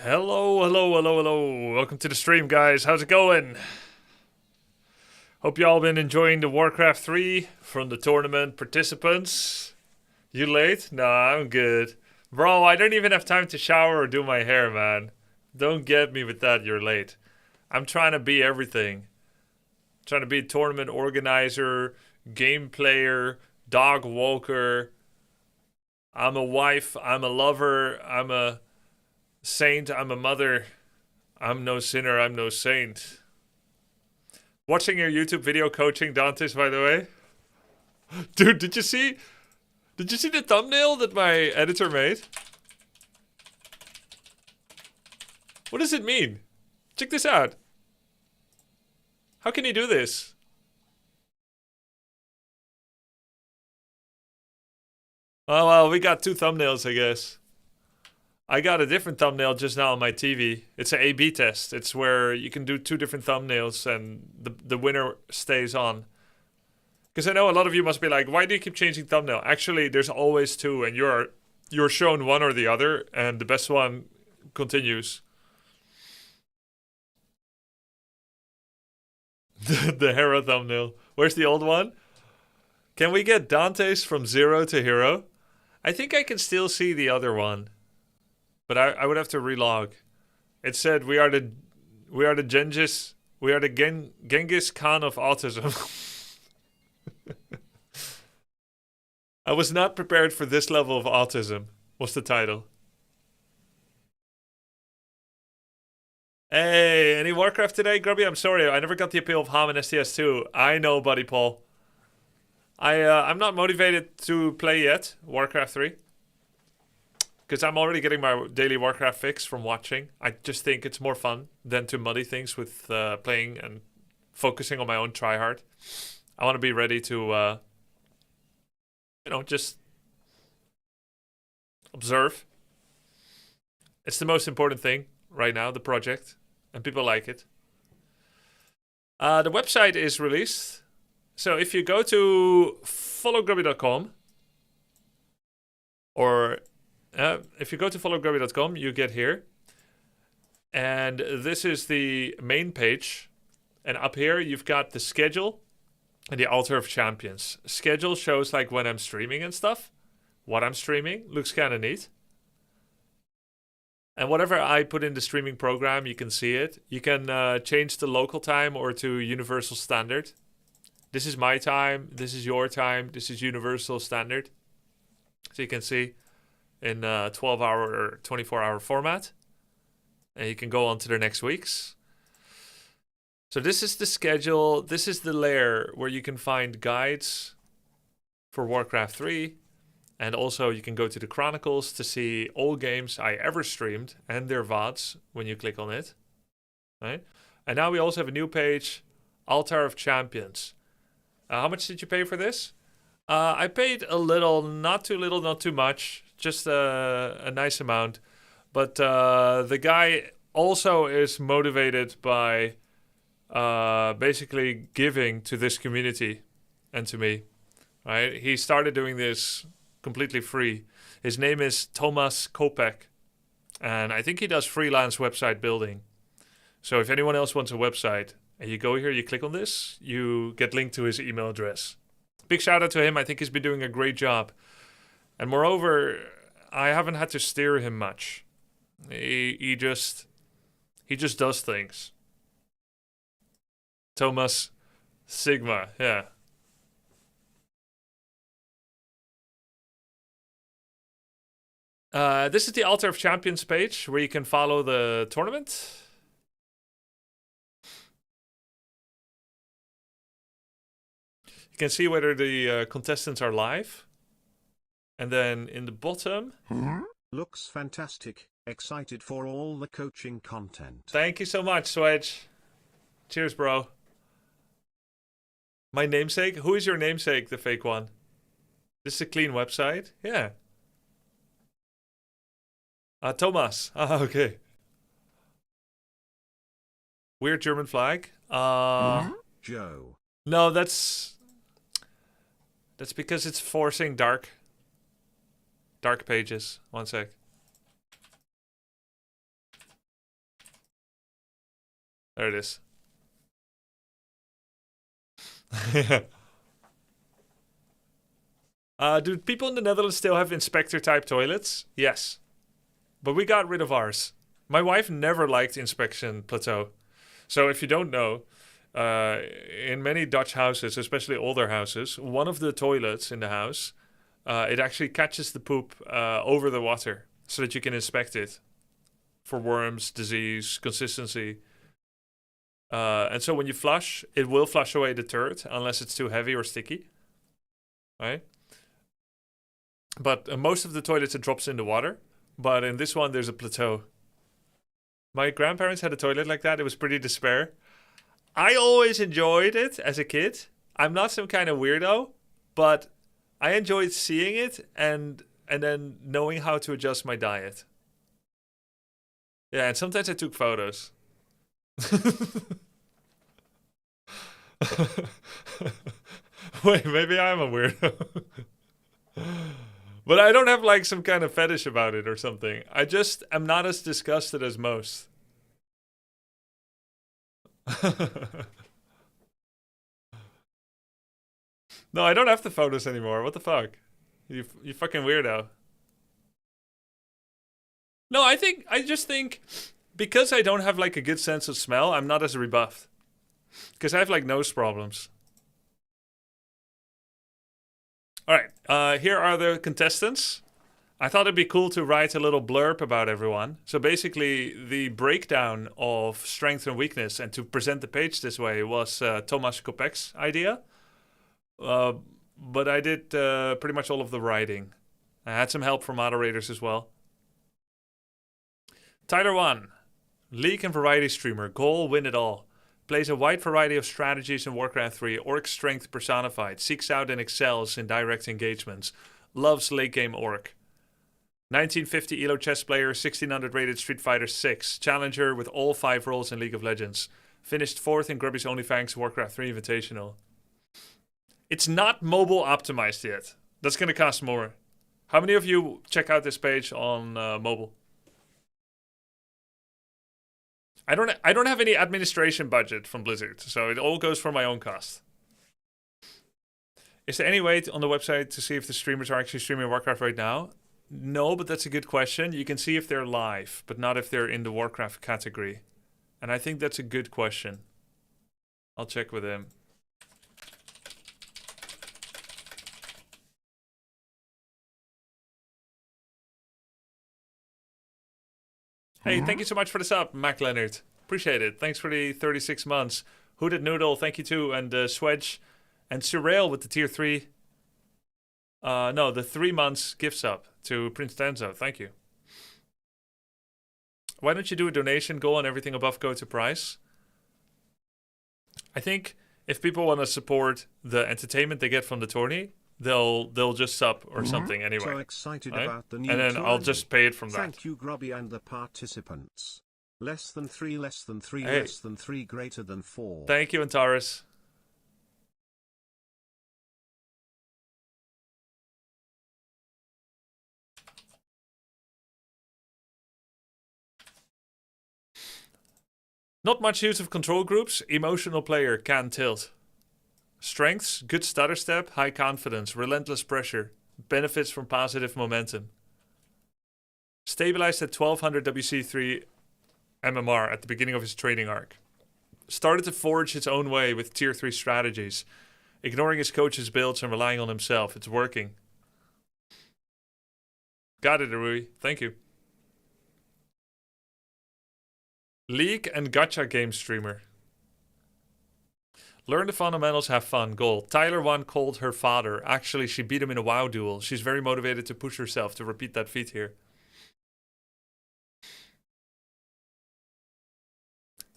Hello, hello, hello, hello. Welcome to the stream, guys. How's it going? Hope you all been enjoying the Warcraft 3 from the tournament participants. You late? Nah, I'm good. Bro, I don't even have time to shower or do my hair, man. Don't get me with that, you're late. I'm trying to be everything. Trying to be tournament organizer, game player, dog walker. I'm a wife, I'm a lover, I'm a saint, I'm a mother. I'm no sinner, I'm no saint. Watching your YouTube video coaching Dantes, by the way. Dude, did you see the thumbnail that my editor made? What does it mean? Check this out. How can he do this? Oh, well, we got two thumbnails, I guess. I got a different thumbnail just now on my TV. It's an A/B test. It's where you can do two different thumbnails and the winner stays on. Because I know a lot of you must be like, why do you keep changing thumbnail? Actually, there's always two, and you're shown one or the other, and the best one continues. The Hera thumbnail. Where's the old one? Can we get Dante's from 0 to hero? I think I can still see the other one. But I would have to relog. It said we are the Genghis Khan of autism. I was not prepared for this level of autism. What's the title? Hey, any Warcraft today, Grubby? I'm sorry, I never got the appeal of HOMM and STS2. I know, buddy Paul. I'm not motivated to play yet, Warcraft 3. Because I'm already getting my daily Warcraft fix from watching. I just think it's more fun than to muddy things with playing and focusing on my own tryhard. I want to be ready to, just observe. It's the most important thing right now, the project. And people like it. The website is released. So if you go to followgrubby.com or... if you go to followgrubby.com, you get here. And this is the main page. And up here, you've got the schedule and the altar of champions. Schedule shows like when I'm streaming and stuff. What I'm streaming looks kind of neat. And whatever I put in the streaming program, you can see it. You can change the local time or to universal standard. This is my time. This is your time. This is universal standard. So you can see in 12-hour or 24-hour format. And you can go on to the next week's. So this is the schedule. This is the layer where you can find guides for Warcraft 3. And also you can go to the Chronicles to see all games I ever streamed and their VODs when you click on it. Right? And now we also have a new page, Altar of Champions. How much did you pay for this? I paid a little, not too little, not too much. Just a nice amount. But the guy also is motivated by basically giving to this community and to me. Right? He started doing this completely free. His name is Thomas Kopek. And I think he does freelance website building. So if anyone else wants a website and you go here, you click on this, you get linked to his email address. Big shout out to him. I think he's been doing a great job. And moreover, I haven't had to steer him much. He just does things. Thomas Sigma, yeah. This is the Altar of Champions page where you can follow the tournament. You can see whether the contestants are live. And then in the bottom... Looks fantastic. Excited for all the coaching content. Thank you so much, Swedge. Cheers, bro. My namesake? Who is your namesake, the fake one? This is a clean website? Yeah. Thomas. Ah, okay. Weird German flag. Joe. No, that's because it's forcing dark pages. One sec. There it is. Do people in the Netherlands still have inspector-type toilets? Yes. But we got rid of ours. My wife never liked inspection plateau. So if you don't know, in many Dutch houses, especially older houses, one of the toilets in the house, it actually catches the poop over the water so that you can inspect it for worms, disease, consistency. And so when you flush, it will flush away the turd unless it's too heavy or sticky. Right? But most of the toilets, it drops in the water. But in this one, there's a plateau. My grandparents had a toilet like that. It was pretty despair. I always enjoyed it as a kid. I'm not some kind of weirdo, but I enjoyed seeing it and then knowing how to adjust my diet. Yeah, and sometimes I took photos. Wait, maybe I'm a weirdo. But I don't have like some kind of fetish about it or something. I just am not as disgusted as most. No, I don't have the photos anymore. What the fuck? You fucking weirdo. No, I just think because I don't have like a good sense of smell, I'm not as rebuffed. Because I have like nose problems. Alright, here are the contestants. I thought it'd be cool to write a little blurb about everyone. So basically, the breakdown of strength and weakness and to present the page this way was Thomas Kopek's idea. But I did pretty much all of the writing. I had some help from moderators as well. Tyler 1. League and variety streamer. Goal, win it all. Plays a wide variety of strategies in Warcraft 3. Orc strength personified. Seeks out and excels in direct engagements. Loves late game orc. 1950 ELO chess player. 1600 rated Street Fighter 6. Challenger with all 5 roles in League of Legends. Finished 4th in Grubby's OnlyFans Warcraft 3 Invitational. It's not mobile optimized yet. That's going to cost more. How many of you check out this page on mobile? I don't have any administration budget from Blizzard, so it all goes for my own cost. Is there any way on the website to see if the streamers are actually streaming Warcraft right now? No, but that's a good question. You can see if they're live, but not if they're in the Warcraft category. And I think that's a good question. I'll check with him. Hey, thank you so much for the sub, Mac Leonard. Appreciate it. Thanks for the 36 months. Hooded Noodle, thank you too. And Swedge and Surreal with the tier 3. No, the 3 months gift sub to Prince Tenzo. Thank you. Why don't you do a donation goal and everything above go to price? I think if people want to support the entertainment they get from the tourney, they'll just sub or something anyway. So excited about the new and then tourney. I'll just pay it from that. Thank you, Grubby, and the participants. Less than 3, less than 3, Hey. less than 3, greater than 4. Thank you, Antares. Not much use of control groups. Emotional player can tilt. Strengths, good stutter step, high confidence, relentless pressure. Benefits from positive momentum. Stabilized at 1200 WC3 MMR at the beginning of his training arc. Started to forge his own way with tier 3 strategies. Ignoring his coach's builds and relying on himself. It's working. Got it, Rui. Thank you. League and gacha game streamer. Learn the fundamentals, have fun. Goal. Tyler 1 called her father. Actually, she beat him in a WoW duel. She's very motivated to push herself to repeat that feat here.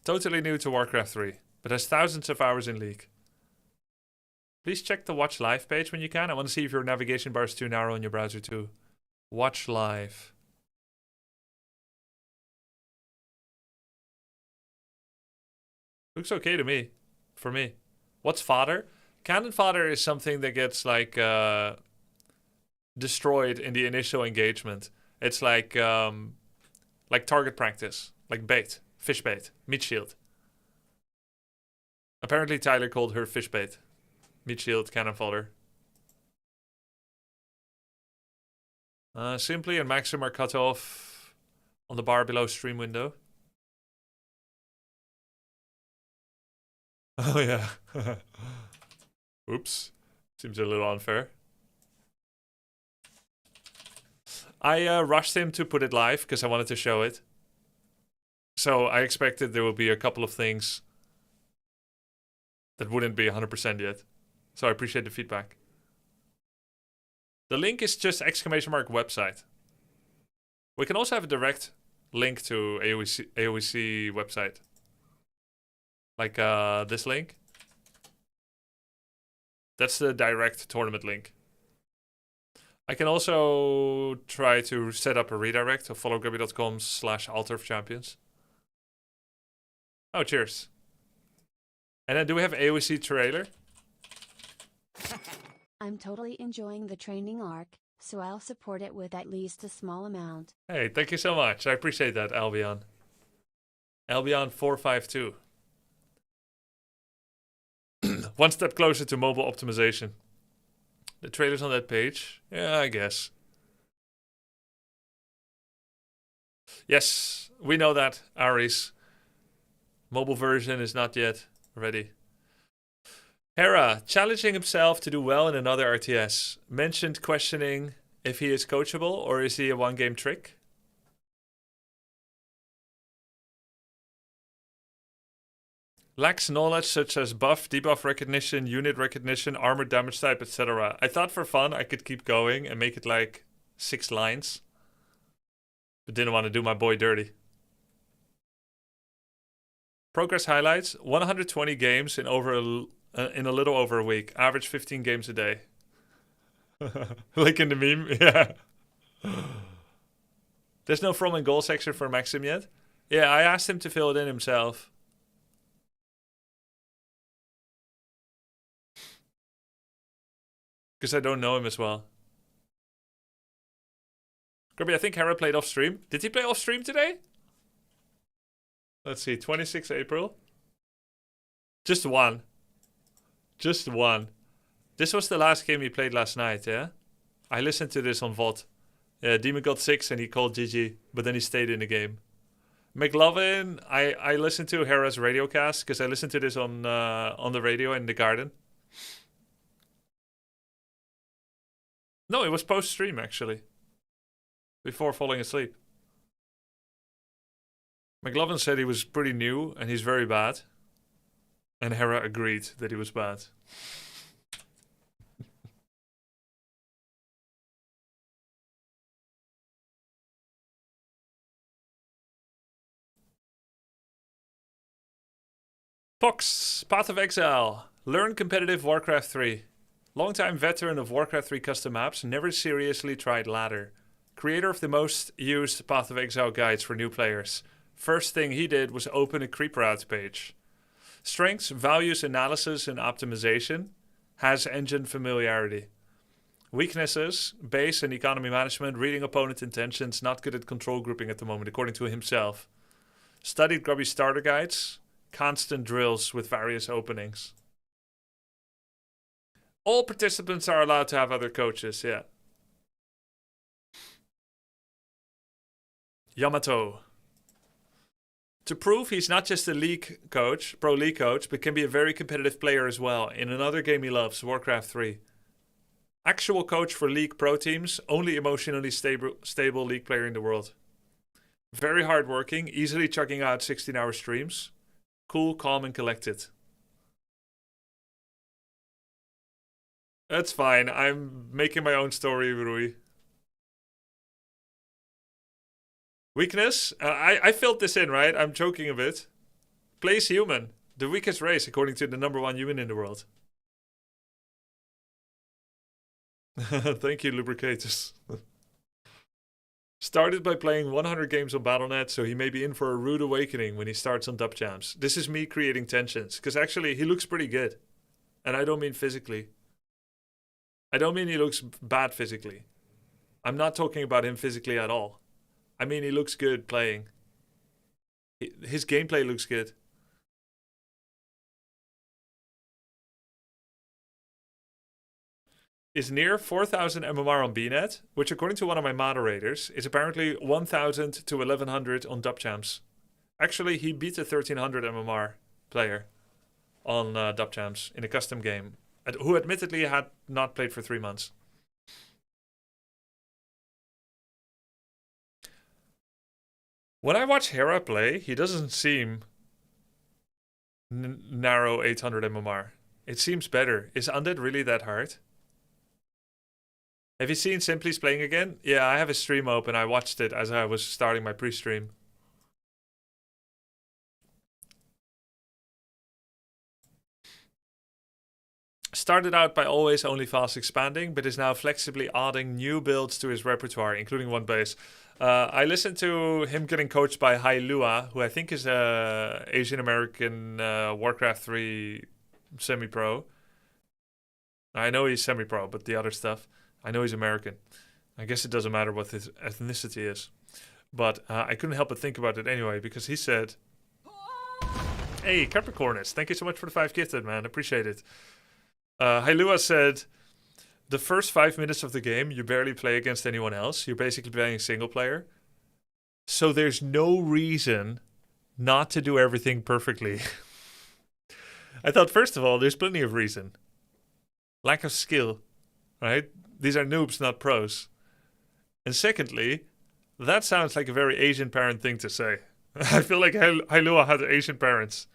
Totally new to Warcraft 3, but has thousands of hours in League. Please check the Watch Live page when you can. I want to see if your navigation bar is too narrow in your browser too. Watch Live. Looks okay to me. For me. What's fodder? Cannon fodder is something that gets like destroyed in the initial engagement. It's like target practice, like bait, fish bait, meat shield. Apparently Tyler called her fish bait. Meat shield, cannon fodder. Simply and Maxim are cut off on the bar below stream window. Oh yeah. Oops. Seems a little unfair. I rushed him to put it live because I wanted to show it. So I expected there would be a couple of things that wouldn't be 100% yet. So I appreciate the feedback. The link is just exclamation mark website. We can also have a direct link to AOEC website. Like this link. That's the direct tournament link. I can also try to set up a redirect to followgrubby.com/altarofchampions. Oh, cheers. And then do we have AOEC trailer? I'm totally enjoying the training arc, so I'll support it with at least a small amount. Hey, thank you so much. I appreciate that, Albion. Albion452. One step closer to mobile optimization. The trailer's on that page. Yeah, I guess. Yes, we know that, Aries. Mobile version is not yet ready. Hera, challenging himself to do well in another RTS. Mentioned questioning if he is coachable or is he a one-game trick? Lacks knowledge such as buff, debuff recognition, unit recognition, armor damage type, etc. I thought for fun I could keep going and make it like 6 lines. But didn't want to do my boy dirty. Progress highlights, 120 games in a little over a week. Average 15 games a day. Like in the meme, yeah. There's no from and goal section for Maxim yet. Yeah, I asked him to fill it in himself. Because I don't know him as well. Grubby, I think Hera played off stream. Did he play off stream today? Let's see, 26 April. Just one. Just one. This was the last game he played last night, yeah? I listened to this on VOD. Yeah, Demon got 6 and he called GG, but then he stayed in the game. McLovin, I listened to Hera's radio cast because I listened to this on the radio in the garden. No, it was post-stream, actually. Before falling asleep. McLovin said he was pretty new and he's very bad. And Hera agreed that he was bad. Fox, Path of Exile. Learn competitive Warcraft 3. Longtime veteran of Warcraft 3 custom maps, never seriously tried ladder. Creator of the most used Path of Exile guides for new players. First thing he did was open a creep route page. Strengths, values, analysis, and optimization. Has engine familiarity. Weaknesses, base and economy management, reading opponent intentions, not good at control grouping at the moment, according to himself. Studied Grubby starter guides, constant drills with various openings. All participants are allowed to have other coaches, yeah. Yamato. To prove he's not just a league coach, pro league coach, but can be a very competitive player as well in another game he loves, Warcraft 3. Actual coach for league pro teams, only emotionally stable league player in the world. Very hardworking, easily chugging out 16-hour streams. Cool, calm, and collected. That's fine. I'm making my own story, Rui. Weakness? I filled this in, right? I'm joking a bit. Plays human. The weakest race, according to the #1 human in the world. Thank you, Lubricators. Started by playing 100 games on Battle.net, so he may be in for a rude awakening when he starts on Dub Champs. This is me creating tensions, because actually he looks pretty good. And I don't mean physically. I don't mean he looks bad physically. I'm not talking about him physically at all. I mean he looks good playing. His gameplay looks good. is near 4,000 MMR on BNet, which according to one of my moderators is apparently 1,000 to 1,100 on Dubchamps. Actually, he beat a 1,300 MMR player on Dubchamps in a custom game, who admittedly had not played for 3 months. When I watch Hera play, he doesn't seem narrow 800 MMR. It seems better. Is Undead really that hard? Have you seen Simply's playing again? Yeah, I have his stream open. I watched it as I was starting my pre-stream. Started out by always only fast expanding, but is now flexibly adding new builds to his repertoire, including one base. I listened to him getting coached by Hai Lua, who I think is a Asian American Warcraft 3 semi-pro. I know he's semi-pro, but the other stuff, I know he's American. I guess it doesn't matter what his ethnicity is. But I couldn't help but think about it anyway, because he said, "Hey, Capricornus, thank you so much for the 5 gifted, man. Appreciate it." Hailua said, the first 5 minutes of the game, you barely play against anyone else. You're basically playing single player. So there's no reason not to do everything perfectly. I thought, first of all, there's plenty of reason. Lack of skill, right? These are noobs, not pros. And secondly, that sounds like a very Asian parent thing to say. I feel like Hailua had Asian parents.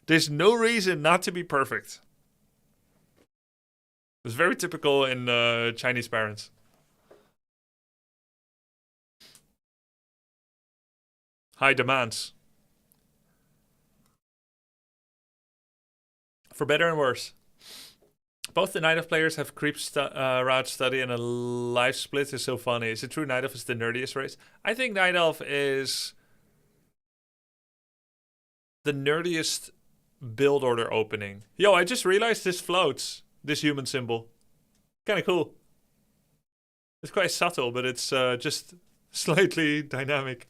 There's no reason not to be perfect. It's very typical in Chinese parents. High demands. For better and worse. Both the Night Elf players have creep route study and a life split is so funny. Is it true Night Elf is the nerdiest race? I think Night Elf is the nerdiest build order opening. Yo, I just realized this floats. This human symbol. Kind of cool. It's quite subtle, but it's just slightly dynamic.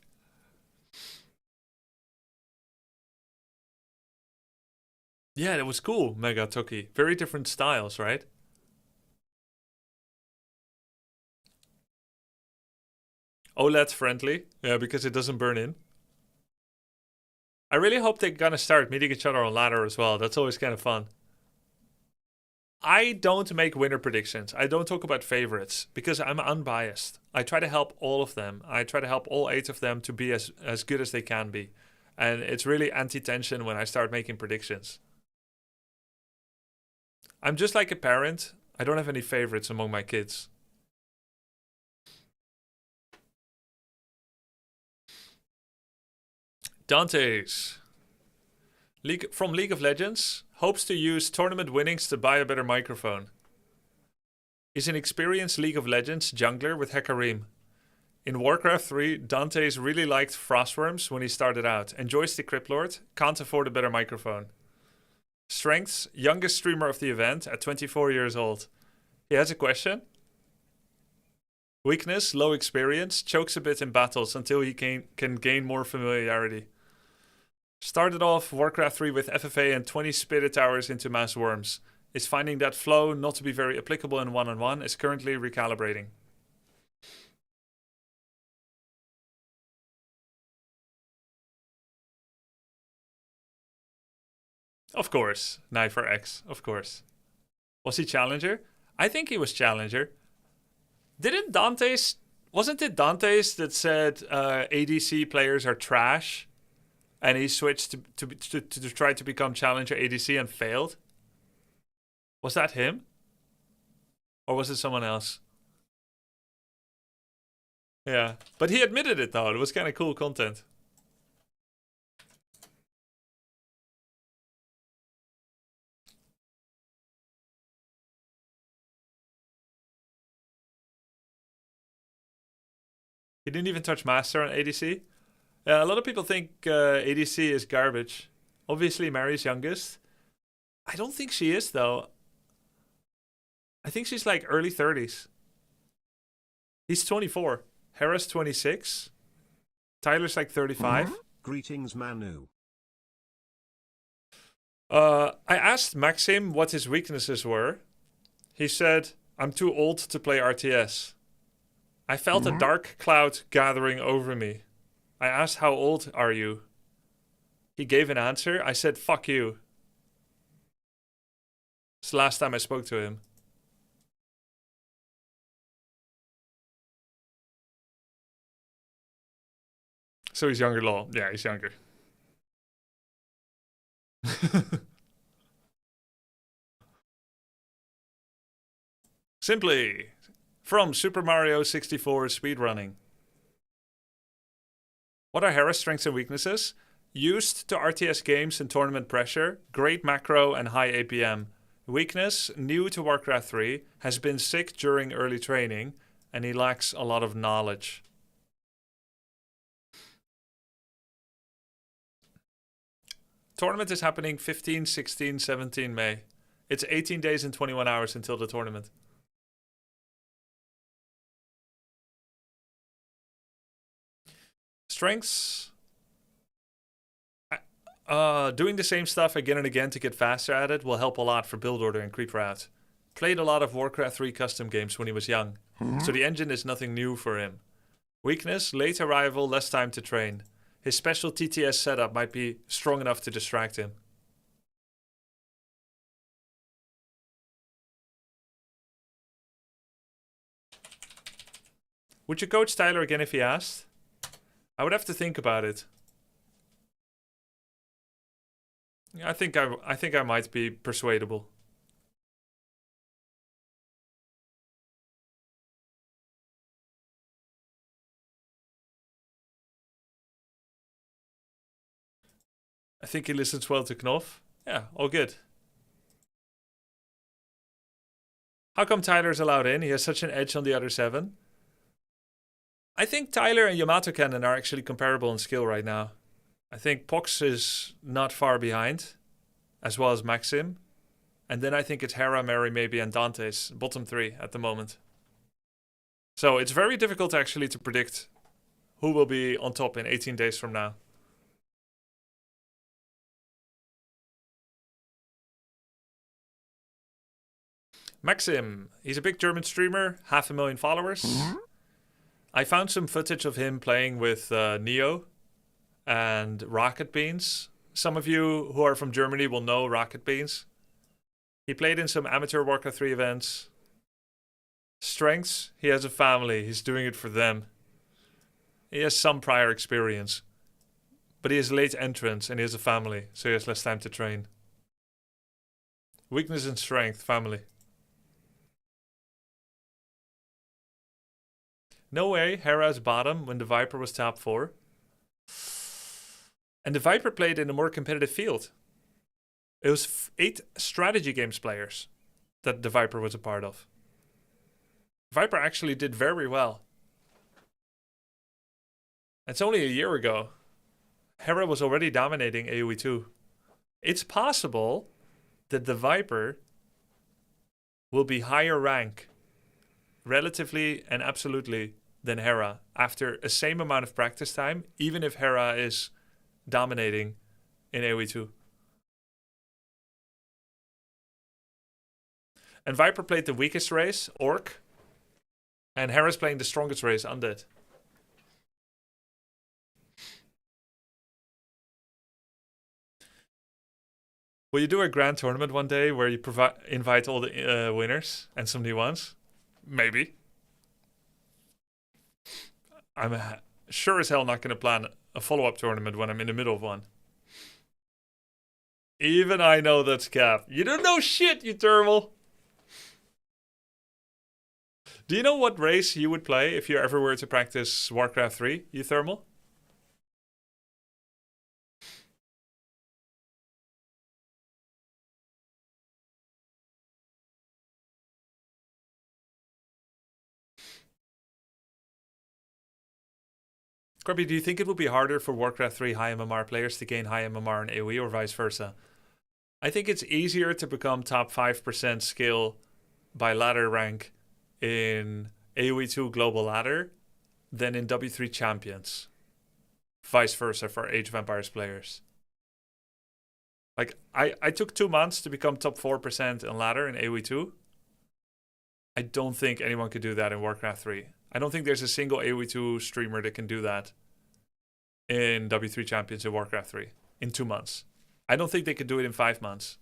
Yeah, that was cool, Mega Toki. Very different styles, right? OLED friendly. Yeah, because it doesn't burn in. I really hope they're gonna start meeting each other on ladder as well. That's always kind of fun. I don't make winner predictions. I don't talk about favorites because I'm unbiased. I try to help all of them. I try to help all 8 of them to be as good as they can be. And it's really anti-tension when I start making predictions. I'm just like a parent. I don't have any favorites among my kids. Dante's. From League of Legends, hopes to use tournament winnings to buy a better microphone. Is an experienced League of Legends jungler with Hecarim. In Warcraft 3, Dante's really liked Frostworms when he started out. Enjoys the Cryptlord, can't afford a better microphone. Strengths, youngest streamer of the event at 24 years old. He has a question. Weakness, low experience, chokes a bit in battles until he can gain more familiarity. Started off Warcraft 3 with FFA and 20 Spirit Towers into Mass Worms. Is finding that flow not to be very applicable in one-on-one, is currently recalibrating. Of course, Knifer X, of course. Was he Challenger? I think he was Challenger. Wasn't it Dante's that said ADC players are trash? And he switched to try to become Challenger ADC and failed? Was that him? Or was it someone else? Yeah. But he admitted it though. It was kind of cool content. He didn't even touch Master on ADC. Yeah, a lot of people think ADC is garbage. Obviously, Mary's youngest. I don't think she is, though. I think she's like early 30s. He's 24. Hera's 26. Tyler's like 35. Greetings, Manu. I asked Maxim what his weaknesses were. He said I'm too old to play RTS. I felt a dark cloud gathering over me. I asked, how old are you? He gave an answer. I said, fuck you. It's the last time I spoke to him. So he's younger, lol. Yeah, he's younger. Simply from Super Mario 64 speedrunning. What are Hera's strengths and weaknesses? Used to RTS games and tournament pressure, great macro and high APM. Weakness, new to Warcraft 3, has been sick during early training, and he lacks a lot of knowledge. Tournament is happening 15, 16, 17 May. It's 18 days and 21 hours until the tournament. Strengths. Doing the same stuff again and again to get faster at it will help a lot for build order and creep route. Played a lot of Warcraft 3 custom games when he was young, so the engine is nothing new for him. Weakness, late arrival, less time to train. His special TTS setup might be strong enough to distract him. Would you coach Tyler again if he asked? I would have to think about it. I think I might be persuadable. I think he listens well to Knopf. Yeah, all good. How come Tyler's allowed in? He has such an edge on the other 7. I think Tyler and Yamato Cannon are actually comparable in skill right now. I think Pox is not far behind, as well as Maxim. And then I think it's Hera, Mary, maybe, and Dante's bottom 3 at the moment. So it's very difficult actually to predict who will be on top in 18 days from now. Maxim, he's a big German streamer, 500,000 followers. I found some footage of him playing with Neo and Rocket Beans. Some of you who are from Germany will know Rocket Beans. He played in some amateur Warcraft 3 events. Strengths, he has a family. He's doing it for them. He has some prior experience. But he has late entrance and he has a family, so he has less time to train. Weakness and strength, family. No way, Hera's bottom when the Viper was top 4. And the Viper played in a more competitive field. It was 8 strategy games players that the Viper was a part of. Viper actually did very well. It's only a year ago. Hera was already dominating AoE 2. It's possible that the Viper will be higher rank, relatively and absolutely, than Hera after a same amount of practice time, even if Hera is dominating in AoE 2. And Viper played the weakest race, Orc, and Hera's playing the strongest race, Undead. Will you do a grand tournament one day where you invite all the winners and some new ones? Maybe. I'm sure as hell not going to plan a follow-up tournament when I'm in the middle of one. Even I know that's cap. You don't know shit, you thermal. Do you know what race you would play if you ever were to practice Warcraft 3, you thermal? Grubby, do you think it would be harder for Warcraft 3 high MMR players to gain high MMR in AoE or vice versa? I think it's easier to become top 5% skill by ladder rank in AoE 2 Global Ladder than in W3 Champions. Vice versa for Age of Empires players. Like, I took 2 months to become top 4% in ladder in AoE 2. I don't think anyone could do that in Warcraft 3. I don't think there's a single AoE2 streamer that can do that in W3 Champions in Warcraft 3 in 2 months. I don't think they could do it in 5 months.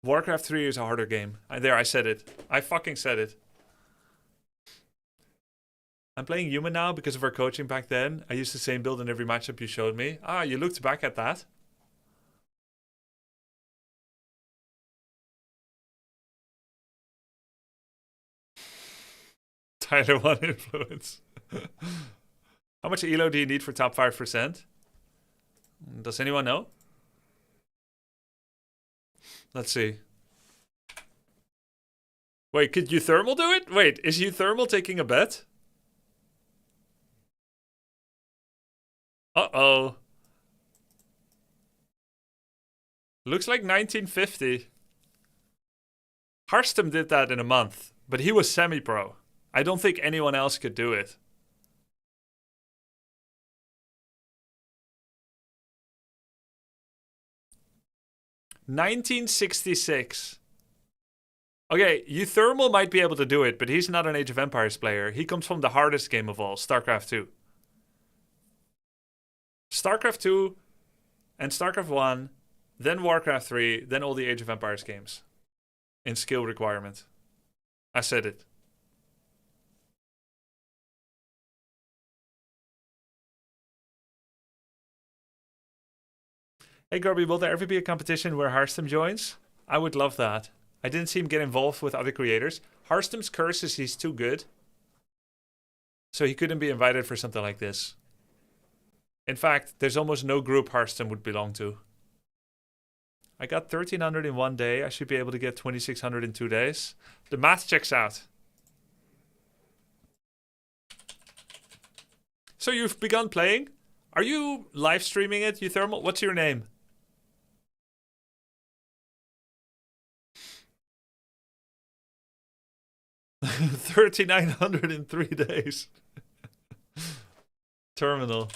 Warcraft 3 is a harder game. I said it. I fucking said it. I'm playing human now because of our coaching back then. I used the same build in every matchup you showed me. Ah, you looked back at that. Tyler 1 influence. How much elo do you need for top 5%? Does anyone know? Let's see. Wait, could Uthermal do it? Wait, is Uthermal taking a bet? Uh-oh. Looks like 1950. Harstem did that in a month, but he was semi-pro. I don't think anyone else could do it. $1966. Okay, Uthermal might be able to do it, but he's not an Age of Empires player. He comes from the hardest game of all, StarCraft 2. StarCraft 2 and StarCraft 1, then Warcraft 3, then all the Age of Empires games. In skill requirement. I said it. Hey Grubby, will there ever be a competition where Harstem joins? I would love that. I didn't see him get involved with other creators. Harstem's curse is he's too good. So he couldn't be invited for something like this. In fact, there's almost no group Harstem would belong to. I got 1,300 in 1 day. I should be able to get 2,600 in 2 days. The math checks out. So you've begun playing? Are you live streaming it, Uthermal? What's your name? $3,900 in 3 days. Terminal.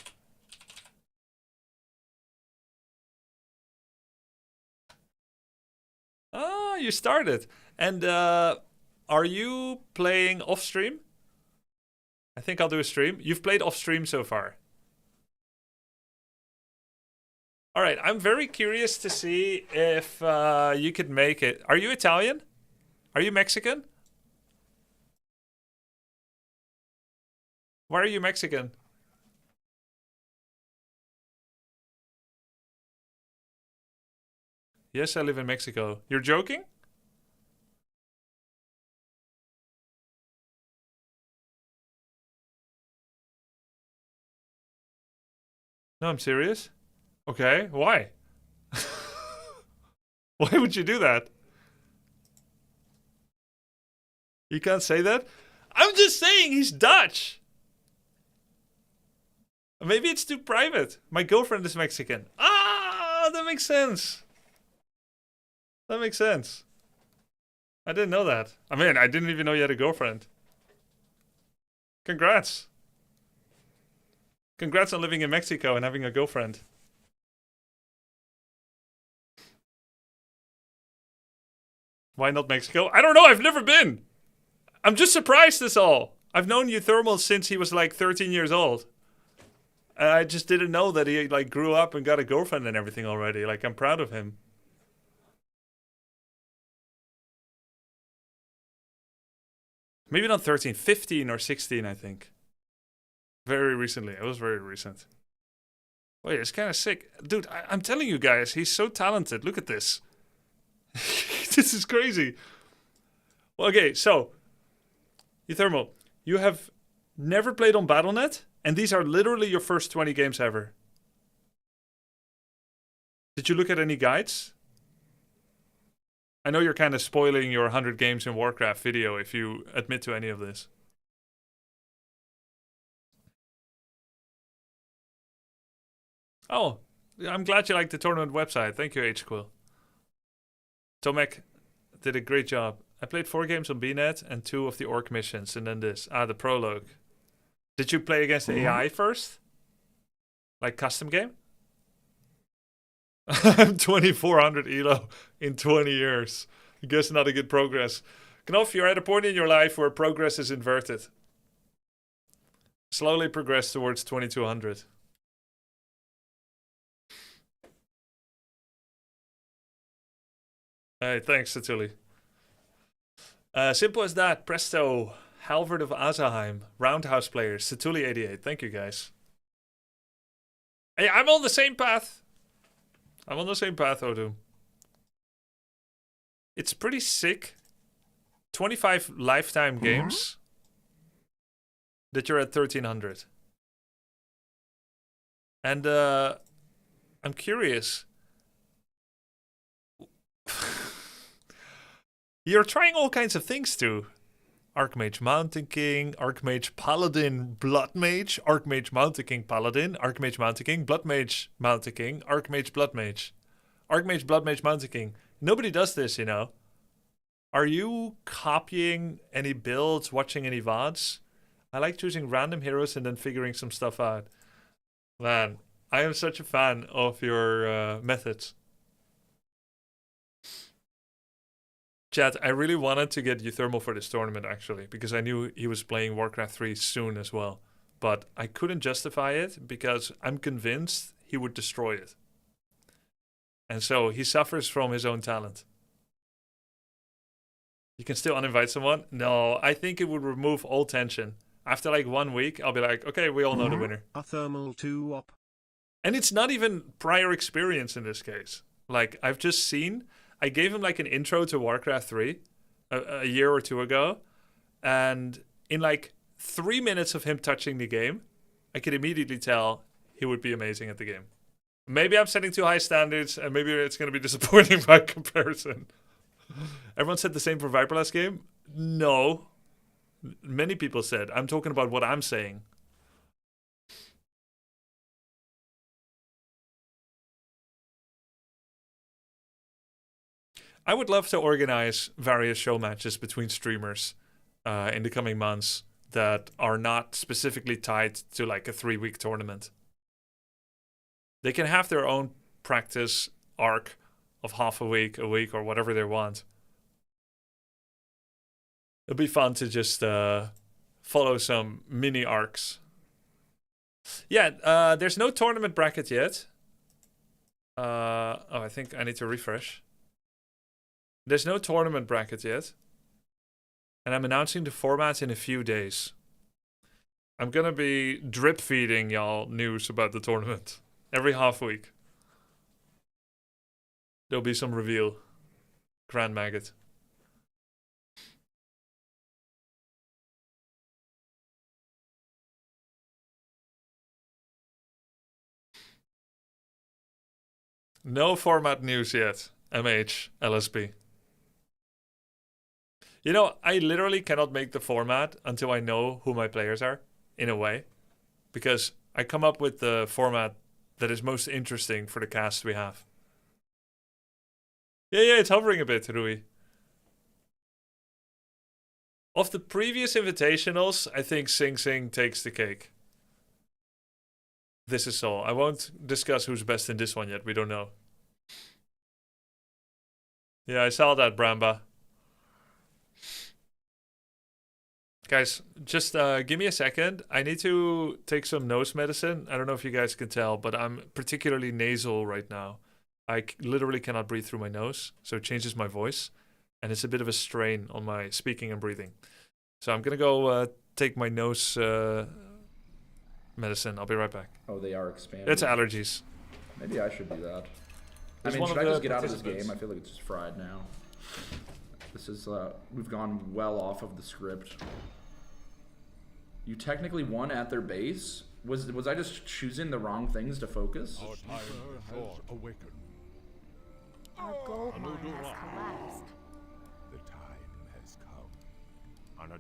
Ah, you started. And are you playing off stream? I think I'll do a stream. You've played off stream so far. All right, I'm very curious to see if you could make it. Are you Italian? Are you Mexican? Why are you Mexican? Yes, I live in Mexico. You're joking? No, I'm serious. Okay, why? Why would you do that? You can't say that? I'm just saying he's Dutch. Maybe it's too private. My girlfriend is Mexican. Ah, that makes sense. That makes sense. I didn't know that. I mean, I didn't even know you had a girlfriend. Congrats. Congrats on living in Mexico and having a girlfriend. Why not Mexico? I don't know, I've never been. I'm just surprised that's all. I've known Uthermal since he was like 13 years old. And I just didn't know that he like grew up and got a girlfriend and everything already. Like, I'm proud of him. Maybe not 13, 15 or 16, I think. Very recently. It was very recent. Wait, it's kind of sick. Dude, I'm telling you guys, he's so talented. Look at this. This is crazy. Well, okay, so, Uthermal, you have never played on Battle.net, and these are literally your first 20 games ever. Did you look at any guides? I know you're kind of spoiling your 100 games in Warcraft video if you admit to any of this. Oh, I'm glad you liked the tournament website. Thank you, HQuill. Tomek did a great job. I played 4 games on BNet and 2 of the Orc missions, and then this. Ah, the prologue. Did you play against the AI first? Like custom game? I'm 2,400 elo in 20 years. I guess not a good progress. Knopf, you're at a point in your life where progress is inverted. Slowly progress towards 2200. Hey, thanks, Satuli. Simple as that. Presto. Halvard of Azaheim. Roundhouse players. Satuli88. Thank you, guys. Hey, I'm on the same path. I'm on the same path, Odum. It's pretty sick. 25 lifetime games that you're at 1300. And I'm curious. You're trying all kinds of things too. Archmage Mountain King, Archmage Paladin Blood Mage, Archmage Mountain King Paladin, Archmage Mountain King, Blood Mage Mountain King, Archmage Blood Mage. Archmage Blood Mage Mountain King. Nobody does this, you know. Are you copying any builds, watching any VODs? I like choosing random heroes and then figuring some stuff out. Man, I am such a fan of your methods. Chat, I really wanted to get Euthermal for this tournament, actually, because I knew he was playing Warcraft 3 soon as well. But I couldn't justify it because I'm convinced he would destroy it. And so he suffers from his own talent. You can still uninvite someone? No, I think it would remove all tension. After like 1 week, I'll be like, okay, we all know the winner. A thermal 2 op. And it's not even prior experience in this case. Like, I've just seen... I gave him like an intro to Warcraft 3 a year or two ago. And in like 3 minutes of him touching the game, I could immediately tell he would be amazing at the game. Maybe I'm setting too high standards and maybe it's going to be disappointing by comparison. Everyone said the same for Viper last game? No. Many people said. I'm talking about what I'm saying. I would love to organize various show matches between streamers in the coming months that are not specifically tied to like a 3-week tournament. They can have their own practice arc of half a week, or whatever they want. It'll be fun to just follow some mini arcs. Yeah, there's no tournament bracket yet. Oh, I think I need to refresh. There's no tournament bracket yet. And I'm announcing the format in a few days. I'm gonna be drip feeding y'all news about the tournament. Every half week. There'll be some reveal. Grand Maggot. No format news yet. MH, LSP. You know, I literally cannot make the format until I know who my players are, in a way. Because I come up with the format that is most interesting for the cast we have. Yeah, it's hovering a bit, Rui. Of the previous invitationals, I think Sing Sing takes the cake. This is all. I won't discuss who's best in this one yet, we don't know. Yeah, I saw that, Bramba. Guys, just give me a second. I need to take some nose medicine. I don't know if you guys can tell, but I'm particularly nasal right now. I literally cannot breathe through my nose, so it changes my voice. And it's a bit of a strain on my speaking and breathing. So I'm going to go take my nose medicine. I'll be right back. Oh, they are expanding. It's allergies. Maybe I should do that. There's I mean, should I the just get out of this game? I feel like it's just fried now. This is, we've gone well off of the script. You technically won at their base? Was I just choosing the wrong things to focus? Our time has awakened. Our gold mine has collapsed. The time has come.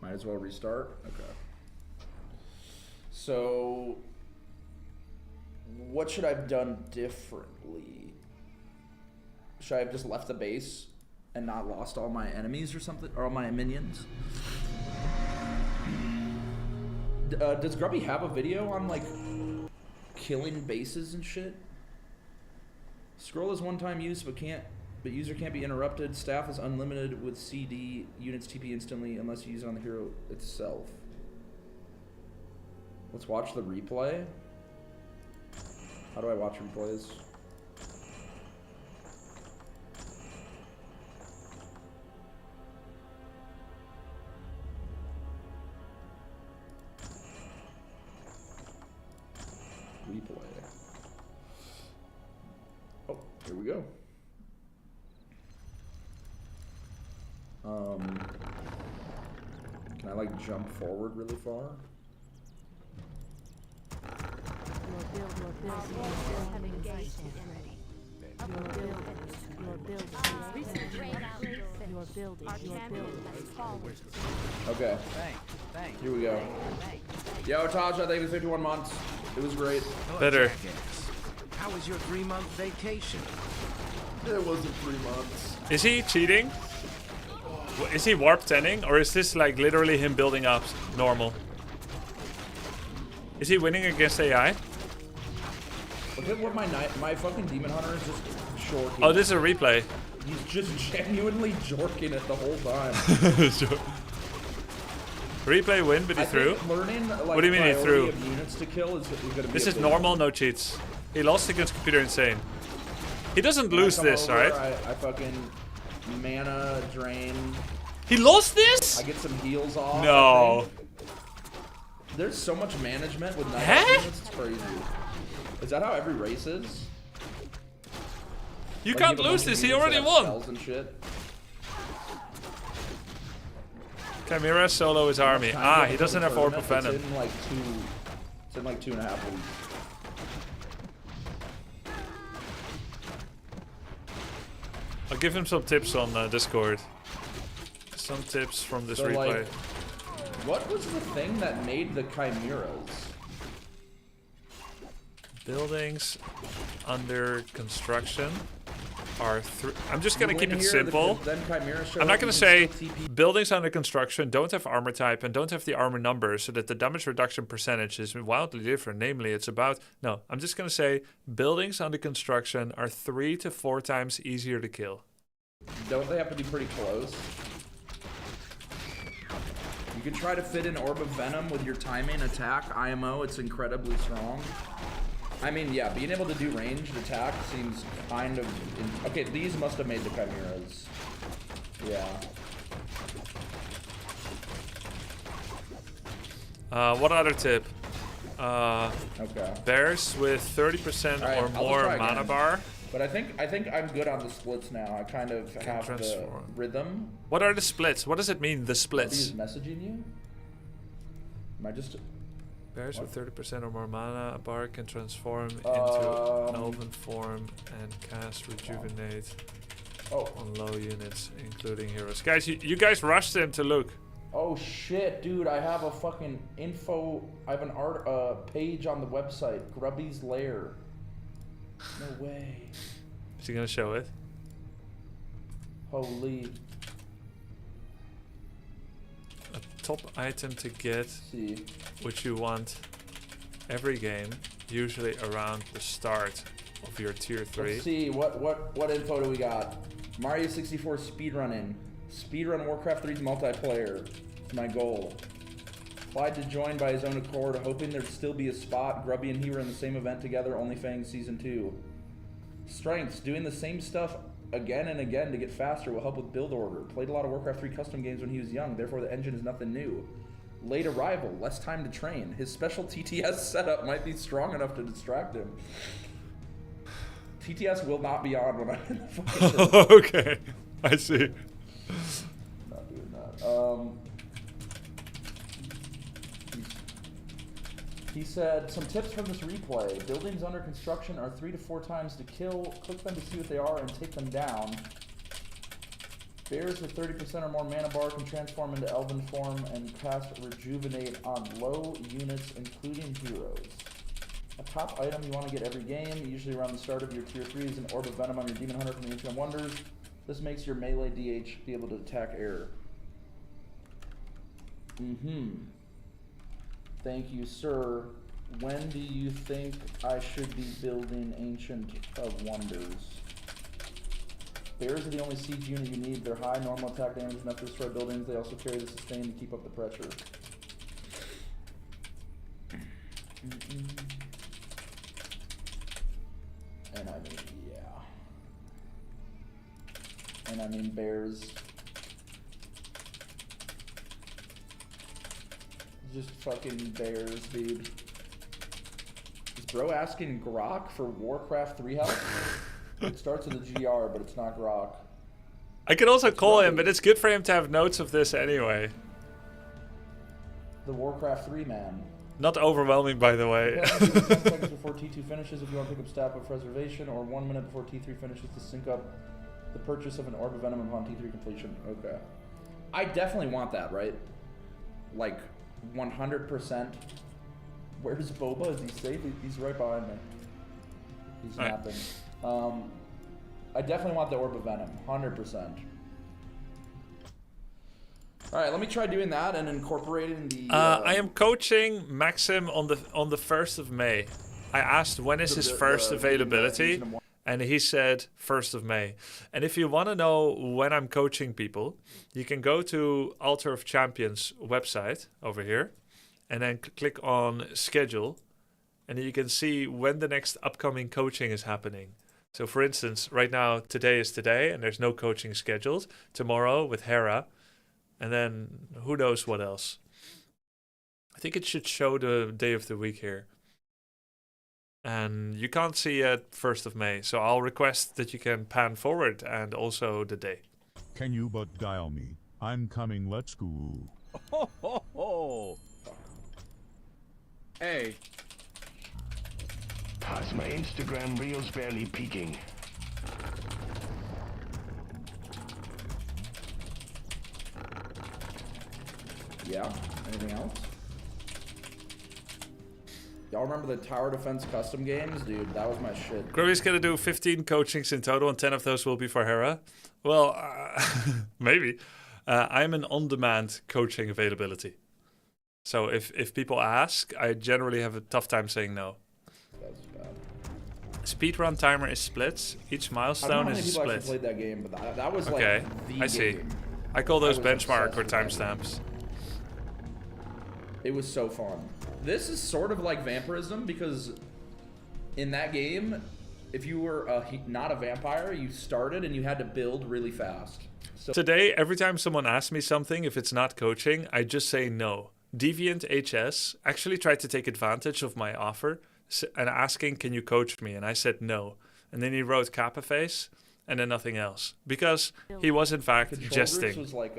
Might as well restart? Okay. So, what should I have done differently? Should I have just left the base and not lost all my enemies or something? Or all my minions? Does Grubby have a video on, like, killing bases and shit? Scroll is one-time use, but can't But user can't be interrupted. Staff is unlimited with CD. Units TP instantly unless you use it on the hero itself. Let's watch the replay. How do I watch replays? Replay. Oh, here we go. Can I like jump forward really far? Okay. Here we go. Yo, Tasha, thank you for 51 months. It was great. Better. How was your 3-month vacation? It wasn't 3 months. Is he cheating? Is he warp 10ing? Or is this like literally him building up normal? Is he winning against AI? Look at what my fucking demon hunter is just shorting. Oh, this is a replay. He's just genuinely jorking it the whole time. Replay win, but he threw? Learning, like, what do you mean he threw? Of units to kill is gonna be this is normal, no cheats. He lost against Computer Insane. He doesn't lose this, over, right? I fucking mana drain. He lost this? I get some heals off. No. There's so much management with night units, it's crazy. Is that how every race is? You Like, can't you have a lose bunch of this, he units already that have won. spells and shit? Chimera solo his army. Ah, he doesn't have Orb of Venom. It's in like 2.5 weeks. I'll give him some tips on Discord. Some tips from this So, replay. like, what was the thing that made the chimeras? Buildings under construction are I'm just gonna keep it simple. I'm not gonna say buildings under construction don't have armor type and don't have the armor number, so that the damage reduction percentage is wildly different. Namely, it's about I'm just gonna say buildings under construction are 3 to 4 times easier to kill. Don't they have to be pretty close? You can try to fit in Orb of Venom with your timing attack IMO. It's incredibly strong. I mean, yeah, being able to do ranged attack seems kind of... Okay, these must have made the chimeras. Yeah. What other tip? Okay. Bears with 30% All right, or more mana again. bar. But I think I'm good on the splits now. I kind of have the transform. rhythm. What are the splits? What does it mean, the He's splits? messaging you? Am I just... Bears with 30% or more mana bar can transform into an elven form and cast Rejuvenate on low units, including heroes. Guys, you guys rushed him to look. Oh shit, dude! I have a fucking info. I have an art page on the website. Grubby's Lair. No way. Is he gonna show it? Holy. A top item to get, which you want every game, usually around the start of your tier 3. Let's see what info do we got? Mario 64 speedrunning. Speedrun Warcraft 3's multiplayer. It's my goal. Applied to join by his own accord, hoping there'd still be a spot. Grubby and he were in the same event together. OnlyFans Season 2. Strengths. Doing the same stuff again and again to get faster will help with build order. Played a lot of Warcraft 3 custom games when he was young, therefore the engine is nothing new. Late arrival, less time to train. His special TTS setup might be strong enough to distract him. TTS will not be on when I'm in the fucking Okay, I see. Not doing that. He said, some tips from this replay. Buildings under construction are 3 to 4 times to kill. Click them to see what they are and take them down. Bears with 30% or more mana bar can transform into elven form and cast Rejuvenate on low units, including heroes. A top item you want to get every game, usually around the start of your tier 3, is an Orb of Venom on your Demon Hunter from the Ancient Wonders. This makes your melee DH be able to attack air. Thank you, sir. When do you think I should be building Ancient of Wonders? Bears are the only siege unit you need. They're high normal attack damage, enough to destroy buildings. They also carry the sustain to keep up the pressure. And I mean, yeah. And I mean, bears. Just fucking bears, dude. Is bro asking Grok for Warcraft 3 help? It starts with a GR, but it's not Grok. I could also call him, but it's good for him to have notes of this anyway. The Warcraft 3 man. Not overwhelming, by the way. 10 seconds before T2 finishes if you want to pick up Staff of Preservation, or 1 minute before T3 finishes to sync up the purchase of an Orb of Venom upon T3 completion. Okay. I definitely want that, right? Like, 100%. Where's Boba? Is he safe? He's right behind me. He's napping. I definitely want the Orb of Venom. 100%. Alright, let me try doing that and incorporating the... I am coaching Maxim on the 1st of May. I asked when is his first availability, and he said 1st of May. And if you want to know when I'm coaching people, you can go to Altar of Champions website over here, and then click on schedule, and you can see when the next upcoming coaching is happening. So for instance, right now, today is today, and there's no coaching scheduled. Tomorrow with Hera, and then who knows what else. I think it should show the day of the week here. And you can't see it 1st of May, so I'll request that you can pan forward and also the day. Can you but dial me? I'm coming, let's go. Ho, ho, ho. Hey. How's my Instagram reels barely peaking? Yeah. Anything else? Y'all remember the tower defense custom games? Dude, that was my shit. Grubby's gonna do 15 coachings in total, and 10 of those will be for Hera. Well, maybe. I'm an on-demand coaching availability. So if people ask, I generally have a tough time saying no. That's bad. Speedrun timer is splits. Each milestone I don't know how is many a people actually split. played that game, but that was Okay, like the I see. game. I call those I was benchmark obsessed or with that timestamps. It was so fun. This is sort of like vampirism, because in that game, if you were not a vampire, you started and you had to build really fast. So Today, every time someone asks me something, if it's not coaching, I just say no. Deviant HS actually tried to take advantage of my offer and asking, can you coach me? And I said no. And then he wrote Kappa face and then nothing else. Because he was in fact Control Groups jesting. was like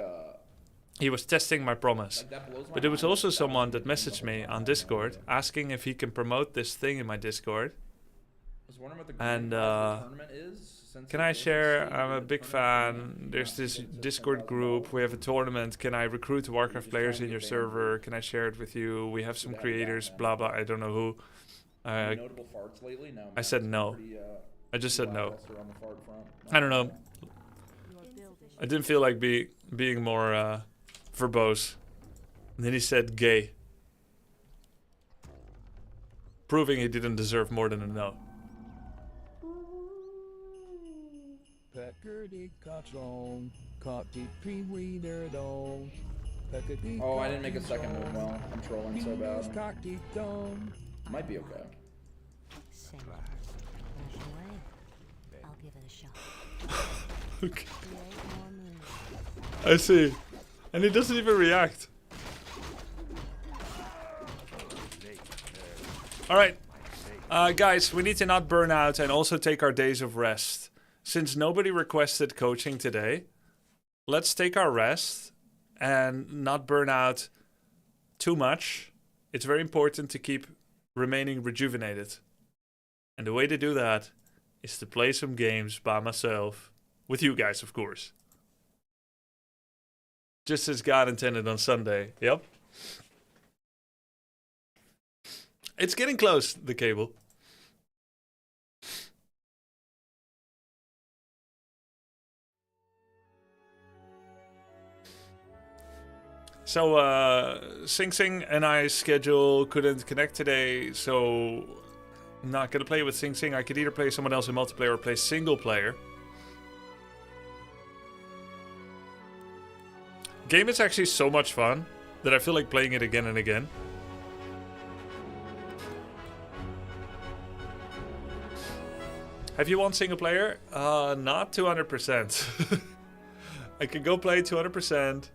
He was testing my promise. like that blows my But there was mind. also someone that messaged me on Discord asking if he can promote this thing in my Discord. I was wondering what the And tournament is. Since can it I was share? state I'm a the big tournament fan. There's this Discord group. We have a tournament. Can I recruit Warcraft players in your server? Can I share it with you? We have some creators. Blah blah. I don't know who. Any notable farts lately? No. I said no. Pretty, I just said no. lackluster on the fart front. I don't know. I didn't feel like being more verbose. And then he said gay, proving he didn't deserve more than a no. Oh, I didn't make a second move well. I'm trolling so bad. Might be okay. Say, push away. I'll give it a shot. Okay. Create more moves. I see. And he doesn't even react. Alright. Guys, we need to not burn out and also take our days of rest. Since nobody requested coaching today, let's take our rest and not burn out too much. It's very important to keep remaining rejuvenated. And the way to do that is to play some games by myself. With you guys, of course. Just as God intended on Sunday. Yep. It's getting close, the cable. So, Sing Sing and I schedule couldn't connect today, so I'm not gonna play with Sing Sing. I could either play someone else in multiplayer or play single player. Game is actually so much fun that I feel like playing it again and again. Have you won single player? Not 200%. I can go play 200%.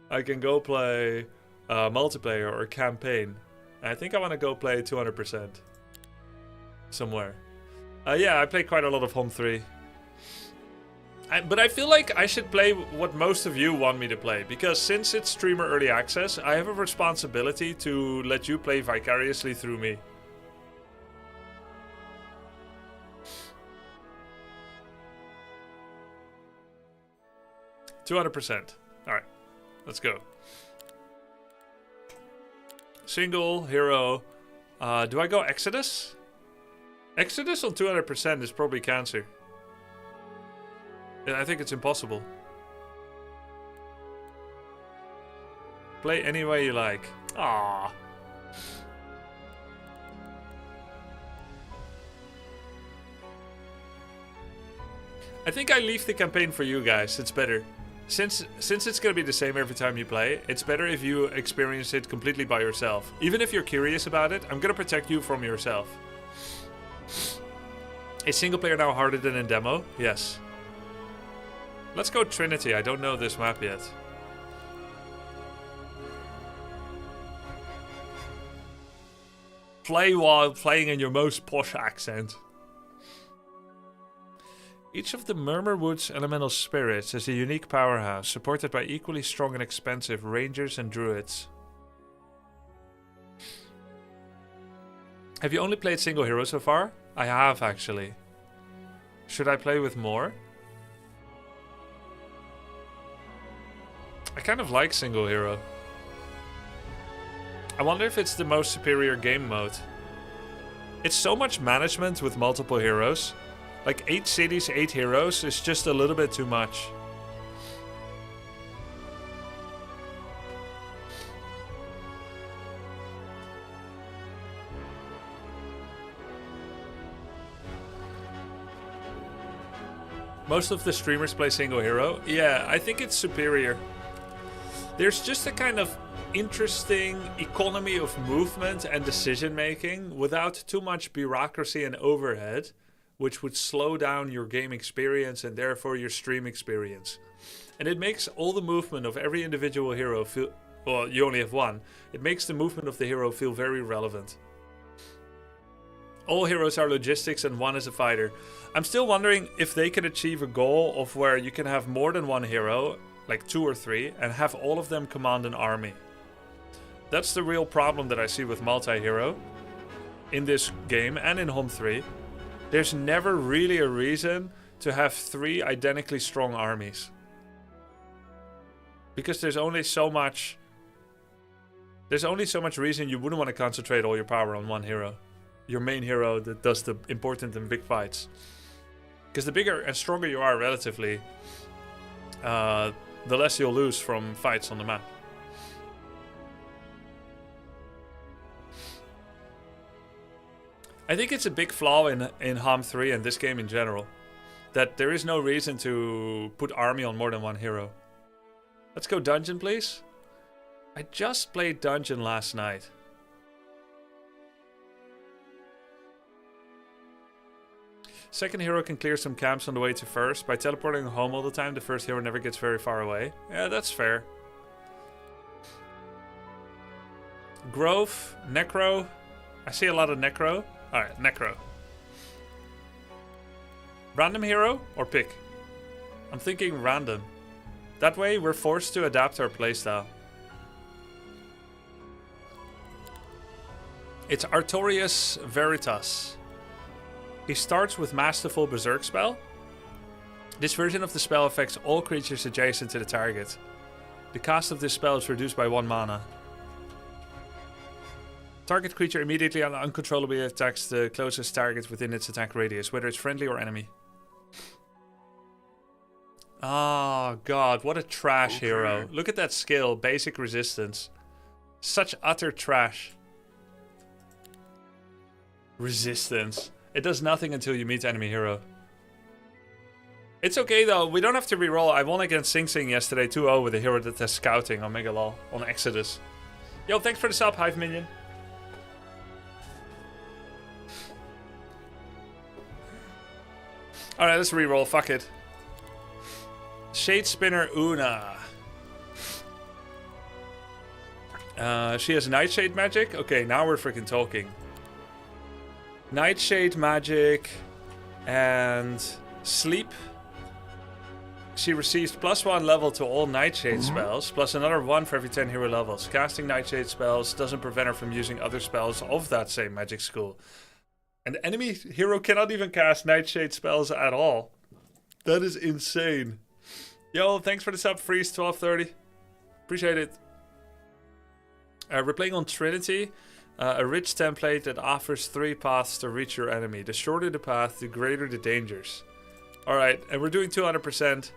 I can go play multiplayer or campaign. I think I want to go play 200% somewhere. Yeah, I play quite a lot of HOMM 3. But I feel like I should play what most of you want me to play. Because since it's streamer early access, I have a responsibility to let you play vicariously through me. $200%. Alright, let's go. Single, hero. Do I go Exodus? Exodus on 200% is probably cancer. I think it's impossible. Play any way you like. Ah. I think I leave the campaign for you guys. It's better. Since it's gonna be the same every time you play, it's better if you experience it completely by yourself. Even if you're curious about it, I'm gonna protect you from yourself. Is single player now harder than in demo? Yes. Let's go Trinity. I don't know this map yet. Play while playing in your most posh accent. Each of the Murmurwood's elemental spirits is a unique powerhouse, supported by equally strong and expensive rangers and druids. Have you only played single hero so far? I have, actually. Should I play with more? I kind of like single hero. I wonder if it's the most superior game mode. It's so much management with multiple heroes. Like 8 cities, 8 heroes is just a little bit too much. Most of the streamers play single hero. Yeah, I think it's superior. There's just a kind of interesting economy of movement and decision making without too much bureaucracy and overhead, which would slow down your game experience and therefore your stream experience. And it makes all the movement of every individual hero feel... Well, you only have one. It makes the movement of the hero feel very relevant. All heroes are logistics and one is a fighter. I'm still wondering if they can achieve a goal of where you can have more than one hero, like 2 or 3, and have all of them command an army. That's the real problem that I see with multi-hero in this game and in HOMM 3. There's never really a reason to have 3 identically strong armies. Because there's only so much reason you wouldn't want to concentrate all your power on one hero. Your main hero that does the important and big fights. Because the bigger and stronger you are relatively, the less you'll lose from fights on the map. I think it's a big flaw in HOMM 3 and this game in general, that there is no reason to put army on more than one hero. Let's go dungeon, please. I just played dungeon last night. Second hero can clear some camps on the way to first. By teleporting home all the time, the first hero never gets very far away. Yeah, that's fair. Grove, Necro. I see a lot of Necro. Alright, Necro. Random hero or pick? I'm thinking random. That way we're forced to adapt our playstyle. It's Artorias Veritas. He starts with Masterful Berserk spell. This version of the spell affects all creatures adjacent to the target. The cost of this spell is reduced by 1 mana. Target creature immediately and uncontrollably attacks the closest target within its attack radius, whether it's friendly or enemy. Oh god, what a trash hero. Look at that skill, basic resistance. Such utter trash. Resistance. It does nothing until you meet enemy hero. It's okay though, we don't have to reroll. I won against Sing Sing yesterday 2-0 with a hero that has scouting on Megalol, on Exodus. Yo, thanks for the sub, Hive Minion. Alright, let's reroll, fuck it. Shade Spinner Una. She has Nightshade magic? Okay, now we're freaking talking. Nightshade magic and sleep. She receives +1 level to all Nightshade spells, plus another 1 for every 10 hero levels. Casting Nightshade spells doesn't prevent her from using other spells of that same magic school. And the enemy hero cannot even cast Nightshade spells at all. That is insane. Yo, thanks for the sub, Freeze 1230. Appreciate it. We're playing on Trinity, a rich template that offers 3 paths to reach your enemy. The shorter the path, the greater the dangers. Alright, and we're doing 200%.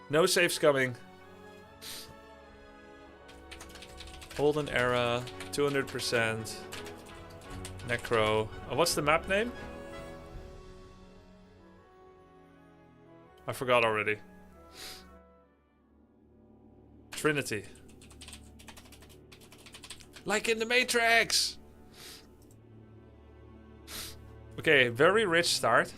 No saves coming. Olden era, 200%. Necro. Oh, what's the map name? I forgot already. Trinity. Like in the Matrix! Okay, very rich start.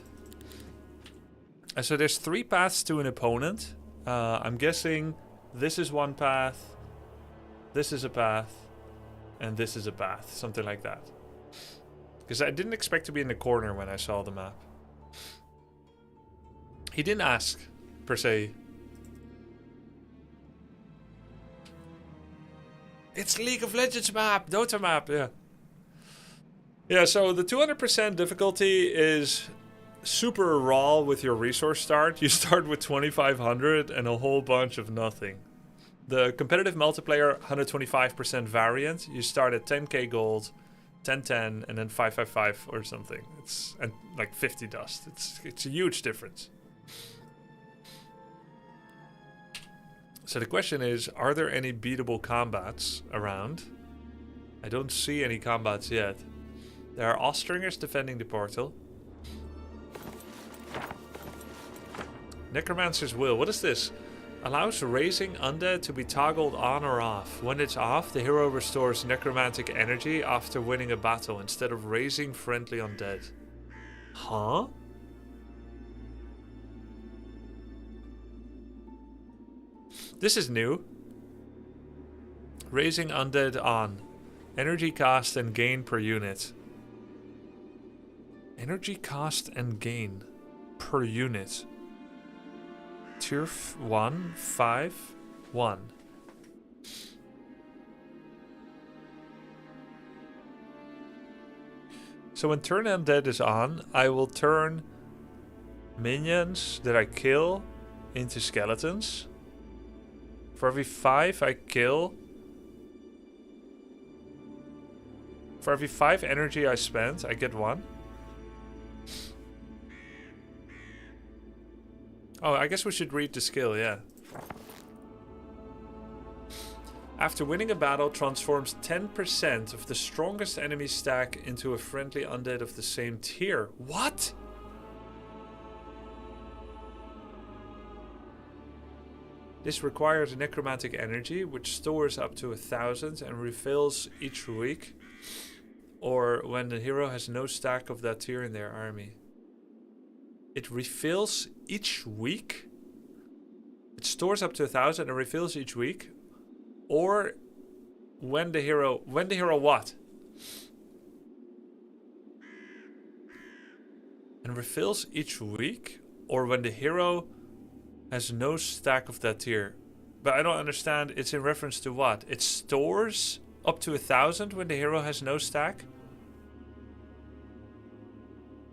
So there's 3 paths to an opponent. I'm guessing this is one path, this is a path, and this is a path. Something like that. Because I didn't expect to be in the corner when I saw the map. He didn't ask, per se. It's League of Legends map, Dota map, yeah. Yeah, so the 200% difficulty is super raw with your resource start. You start with 2500 and a whole bunch of nothing. The competitive multiplayer 125% variant, you start at 10k gold, 1010 and then 555 or something. It's and like 50 dust. It's a huge difference. So the question is, are there any beatable combats around? I don't see any combats yet. There are Ostringers defending the portal. Necromancer's Will. What is this? Allows raising undead to be toggled on or off. When it's off, the hero restores necromantic energy after winning a battle instead of raising friendly undead. Huh? This is new. Raising undead on. Energy cost and gain per unit. Energy cost and gain per unit. Tier 1, 5, 1. So when turn undead is on, I will turn minions that I kill into skeletons. For every 5 I kill, for every 5 energy I spend, I get 1. Oh, I guess we should read the skill, yeah. After winning a battle, transforms 10% of the strongest enemy stack into a friendly undead of the same tier. What? This requires necromantic energy, which stores up to 1000 and refills each week, or when the hero has no stack of that tier in their army. It refills each week. It stores up to 1000 and refills each week, or when the hero what? And refills each week, or when the hero has no stack of that tier. But I don't understand, it's in reference to what? It stores up to 1000 when the hero has no stack?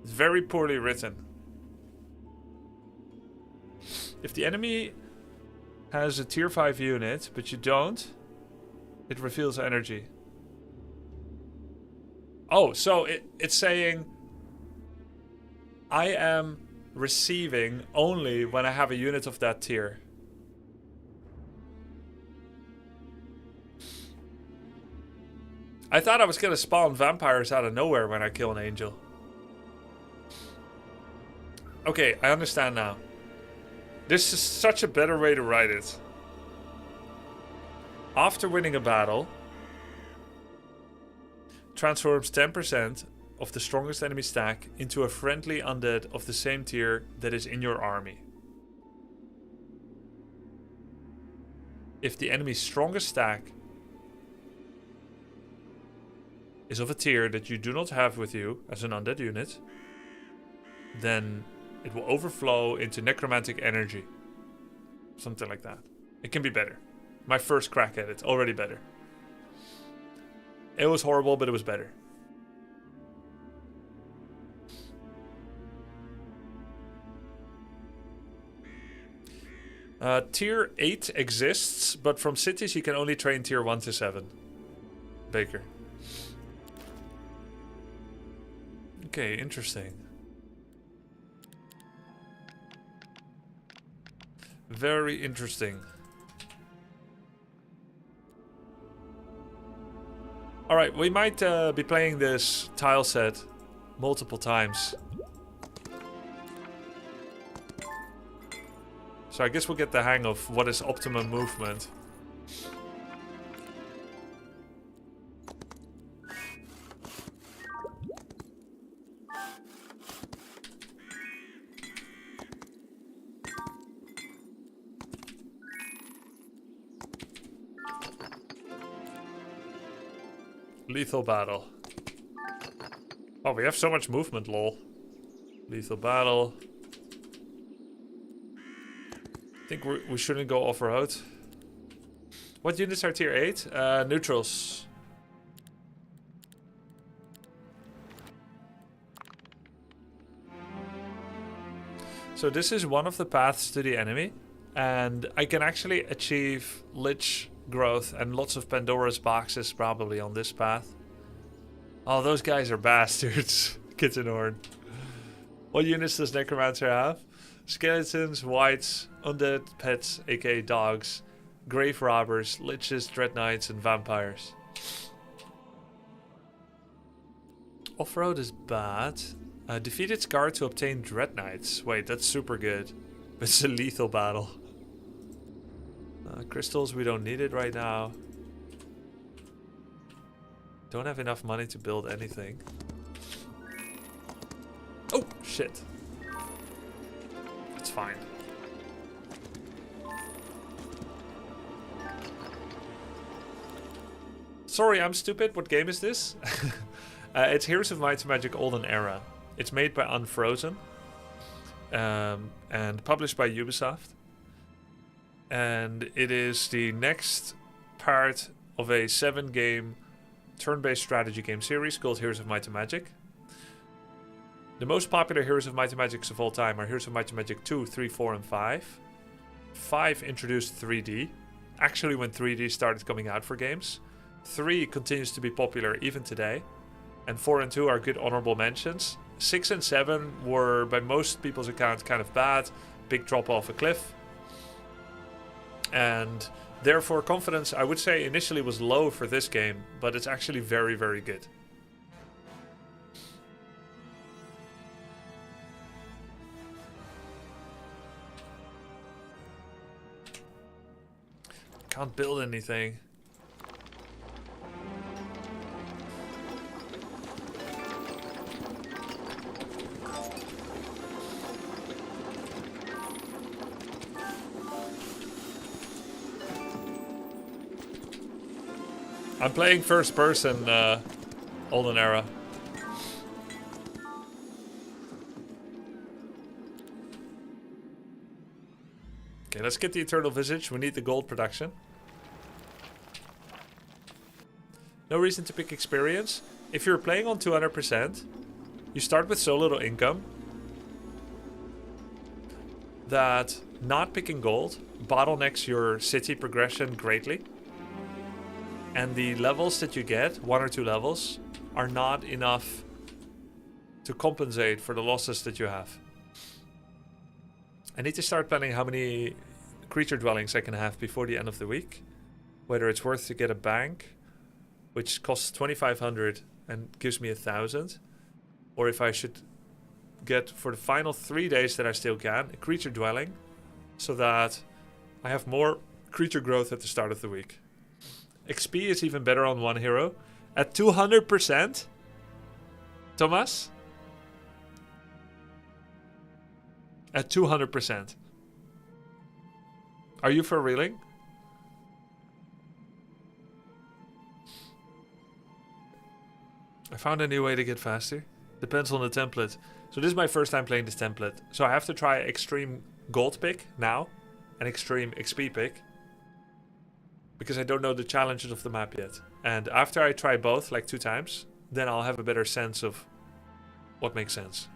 It's very poorly written. If the enemy has a tier 5 unit, but you don't, it reveals energy. Oh, so it's saying I am receiving only when I have a unit of that tier. I thought I was gonna spawn vampires out of nowhere when I kill an angel. Okay, I understand now. This is such a better way to write it. After winning a battle, transforms 10% of the strongest enemy stack into a friendly undead of the same tier that is in your army. If the enemy's strongest stack is of a tier that you do not have with you as an undead unit, then it will overflow into necromantic energy. Something like that. It can be better. My first crack at it, already better. It was horrible, but it was better. Tier 8 exists, but from cities you can only train tier 1 to 7. Baker. Okay, interesting. Very interesting. Alright, we might be playing this tile set multiple times. So I guess we'll get the hang of what is optimum movement. Lethal battle. Oh, we have so much movement, lol. Lethal battle. I think we shouldn't go off-road. What units are tier 8? Neutrals. So this is one of the paths to the enemy. And I can actually achieve Lich growth and lots of Pandora's boxes probably on this path. Oh, those guys are bastards. Kitten Horn. What units does Necromancer have? Skeletons, wights, undead, pets, aka dogs, grave robbers, liches, dread knights, and vampires. Off-road is bad. Defeat its guard to obtain dread knights. Wait, that's super good. But it's a lethal battle. Crystals, we don't need it right now. Don't have enough money to build anything. Oh, shit. It's fine. Sorry, I'm stupid. What game is this? It's Heroes of Might and Magic Olden Era. It's made by Unfrozen. And published by Ubisoft. And it is the next part of a 7-game turn-based strategy game series called Heroes of Might and Magic. The most popular Heroes of Might and Magics of all time are Heroes of Might and Magic 2, 3, 4, and 5. 5 introduced 3D, actually when 3D started coming out for games. 3 continues to be popular even today. And 4 and 2 are good honorable mentions. 6 and 7 were, by most people's account, kind of bad. Big drop off a cliff. And therefore confidence, I would say, initially was low for this game, but it's actually very, very good. Can't build anything. I'm playing first person, Olden Era. Okay, let's get the Eternal Visage. We need the gold production. No reason to pick experience. If you're playing on 200%, you start with so little income that not picking gold bottlenecks your city progression greatly. And the levels that you get, 1 or 2 levels, are not enough to compensate for the losses that you have. I need to start planning how many creature dwellings I can have before the end of the week. Whether it's worth to get a bank, which costs 2,500 and gives me 1,000, or if I should get, for the final 3 days that I still can, a creature dwelling, so that I have more creature growth at the start of the week. XP is even better on one hero. At 200%? Thomas? At 200%. Are you for reeling? I found a new way to get faster. Depends on the template. So this is my first time playing this template. So I have to try extreme gold pick now. And extreme XP pick. Because I don't know the challenges of the map yet. And after I try both, like 2 times, then I'll have a better sense of what makes sense.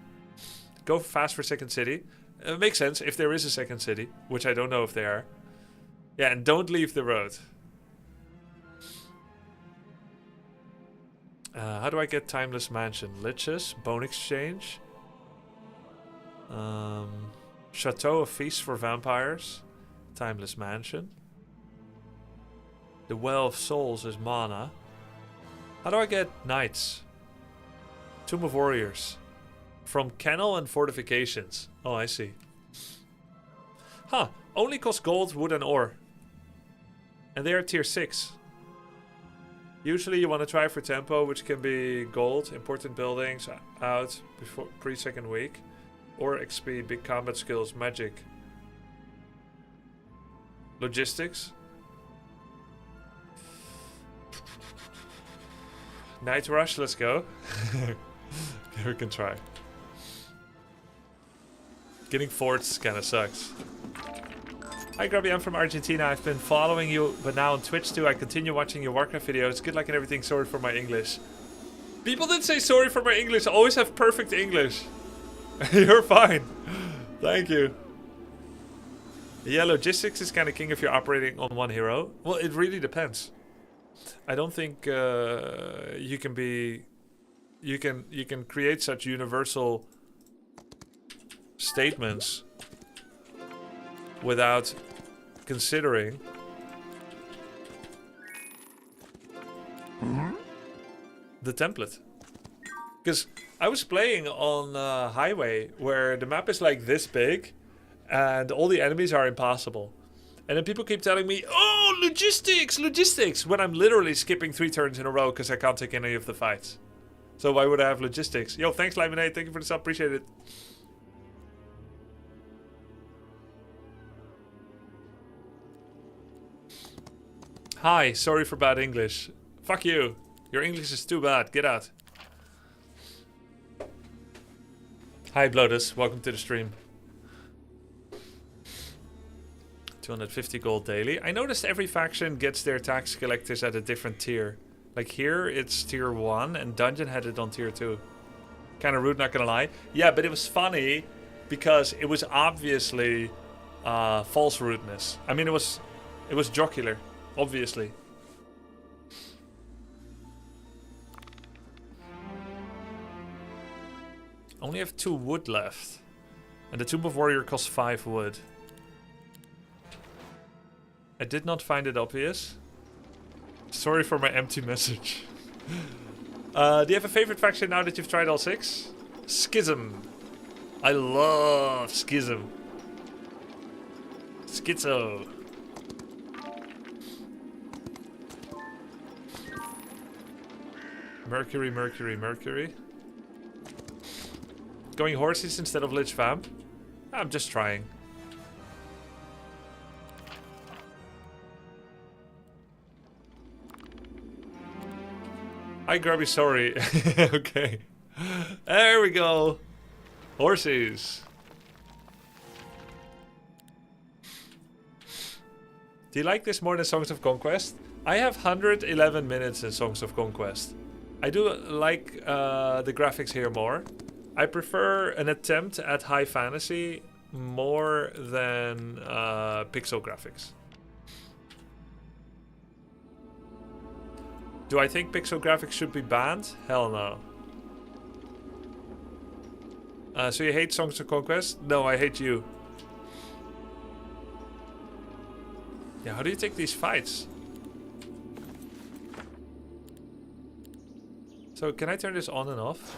Go fast for second city. It makes sense if there is a second city, which I don't know if there are. Yeah, and don't leave the road. How do I get Timeless Mansion? Liches, Bone Exchange. Chateau of Feast for Vampires. Timeless Mansion. The Well of Souls is mana. How do I get Knights? Tomb of Warriors. From Kennel and Fortifications. Oh, I see. Huh. Only cost gold, wood and ore. And they are tier 6. Usually you want to try for tempo, which can be gold, important buildings, out before pre-second week. Or XP, big combat skills, magic. Logistics. Night Rush, let's go. We can try. Getting forts kinda sucks. Hi Grubby, I'm from Argentina. I've been following you, but now on Twitch too. I continue watching your Warcraft videos. Good luck and everything. Sorry for my English. People didn't say sorry for my English. I always have perfect English. You're fine. Thank you. Yeah, logistics is kind of king if you're operating on one hero. Well, it really depends. I don't think you can be... You can create such universal statements without considering the template. Because I was playing on Highway where the map is like this big and all the enemies are impossible. And then people keep telling me, oh, logistics, logistics, when I'm literally skipping 3 turns in a row because I can't take any of the fights. So why would I have logistics? Yo, thanks, Lemonade. Thank you for the sub. Appreciate it. Hi, sorry for bad English. Fuck you. Your English is too bad. Get out. Hi, Blotus. Welcome to the stream. 250 gold daily. I noticed every faction gets their tax collectors at a different tier. Like here, it's tier 1 and Dungeon had it on tier 2. Kind of rude, not gonna lie. Yeah, but it was funny because it was obviously false rudeness. I mean, it was jocular, obviously. Only have 2 wood left. And the Tomb of Warrior costs 5 wood. I did not find it obvious. Sorry for my empty message. Do you have a favorite faction now that you've tried all 6? Schism. I love Schism. Schizo. Mercury, Mercury, Mercury. Going horses instead of Lich Vamp? I'm just trying. Hi, Grubby, sorry. Okay. There we go. Horses. Do you like this more than Songs of Conquest? I have 111 minutes in Songs of Conquest. I do like the graphics here more. I prefer an attempt at high fantasy more than pixel graphics. Do I think pixel graphics should be banned? Hell no. So you hate Songs of Conquest? No, I hate you. Yeah, how do you take these fights? So can I turn this on and off?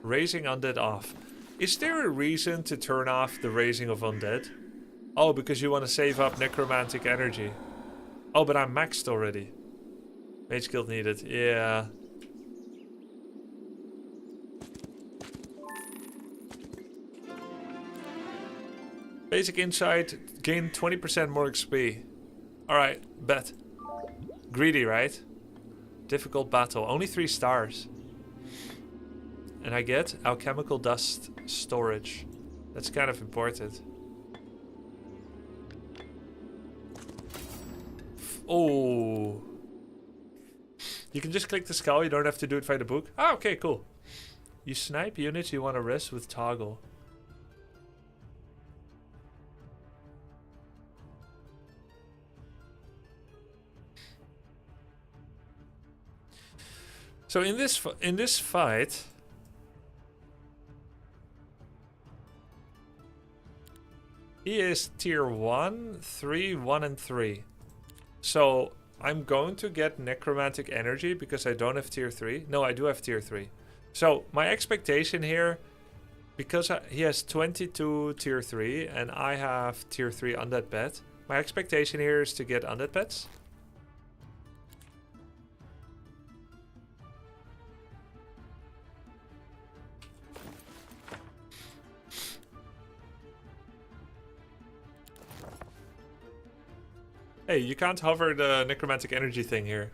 Raising undead off. Is there a reason to turn off the raising of undead? Oh, because you want to save up necromantic energy. Oh, but I'm maxed already. Mage guild needed. Yeah. Basic insight. Gain 20% more XP. Alright, bet. Greedy, right? Difficult battle. Only 3 stars. And I get alchemical dust storage. That's kind of important. Oh. You can just click the skull. You don't have to do it via the book. Ah, okay, cool. You snipe units you want to rest with toggle. So in this fight, he is tier 1, 3, 1, and 3. So I'm going to get necromantic energy because I don't have tier 3. No, I do have tier 3. So my expectation here, because he has 22 tier 3 and I have tier 3 undead pet, my expectation here is to get undead pets. Hey, you can't hover the necromantic energy thing here.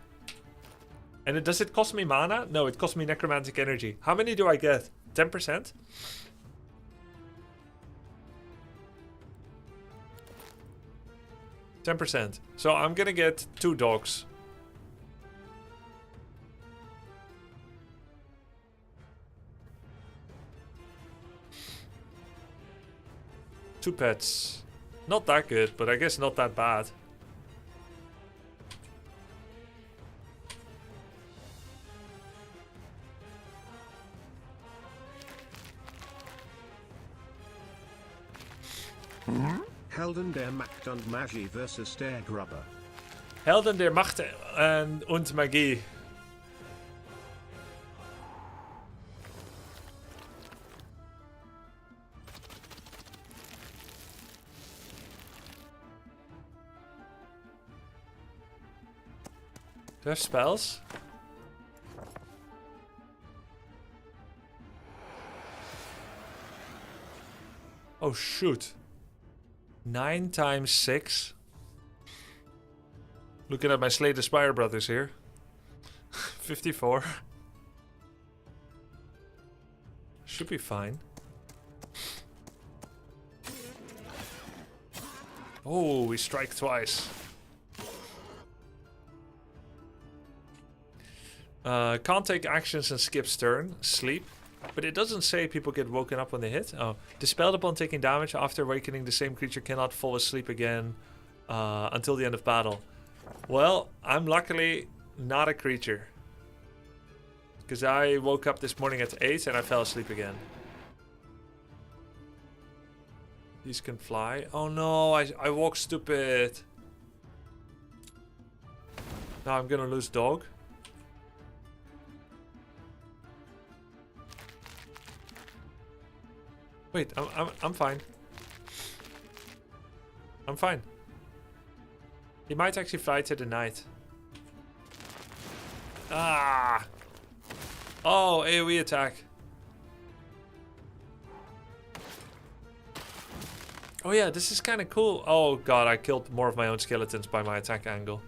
And does it cost me mana? No, it costs me necromantic energy. How many do I get? 10%? %. So I'm gonna get 2 dogs. Two pets. Not that good, but I guess not that bad. Helden der Macht und Magie versus der Grubber. Helden der Macht und Magie. Do I have spells? Oh shoot. 9 times 6. Looking at my Slay the Spire brothers here. 54. Should be fine. Oh, we strike twice. Can't take actions and skips turn. Sleep. But it doesn't say people get woken up when they hit. Oh. Dispelled upon taking damage. After awakening, the same creature cannot fall asleep again until the end of battle. Well, I'm luckily not a creature. Because I woke up this morning at 8 and I fell asleep again. These can fly. Oh no, I walk stupid. Now I'm gonna lose dog. Wait, I'm fine. I'm fine. He might actually fly to the night. Ah! Oh, AoE attack. Oh yeah, this is kind of cool. Oh god, I killed more of my own skeletons by my attack angle.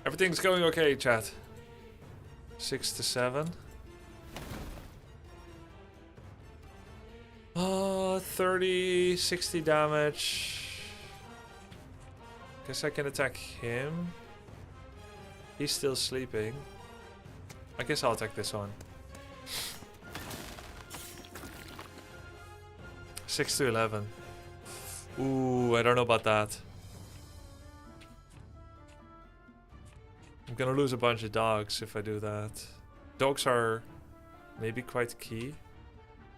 Everything's going okay, chat. 6 to 7. 30, 60 damage. Guess I can attack him. He's still sleeping. I guess I'll attack this one. 6 to 11. Ooh, I don't know about that. I'm gonna lose a bunch of dogs if I do that. Dogs are maybe quite key.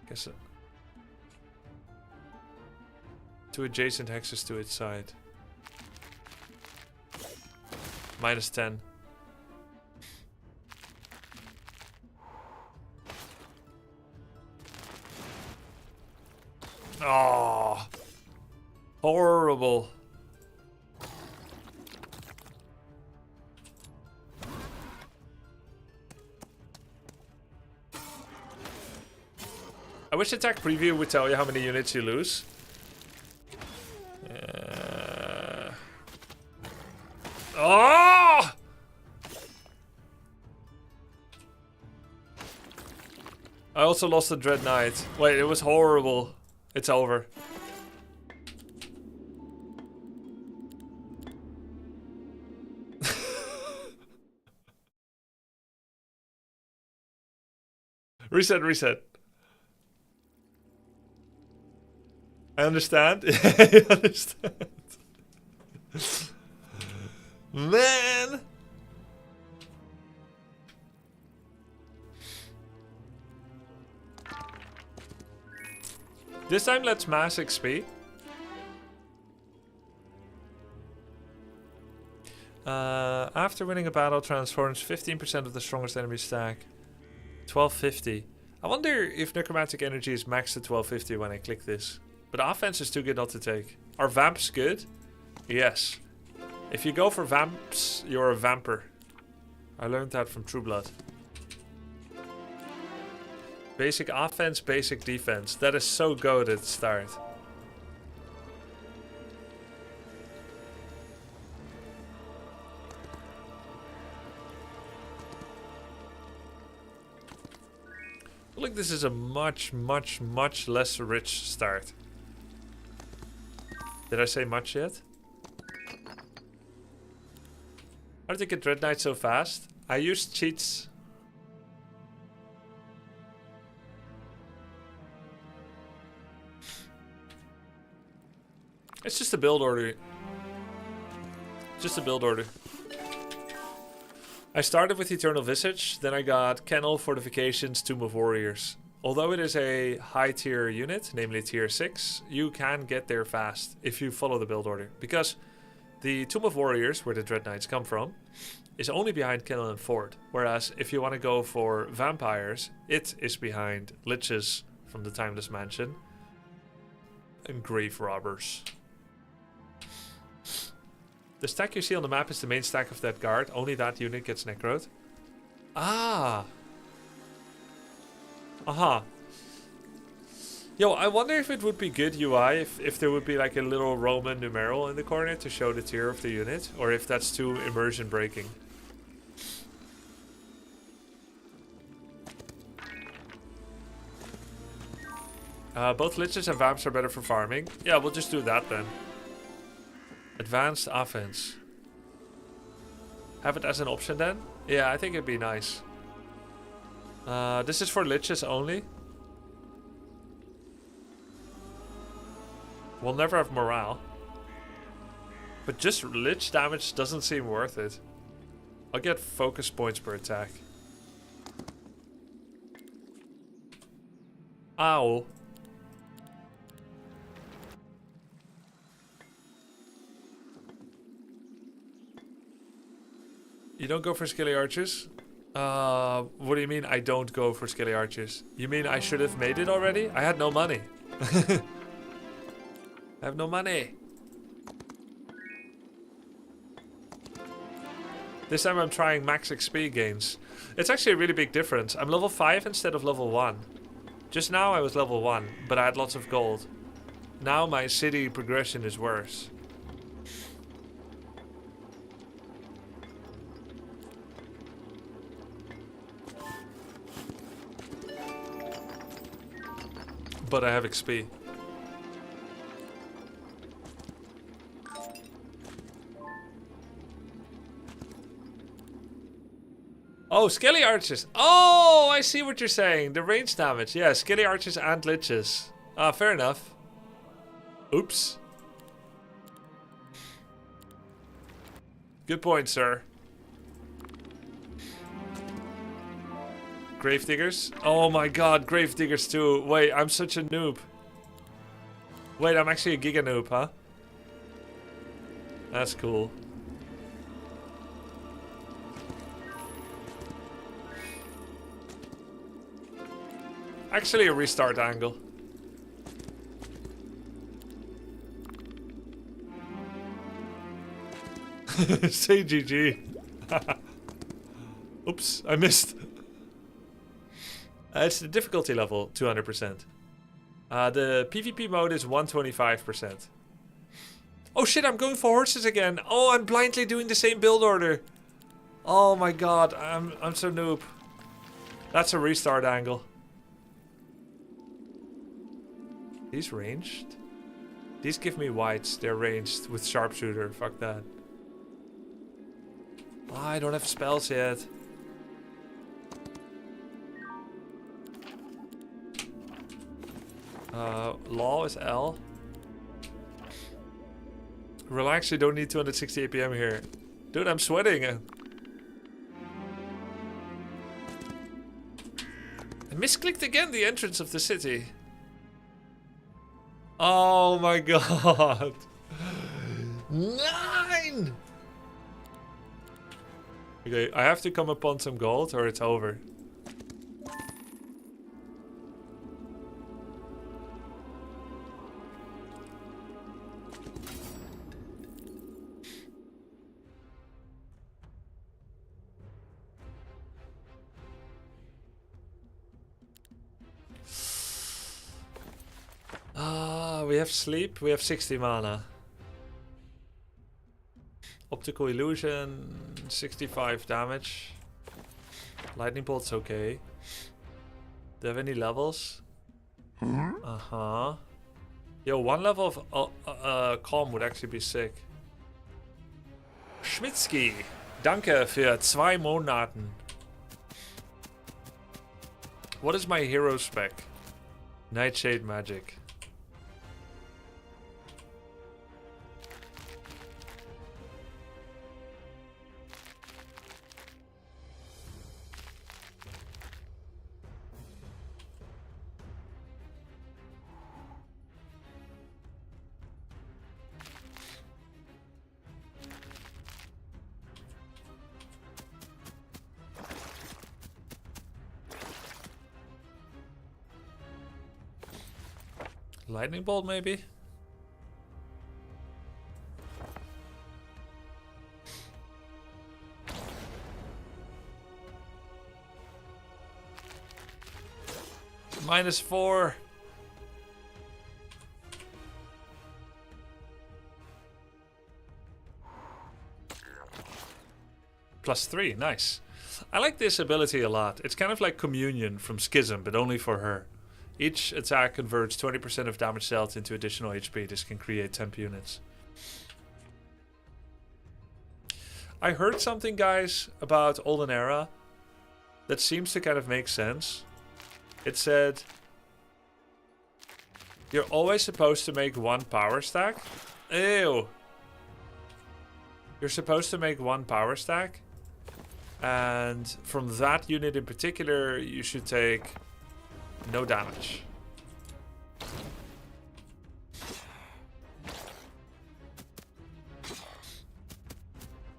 Guess 2 adjacent hexes to its side. -10. Oh, horrible. I wish attack preview would tell you how many units you lose. Oh! I also lost the Dread Knight. Wait, it was horrible. It's over. Reset, reset. I understand. I understand. Man! This time let's mass XP. After winning a battle, transforms 15% of the strongest enemy stack. 1250. I wonder if necromantic energy is maxed at 1250 when I click this. But offense is too good not to take. Are vamps good? Yes. If you go for vamps, you're a vamper. I learned that from True Blood. Basic offense, basic defense. That is so good at the start. Look, this is a much, much, much less rich start. Did I say much yet? How did I get Dread Knight so fast? I used cheats. It's just a build order. Just a build order. I started with Eternal Visage, then I got Kennel, Fortifications, Tomb of Warriors. Although it is a high tier unit, namely tier 6, you can get there fast if you follow the build order. Because the Tomb of Warriors, where the Dread Knights come from, is only behind Kennel and Ford. Whereas if you want to go for Vampires, it is behind Liches from the Timeless Mansion and Grave Robbers. The stack you see on the map is the main stack of that guard. Only that unit gets necroed. Ah. Aha. Yo, I wonder if it would be good UI if there would be like a little Roman numeral in the corner to show the tier of the unit. Or if that's too immersion breaking. Both Liches and Vamps are better for farming. Yeah, we'll just do that then. Advanced offense. Have it as an option then? Yeah, I think it'd be nice. This is for Liches only. We'll never have morale. But just Lich damage doesn't seem worth it. I'll get focus points per attack. Ow. You don't go for Skilly Archers? What do you mean I don't go for Skilly Archers? You mean I should have made it already? I had no money. I have no money. This time I'm trying max XP gains. It's actually a really big difference. I'm level 5 instead of level 1. Just now I was level 1, but I had lots of gold. Now my city progression is worse. But I have XP. Oh, Skelly Archers. Oh, I see what you're saying. The range damage. Yeah, Skelly Archers and Liches. Ah, fair enough. Oops. Good point, sir. Gravediggers? Oh my god, Gravediggers too. Wait, I'm such a noob. Wait, I'm actually a giga noob, huh? That's cool. Actually a restart angle. Say GG. Oops, I missed. It's the difficulty level, 200%. The PvP mode is 125%. Oh shit, I'm going for horses again. Oh, I'm blindly doing the same build order. Oh my god, I'm so noob. That's a restart angle. These ranged? These give me whites. They're ranged with sharpshooter. Fuck that. Oh, I don't have spells yet. Law is L. Relax, you don't need 260 APM here. Dude, I'm sweating. I misclicked again the entrance of the city. Oh my god. 9! Okay, I have to come upon some gold or it's over. We have sleep, we have 60 mana. Optical illusion, 65 damage. Lightning bolt's okay. Do you have any levels? Uh-huh. Yo, 1 level of calm would actually be sick. Schmitzky, danke für 2 Monaten. What is my hero spec? Nightshade magic. Lightning bolt, maybe? -4. +3, nice. I like this ability a lot. It's kind of like Communion from Schism, but only for her. Each attack converts 20% of damage dealt into additional HP. This can create temp units. I heard something, guys, about Olden Era that seems to kind of make sense. It said you're always supposed to make 1 power stack. Ew. You're supposed to make 1 power stack. And from that unit in particular, you should take no damage.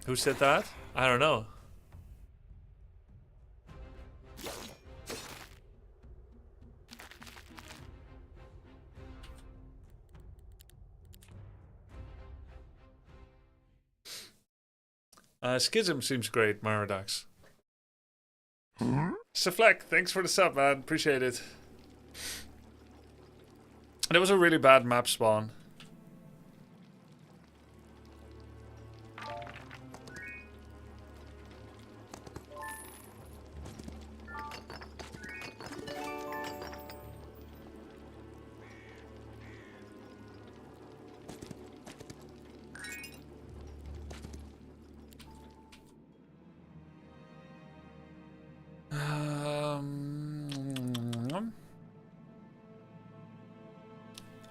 Who said that? I don't know. Schism seems great, Maradox. Saflek, thanks for the sub, man. Appreciate it. And it was a really bad map spawn.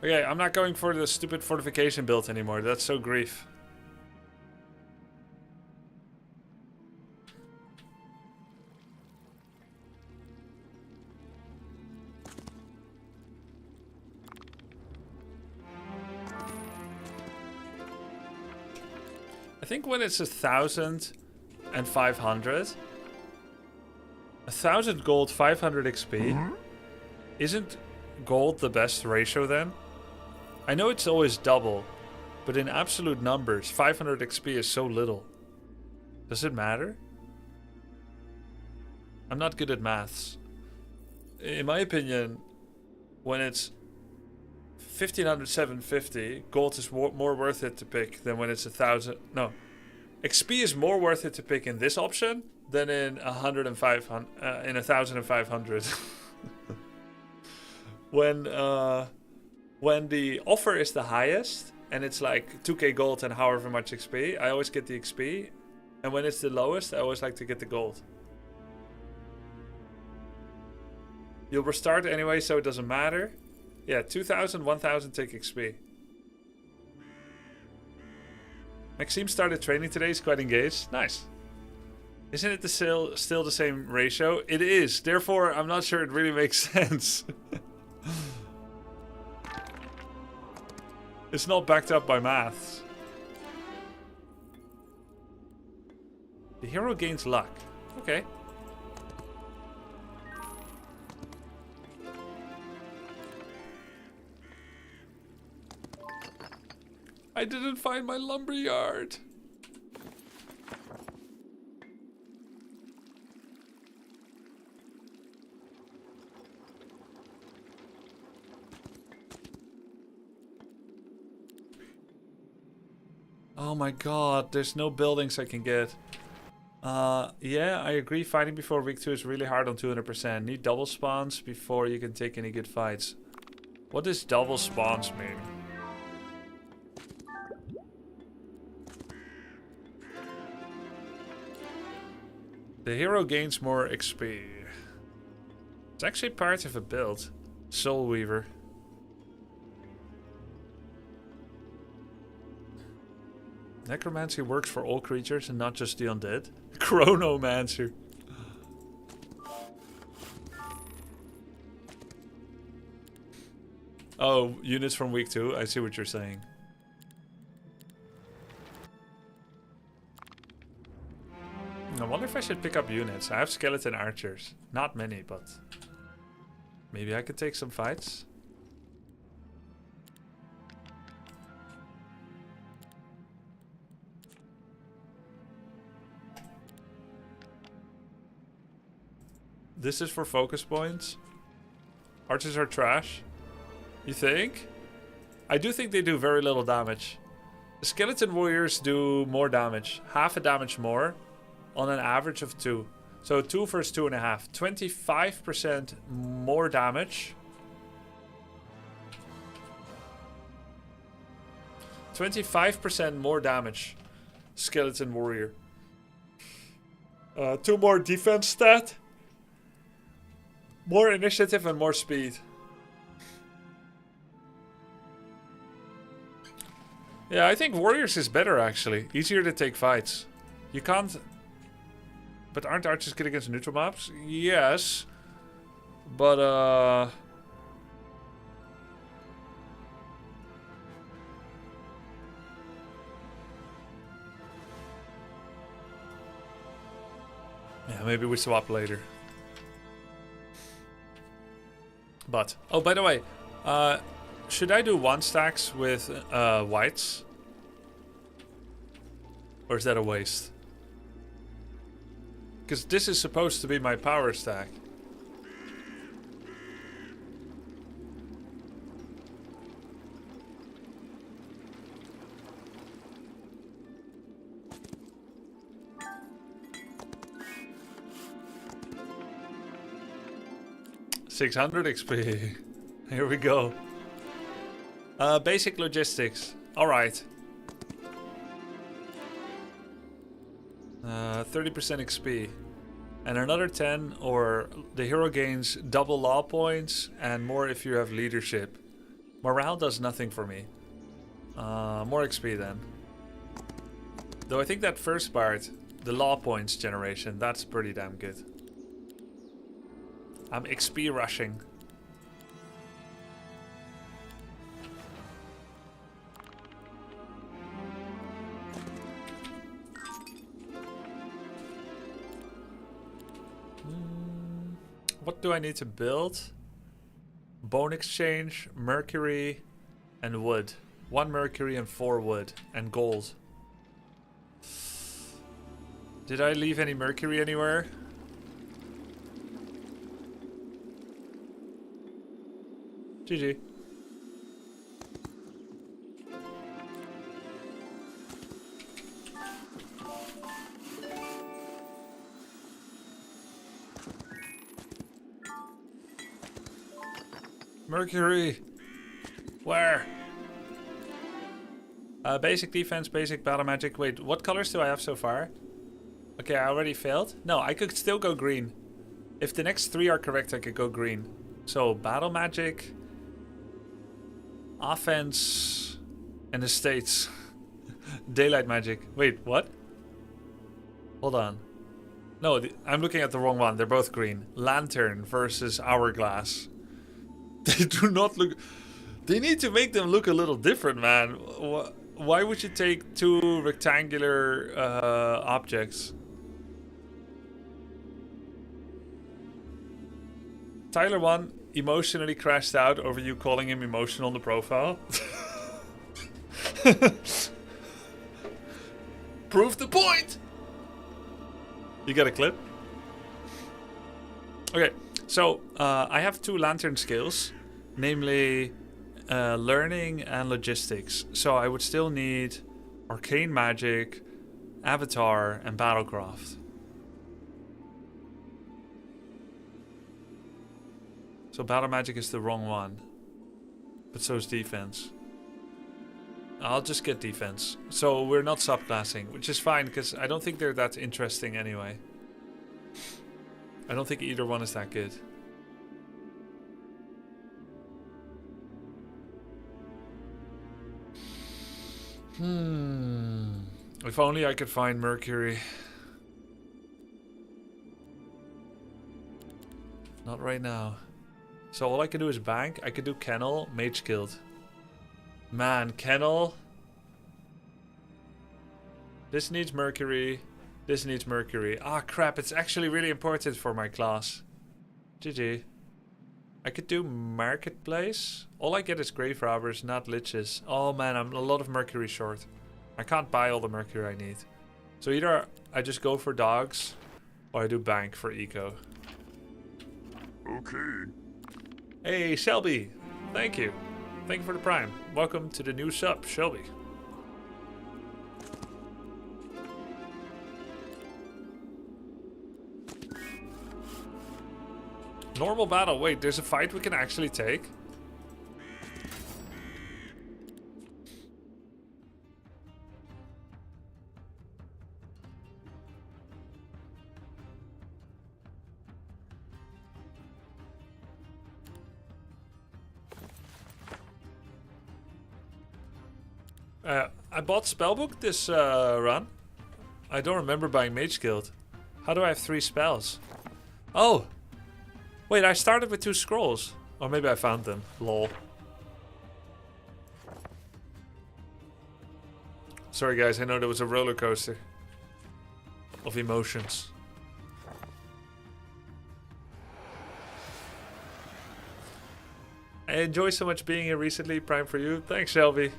Okay, I'm not going for the stupid fortification build anymore. That's so grief. I think when it's 1,000 and 500, 1,000 gold, 500 XP, isn't gold the best ratio then? I know it's always double, But in absolute numbers, 500 XP is so little. Does it matter? I'm not good at maths. In my opinion, when it's 1500, 750, gold is more worth it to pick than when it's 1000. No. XP is more worth it to pick in this option than in 1500. When the offer is the highest and it's like 2k gold and however much XP, I always get the XP. And when it's the lowest, I always like to get the gold. You'll restart anyway, so it doesn't matter. Yeah, 2000, 1000 take XP. Maxime started training today, he's quite engaged. Nice. Isn't it still the same ratio? It is, therefore I'm not sure it really makes sense. It's not backed up by maths. The hero gains luck. Okay. I didn't find my lumberyard. Oh my god, there's no buildings I can get. Yeah, I agree. Fighting before week 2 is really hard on 200%. Need double spawns before you can take any good fights. What does double spawns mean? The hero gains more XP. It's actually part of a build. Soul Weaver. Necromancy works for all creatures and not just the undead. Chronomancer. Oh, units from week 2. I see what you're saying. I wonder if I should pick up units. I have skeleton archers. Not many, but maybe I could take some fights. This is for focus points. Archers are trash. You think? I do think they do very little damage. The skeleton warriors do more damage. Half a damage more. On an average of 2. So 2 versus 2.5. 25% more damage. 25% more damage. Skeleton warrior. 2 more defense stat. More initiative and more speed. Yeah, I think warriors is better actually. Easier to take fights. You can't... But aren't archers good against neutral mobs? Yes. But, yeah, maybe we swap later. But, oh, by the way, should I do 1 stacks with whites? Or is that a waste? Because this is supposed to be my power stack. $600 XP. Here we go. Basic logistics. Alright. 30% XP. And another 10, or the hero gains double law points and more if you have leadership. Morale does nothing for me. More XP then. Though I think that first part, the law points generation, that's pretty damn good. I'm XP rushing. What do I need to build? Bone exchange, mercury, and wood. 1 mercury and 4 wood and gold. Did I leave any mercury anywhere? GG. Mercury! Where? Basic defense, basic battle magic. Wait, what colors do I have so far? Okay, I already failed. No, I could still go green. If the next 3 are correct, I could go green. So, battle magic, offense, and estates. Daylight magic. Wait, what? Hold on. No, I'm looking at the wrong one. They're both green. Lantern versus hourglass. They do not look... They need to make them look a little different, man. Why would you take 2 rectangular objects? Tyler 1 emotionally crashed out over you calling him emotional on the profile. Prove the point! You got a clip? Okay, so I have 2 lantern skills, namely learning and logistics. So I would still need arcane magic, avatar, and battlecraft. So battle magic is the wrong one, but so is defense. I'll just get defense. So we're not subclassing, which is fine because I don't think they're that interesting anyway. I don't think either one is that good. If only I could find Mercury. Not right now. So all I can do is bank. I could do Kennel, Mage Guild. Man, Kennel. This needs Mercury. This needs Mercury. Ah, crap. It's actually really important for my class. GG. I could do Marketplace. All I get is Grave Robbers, not Liches. Oh, man. I'm a lot of Mercury short. I can't buy all the Mercury I need. So either I just go for dogs or I do bank for eco. Okay. Hey, Shelby. Thank you. Thank you for the prime. Welcome to the new sub, Shelby. Normal battle. Wait, there's a fight we can actually take? I bought Spellbook this run. I don't remember buying Mage Guild. How do I have 3 spells? Oh! Wait, I started with 2 scrolls. Or maybe I found them. Lol. Sorry guys, I know there was a roller coaster of emotions. I enjoy so much being here recently. Prime for you. Thanks, Shelby.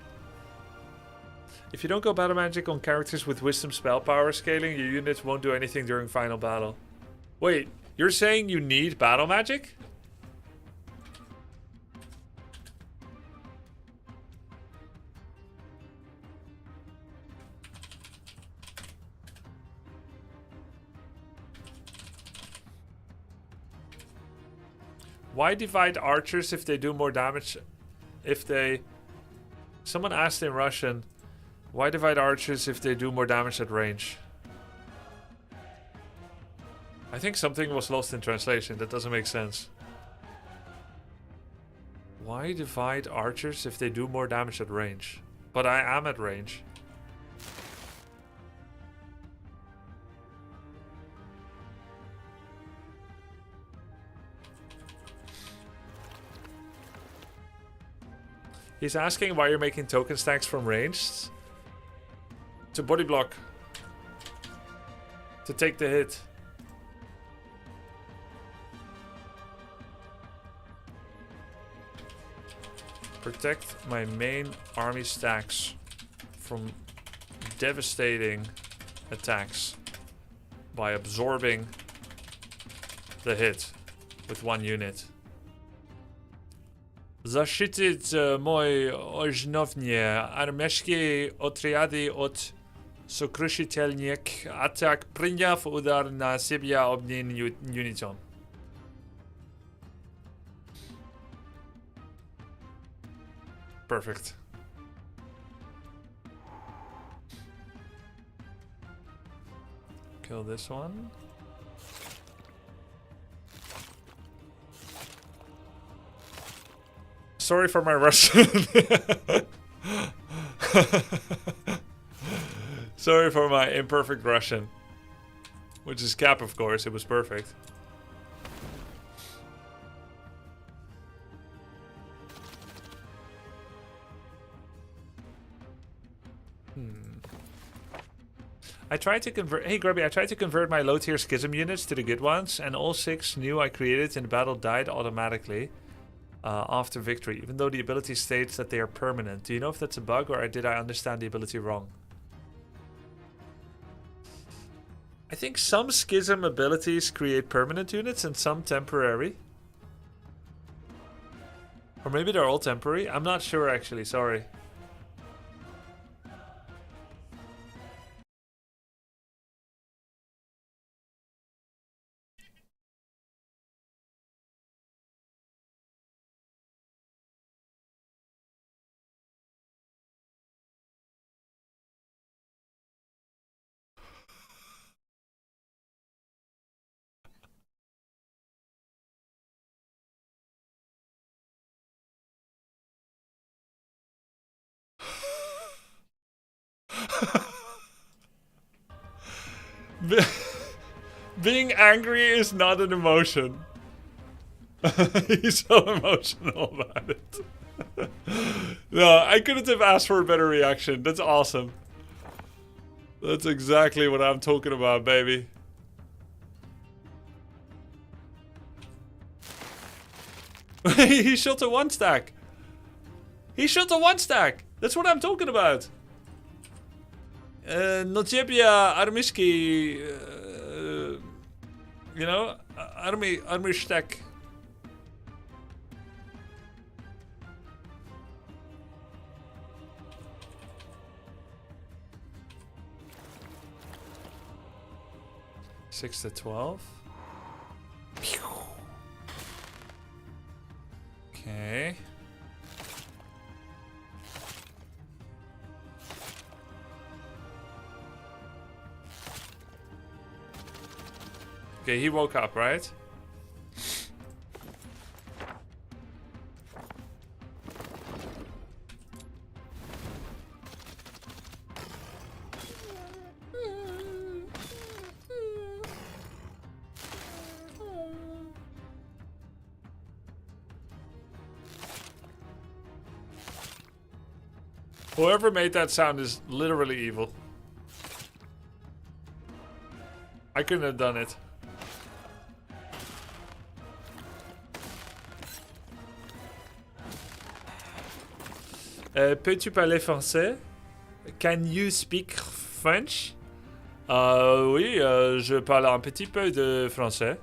If you don't go battle magic on characters with wisdom spell power scaling, your units won't do anything during final battle. Wait, you're saying you need battle magic? Why divide archers if they do more damage? If they... Someone asked in Russian, why divide archers if they do more damage at range? I think something was lost in translation. That doesn't make sense. Why divide archers if they do more damage at range? But I am at range. He's asking why you're making token stacks from ranged. To body block. To take the hit. Protect my main army stacks from devastating attacks by absorbing the hit with 1 unit. Защитить мой ожновnie армейские отряды от сокрушительных атак, приняв удар на себя одним юнитом. Perfect. Kill this one. Sorry for my Russian. Sorry for my imperfect Russian. Which is cap, of course. It was perfect. I tried to convert... Hey, Grubby, I tried to convert my low-tier schism units to the good ones, and all 6 new I created in the battle died automatically after victory, even though the ability states that they are permanent. Do you know if that's a bug, or did I understand the ability wrong? I think some schism abilities create permanent units and some temporary. Or maybe they're all temporary. I'm not sure, actually. Sorry. Being angry is not an emotion. He's so emotional about it. No, I couldn't have asked for a better reaction. That's awesome. That's exactly what I'm talking about, baby. He shot a 1-stack. He shot a 1-stack. That's what I'm talking about. Nocebia armiski, you know, army stack. Six to 12. Okay. Okay, he woke up, right? Whoever made that sound is literally evil. I couldn't have done it. Peux-tu parler français? Can you speak French? Oui, je parle un petit peu de français.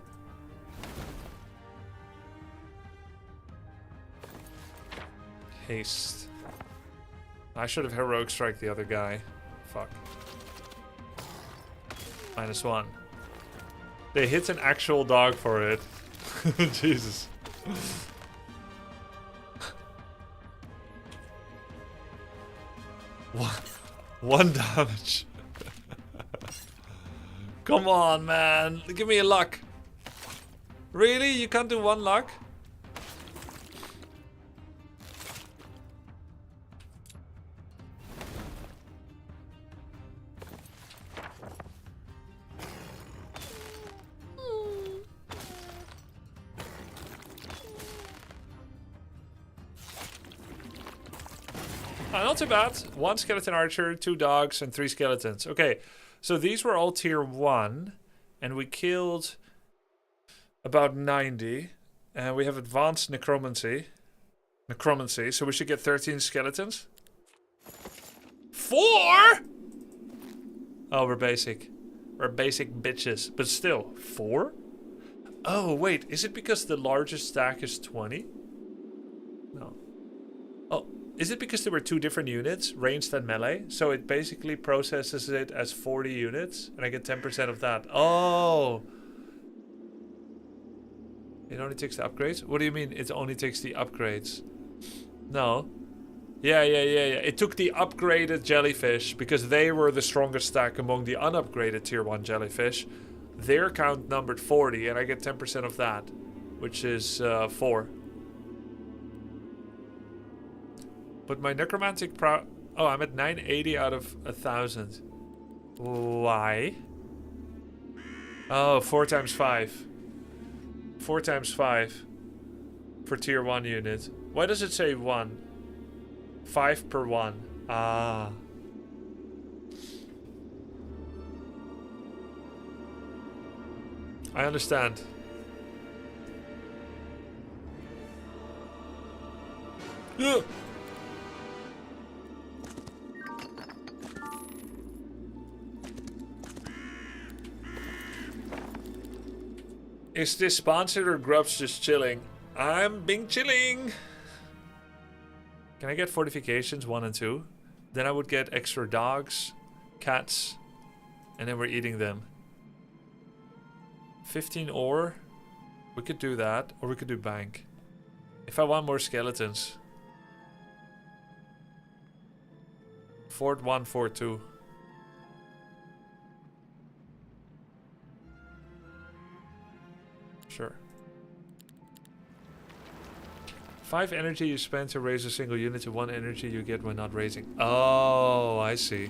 Haste. I should have heroic strike the other guy. Fuck. -1. They hit an actual dog for it. Jesus. One damage. Come on, man. Give me a luck. Really? You can't do 1 luck? Not too bad. 1 skeleton archer, 2 dogs, and 3 skeletons. Okay, so these were all tier 1, and we killed about 90, and we have advanced necromancy. Necromancy, so we should get 13 skeletons. 4? Oh, we're basic. We're basic bitches. But still, 4? Oh, wait. Is it because the largest stack is 20? No. Oh, is it because there were 2 different units, ranged and melee? So it basically processes it as 40 units, and I get 10% of that. Oh! It only takes the upgrades? What do you mean it only takes the upgrades? No. Yeah. It took the upgraded jellyfish because they were the strongest stack among the unupgraded tier 1 jellyfish. Their count numbered 40 and I get 10% of that, which is 4. But my necromantic oh, I'm at 980 out of 1,000. Why? Oh, 4 times 5. 4 times 5 for tier 1 unit. Why does it say 1? 5 per 1. Ah. I understand. Ugh. Is this sponsored or Grub's just chilling? I'm being chilling. Can I get fortifications 1 and 2? Then I would get extra dogs, cats, and then we're eating them. 15 ore. We could do that, or we could do bank. If I want more skeletons. Fort 1, Fort 2. Sure. 5 energy you spend to raise a single unit to 1 energy you get when not raising. Oh, I see.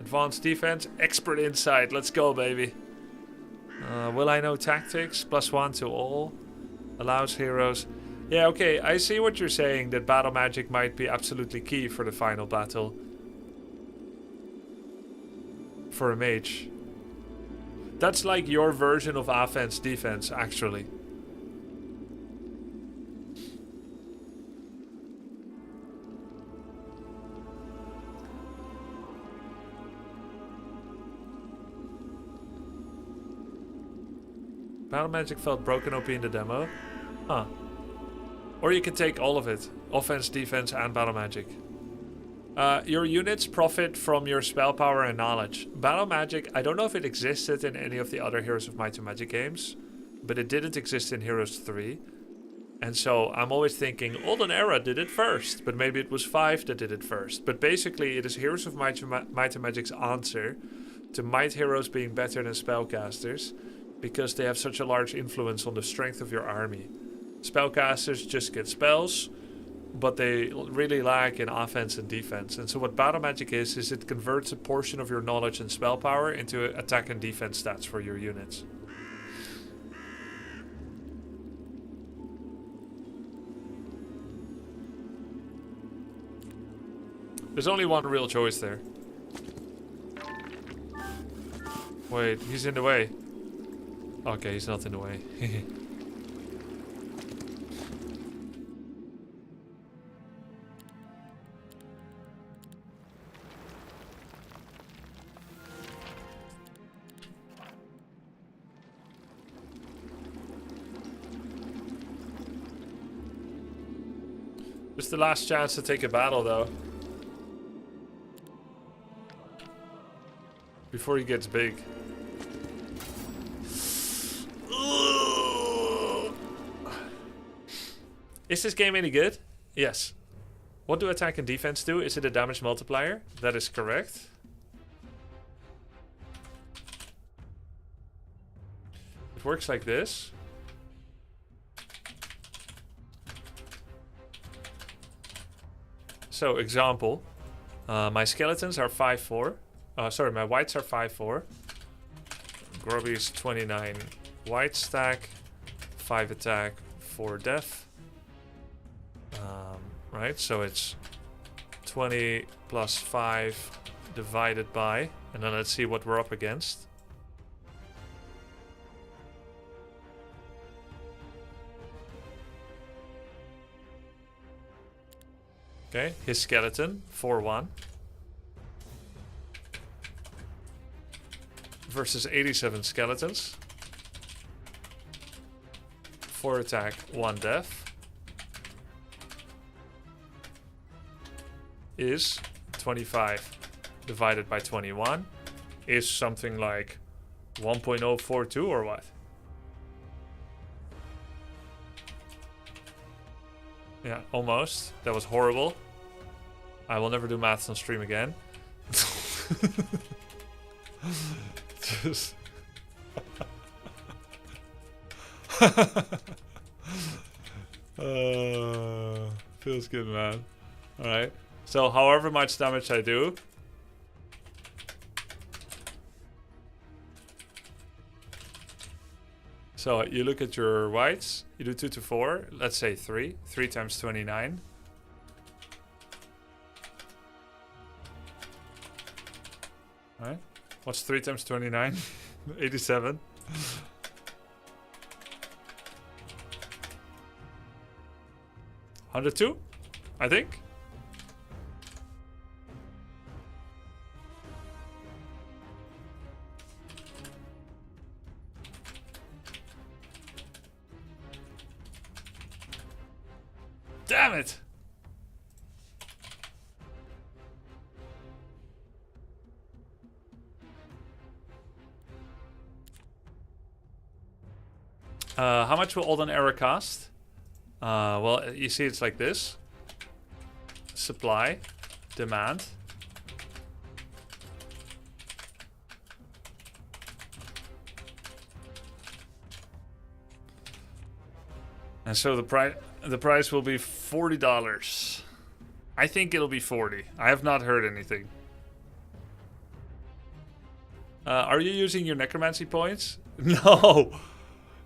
Advanced defense, expert insight. Let's go, baby. Will I know tactics? +1 to all. Allows heroes. Yeah, okay, I see what you're saying, that battle magic might be absolutely key for the final battle. For a mage. That's like your version of offense defense, actually. Battle magic felt broken OP in the demo. Huh. Or you can take all of it. Offense, defense, and battle magic. Your units profit from your spell power and knowledge. Battle magic, I don't know if it existed in any of the other Heroes of Might and Magic games, but it didn't exist in Heroes 3. And so I'm always thinking, Olden Era did it first, but maybe it was 5 that did it first. But basically, it is Heroes of Might and Magic's answer to Might Heroes being better than spellcasters, because they have such a large influence on the strength of your army. Spellcasters just get spells, but they really lack in offense and defense. And so what battle magic is it converts a portion of your knowledge and spell power into attack and defense stats for your units. There's only one real choice there. Wait, he's in the way. Okay, he's not in the way. Just the last chance to take a battle, though. Before he gets big. Is this game any good? Yes. What do attack and defense do? Is it a damage multiplier? That is correct. It works like this. So, example. My skeletons are 5-4. Sorry, my whites are 5-4. Grubby is 29 white stack. 5 attack, 4 death. Right, so it's 20 plus 5 divided by, and then let's see what we're up against. Okay, his skeleton, 4-1. Versus 87 skeletons. 4 attack, 1 death. Is 25 divided by 21. Is something like 1.042 or what? Yeah, almost. That was horrible. I will never do maths on stream again. Just... feels good, man. Alright. So, however much damage I do... So, you look at your whites, you do 2 to 4, let's say 3. 3 times 29. Alright. What's 3 times 29? 87. $102, I think. Damn it! How much will Olden Era cost? Well, you see it's like this. Supply, demand. And so the price will be $40. I think it'll be 40. I have not heard anything. Are you using your necromancy points? No.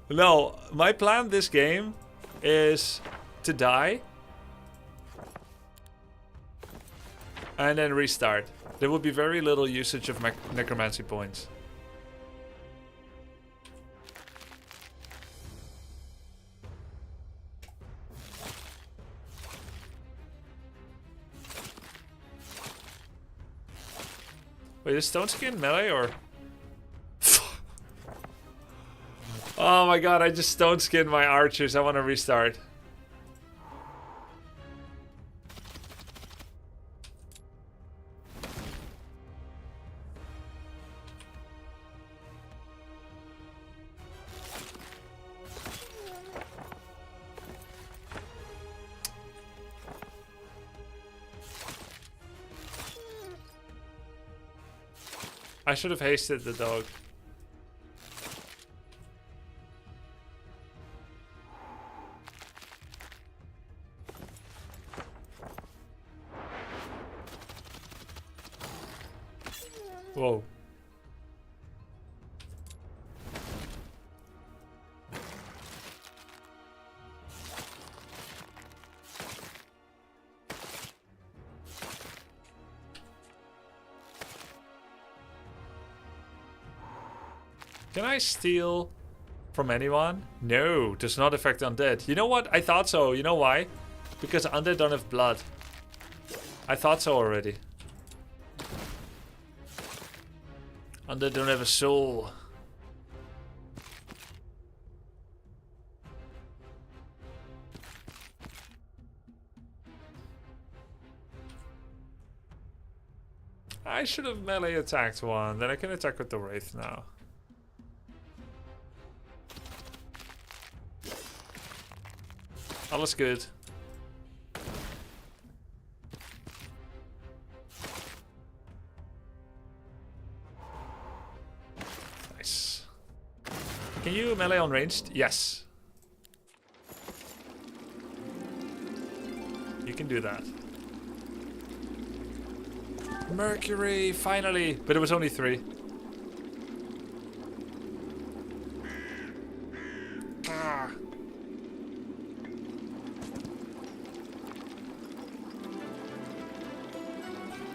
No, my plan this game is to die and then restart. There will be very little usage of my necromancy points. Wait, is stone skin melee or? Oh my god, I just stone skinned my archers. I want to restart. I should have hasted the dog. Whoa. Can I steal from anyone? No, does not affect undead. You know what? I thought so. You know why? Because undead don't have blood. I thought so already. Undead don't have a soul. I should have melee attacked one. Then I can attack with the Wraith now. Alles good. Nice. Can you melee on ranged? Yes. You can do that. Mercury, finally! But it was only 3. Ah.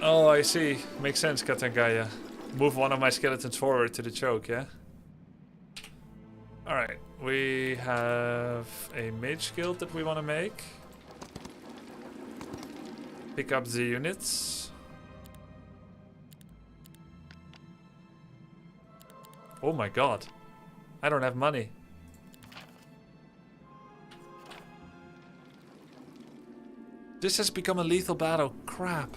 Oh, I see. Makes sense, Katangaya. Move one of my skeletons forward to the choke, yeah? Alright, we have a mage guild that we want to make. Pick up the units. Oh my god. I don't have money. This has become a lethal battle. Crap.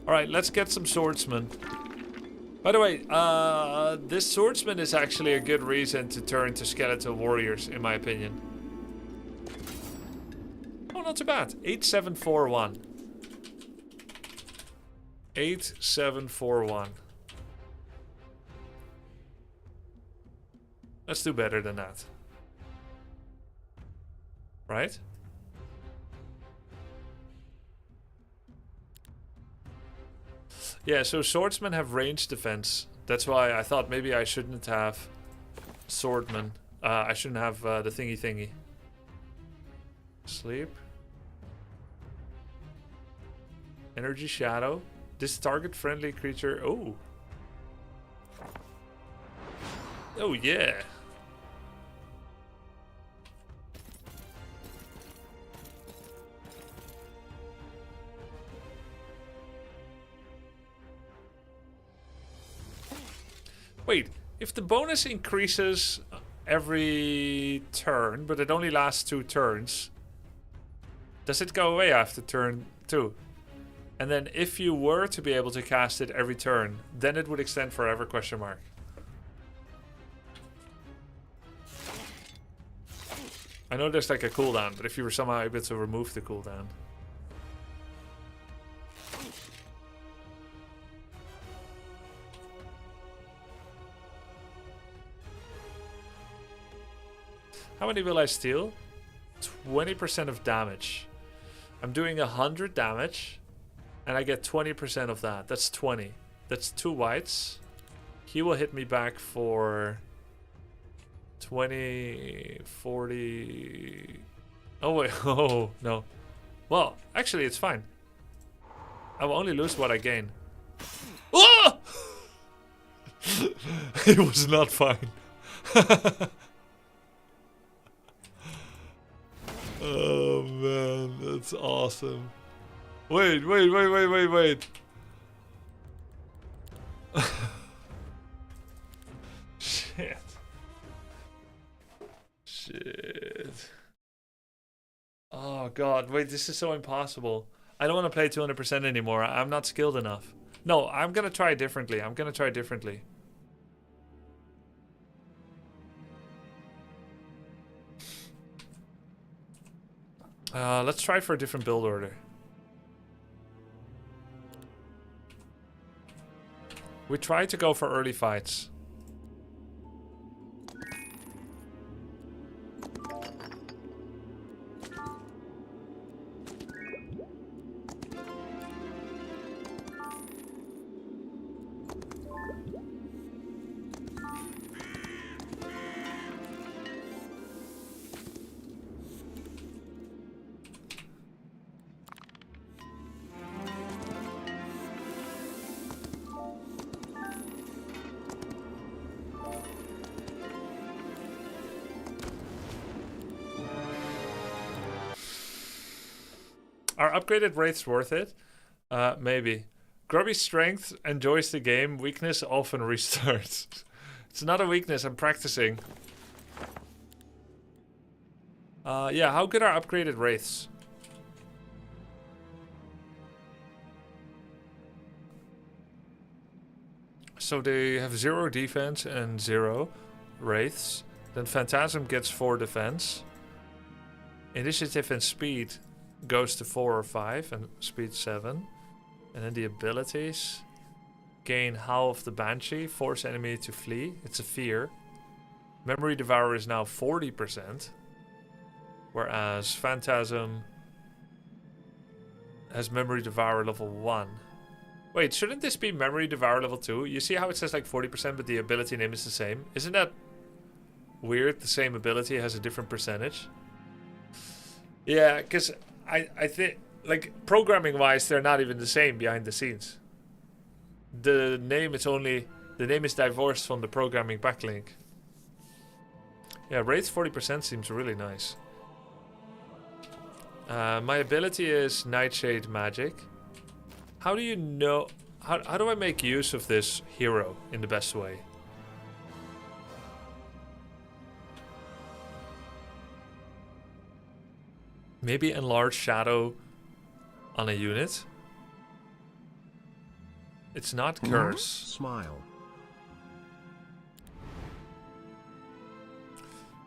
Alright, let's get some swordsmen. By the way, this swordsman is actually a good reason to turn to skeletal warriors, in my opinion. Oh, not too bad. 8741. 8741. Let's do better than that. Right? Yeah, so swordsmen have range defense. That's why I thought maybe I shouldn't have swordmen. I shouldn't have the thingy. Sleep. Energy shadow. This target friendly creature. Oh. Oh yeah. Wait, if the bonus increases every turn, but it only lasts 2 turns, does it go away after turn 2? And then if you were to be able to cast it every turn, then it would extend forever, question mark. I know there's like a cooldown, but if you were somehow able to remove the cooldown. How many will I steal? 20% of damage. I'm doing 100 damage, and I get 20% of that. That's 20. That's 2 whites. He will hit me back for 20, 40... Oh wait, oh no. Well, actually it's fine. I will only lose what I gain. Oh! It was not fine. Oh man, that's awesome. Wait. Shit. Oh god, wait, this is so impossible. I don't want to play 200% anymore. I'm not skilled enough. No, I'm gonna try differently. Let's try for a different build order. We try to go for early fights. Are upgraded wraiths worth it? Maybe. Grubby strength enjoys the game. Weakness often restarts. It's not a weakness. I'm practicing. Yeah, how good are upgraded wraiths? So they have 0 defense and 0 wraiths. Then Phantasm gets 4 defense. Initiative and speed goes to 4 or 5 and speed 7. And then the abilities gain Howl of the Banshee, force enemy to flee. It's a fear. Memory Devourer is now 40%, whereas Phantasm has Memory Devourer level 1. Wait, shouldn't this be Memory Devourer level 2? You see how it says like 40% but the ability name is the same? Isn't that weird? The same ability has a different percentage. Yeah, because I think, like, programming wise, they're not even the same behind the scenes. The name is divorced from the programming backlink. Yeah, rates 40% seems really nice. My ability is Nightshade Magic. How do you know? How do I make use of this hero in the best way? Maybe enlarge shadow on a unit. It's not curse. Smile.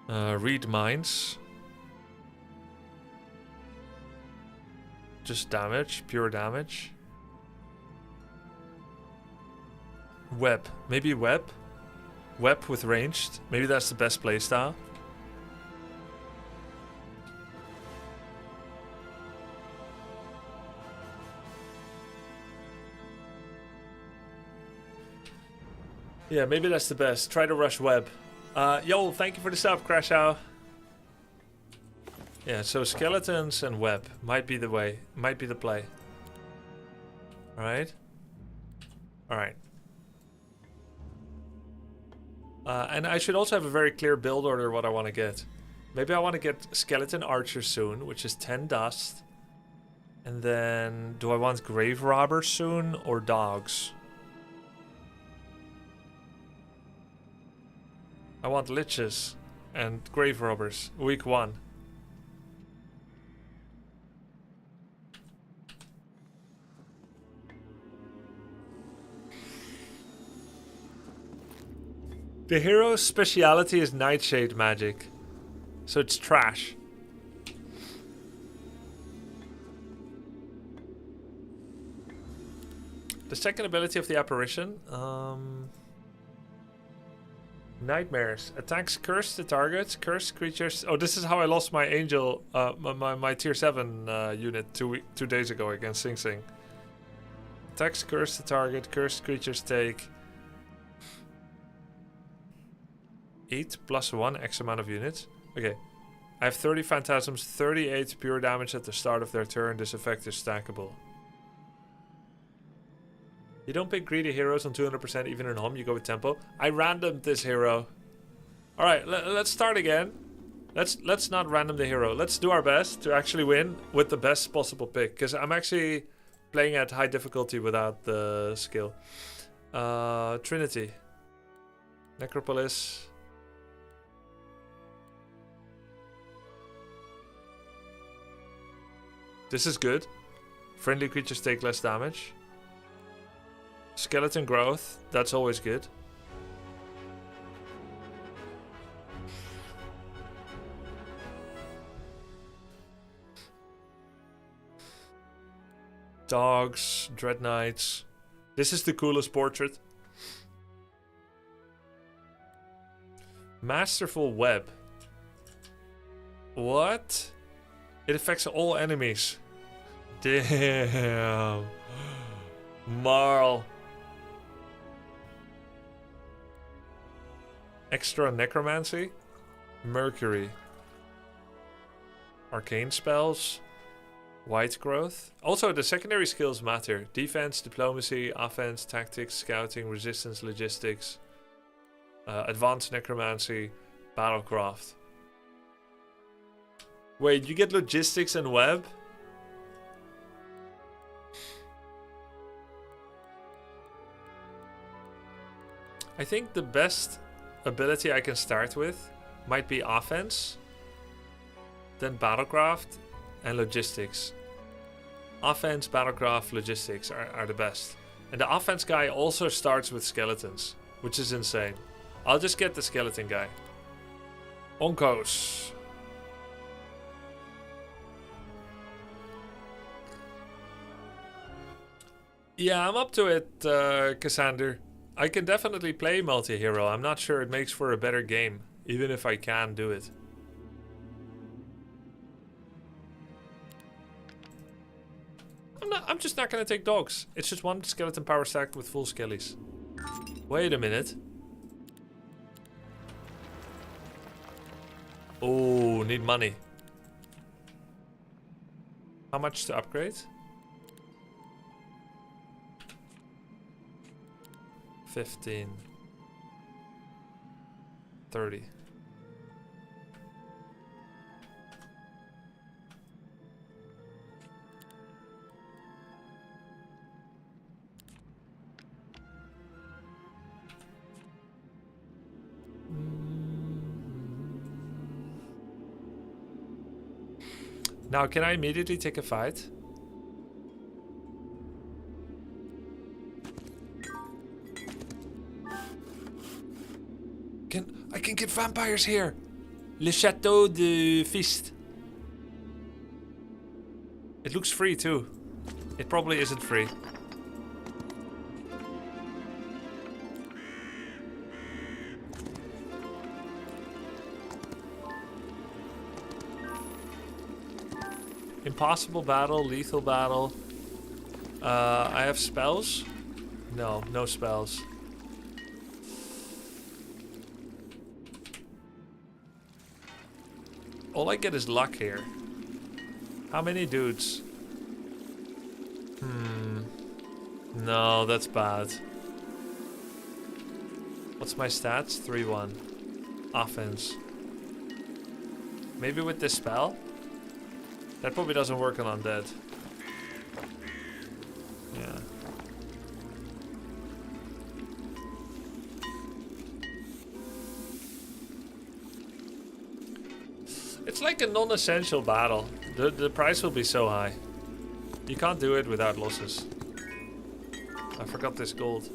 Read minds. Just damage, pure damage. Web. Maybe web. Web with ranged. Maybe that's the best playstyle. Yeah, maybe that's the best. Try to rush web. Yo, thank you for the sub, Crashow. Yeah, so skeletons and web might be the way. Might be the play. Alright. Alright. And I should also have a very clear build order what I want to get. Maybe I want to get Skeleton Archer soon, which is 10 dust. And then, do I want Grave Robbers soon or Dogs? I want Liches and Grave Robbers, week 1. The hero's speciality is Nightshade Magic, so it's trash. The second ability of the apparition, Nightmares. Attacks curse the target, curse creatures. Oh, this is how I lost my angel, my tier 7 unit 2 days ago against Sing Sing. Attacks curse the target, cursed creatures take 8 plus 1 X amount of units. Okay. I have 30 phantasms, 38 pure damage at the start of their turn. This effect is stackable. You don't pick greedy heroes on 200% even in HOMM, you go with tempo. I randomed this hero. Alright, let's start again. Let's not random the hero. Let's do our best to actually win with the best possible pick. Because I'm actually playing at high difficulty without the skill. Trinity. Necropolis. This is good. Friendly creatures take less damage. Skeleton growth, that's always good. Dogs, Dread Knights. This is the coolest portrait. Masterful Web. What? It affects all enemies. Damn. Marl. Extra Necromancy. Mercury. Arcane spells. White growth. Also, the secondary skills matter. Defense, diplomacy, offense, tactics, scouting, resistance, logistics. Advanced necromancy. Battlecraft. Wait, you get logistics and web? I think the best ability I can start with might be offense, then battlecraft, and logistics. Offense, battlecraft, logistics are the best. And the offense guy also starts with skeletons, which is insane. I'll just get the skeleton guy. Onkos. Yeah, I'm up to it, Cassander. I can definitely play multi-hero. I'm not sure it makes for a better game, even if I can do it. I'm just not gonna take dogs. It's just one skeleton power stack with full skellies. Wait a minute. Oh, need money. How much to upgrade? 15. 30. Now, can I immediately take a fight? I can get vampires here. Le Chateau de Fist. It looks free too. It probably isn't free. Impossible battle, lethal battle. I have spells? No, no spells. All I get is luck here. How many dudes? No, that's bad. What's my stats? 3-1. Offense. Maybe with this spell? That probably doesn't work on undead. Yeah. It's like a non-essential battle. The price will be so high. You can't do it without losses. I forgot this gold.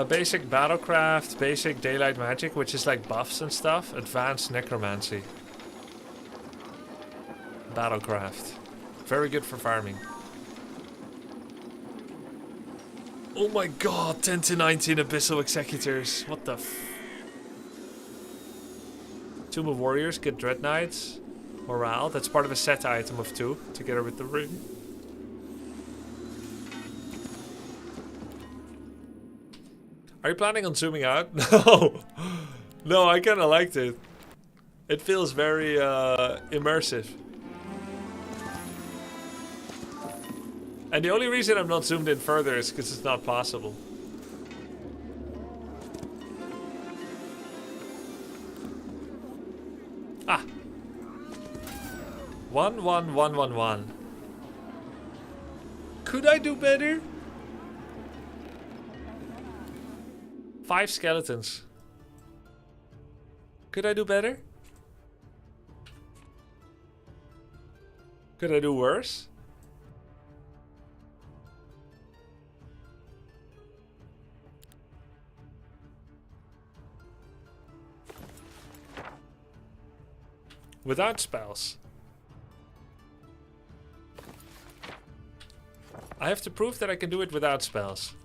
Basic battlecraft, basic daylight magic, which is like buffs and stuff. Advanced necromancy. Battlecraft. Very good for farming. Oh my god, 10 to 19 abyssal executors. What the f... Tomb of Warriors, get Dread Knights. Morale, that's part of a set item of 2, together with the ring. Are you planning on zooming out? No! No, I kinda liked it. It feels very immersive. And the only reason I'm not zoomed in further is because it's not possible. Ah! 1, 1, 1, 1, 1. Could I do better? 5 skeletons. Could I do better? Could I do worse? Without spells. I have to prove that I can do it without spells.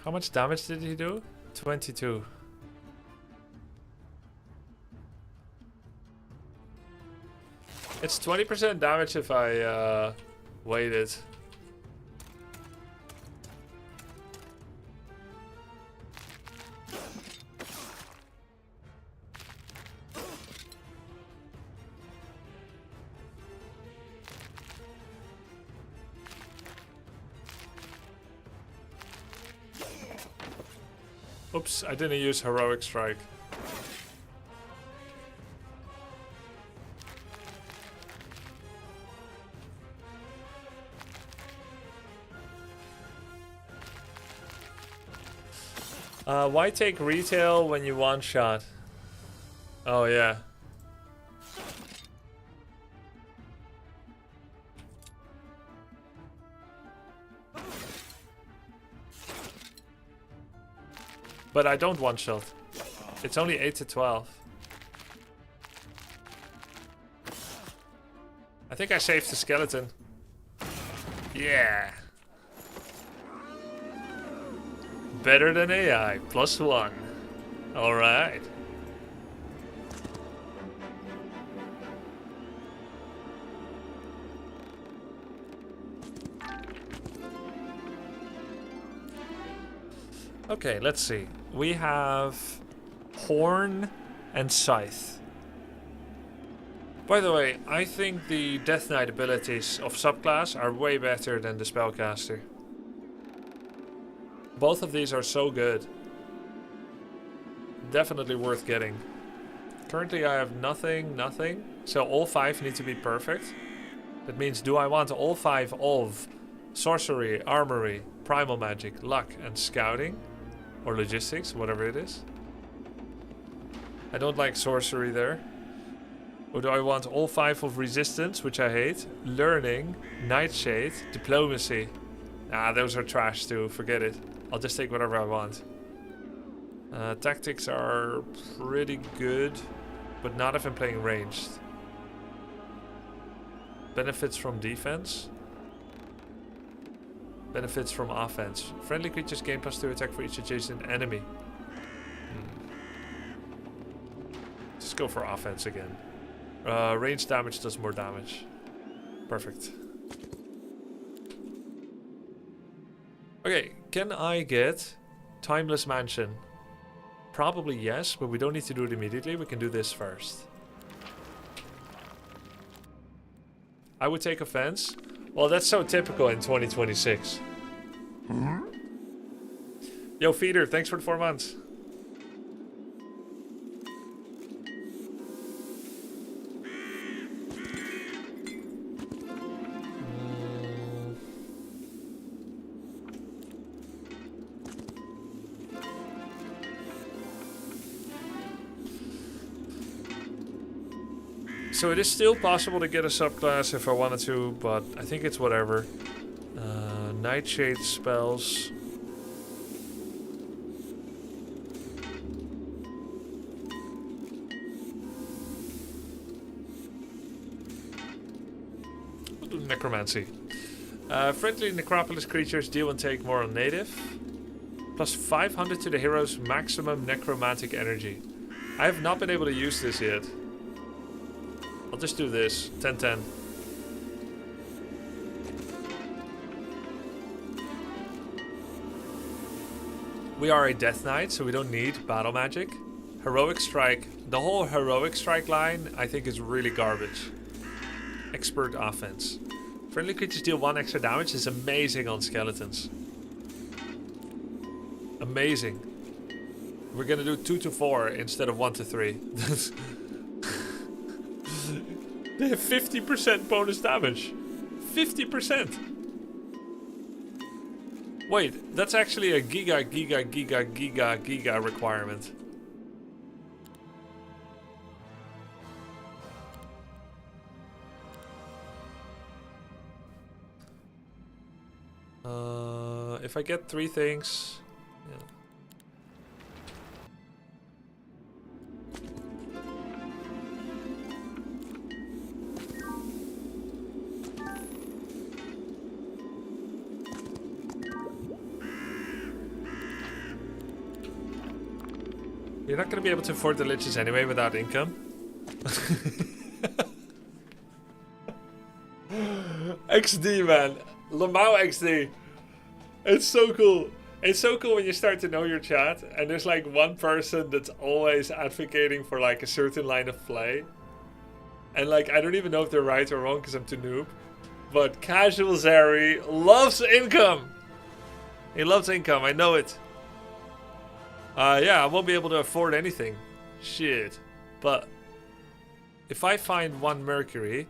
How much damage did he do? 22. It's 20% damage if I waited. Oops, I didn't use Heroic Strike. Why take retail when you one shot? Oh yeah. But I don't one shot. It's only 8 to 12. I think I saved the skeleton. Yeah. Better than AI. +1. Alright. Okay, let's see. We have Horn and Scythe. By the way, I think the Death Knight abilities of subclass are way better than the Spellcaster. Both of these are so good. Definitely worth getting. Currently I have nothing. So all 5 need to be perfect. That means, do I want all 5 of Sorcery, Armory, Primal Magic, Luck and Scouting? Or Logistics, whatever it is. I don't like Sorcery there. Or do I want all 5 of Resistance, which I hate, Learning, Nightshade, Diplomacy? Ah, those are trash too, forget it. I'll just take whatever I want. Tactics are pretty good, but not if I'm playing ranged. Benefits from defense. Benefits from offense. Friendly creatures gain +2 attack for each adjacent enemy. Just go for offense again. Range damage does more damage. Perfect. Okay, can I get Timeless Mansion? Probably yes, but we don't need to do it immediately. We can do this first. I would take offense. Well, that's so typical in 2026. Yo, Feeder, thanks for the 4 months. So it is still possible to get a subclass if I wanted to, but I think it's whatever. Nightshade spells. We'll do Necromancy. Friendly Necropolis creatures deal and take more on native. +500 to the hero's maximum necromantic energy. I have not been able to use this yet. I'll just do this. 10-10. We are a Death Knight, so we don't need battle magic. Heroic Strike. The whole Heroic Strike line, I think, is really garbage. Expert Offense. Friendly creatures deal 1 extra damage is amazing on skeletons. Amazing. We're gonna do 2 to 4 instead of 1 to 3. They have 50% bonus damage. 50%. Wait, that's actually a giga requirement. If I get 3 things... Yeah. You're not going to be able to afford the liches anyway without income. XD, man. Lamau XD. It's so cool. It's so cool when you start to know your chat and there's like one person that's always advocating for like a certain line of play. And like, I don't even know if they're right or wrong because I'm too noob. But Casual Zeri loves income. He loves income, I know it. Yeah, I won't be able to afford anything. Shit. But if I find 1 Mercury,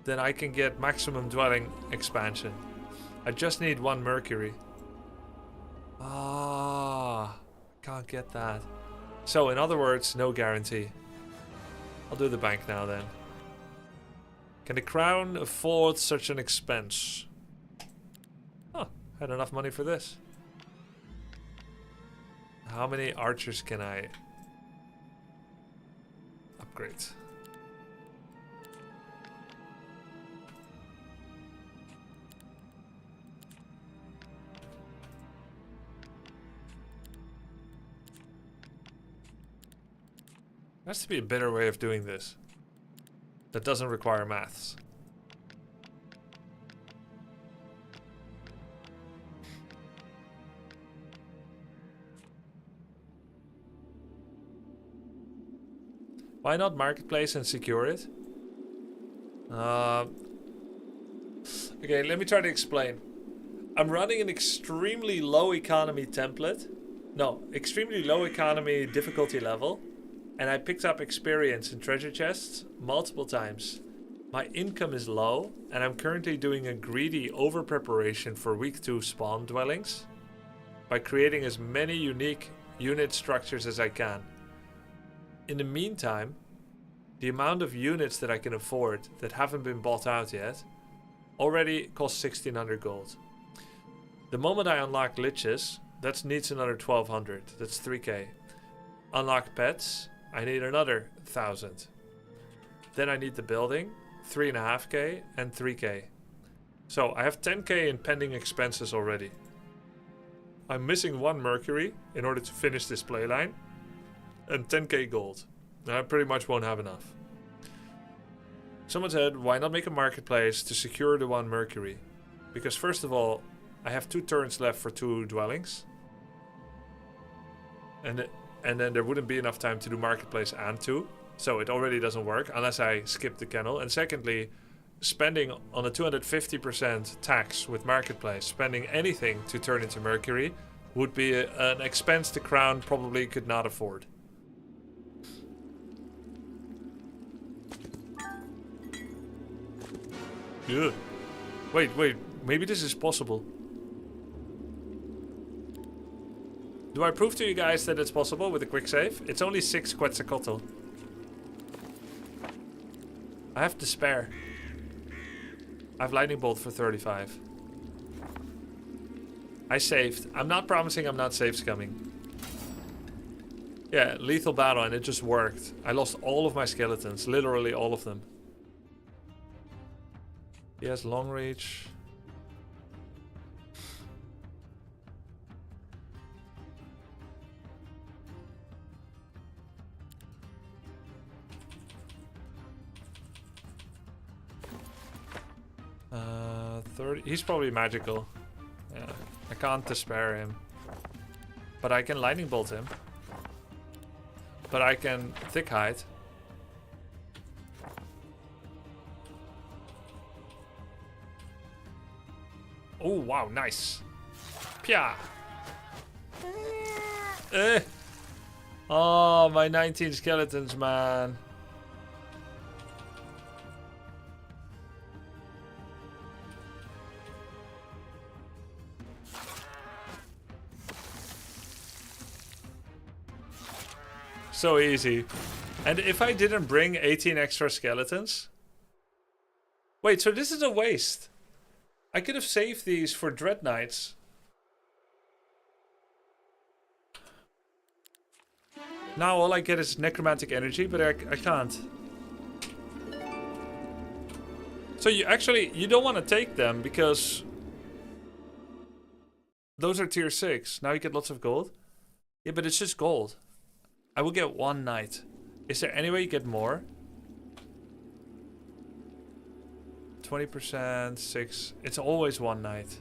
then I can get maximum dwelling expansion. I just need 1 Mercury. Ah. Can't get that. So, in other words, no guarantee. I'll do the bank now then. Can the crown afford such an expense? Oh, had enough money for this. How many archers can I upgrade? There has to be a better way of doing this that doesn't require maths. Why not marketplace and secure it? Okay, let me try to explain. I'm running an extremely low economy template. No, extremely low economy difficulty level. And I picked up experience in treasure chests multiple times. My income is low, and I'm currently doing a greedy over preparation for week 2 spawn dwellings by creating as many unique unit structures as I can. In the meantime, the amount of units that I can afford that haven't been bought out yet already costs 1600 gold. The moment I unlock liches, that needs another 1200. That's 3k. Unlock pets, I need another 1000. Then I need the building, 3.5k and 3k. So I have 10k in pending expenses already. I'm missing 1 mercury in order to finish this playline and 10k gold. And I pretty much won't have enough. Someone said, why not make a marketplace to secure the 1 mercury? Because first of all, I have 2 turns left for 2 dwellings. And then there wouldn't be enough time to do marketplace and 2. So it already doesn't work unless I skip the kennel. And secondly, spending on a 250% tax with marketplace, spending anything to turn into mercury, would be an expense the crown probably could not afford. Ugh. Wait, maybe this is possible. Do I prove to you guys that it's possible with a quick save? It's only 6 Quetzalcoatl. I have despair. I have lightning bolt for 35. I saved. I'm not promising I'm not save scumming. Yeah, lethal battle, and it just worked. I lost all of my skeletons, literally all of them. He has long reach. He's probably magical. Yeah, I can't despair him. But I can lightning bolt him. But I can thick hide. Oh wow, nice. Pia. Oh, my 19 skeletons, man. So easy. And if I didn't bring 18 extra skeletons... Wait, so this is a waste. I could have saved these for Dread Knights. Now all I get is necromantic energy, but I can't. So you don't want to take them because... Those are tier 6. Now you get lots of gold. Yeah, but it's just gold. I will get 1 knight. Is there any way you get more? 20%, 6. It's always 1 knight.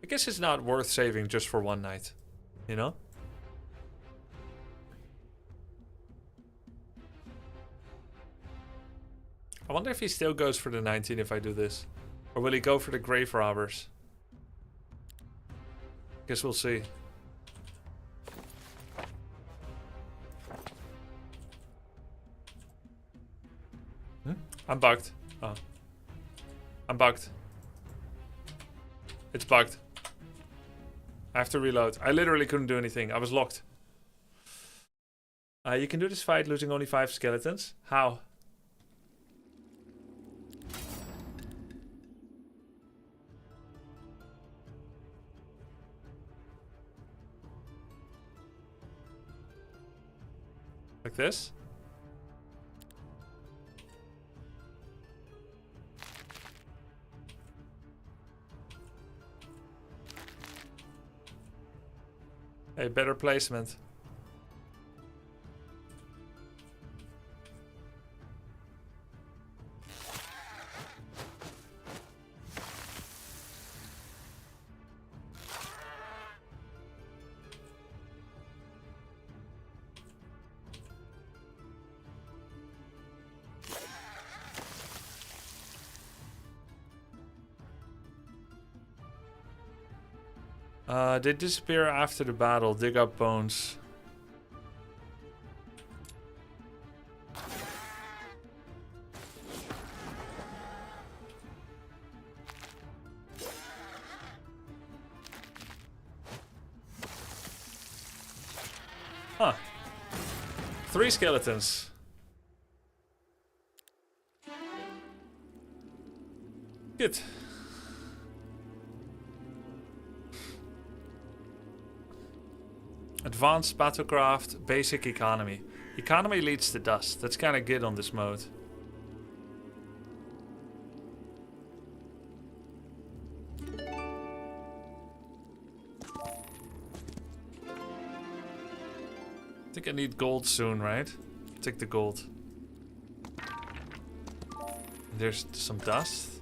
I guess it's not worth saving just for 1 knight. You know? I wonder if he still goes for the 19 if I do this. Or will he go for the grave robbers? Guess we'll see. I'm bugged. Oh. I'm bugged. It's bugged. I have to reload. I literally couldn't do anything. I was locked. You can do this fight losing only 5 skeletons. How? Like this? Hey, better placement. They disappear after the battle. Dig up bones. Huh. 3 skeletons. Good. Advanced Battlecraft, Basic Economy. Economy leads to dust. That's kind of good on this mode. I think I need gold soon, right? Take the gold. There's some dust.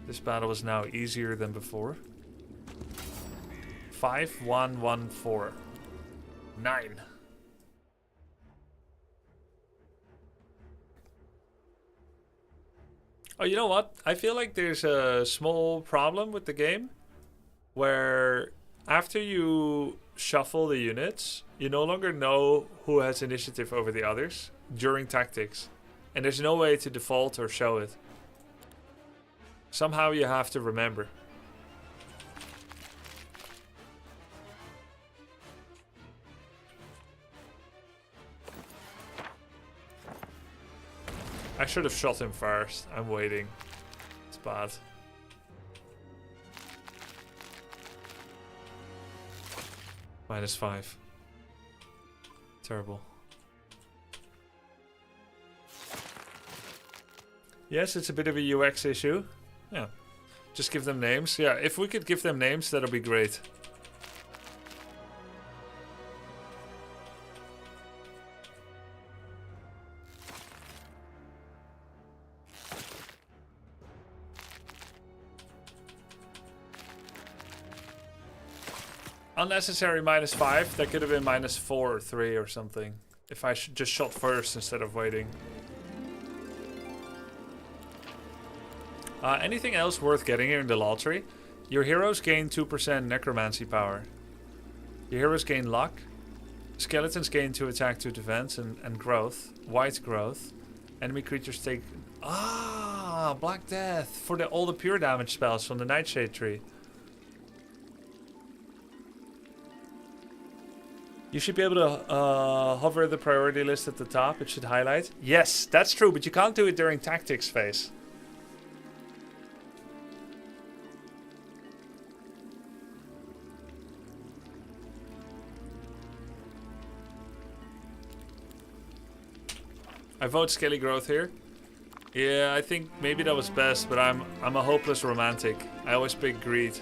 This battle is now easier than before. 5114. 9. Oh, you know what? I feel like there's a small problem with the game where after you shuffle the units, you no longer know who has initiative over the others during tactics. And there's no way to default or show it. Somehow you have to remember. I should have shot him first. I'm waiting. It's bad. -5. Terrible. Yes, it's a bit of a UX issue. Yeah. Just give them names. Yeah, if we could give them names, that'll be great. Unnecessary -5. That could have been -4 or 3 or something. If I just shot first instead of waiting. Anything else worth getting here in the lottery? Your heroes gain 2% necromancy power. Your heroes gain luck. Skeletons gain 2 attack, 2 defense, and growth. White growth. Enemy creatures take... Ah, Black Death. For all the pure damage spells from the Nightshade tree. You should be able to hover the priority list at the top. It should highlight. Yes, that's true, but you can't do it during tactics phase. I vote Skelly Growth here. Yeah, I think maybe that was best, but I'm a hopeless romantic. I always pick greed.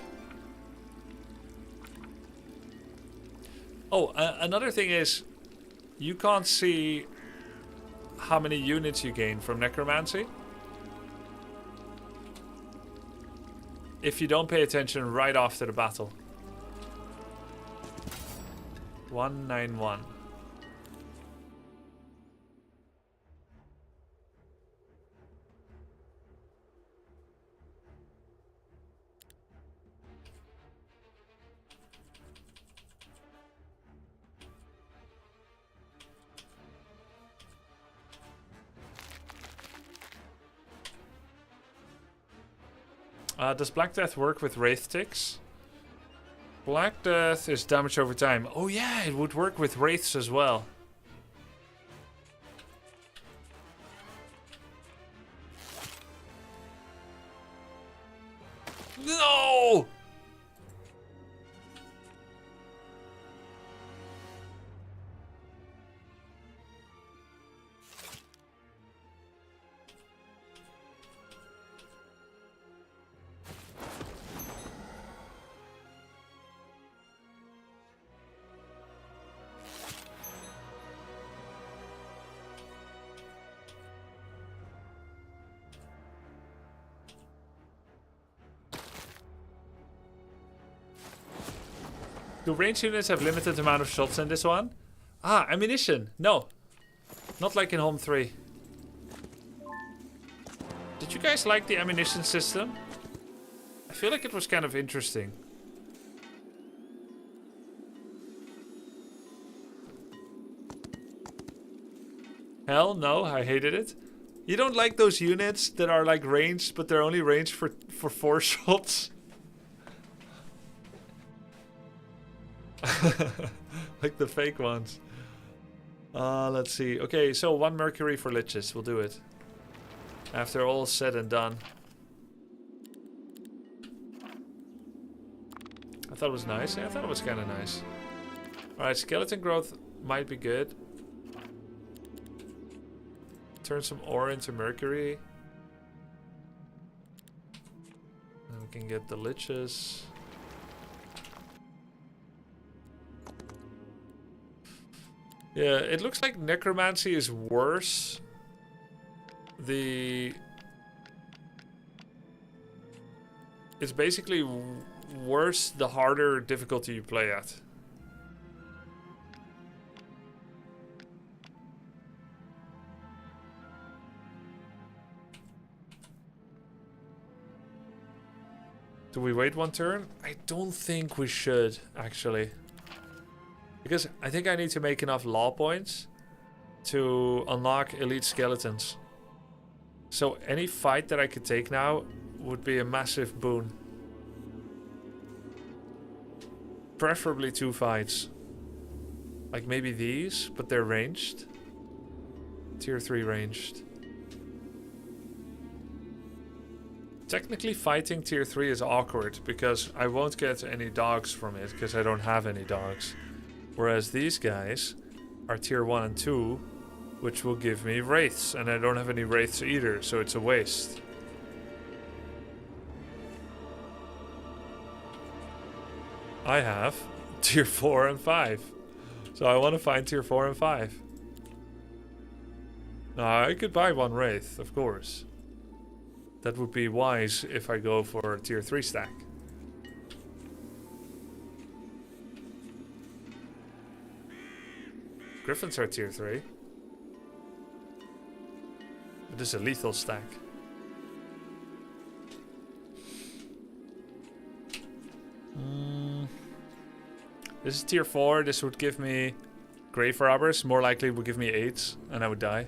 Oh, another thing is, you can't see how many units you gain from Necromancy if you don't pay attention right after the battle. 191. Does Black Death work with Wraith ticks? Black Death is damage over time. Oh yeah, it would work with Wraiths as well. No! Do range units have limited amount of shots in this one? Ah, ammunition. No. Not like in HOMM 3. Did you guys like the ammunition system? I feel like it was kind of interesting. Hell no, I hated it. You don't like those units that are like ranged, but they're only ranged for 4 shots? Like the fake ones. Let's see. Okay, so 1 mercury for liches. We'll do it. After all said and done. I thought it was nice. Yeah, I thought it was kind of nice. Alright, skeleton growth might be good. Turn some ore into mercury. And we can get the liches. Yeah, it looks like Necromancy is worse. It's basically worse the harder difficulty you play at. Do we wait 1 turn? I don't think we should, actually. Because I think I need to make enough law points to unlock elite skeletons. So any fight that I could take now would be a massive boon. Preferably 2 fights. Like maybe these, but they're ranged. Tier 3 ranged. Technically fighting tier 3 is awkward because I won't get any dogs from it because I don't have any dogs. Whereas these guys are tier 1 and 2, which will give me wraiths. And I don't have any wraiths either, so it's a waste. I have tier 4 and 5. So I want to find tier 4 and 5. Now, I could buy 1 wraith, of course. That would be wise if I go for a tier 3 stack. Griffins are tier 3. But this is a lethal stack. This is tier 4. This would give me grave robbers. More likely it would give me 8s and I would die.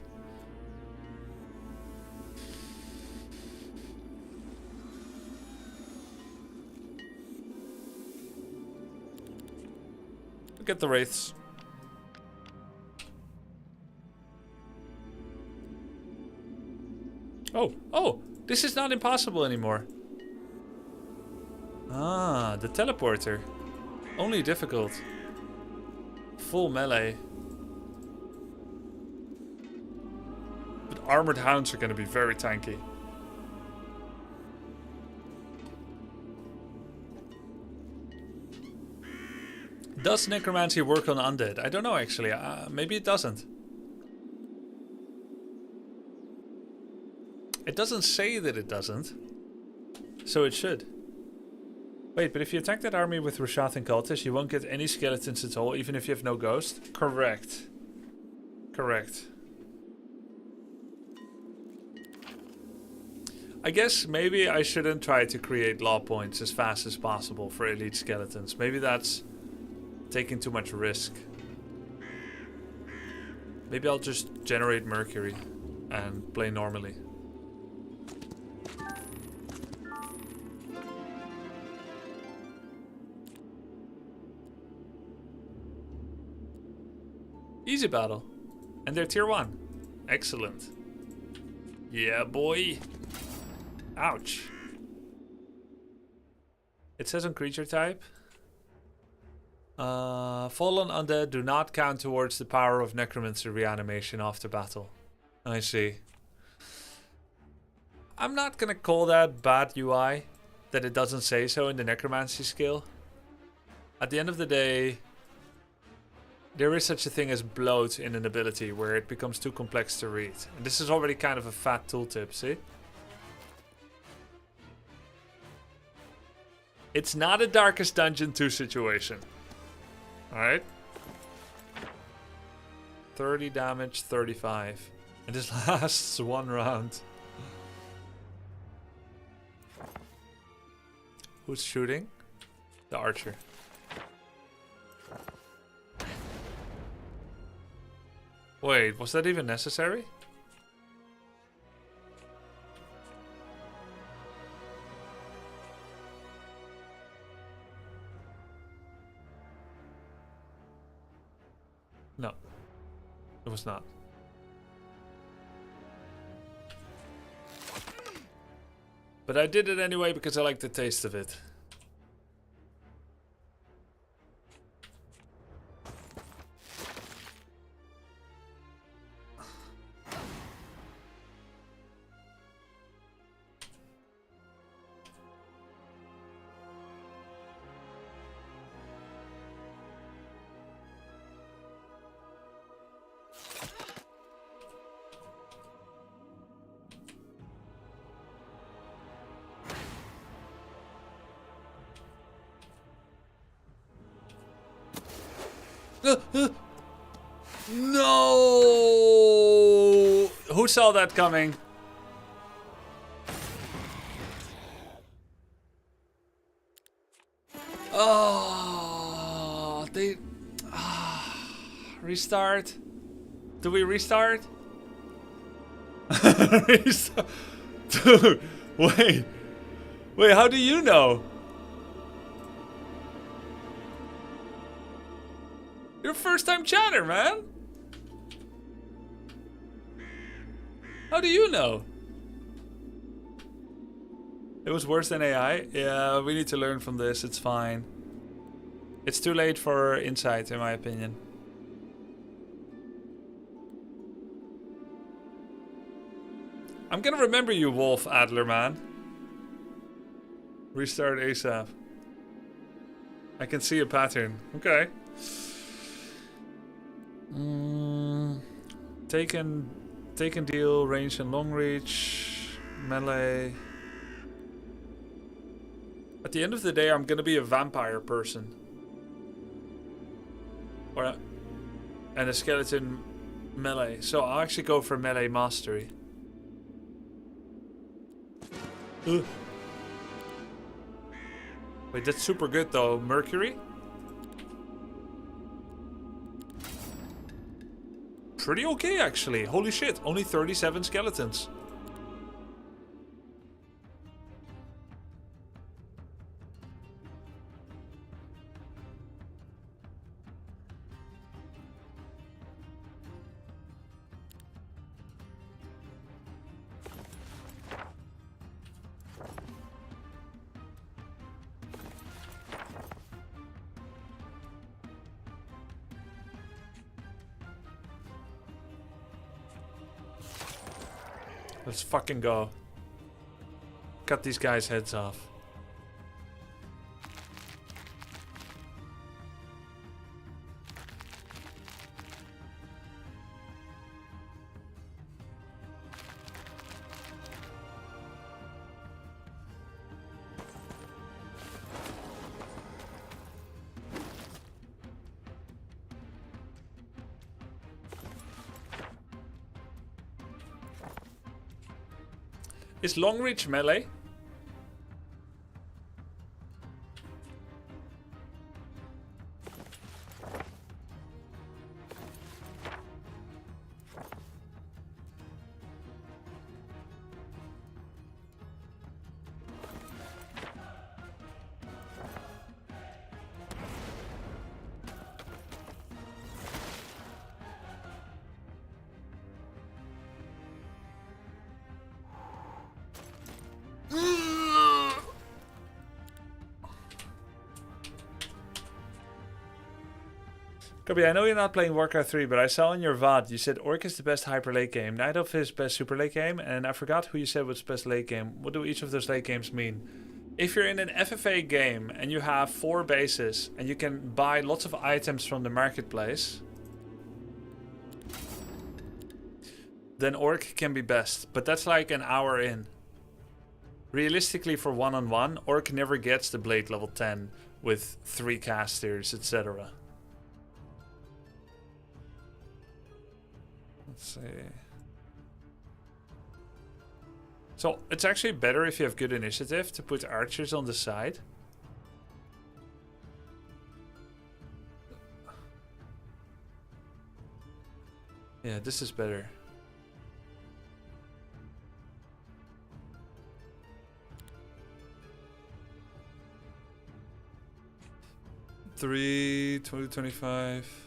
Look at the wraiths. Oh, this is not impossible anymore. Ah, the teleporter. Only difficult. Full melee. But armored hounds are going to be very tanky. Does Necromancy work on undead? I don't know actually. Maybe it doesn't. It doesn't say that it doesn't. So it should. Wait, but if you attack that army with Rashath and Cultists, you won't get any skeletons at all, even if you have no ghost? Correct. Correct. I guess maybe I shouldn't try to create law points as fast as possible for elite skeletons. Maybe that's taking too much risk. Maybe I'll just generate mercury and play normally. Easy battle. And they're tier 1. Excellent. Yeah, boy. Ouch. It says on creature type. Fallen undead do not count towards the power of necromancy reanimation after battle. I see. I'm not gonna call that bad UI, that it doesn't say so in the necromancy skill. At the end of the day, there is such a thing as bloat in an ability where it becomes too complex to read. And this is already kind of a fat tooltip, see? It's not a Darkest Dungeon 2 situation. Alright. 30 damage, 35. And this lasts 1 round. Who's shooting? The archer. Wait, was that even necessary? No, it was not. But I did it anyway because I like the taste of it. No! Who saw that coming? Oh, they... Restart? Do we restart? Restart? Dude, wait. Wait, how do you know? You're a first-time chatter, man. How do you know? It was worse than AI? Yeah, we need to learn from this. It's fine. It's too late for insight, in my opinion. I'm gonna remember you, Wolf Adler, man. Restart ASAP. I can see a pattern. Okay. Taken deal, range and long reach, melee. At the end of the day, I'm gonna be a vampire person. And a skeleton melee. So I'll actually go for melee mastery. Ugh. Wait, that's super good though. Mercury? Pretty okay actually. Holy shit, only 37 skeletons. Let's fucking go. Cut these guys' heads off. Is long reach melee? Grubby, I know you're not playing Warcraft 3, but I saw in your VOD you said Orc is the best hyper late game, Night Elf is best super late game, and I forgot who you said was best late game. What do each of those late games mean? If you're in an FFA game and you have 4 bases and you can buy lots of items from the marketplace, then Orc can be best, but that's like an hour in. Realistically, for one-on-one, Orc never gets the Blade level 10 with 3 casters, etc. Let's see. So it's actually better if you have good initiative to put archers on the side. Yeah, this is better. Three, 2025.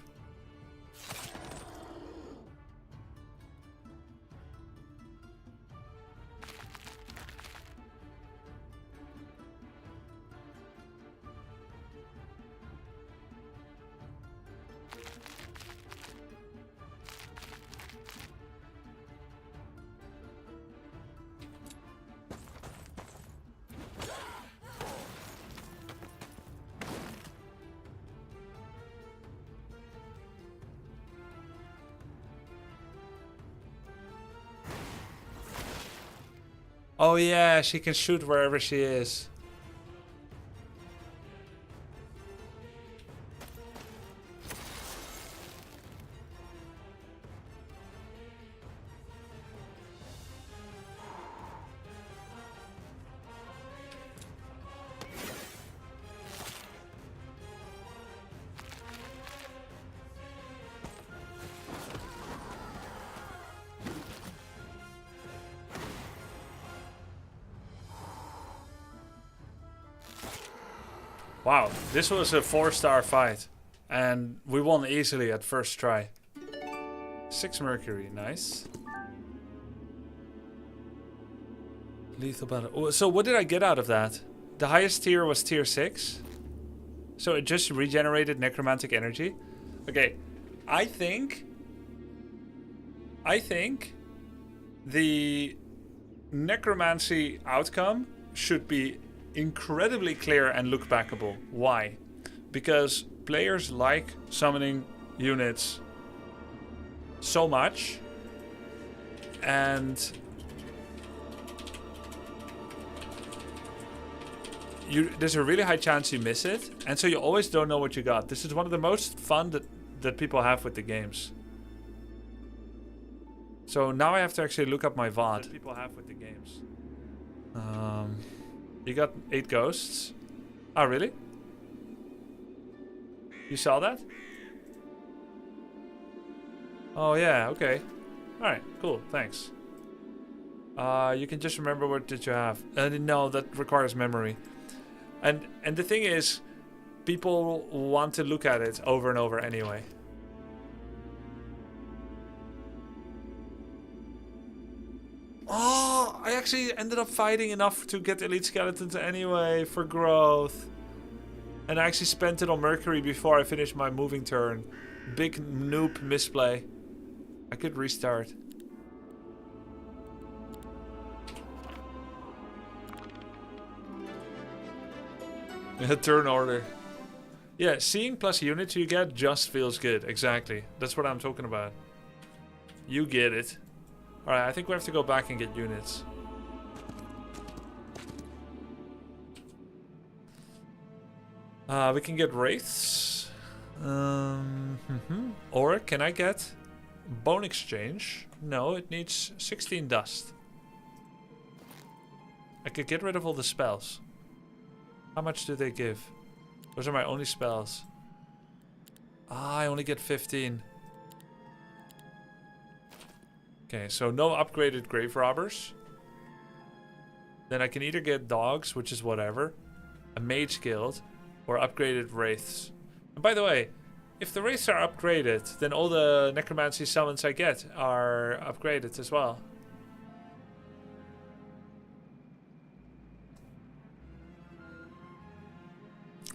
Oh yeah, she can shoot wherever she is. Wow, this was a 4-star fight. And we won easily at first try. 6 mercury, nice. Lethal battle. Oh, so what did I get out of that? The highest tier was tier 6. So it just regenerated necromantic energy. Okay, I think the necromancy outcome should be incredibly clear and look backable. Why? Because players like summoning units so much, and there's a really high chance you miss it, and so you always don't know what you got. This is one of the most fun that people have with the games. So now I have to actually look up my VOD. That people have with the games. You got 8 ghosts. Oh, really? You saw that? Oh, yeah, okay. Alright, cool, thanks. You can just remember what did you have. No, that requires memory. And the thing is, people want to look at it over and over anyway. Oh, I actually ended up fighting enough to get elite skeletons anyway for growth. And I actually spent it on Mercury before I finished my moving turn. Big noob misplay. I could restart. Turn order. Yeah, seeing plus units you get just feels good. Exactly. That's what I'm talking about. You get it. Alright, I think we have to go back and get units. We can get wraiths. Or can I get bone exchange? No, it needs 16 dust. I could get rid of all the spells. How much do they give? Those are my only spells. Ah, I only get 15. Okay, so no upgraded grave robbers. Then I can either get dogs, which is whatever, a mage guild, or upgraded wraiths. And by the way, if the wraiths are upgraded, then all the necromancy summons I get are upgraded as well.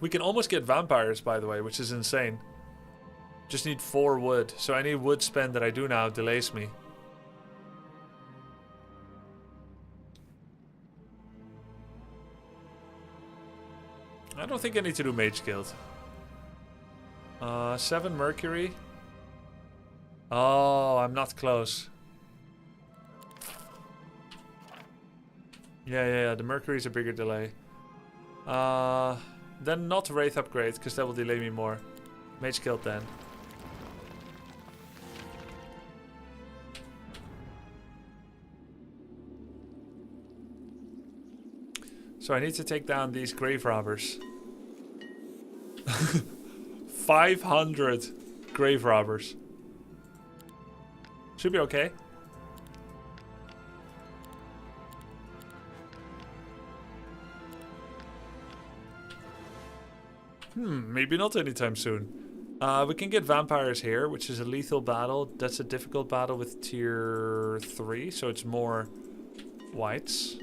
We can almost get vampires, by the way, which is insane. Just need 4 wood. So any wood spend that I do now delays me. I don't think I need to do Mage Guild. 7 Mercury. Oh, I'm not close. Yeah, the Mercury's a bigger delay. Then not Wraith upgrade, because that will delay me more. Mage Guild then. So I need to take down these grave robbers. 500 grave robbers. Should be okay. Maybe not anytime soon. We can get vampires here, which is a lethal battle. That's a difficult battle with tier 3, so it's more whites.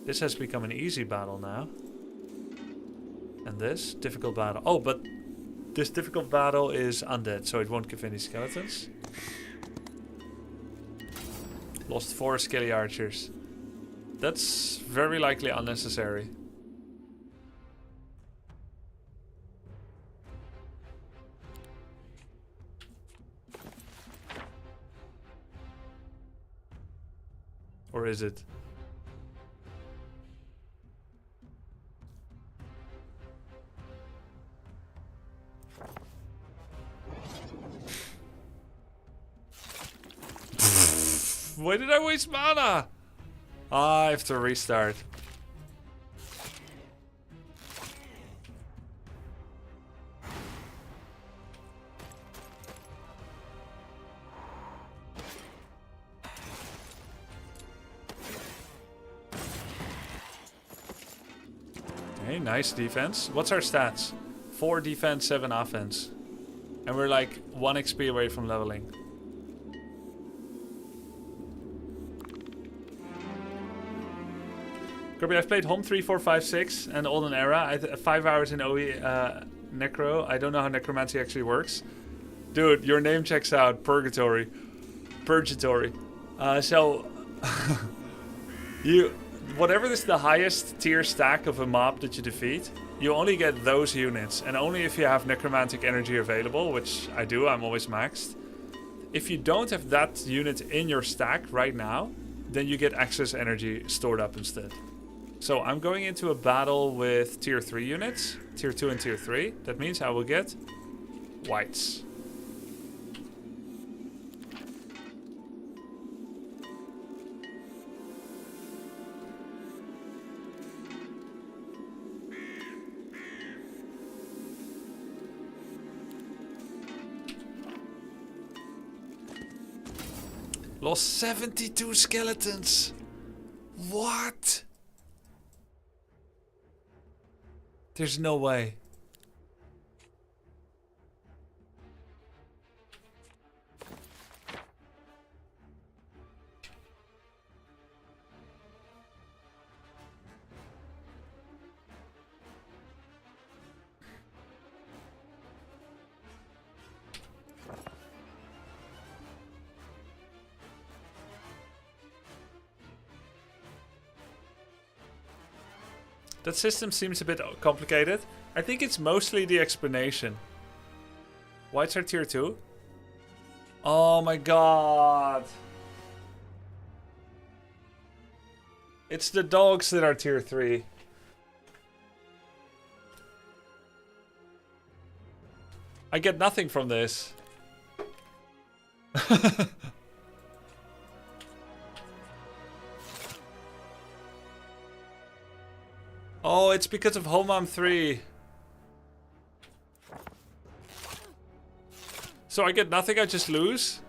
This has become an easy battle now. And this, difficult battle. Oh, but this difficult battle is undead, so it won't give any skeletons. Lost 4 skelly archers. That's very likely unnecessary. Or is it? Why did I waste mana? I have to restart. Okay, nice defense. What's our stats? 4 defense, 7 offense. And we're like 1 XP away from leveling. Grubby, I've played HOMM 3, 4, 5, 6 and Olden Era. 5 hours in OE Necro. I don't know how Necromancy actually works. Dude, your name checks out. Purgatory. So, whatever is the highest tier stack of a mob that you defeat, you only get those units. And only if you have necromantic energy available, which I do, I'm always maxed. If you don't have that unit in your stack right now, then you get excess energy stored up instead. So I'm going into a battle with tier 3 units, tier 2 and tier 3. That means I will get whites. Lost 72 skeletons. What? There's no way. That system seems a bit complicated. I think it's mostly the explanation. Whites are tier 2. Oh my god. It's the dogs that are tier 3. I get nothing from this. Oh, it's because of HOMM 3. So I get nothing, I just lose?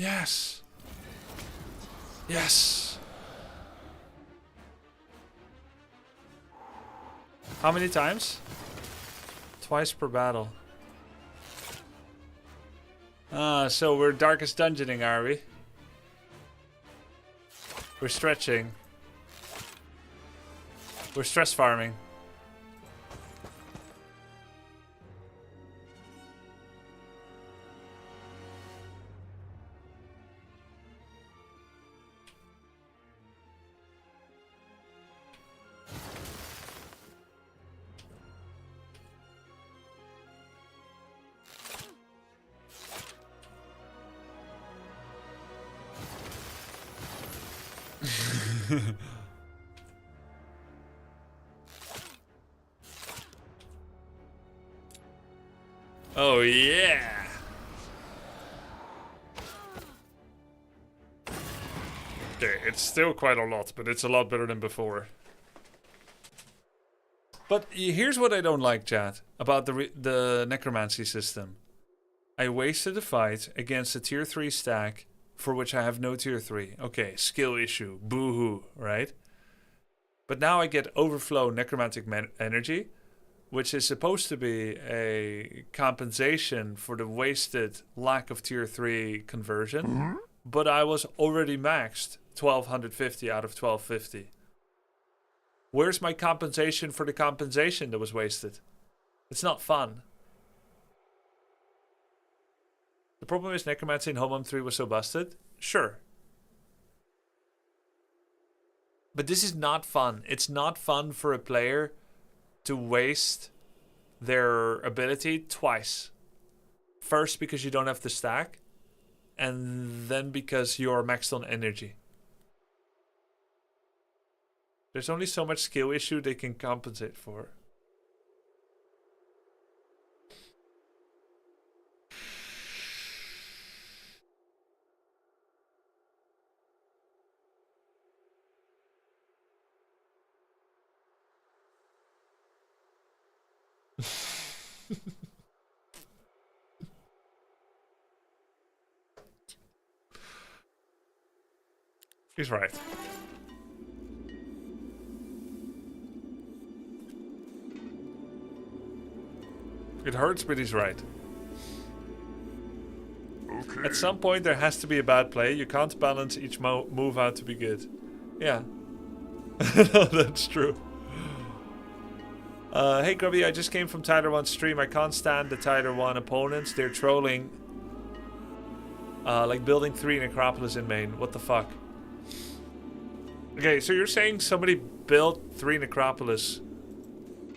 Yes. Yes. How many times? Twice per battle. So we're darkest dungeoning, are we? We're stretching. We're stress farming. Oh yeah. Okay, it's still quite a lot, but it's a lot better than before. But here's what I don't like, chat, about the Necromancy system. I wasted a fight against a tier 3 stack for which I have no tier 3. Okay, skill issue, boo-hoo, right? But now I get overflow necromantic energy, which is supposed to be a compensation for the wasted lack of tier 3 conversion. But I was already maxed 1250 out of 1250. Where's my compensation for the compensation that was wasted? It's not fun. The problem is Necromancy in HOMM 3 was so busted? Sure. But this is not fun. It's not fun for a player to waste their ability twice. First because you don't have the stack, and then because you're maxed on energy. There's only so much skill issue they can compensate for. He's right. It hurts, but he's right. Okay. At some point, there has to be a bad play. You can't balance each move out to be good. Yeah. No, that's true. Hey, Grubby, I just came from Tyler 1's stream. I can't stand the Tyler 1 opponents. They're trolling. Like building 3 Necropolis in main. What the fuck? Okay, so you're saying somebody built 3 Necropolis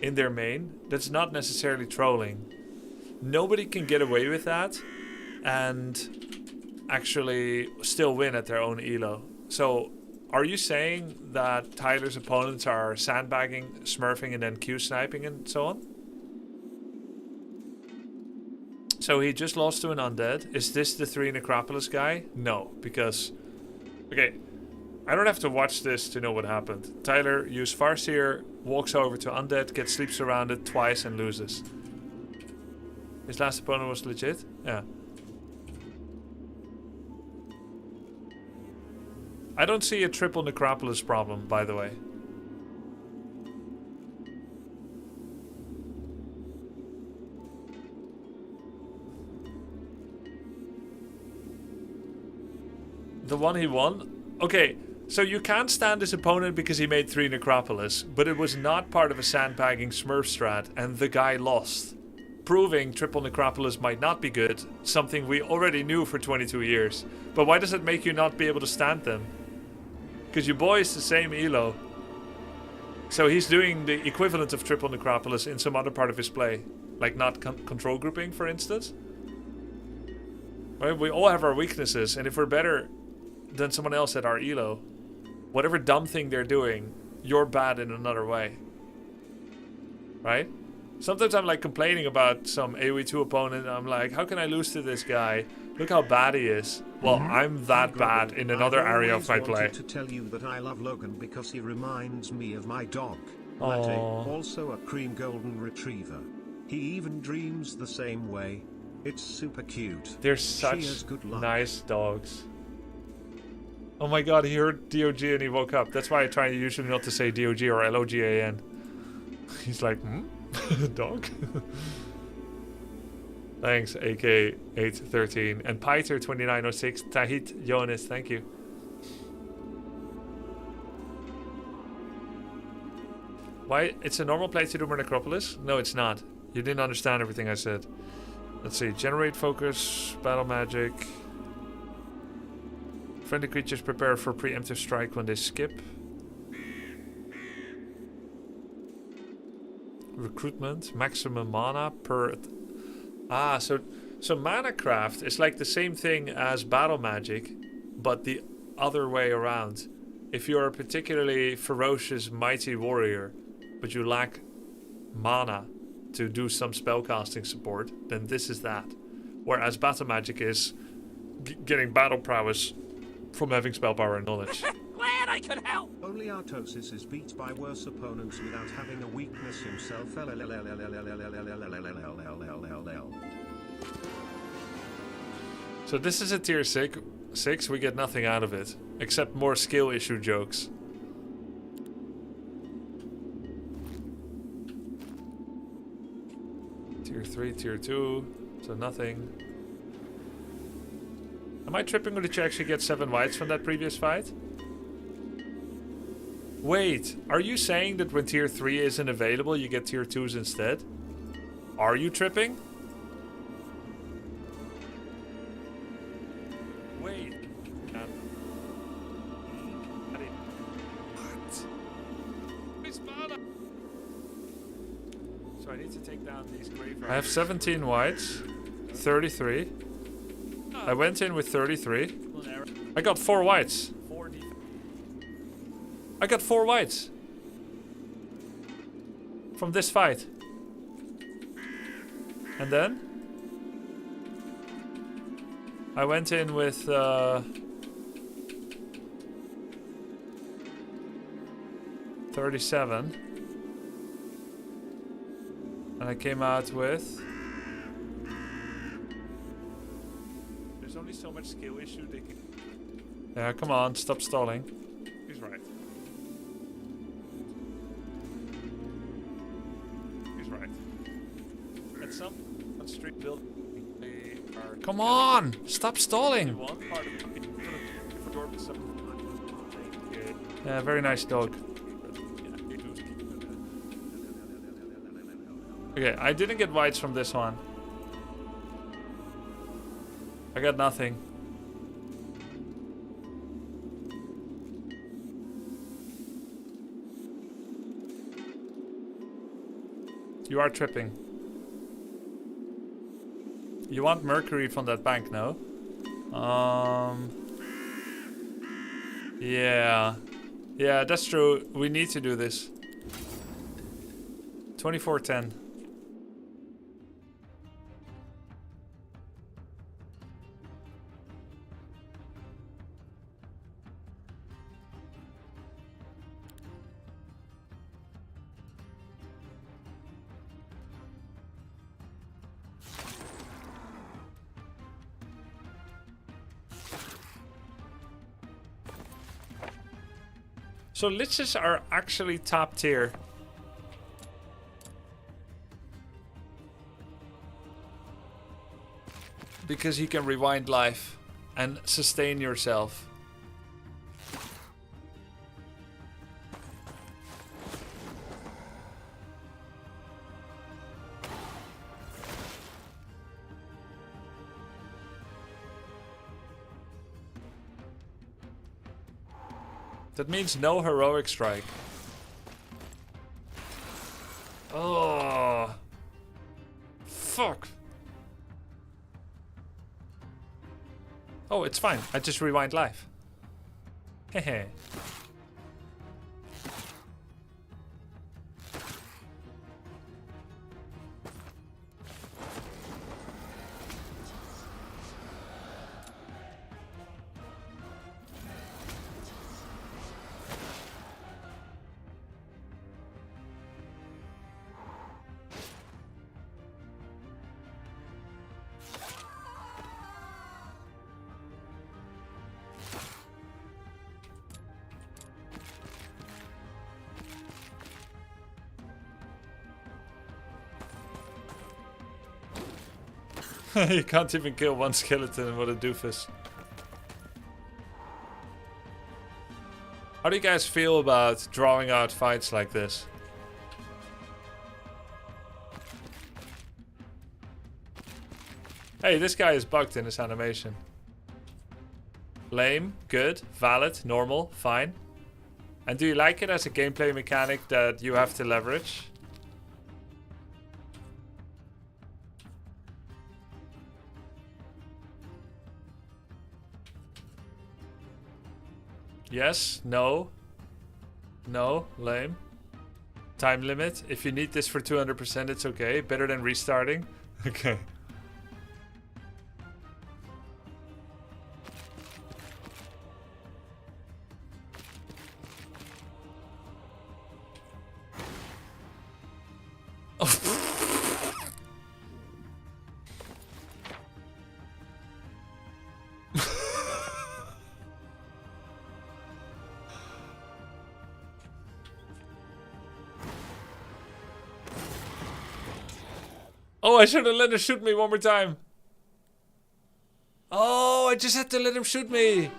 in their main? That's not necessarily trolling. Nobody can get away with that and actually still win at their own elo. So, are you saying that Tyler's opponents are sandbagging, smurfing, and then Q-sniping and so on? So he just lost to an undead. Is this the 3 Necropolis guy? No, because... Okay, I don't have to watch this to know what happened. Tyler used Farseer, walks over to undead, gets sleep surrounded twice and loses. His last opponent was legit? Yeah. I don't see a triple Necropolis problem, by the way. The one he won? Okay, so you can't stand his opponent because he made 3 Necropolis, but it was not part of a sandbagging smurf strat, and the guy lost. Proving triple Necropolis might not be good, something we already knew for 22 years. But why does it make you not be able to stand them? Because your boy is the same elo. So he's doing the equivalent of triple Necropolis in some other part of his play. Like not control grouping, for instance. Right? We all have our weaknesses, and if we're better than someone else at our elo, whatever dumb thing they're doing, you're bad in another way. Right? Sometimes I'm like complaining about some AoE 2 opponent. I'm like, how can I lose to this guy? Look how bad he is. Well, I'm that bad in another area of my play. To tell you that I love Logan because he reminds me of my dog, Latte, also a cream golden retriever. He even dreams the same way. It's super cute. They're Cheers, such good luck. nice dogs. Oh my god, he heard DOG and he woke up. That's why I try usually not to say DOG or LOGAN. He's like, dog? Thanks, AK813. And Piter2906, Tahit Jonas, thank you. Why? It's a normal place to do more Necropolis? No, it's not. You didn't understand everything I said. Let's see. Generate focus, battle magic. Friendly creatures prepare for preemptive strike when they skip. Recruitment, maximum mana per... so mana craft is like the same thing as battle magic, but the other way around. If you're a particularly ferocious, mighty warrior, but you lack mana to do some spellcasting support, then this is that. Whereas battle magic is getting battle prowess from having spell power and knowledge. Glad I could help. Only Artosis is beat by worse opponents without having a weakness himself. So this is a tier 6. We get nothing out of it, except more skill issue jokes. Tier 3, tier 2, so nothing. Am I tripping or did you actually get 7 whites from that previous fight? Wait, are you saying that when tier 3 isn't available, you get tier 2s instead? Are you tripping? Wait. What? So I need to take down these graveyards. I have 17 whites, 33. I went in with 33. I got 4 whites. I got 4 whites from this fight. And then I went in with 37. And I came out with... There's only so much skill issue they can... Yeah, come on, stop stalling. He's right. He's right. At some street build, they are... Come on! Stop stalling! Yeah, very nice dog. Okay, I didn't get whites from this one. I got nothing. You are tripping. You want Mercury from that bank, no? Yeah. Yeah, that's true. We need to do this. 2410. So liches are actually top tier. Because you can rewind life and sustain yourself. That means no heroic strike. Oh. Fuck. Oh, it's fine. I just rewind life. Hehe. You can't even kill one skeleton. What a doofus. How do you guys feel about drawing out fights like this? Hey, this guy is bugged in his animation. Lame, good, valid, normal, fine. And do you like it as a gameplay mechanic that you have to leverage? Yes, no. No, lame. Time limit. If you need this for 200%, it's okay. Better than restarting. Okay. Oh, I should have let him shoot me one more time. Oh, I just had to let him shoot me.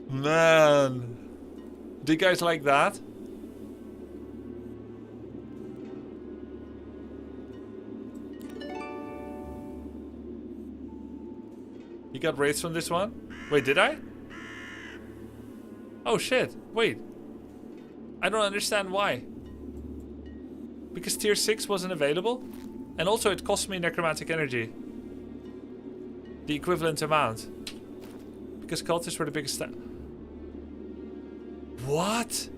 Man. Do you guys like that? You got raids from this one? Wait, did I? Oh shit, wait. I don't understand why. Because tier 6 wasn't available? And also it cost me necromantic energy. The equivalent amount. Because cultists were the biggest What?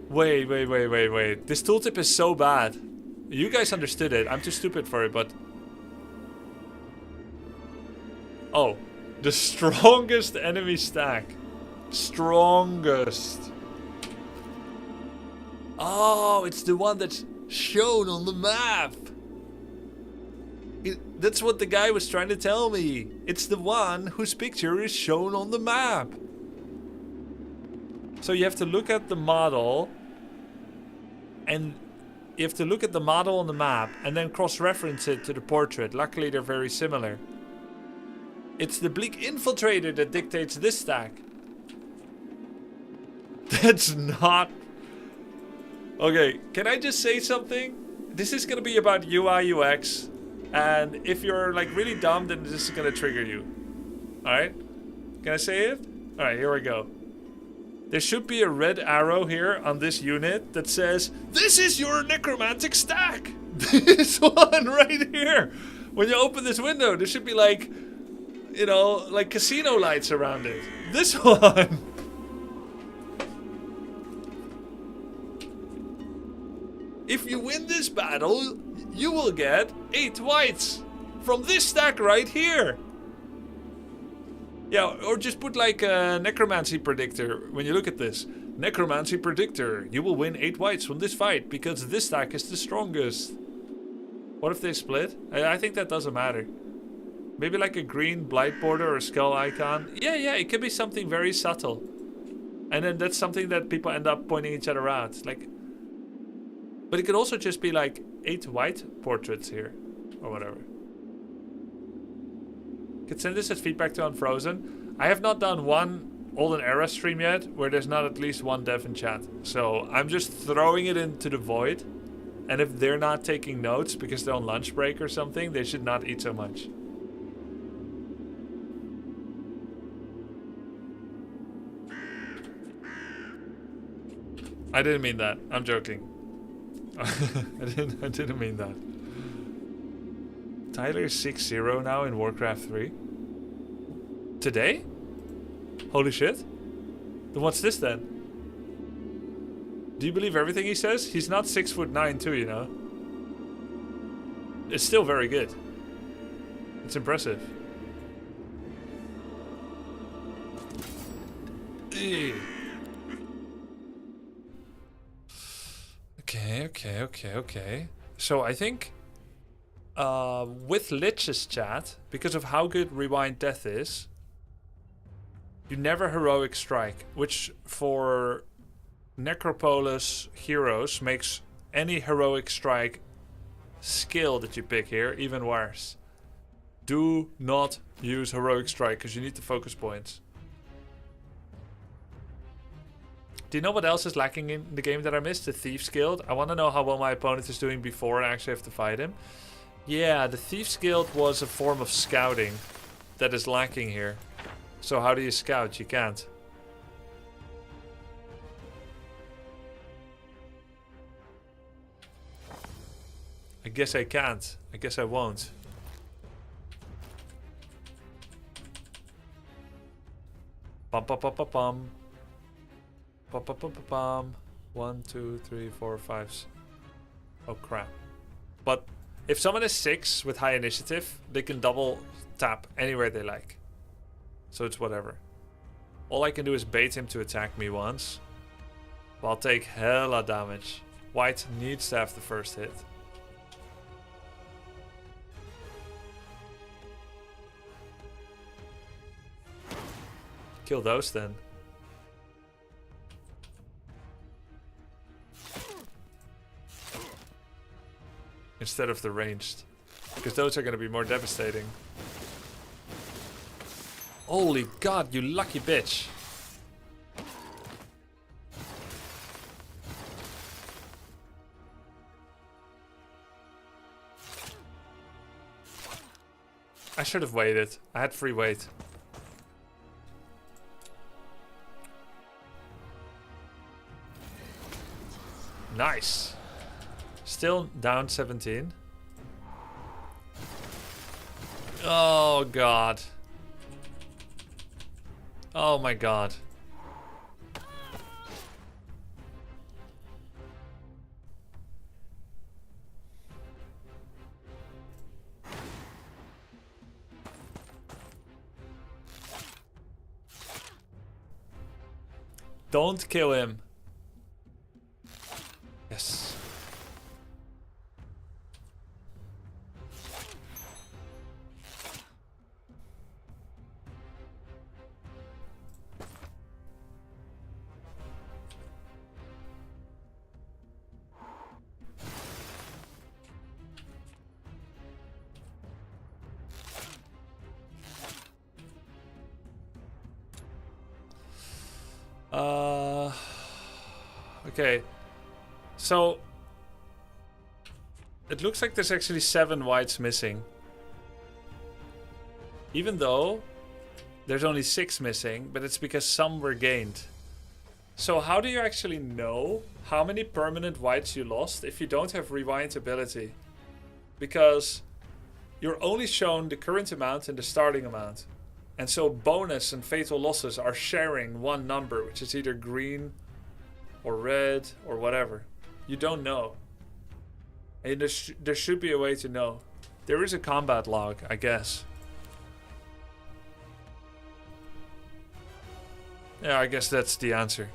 Wait. This tooltip is so bad. You guys understood it. I'm too stupid for it, but... Oh. The strongest enemy stack. Strongest. Oh, it's the one that's shown on the map. That's what the guy was trying to tell me. It's the one whose picture is shown on the map. So you have to look at the model. And you have to look at the model on the map and then cross-reference it to the portrait. Luckily, they're very similar. It's the Bleak Infiltrator that dictates this stack. That's not... Okay, can I just say something? This is gonna be about UI UX, and if you're like really dumb, then this is gonna trigger you. Alright? Can I say it? Alright, here we go. There should be a red arrow here on this unit that says, "This is your necromantic stack!" This one right here! When you open this window, there should be like, you know, like casino lights around it. This one! If you win this battle, you will get 8 whites from this stack right here. Yeah, or just put like a necromancy predictor when you look at this. Necromancy predictor, you will win 8 whites from this fight because this stack is the strongest. What if they split? I think that doesn't matter. Maybe like a green blight border or skull icon. Yeah, it could be something very subtle. And then that's something that people end up pointing each other out. Like... But it could also just be like 8 white portraits here, or whatever. Could send this as feedback to Unfrozen. I have not done one Olden Era stream yet where there's not at least one dev in chat. So I'm just throwing it into the void. And if they're not taking notes because they're on lunch break or something, they should not eat so much. I didn't mean that. I'm joking. I didn't mean that. Tyler is 6-0 now in Warcraft 3. Today? Holy shit. Then what's this then? Do you believe everything he says? He's not 6'9" too, you know. It's still very good. It's impressive. Ew. Okay. So I think with Lich's chat, because of how good Rewind Death is, you never heroic strike, which for Necropolis heroes makes any heroic strike skill that you pick here, even worse. Do not use heroic strike because you need the focus points. Do you know what else is lacking in the game that I missed? The Thief's Guild. I want to know how well my opponent is doing before I actually have to fight him. Yeah, the Thief's Guild was a form of scouting that is lacking here. So how do you scout? You can't. I guess I can't. I guess I won't. Bum bum bum bum bum. Bum bum bum bum bum. 1, 2, 3, 4, 5. Oh crap. But if someone is 6 with high initiative, they can double tap anywhere they like. So it's whatever. All I can do is bait him to attack me once. But I'll take hella damage. White needs to have the first hit. Kill those then. Instead of the ranged. Because those are going to be more devastating. Holy god, you lucky bitch. I should have waited. I had free wait. Nice. Still down 17. Oh god. Oh my god. Don't kill him. Yes. Okay. So it looks like there's actually 7 whites missing. Even though there's only 6 missing, but it's because some were gained. So how do you actually know how many permanent whites you lost if you don't have rewind ability? Because you're only shown the current amount and the starting amount. And so bonus and fatal losses are sharing one number, which is either green or red or whatever. You don't know. And there should be a way to know. There is a combat log, I guess. Yeah, I guess that's the answer.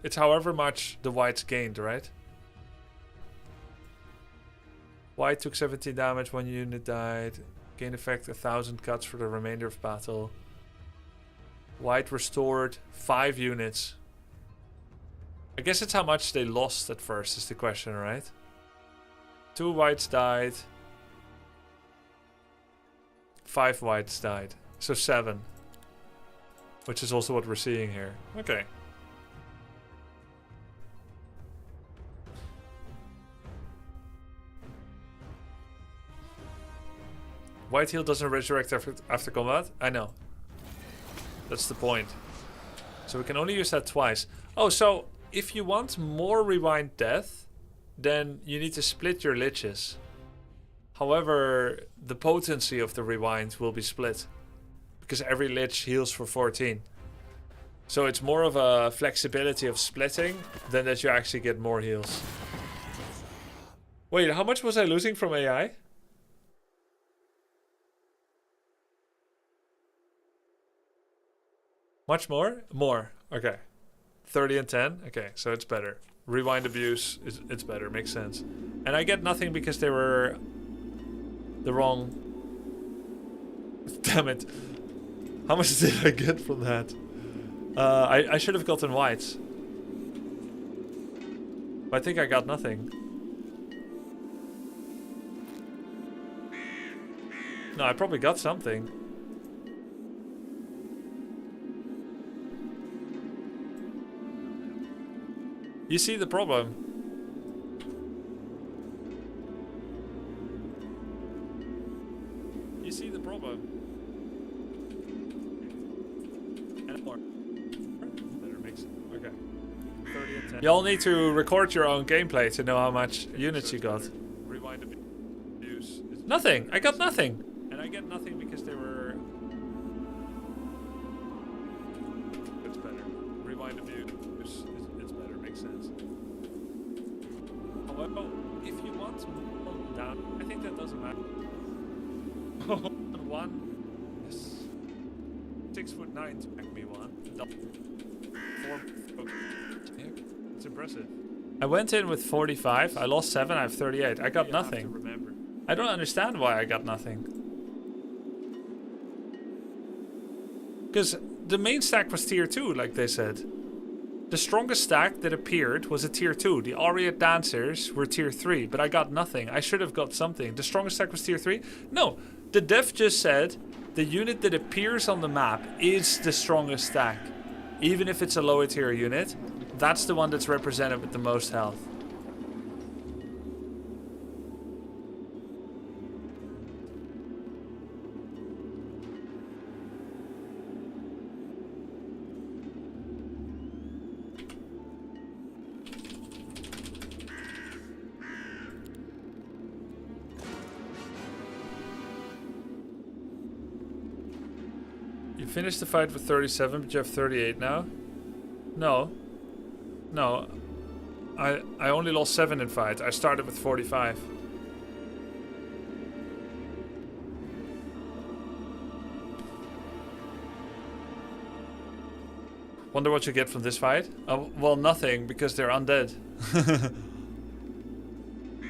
It's however much the whites gained, right? White took 17 damage, 1 unit died. Gain effect 1000 cuts for the remainder of battle. White restored 5 units. I guess it's how much they lost at first is the question, right? 2 whites died. 5 whites died. So 7. Which is also what we're seeing here. Okay. White heal doesn't resurrect after combat? I know. That's the point. So we can only use that twice. Oh, so if you want more rewind death, then you need to split your liches. However, the potency of the rewind will be split. Because every lich heals for 14. So it's more of a flexibility of splitting than that you actually get more heals. Wait, how much was I losing from AI? Much more? More. Okay. 30 and 10? Okay, so it's better. Rewind abuse, it's better. Makes sense. And I get nothing because they were the wrong Damn it. How much did I get from that? I should have gotten whites. But I think I got nothing. No, I probably got something. You see the problem? You see the problem? And more. Better mix it. Okay. 30 and 10. You all need to record your own gameplay to know how much units you got. Rewind a bit. Nothing. I got nothing. And I get nothing because they were. It's better. Rewind a view. It's better. Makes sense. However, if you want to hold down, I think that doesn't matter. One. Yes. 6'9" to back me one. 4. Okay. It's impressive. I went in with 45. I lost 7. I have 38. I got nothing. I don't understand why I got nothing. Because the main stack was tier 2, like they said. The strongest stack that appeared was a tier 2. The Aria Dancers were tier 3, but I got nothing. I should have got something. The strongest stack was tier 3? No, the dev just said the unit that appears on the map is the strongest stack. Even if it's a lower tier unit, that's the one that's represented with the most health. Finished the fight with 37, but you have 38 now? No. No. I only lost 7 in fight. I started with 45. Wonder what you get from this fight? Well, nothing, because they're undead.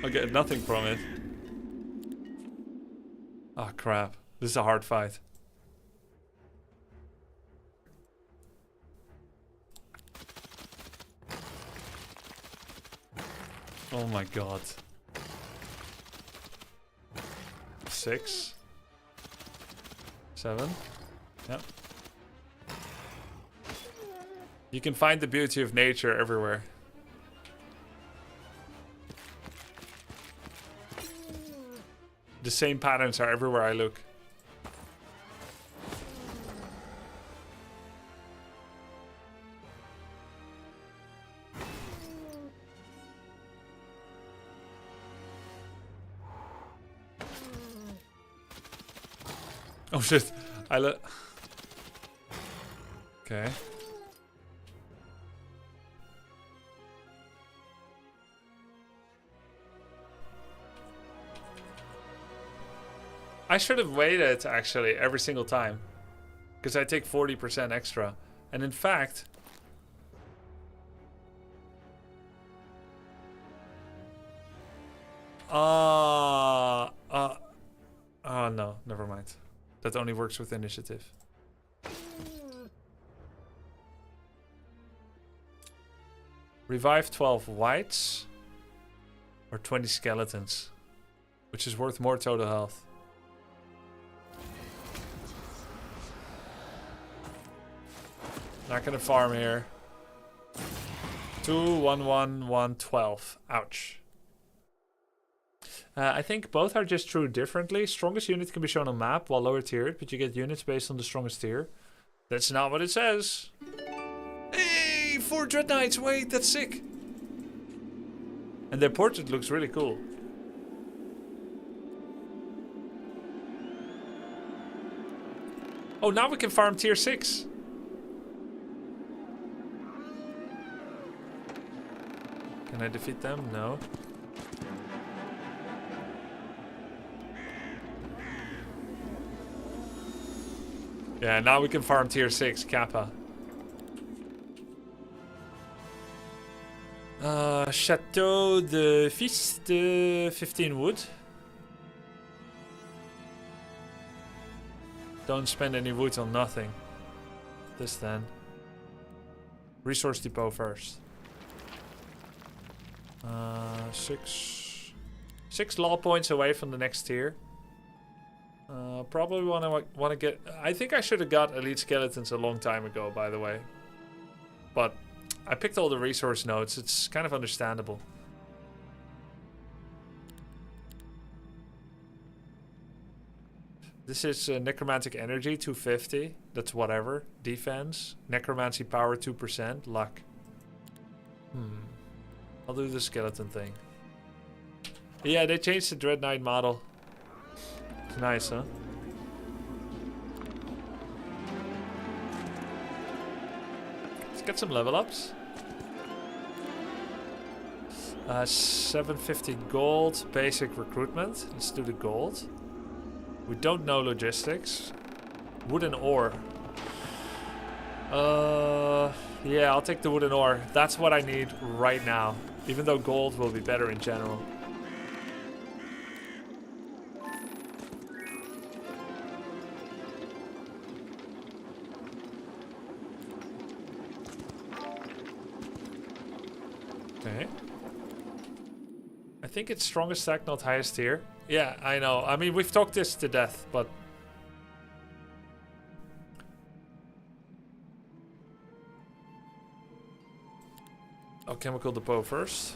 I'll get nothing from it. Oh, crap. This is a hard fight. Oh my god. 6. 7. Yep. You can find the beauty of nature everywhere. The same patterns are everywhere I look. Oh shit, okay. I should have waited actually every single time. Because I take 40% extra. And in fact... oh no, never mind. That only works with initiative. Revive 12 whites. Or 20 skeletons. Which is worth more total health. Not gonna farm here. 2, 1, 1, 1, 12. Ouch. I think both are just true differently. Strongest unit can be shown on map while lower tiered, but you get units based on the strongest tier. That's not what it says. Hey, 4 Dread Knights. Wait, that's sick. And their portrait looks really cool. Oh, now we can farm tier 6. Can I defeat them? No. Yeah, now we can farm tier 6 Kappa. Chateau de Fist, 15 wood. Don't spend any wood on nothing. This then. Resource depot first. 6 law points away from the next tier. Probably want to get. I think I should have got elite skeletons a long time ago, by the way. But I picked all the resource nodes. It's kind of understandable. This is necromantic energy 250. That's whatever. Defense. Necromancy power 2%. Luck. I'll do the skeleton thing. Yeah, they changed the Dread Knight model. It's nice, huh? Let's get some level ups. 750 gold, basic recruitment. Let's do the gold. We don't know logistics. Wood and ore. Yeah, I'll take the wood and ore. That's what I need right now. Even though gold will be better in general. Okay. I think it's strongest stack, not highest tier. Yeah, I know. I mean, we've talked this to death, but... Alchemical depot first.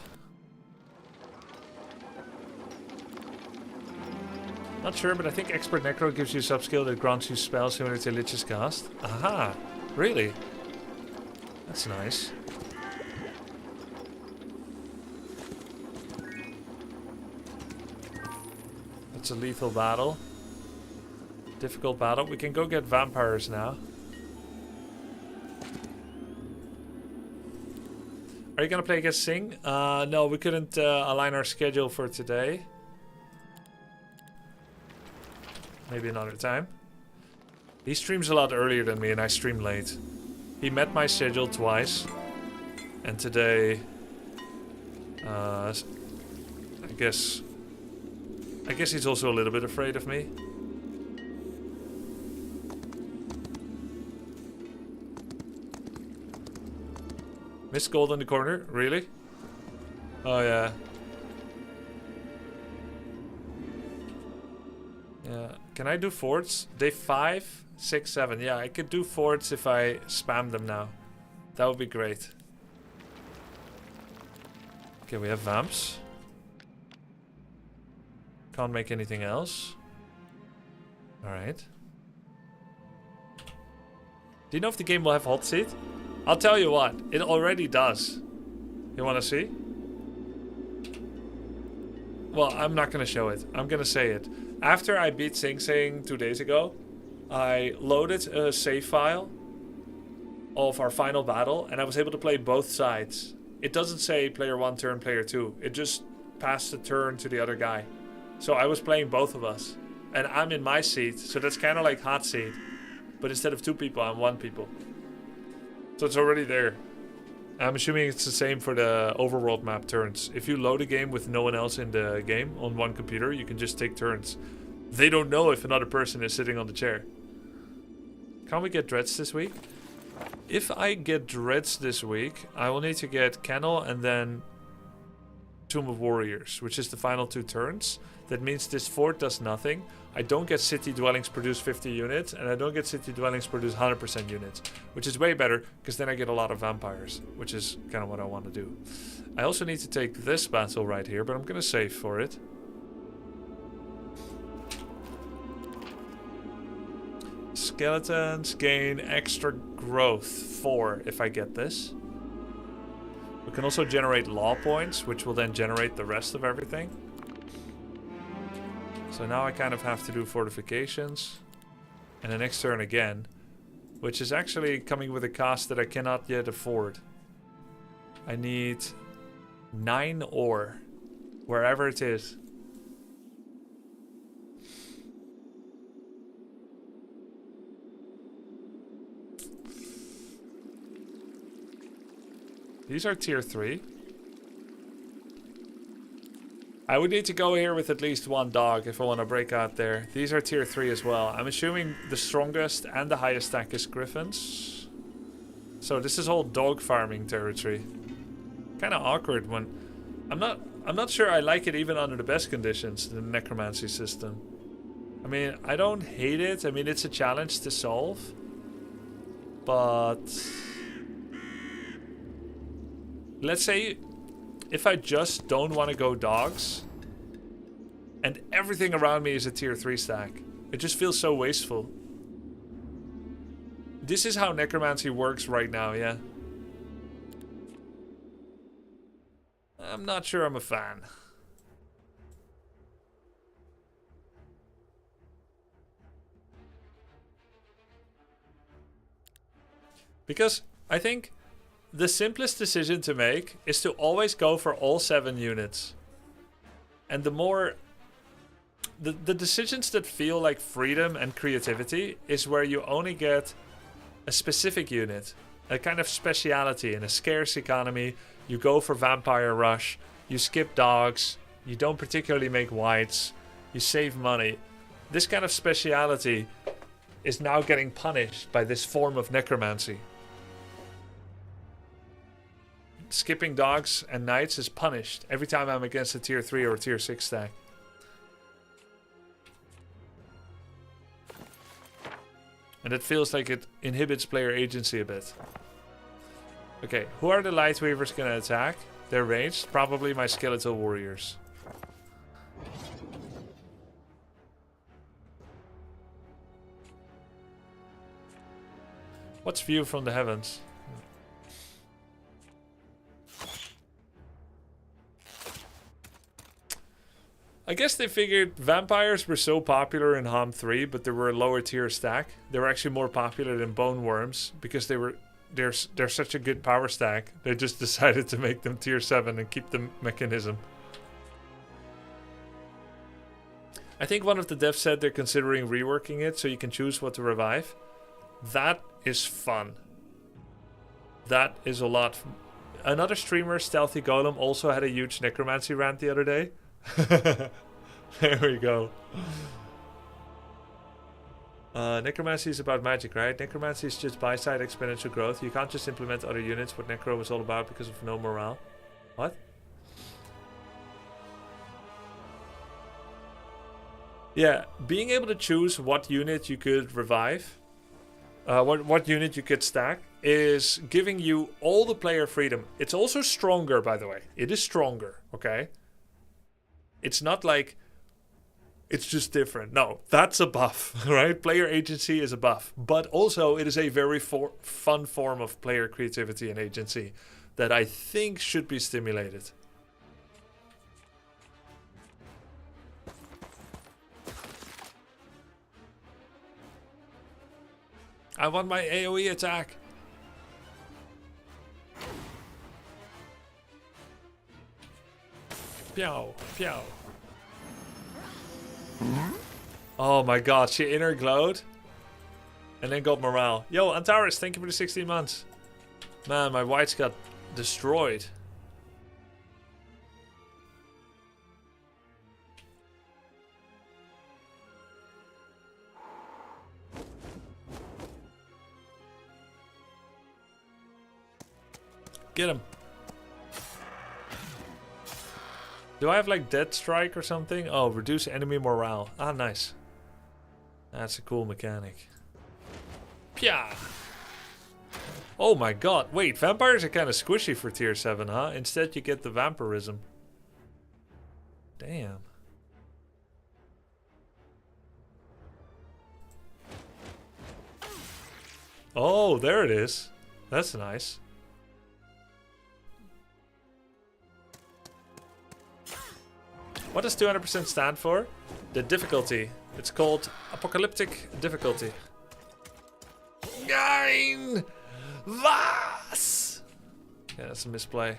Not sure, but I think Expert Necro gives you a subskill that grants you spells similar to Lich's cast. Aha! Really? That's nice. That's a lethal battle. Difficult battle. We can go get vampires now. Are you gonna play against Sing? No, we couldn't align our schedule for today. Maybe another time. He streams a lot earlier than me and I stream late. He met my schedule twice. And today... I guess he's also a little bit afraid of me. Miss gold in the corner? Really? Oh, yeah. Yeah. Can I do forts? Day 5, 6, 7. Yeah, I could do forts if I spam them now. That would be great. Okay, we have vamps. Can't make anything else. Alright. Do you know if the game will have hot seat? I'll tell you what, it already does. You want to see? Well, I'm not going to show it. I'm going to say it. After I beat Sing Sing 2 days ago, I loaded a save file of our final battle, and I was able to play both sides. It doesn't say player 1 turn player 2. It just passed the turn to the other guy. So I was playing both of us. And I'm in my seat, so that's kind of like hot seat. But instead of 2 people, I'm 1 people. So it's already there. I'm assuming it's the same for the overworld map turns. If you load a game with no one else in the game on one computer, you can just take turns. They don't know if another person is sitting on the chair. Can't we get dreads this week? If I get dreads this week, I will need to get Kennel and then Tomb of Warriors, which is the final 2 turns. That means this fort does nothing. I don't get city dwellings produce 50 units, and I don't get city dwellings produce 100% units, which is way better, because then I get a lot of vampires, which is kind of what I want to do. I also need to take this battle right here, but I'm going to save for it. Skeletons gain extra growth 4 if I get this. We can also generate law points, which will then generate the rest of everything. So now I kind of have to do fortifications. And the next turn again. Which is actually coming with a cost that I cannot yet afford. I need 9 ore. Wherever it is. These are tier 3. I would need to go here with at least one dog if I want to break out there. These are tier 3 as well. I'm assuming the strongest and the highest stack is griffins. So this is all dog farming territory. Kind of awkward when... I'm not sure I like it even under the best conditions, the necromancy system. I mean, I don't hate it. I mean, it's a challenge to solve. But... let's say... if I just don't want to go dogs, and everything around me is a tier 3 stack, it just feels so wasteful. This is how necromancy works right now, yeah. I'm not sure I'm a fan. Because I think the simplest decision to make is to always go for all 7 units. And the more... The decisions that feel like freedom and creativity is where you only get a specific unit. A kind of speciality in a scarce economy. You go for Vampire Rush. You skip dogs. You don't particularly make whites. You save money. This kind of speciality is now getting punished by this form of necromancy. Skipping dogs and knights is punished every time I'm against a tier 3 or tier 6 stack. And it feels like it inhibits player agency a bit. Okay, who are the light weavers gonna attack? They're ranged, probably my skeletal warriors. What's view from the heavens? I guess they figured vampires were so popular in HOMM 3, but they were a lower tier stack. They were actually more popular than bone worms because they're such a good power stack. They just decided to make them tier 7 and keep the mechanism. I think one of the devs said they're considering reworking it so you can choose what to revive. That is fun. That is a lot. Another streamer, Stealthy Golem, also had a huge necromancy rant the other day. There we go. Necromancy is about magic, right? Necromancy is just buy-side exponential growth. You can't just implement other units, what Necro is all about, because of no morale. What? Yeah, being able to choose what unit you could revive, what unit you could stack, is giving you all the player freedom. It's also stronger, by the way. It is stronger, okay? It's not like it's just different. No, that's a buff, right? Player agency is a buff. But also, it is a very fun form of player creativity and agency that I think should be stimulated. I want my AoE attack. Pew, pew. Oh my god, she inner glowed and then got morale. Yo, Antares, thank you for the 16 months. Man, my whites got destroyed. Get him. Do I have like Dead Strike or something? Oh, reduce enemy morale. Ah, nice. That's a cool mechanic. Pya! Oh my god. Wait, vampires are kind of squishy for tier 7, huh? Instead you get the vampirism. Damn. Oh, there it is. That's nice. What does 200% stand for? The difficulty. It's called apocalyptic difficulty. Nine! Was! Yeah, that's a misplay.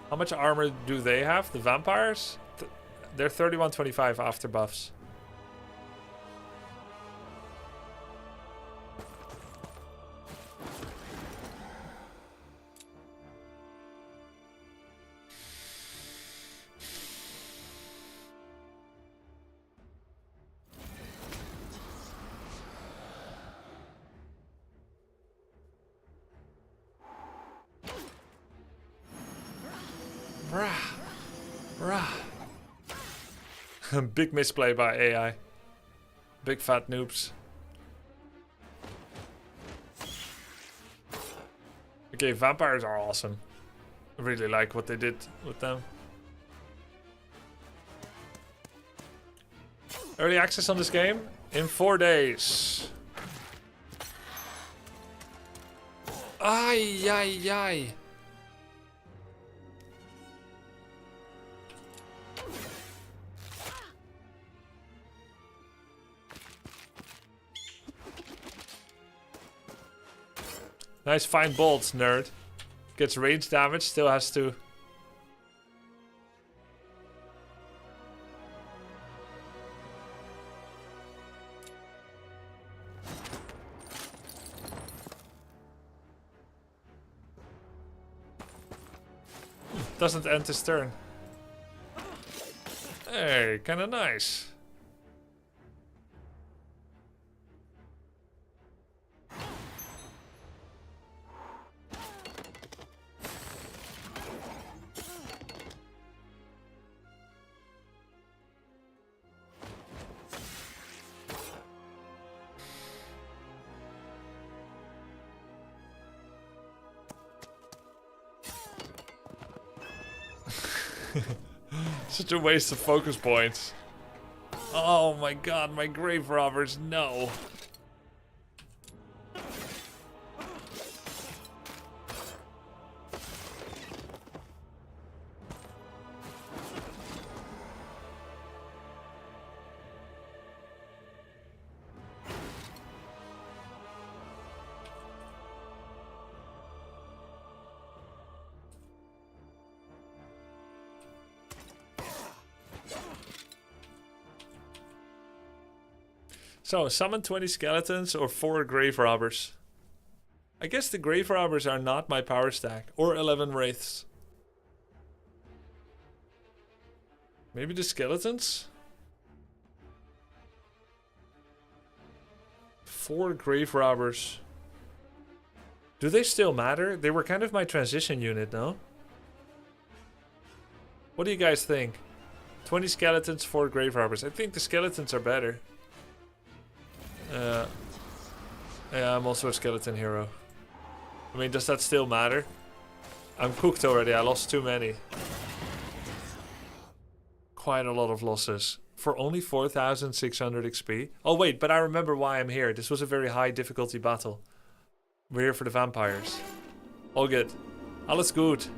How much armor do they have? The vampires? They're 3125 after buffs. Big misplay by AI. Big fat noobs. Okay, vampires are awesome. I really like what they did with them. Early access on this game in 4 days. Ay, ay, ay. Nice fine bolts, nerd. Gets range damage, still has to... Doesn't end his turn. Hey, kinda nice. Such a waste of focus points. Oh my god, my grave robbers, no. So, summon 20 skeletons or 4 grave robbers. I guess the grave robbers are not my power stack. Or 11 wraiths. Maybe the skeletons? 4 grave robbers. Do they still matter? They were kind of my transition unit, no? What do you guys think? 20 skeletons, 4 grave robbers. I think the skeletons are better. Yeah, I'm also a skeleton hero. I mean, does that still matter? I'm cooked already, I lost too many. Quite a lot of losses. For only 4,600 XP. Oh wait, but I remember why I'm here. This was a very high difficulty battle. We're here for the vampires. All good. Alles gut.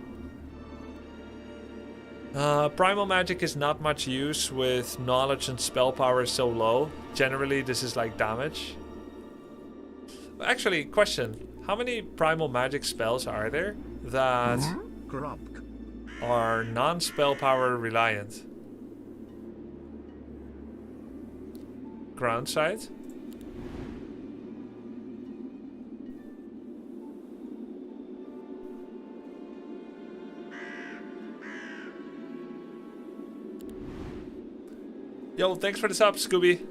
Primal magic is not much use with knowledge and spell power so low. Generally, this is like damage. Actually, question. How many primal magic spells are there that are non-spell power reliant? Ground sight? Yo, thanks for the sub, Scooby.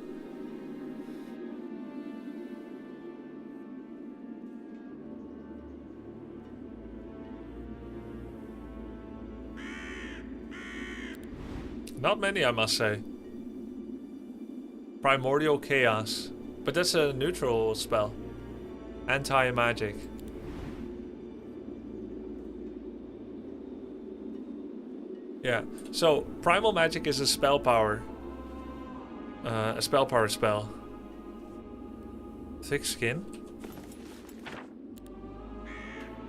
Not many, I must say. Primordial Chaos. But that's a neutral spell. Anti-magic. Yeah, so Primal Magic is a spell power. A spell power spell. Thick skin.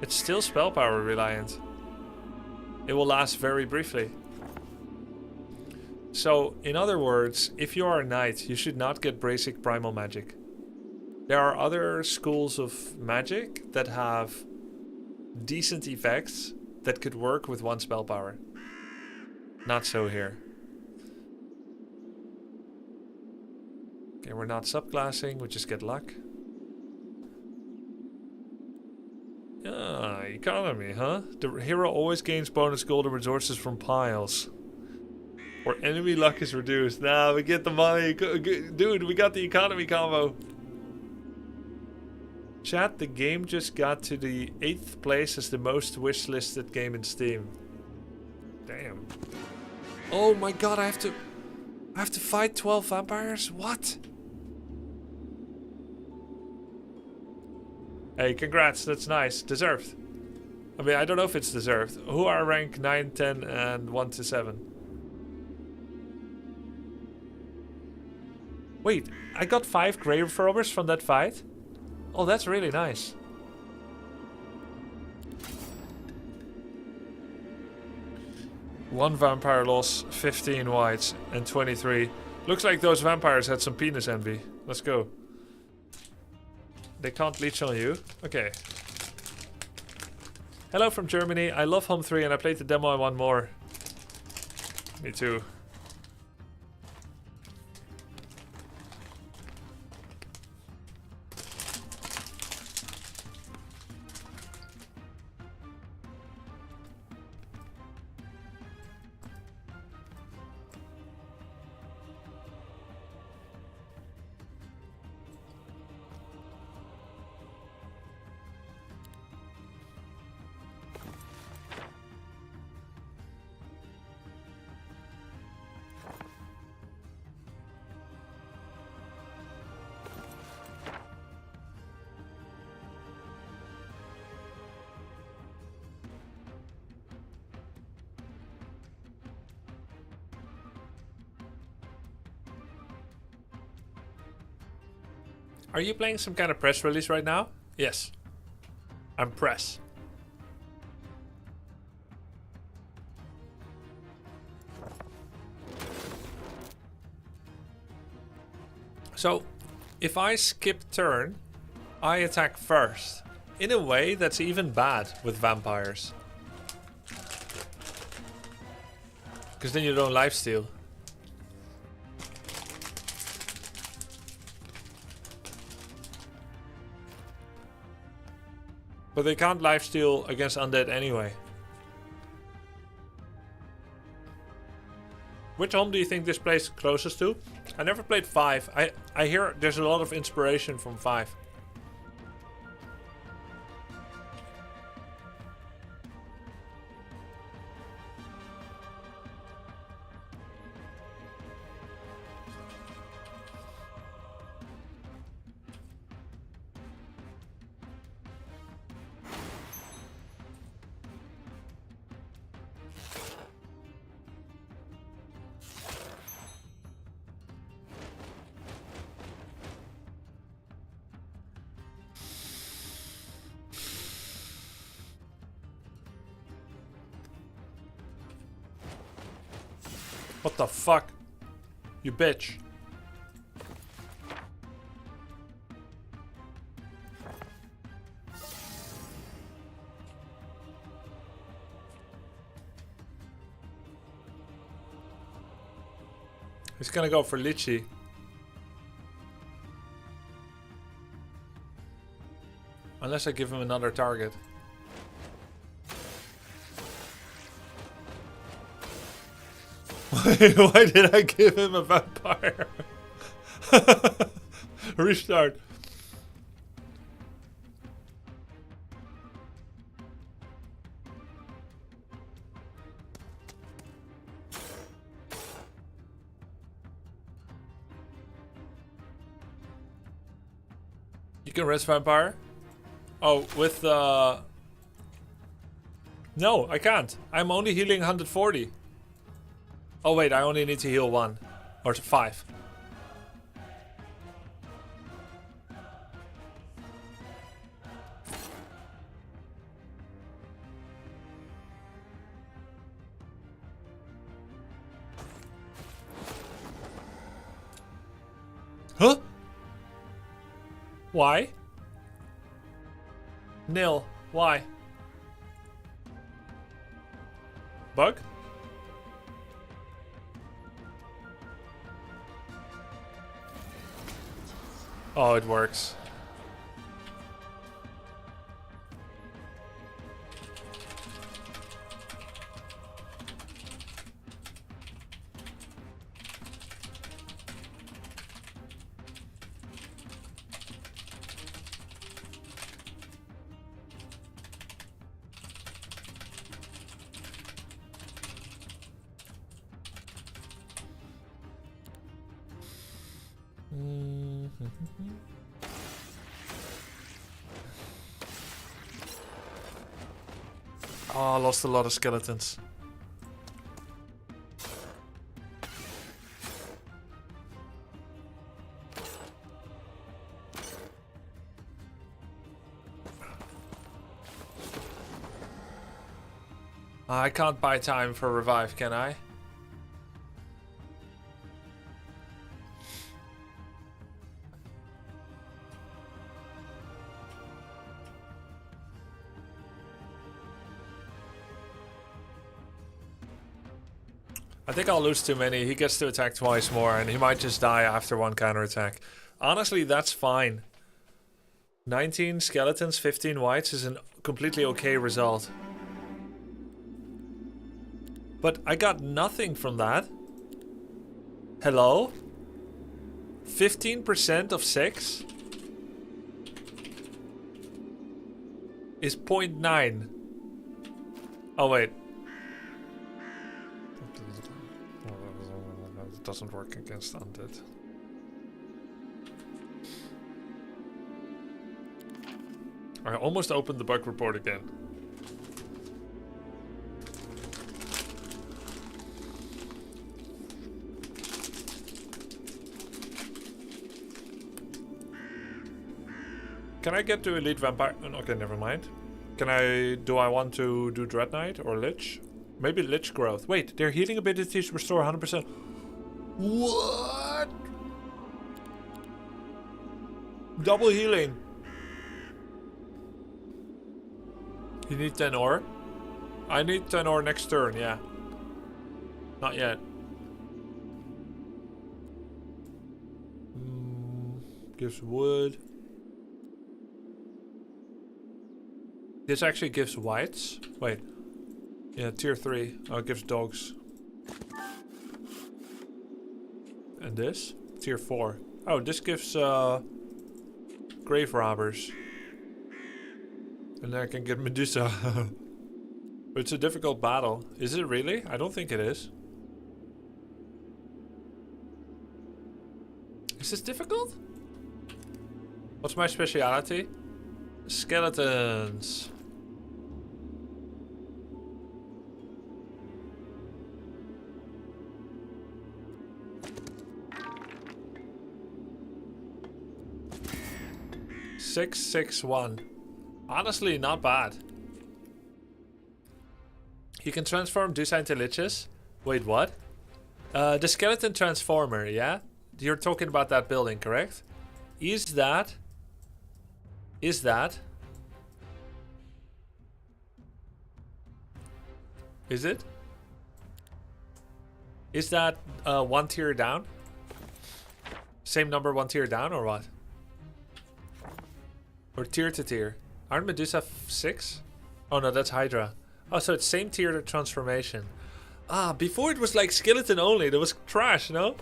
It's still spell power reliant. It will last very briefly. So, in other words, if you are a knight, you should not get basic primal magic. There are other schools of magic that have decent effects that could work with one spell power. Not so here. Okay, we're not subclassing, we just get luck. Ah, economy, huh? The hero always gains bonus gold and resources from piles. Or enemy luck is reduced. Nah, we get the money. Dude, we got the economy combo. Chat, the game just got to the 8th place as the most wishlisted game in Steam. Damn. Oh my god, I have to fight 12 vampires? What? Hey, congrats, that's nice. Deserved. I mean, I don't know if it's deserved. Who are rank 9, 10, and 1 to 7? Wait, I got 5 grave robbers from that fight? Oh, that's really nice. One vampire loss, 15 whites, and 23. Looks like those vampires had some penis envy. Let's go. They can't leech on you. Okay. Hello from Germany. I love HOMM 3 and I played the demo and want more. Me too. Are you playing some kind of press release right now? Yes. I'm press. So, if I skip turn, I attack first. In a way, that's even bad with vampires. Because then you don't lifesteal. But they can't lifesteal against undead anyway. Which home do you think this plays closest to? I never played 5. I hear there's a lot of inspiration from 5. What the fuck? You bitch. He's gonna go for Lychee. Unless I give him another target. Why did I give him a vampire? Restart. You can rest vampire? Oh, with No, I can't. I'm only healing 140. Oh wait, I only need to heal 1. Or 5. Huh? Why? Nil. Why? Bug? Oh, it works. Oh, I lost a lot of skeletons. I can't buy time for revive, can I? I think I'll lose too many. He gets to attack twice more, and he might just die after one counterattack. Honestly, that's fine. 19 skeletons, 15 whites is a completely okay result. But I got nothing from that. Hello? 15% of 6 is 0.9. Oh, wait. It doesn't work against undead. I almost opened the bug report again. Can I get to Elite Vampire? Okay, never mind. Do I want to do Dread Knight or Lich? Maybe Lich Growth. Wait, their healing abilities restore 100%. What? Double healing. You need 10 ore? I need 10 ore next turn, yeah. Not yet. Gives wood. This actually gives whites. Wait. Yeah, tier 3. Oh, it gives dogs. And this? Tier 4. Oh, this gives grave robbers. And then I can get Medusa. It's a difficult battle. Is it really? I don't think it is. Is this difficult? What's my speciality? Skeletons. Six, 6, 1. Honestly, not bad. You can transform Medusa into liches. Wait, what? The skeleton transformer, yeah? You're talking about that building, correct? Is that? Is it? Is that one tier down? Same number, one tier down, or what? Or tier to tier? Aren't Medusa 6? Oh no, that's Hydra. Oh, so it's same tier to transformation. Ah, before it was like skeleton only. That was trash, no?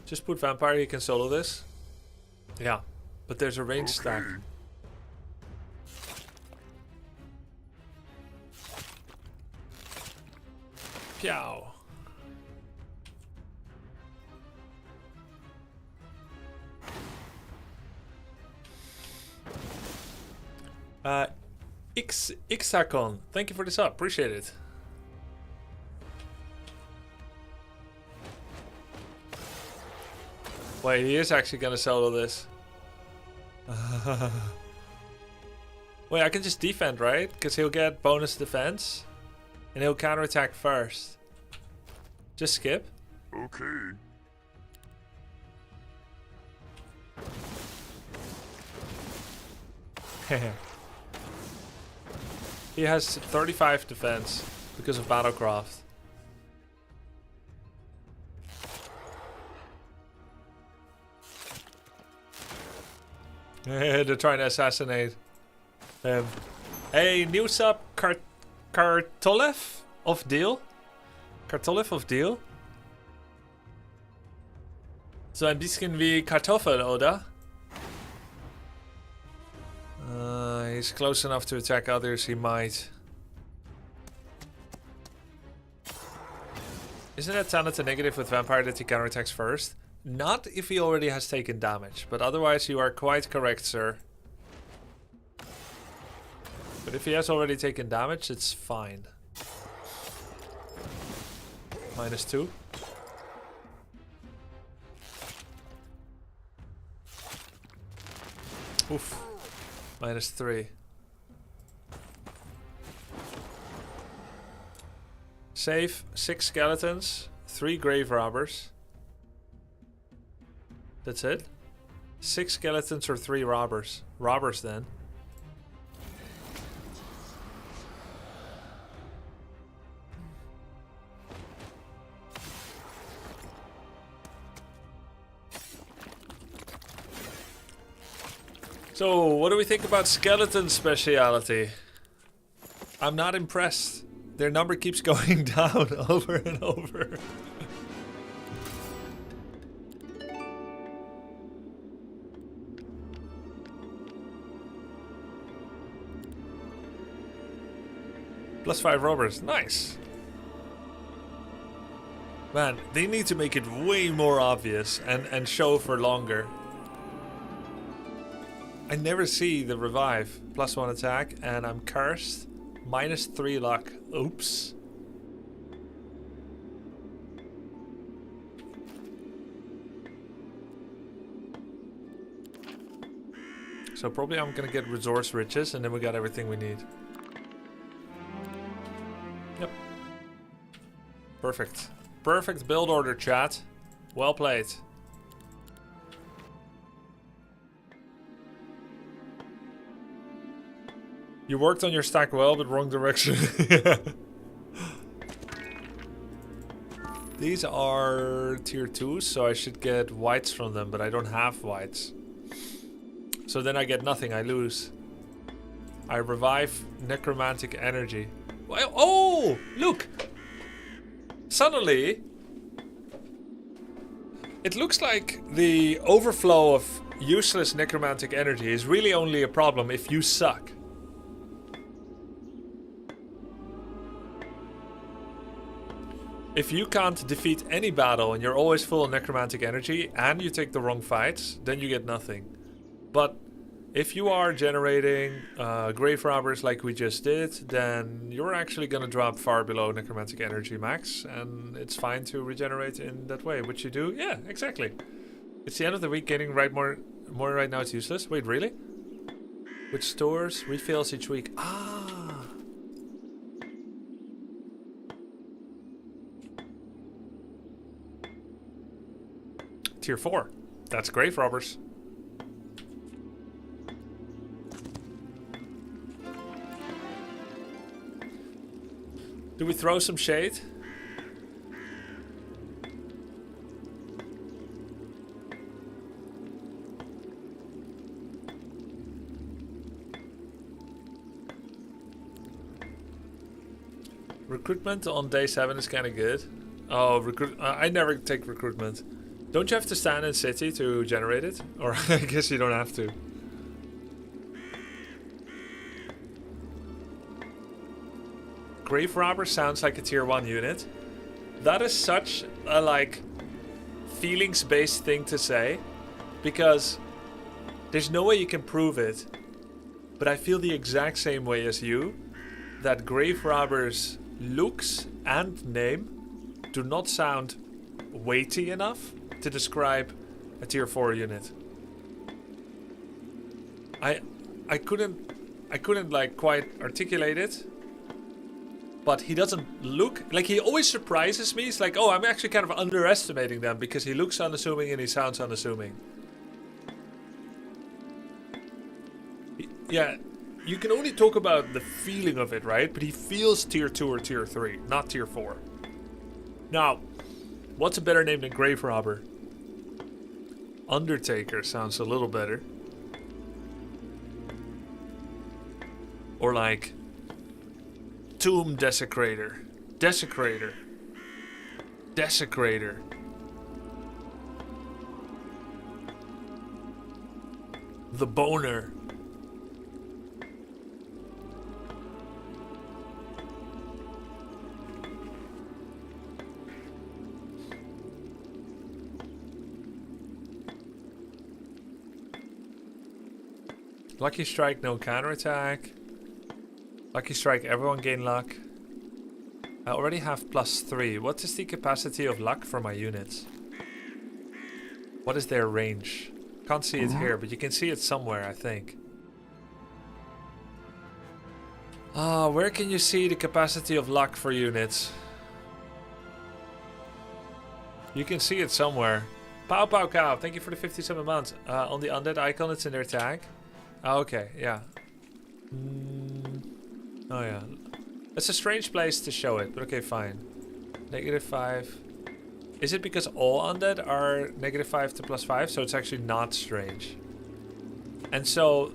Just put vampire, you can solo this. Yeah, but there's a range stack. Pew. Ixacon, thank you for the sub, appreciate it. Wait, he is actually gonna solo this. Wait, I can just defend, right? Because he'll get bonus defense. And he'll counterattack first. Just skip. Okay. He has 35 defense because of Battlecraft. They're trying to assassinate him. Hey, new sub Kartolev of Deal. Kartolev of Deal. So ein bisschen wie Kartoffel, oder? He's close enough to attack others, he might. Isn't it talent a negative with Vampire that he counterattacks first? Not if he already has taken damage, but otherwise you are quite correct, sir. But if he has already taken damage, it's fine. -2. Oof. -3. Save 6 skeletons, 3 grave robbers. That's it? 6 skeletons or 3 robbers. Robbers then. So, what do we think about skeleton speciality? I'm not impressed. Their number keeps going down over and over. +5 robbers, nice. Man, they need to make it way more obvious and show for longer. I never see the revive. +1 attack, and I'm cursed. -3 luck. Oops. So probably I'm gonna get resource riches, and then we got everything we need. Yep. Perfect. Perfect build order, chat. Well played. You worked on your stack well, but wrong direction. These are tier 2s, so I should get whites from them, but I don't have whites. So then I get nothing, I lose. I revive necromantic energy. Oh, look! Suddenly, it looks like the overflow of useless necromantic energy is really only a problem if you suck. If you can't defeat any battle and you're always full of necromantic energy and you take the wrong fights, then you get nothing. But if you are generating grave robbers like we just did, then you're actually going to drop far below necromantic energy max, and it's fine to regenerate in that way. Which you do? Yeah, exactly. It's the end of the week, getting more right now it's useless. Wait, really? Which stores refills each week? Ah. Tier 4. That's grave robbers. Do we throw some shade? Recruitment on day 7 is kind of good. Oh, I never take recruitment. Don't you have to stand in city to generate it? Or I guess you don't have to. Grave Robber sounds like a tier 1 unit. That is such a like feelings-based thing to say, because there's no way you can prove it. But I feel the exact same way as you, that Grave Robber's looks and name do not sound weighty enough to describe a tier 4 unit. I couldn't like quite articulate it, but he doesn't look like, he always surprises me. It's like, oh, I'm actually kind of underestimating them because he looks unassuming and he sounds unassuming. Yeah, you can only talk about the feeling of it, right? But he feels tier 2 or tier 3, not tier 4. Now, what's a better name than Grave Robber? Undertaker sounds a little better. Or like Tomb Desecrator. Desecrator. Desecrator. The Boner. Lucky Strike, no counterattack. Lucky Strike, everyone gain luck. I already have +3. What is the capacity of luck for my units? What is their range? Can't see it here, but you can see it somewhere, I think. Where can you see the capacity of luck for units? You can see it somewhere. Pow Pow Cow, thank you for the 57 months. On the undead icon, it's in their tag. Oh, okay, yeah. Oh yeah. It's a strange place to show it, but okay, fine. -5. Is it because all undead are -5 to +5? So it's actually not strange. And so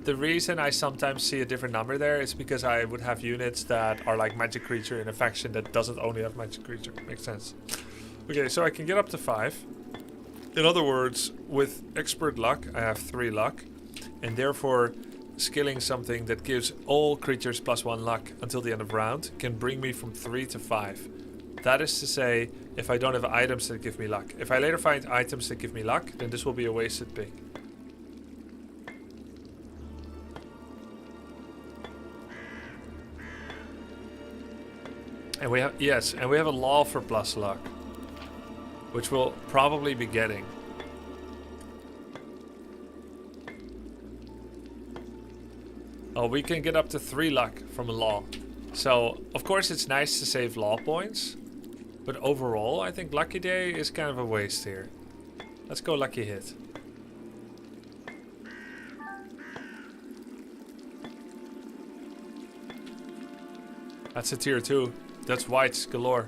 the reason I sometimes see a different number there is because I would have units that are like magic creature in a faction that doesn't only have magic creature. Makes sense. Okay, so I can get up to 5. In other words, with expert luck, I have 3 luck. And therefore, skilling something that gives all creatures +1 luck until the end of round can bring me from 3 to 5. That is to say, if I don't have items that give me luck. If I later find items that give me luck, then this will be a wasted pick. And we have, yes, and we have a law for plus luck, which we'll probably be getting. Oh, we can get up to 3 luck from a law. So, of course, it's nice to save law points. But overall, I think Lucky Day is kind of a waste here. Let's go Lucky Hit. That's a tier 2. That's whites galore.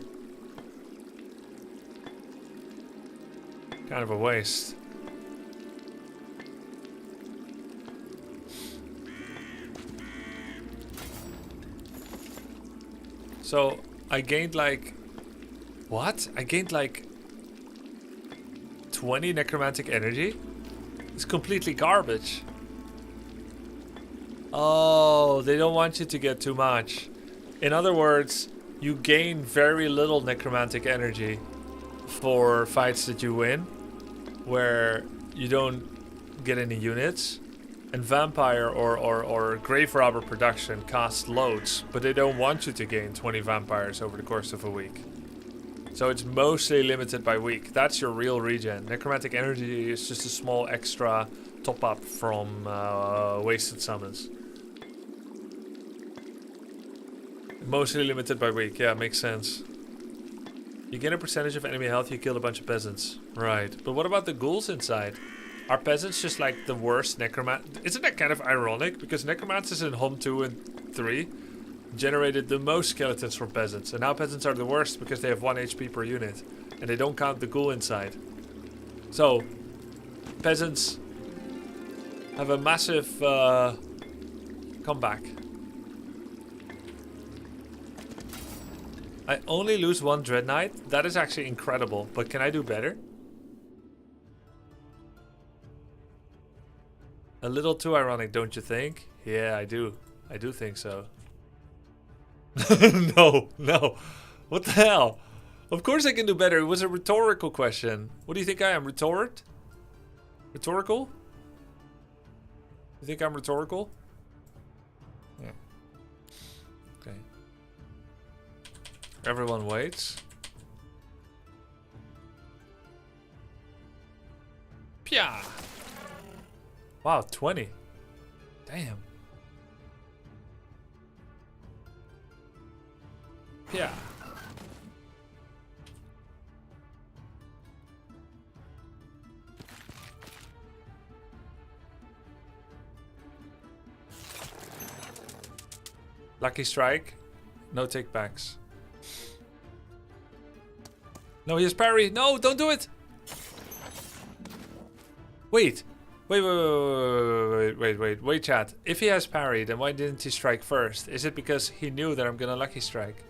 Kind of a waste. So, I gained like... What? I gained like 20 necromantic energy? It's completely garbage. Oh, they don't want you to get too much. In other words, you gain very little necromantic energy for fights that you win, where you don't get any units. And Vampire or Grave Robber production costs loads, but they don't want you to gain 20 vampires over the course of a week. So it's mostly limited by week. That's your real regen. Necromantic energy is just a small extra top up from wasted summons. Mostly limited by week. Yeah, makes sense. You gain a percentage of enemy health, you kill a bunch of peasants. Right. But what about the ghouls inside? Are peasants just like the worst necromant? Isn't that kind of ironic? Because necromancers in HOMM 2 and 3 generated the most skeletons from peasants. And now peasants are the worst because they have 1 HP per unit. And they don't count the ghoul inside. So, peasants have a massive comeback. I only lose 1 Dread Knight. That is actually incredible. But can I do better? A little too ironic, don't you think? Yeah, I do. I do think so. No. What the hell? Of course I can do better. It was a rhetorical question. What do you think I am? Rhetorical? You think I'm rhetorical? Yeah. Okay. Everyone waits. Pia! Wow, 20. Damn. Yeah. Lucky strike. No takebacks. No, he has parry. No, don't do it. Wait, chat. If he has parry, then why didn't he strike first? Is it because he knew that I'm gonna lucky strike?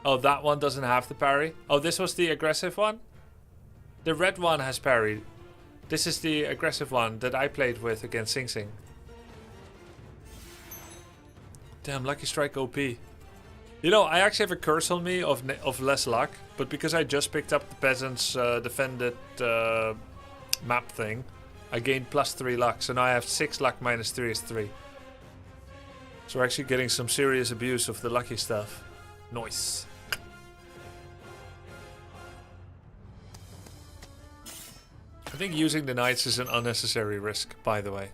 Oh, that one doesn't have the parry. Oh, this was the aggressive one? The red one has parried. This is the aggressive one that I played with against Sing Sing. Damn, lucky strike OP. You know, I actually have a curse on me of less luck, but because I just picked up the Peasants Defended map thing, I gained +3 luck, so now I have 6 luck minus 3 is 3. So we're actually getting some serious abuse of the lucky stuff. Nice. I think using the knights is an unnecessary risk, by the way.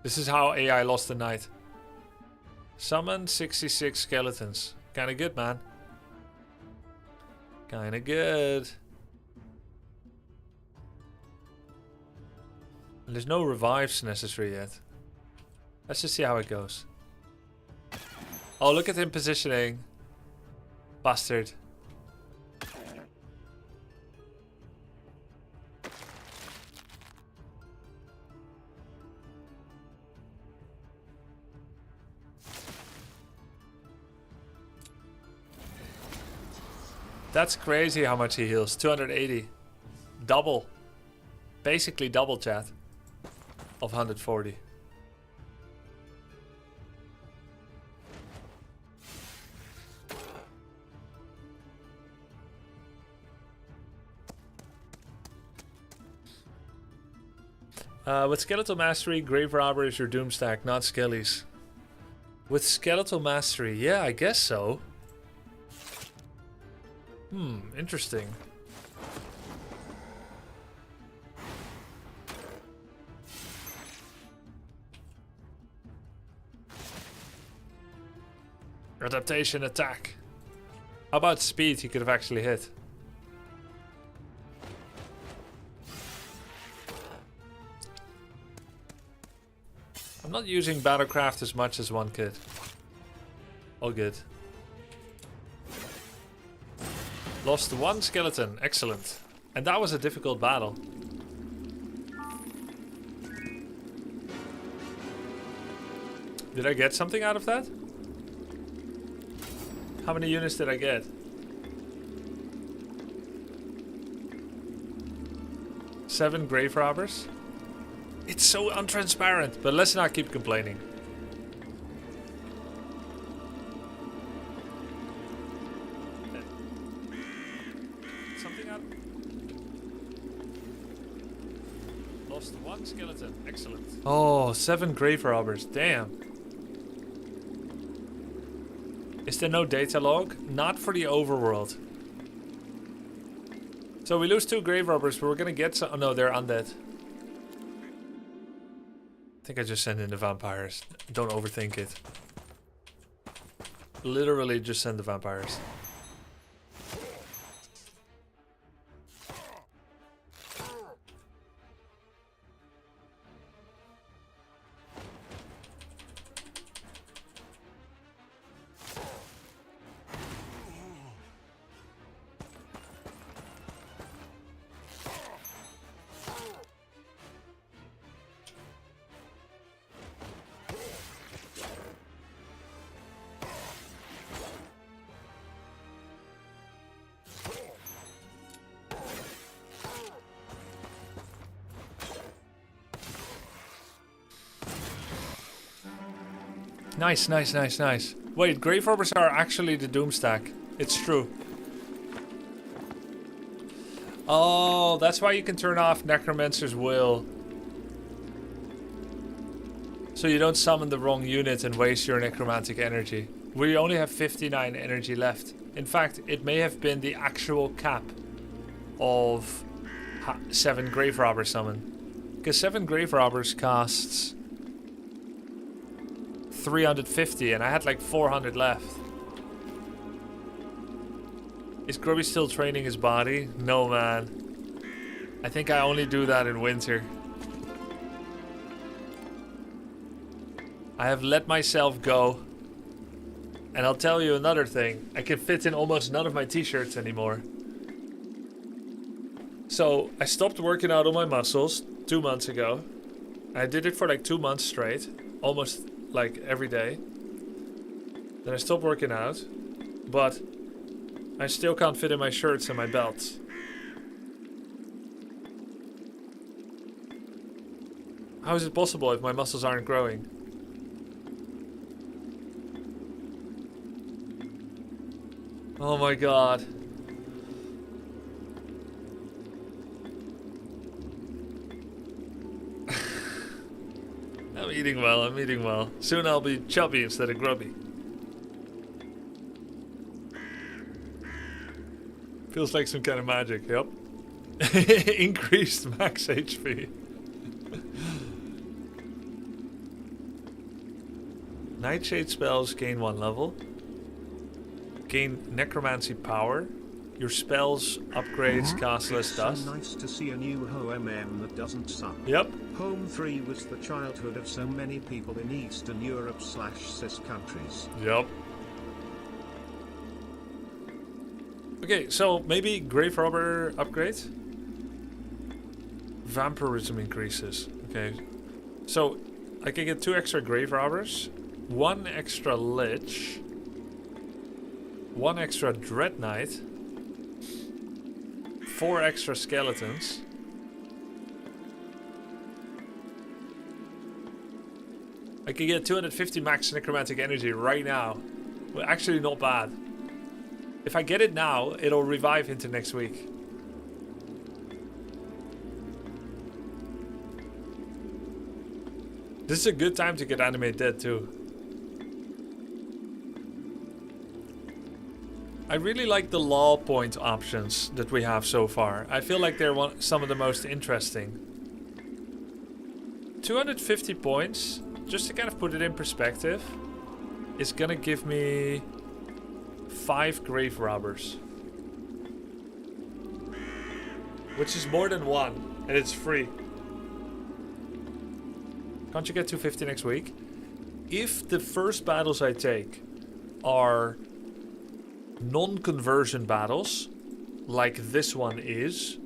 This is how AI lost the knight. Summon 66 skeletons. Kinda good, man. Kinda good. And there's no revives necessary yet. Let's just see how it goes. Oh, look at him positioning. Bastard. That's crazy how much he heals. 280. Double. Basically double, chat. Of 140. With Skeletal Mastery, Grave Robber is your Doom stack, not Skellies. With Skeletal Mastery, yeah, I guess so. Interesting. Adaptation attack. How about speed? He could have actually hit. I'm not using Battlecraft as much as one could. All good. Lost 1 skeleton. Excellent. And that was a difficult battle. Did I get something out of that? How many units did I get? 7 grave robbers. It's so untransparent, but let's not keep complaining. Something up. Lost 1 skeleton. Excellent. Oh, 7 grave robbers. Damn. Is there no data log? Not for the overworld. So we lose 2 grave robbers, but we're gonna get some. Oh no, they're undead. I think I just send in the vampires. Don't overthink it. Literally just send the vampires. Nice, nice, nice, nice. Wait, grave robbers are actually the doom stack. It's true. Oh, that's why you can turn off Necromancer's Will. So you don't summon the wrong unit and waste your necromantic energy. We only have 59 energy left. In fact, it may have been the actual cap of 7 grave robbers summon. Because 7 grave robbers costs 350 and I had like 400 left. Is Grubby still training his body? No, man. I think I only do that in winter. I have let myself go. And I'll tell you another thing. I can fit in almost none of my t-shirts anymore. So, I stopped working out on my muscles 2 months ago. I did it for like 2 months straight. Almost like every day. Then I stopped working out. But I still can't fit in my shirts and my belts. How is it possible if my muscles aren't growing? Oh my god. I'm eating well, I'm eating well. Soon I'll be chubby instead of grubby. Feels like some kind of magic, yep. Increased max HP. Nightshade spells gain 1 level. Gain necromancy power. Your spells upgrades cast less dust. So nice to see a new HOMM that doesn't suck. Yep. HOMM 3 was the childhood of so many people in Eastern Europe / CIS countries. Yep. Okay, so maybe grave robber upgrade. Vampirism increases. Okay. So I can get 2 extra grave robbers, 1 extra lich, 1 extra dread knight, 4 extra skeletons. I can get 250 max necromantic energy right now. Well, actually not bad. If I get it now, it'll revive into next week. This is a good time to get animate dead too. I really like the law point options that we have so far. I feel like they're some of the most interesting. 250 points, just to kind of put it in perspective, is gonna give me 5 grave robbers. Which is more than 1, and it's free. Can't you get 250 next week? If the first battles I take are non-conversion battles, like this one is,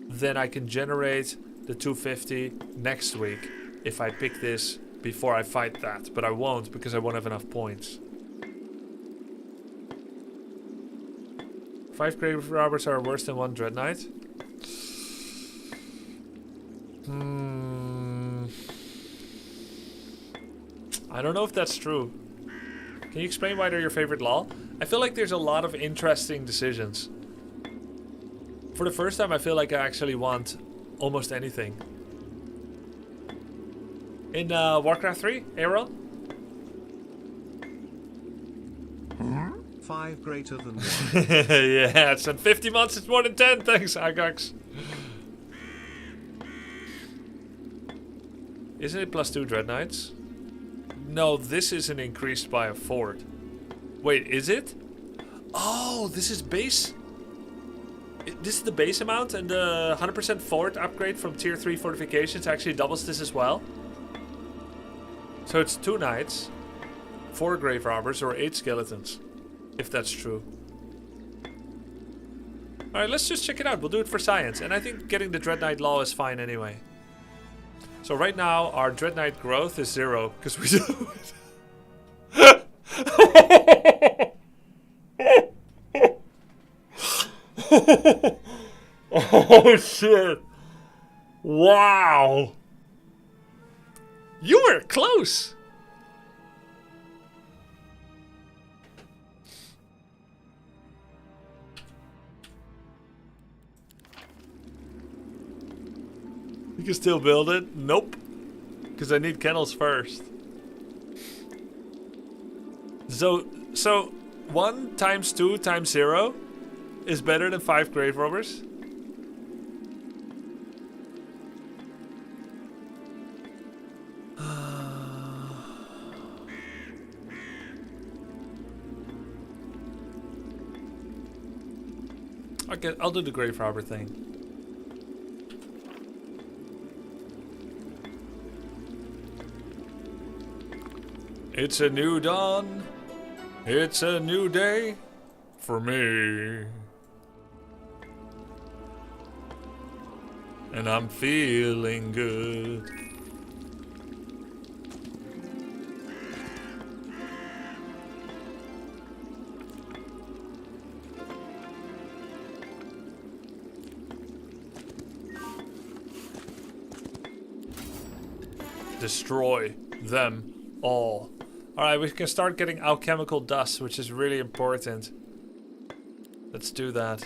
then I can generate the 250 next week if I pick this before I fight that. But I won't, because I won't have enough points. 5 grave robbers are worse than 1 dread knight. I don't know if that's true. Can you explain why they're your favorite law? I feel like there's a lot of interesting decisions. For the first time, I feel like I actually want almost anything. In Warcraft 3, Aaron? 5 greater than 1. Yeah, it's in 50 months, it's more than 10. Thanks, Agax. Isn't it +2 Dread Knights? No, this isn't increased by a fort. Wait, is it? Oh, this is base? This is the base amount, and the 100% fort upgrade from tier 3 fortifications actually doubles this as well. So it's 2 knights, 4 grave robbers, or 8 skeletons. If that's true. Alright, let's just check it out. We'll do it for science. And I think getting the Dread Knight Law is fine anyway. So right now, our Dread Knight growth is 0, because we do it. Oh shit. Wow. You were close. You can still build it? Nope. Because I need kennels first. So 1 times 2 times 0 is better than 5 grave robbers? Okay, I'll do the grave robber thing. It's a new dawn. It's a new day for me. And I'm feeling good. Destroy them all. Alright, we can start getting alchemical dust, which is really important. Let's do that.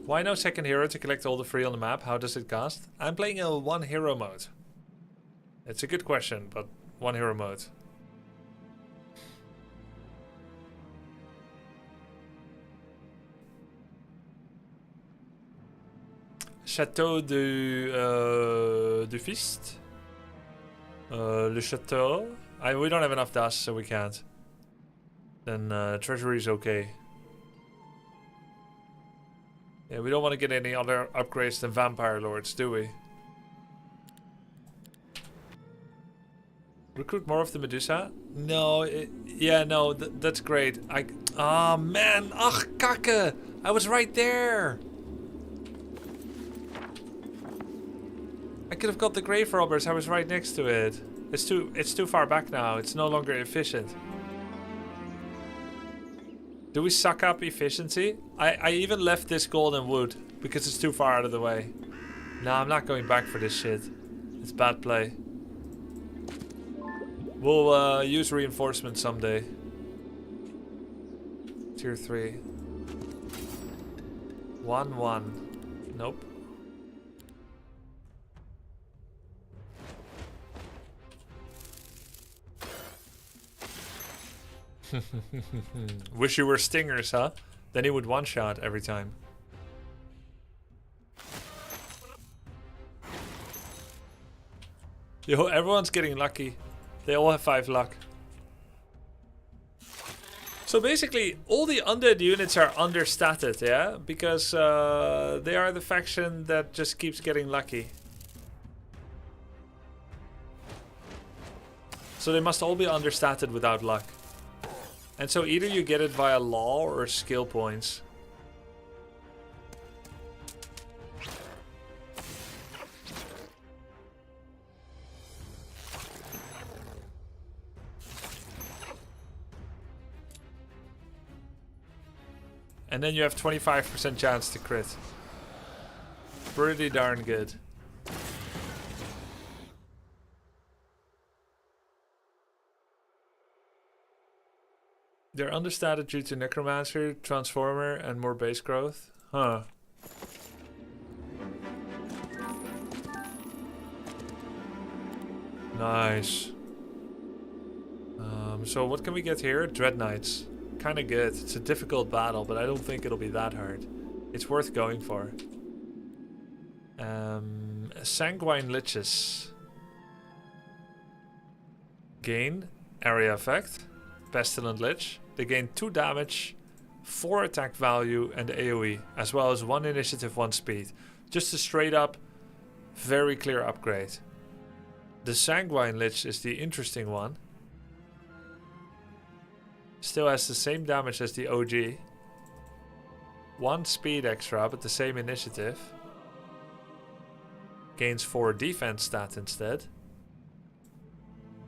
Why no second hero to collect all the free on the map? How does it cost? I'm playing a one hero mode. It's a good question, but one hero mode. Château de Fist. Le château. We don't have enough dust, so we can't. Then treasury is okay. Yeah, we don't want to get any other upgrades than Vampire Lords, do we? Recruit more of the Medusa? No, no, that's great. Oh man, ach, kacke! I was right there! I could have got the grave robbers, I was right next to it. It's too far back now, it's no longer efficient. Do we suck up efficiency? I even left this golden wood because it's too far out of the way. No, I'm not going back for this shit. It's bad play. We'll use reinforcement someday. Tier 3. 1-1. Nope. Wish you were stingers, huh? Then he would one-shot every time. Yo, everyone's getting lucky. They all have 5 luck. So basically, all the undead units are understated, yeah? Because they are the faction that just keeps getting lucky. So they must all be understated without luck. And so either you get it via law or skill points. And then you have 25% chance to crit. Pretty darn good. They're understated due to Necromancer, Transformer, and more base growth. Huh. Nice. So what can we get here? Dread Knights. Kinda good. It's a difficult battle, but I don't think it'll be that hard. It's worth going for. Sanguine Liches. Gain. Area effect. Pestilent Lich. They gain 2 damage, 4 attack value, and AoE, as well as 1 initiative, 1 speed. Just a straight up, very clear upgrade. The Sanguine Lich is the interesting one. Still has the same damage as the OG. 1 speed extra, but the same initiative. Gains 4 defense stat instead.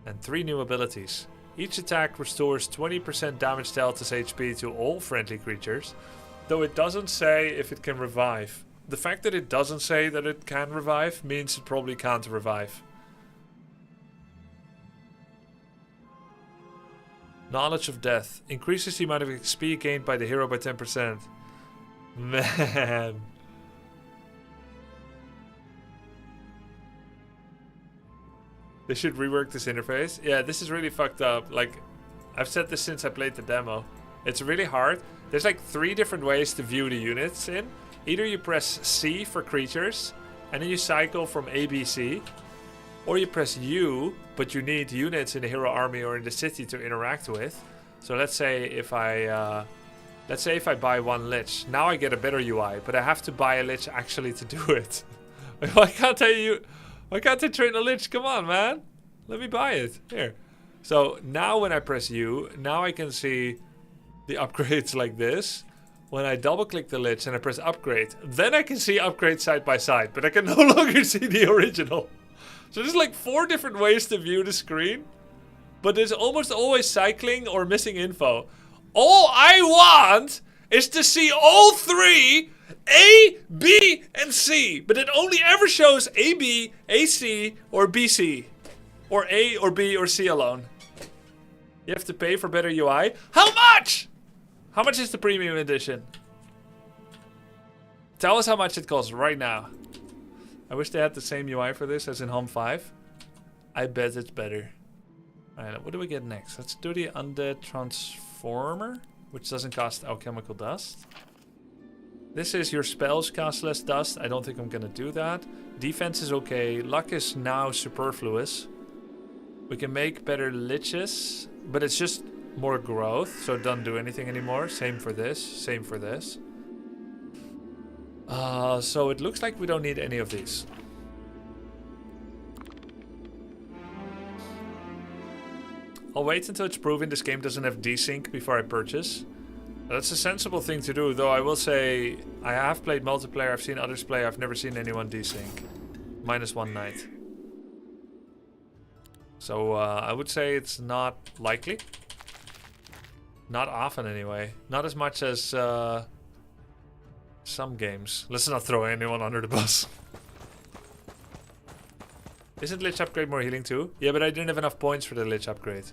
And 3 new abilities. Each attack restores 20% damage delta's HP to all friendly creatures, though it doesn't say if it can revive. The fact that it doesn't say that it can revive means it probably can't revive. Knowledge of Death. Increases the amount of XP gained by the hero by 10%. Man. They should rework this interface. Yeah, this is really fucked up. Like, I've said this since I played the demo. It's really hard. There's like 3 different ways to view the units in. Either you press C for creatures, and then you cycle from A, B, C. Or you press U, but you need units in the hero army or in the city to interact with. So let's say if I buy 1 Lich, now I get a better UI, but I have to buy a Lich actually to do it. Why can't I train a Lich? Come on, man. Let me buy it. Here. So now when I press U, now I can see the upgrades like this. When I double click the Lich and I press upgrade, then I can see upgrades side by side, but I can no longer see the original. So there's like 4 different ways to view the screen, but there's almost always cycling or missing info. All I want is to see all 3, A, B, and C, but it only ever shows A, B, A, C, or B, C, or A, or B, or C alone. You have to pay for better UI. How much? How much is the premium edition? Tell us how much it costs right now. I wish they had the same UI for this as in HOMM 5. I bet it's better. Alright, what do we get next? Let's do the Undead Transformer, which doesn't cost alchemical dust. This is your spells cost less dust. I don't think I'm gonna do that. Defense is okay. Luck is now superfluous. We can make better liches, but it's just more growth, so it doesn't do anything anymore. Same for this, same for this. So it looks like we don't need any of these. I'll wait until it's proven this game doesn't have desync before I purchase. That's a sensible thing to do, though I will say I have played multiplayer, I've seen others play, I've never seen anyone desync. Minus 1 night. So I would say it's not likely. Not often anyway. Not as much as some games. Let's not throw anyone under the bus. Isn't Lich upgrade more healing too? Yeah, but I didn't have enough points for the Lich upgrade.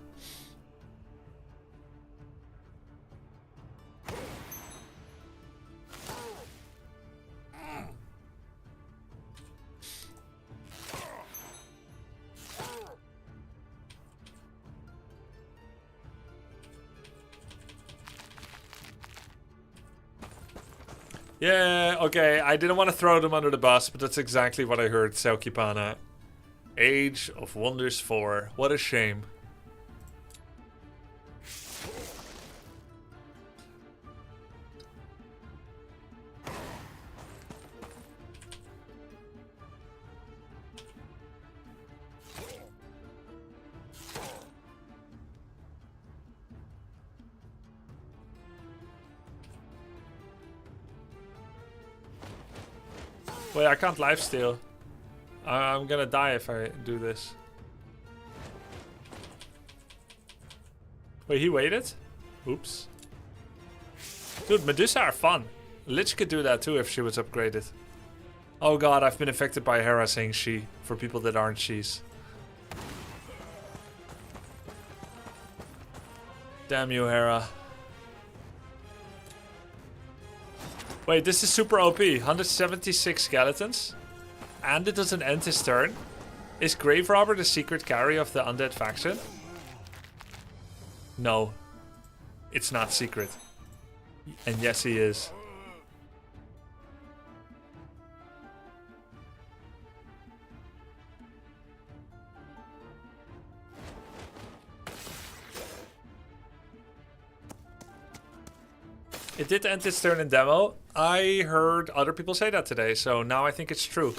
Yeah, okay, I didn't want to throw them under the bus, but that's exactly what I heard Selkipana. Age of Wonders 4. What a shame. Wait, I can't lifesteal. I'm gonna die if I do this. Wait, he waited? Oops. Dude, Medusa are fun. Lich could do that too if she was upgraded. Oh god, I've been affected by Hera saying she, for people that aren't she's. Damn you, Hera. Wait, this is super OP. 176 skeletons. And it doesn't end his turn. Is Grave Robber the secret carry of the undead faction? No. It's not secret. And yes, he is. It did end its turn in demo. I heard other people say that today, so now I think it's true.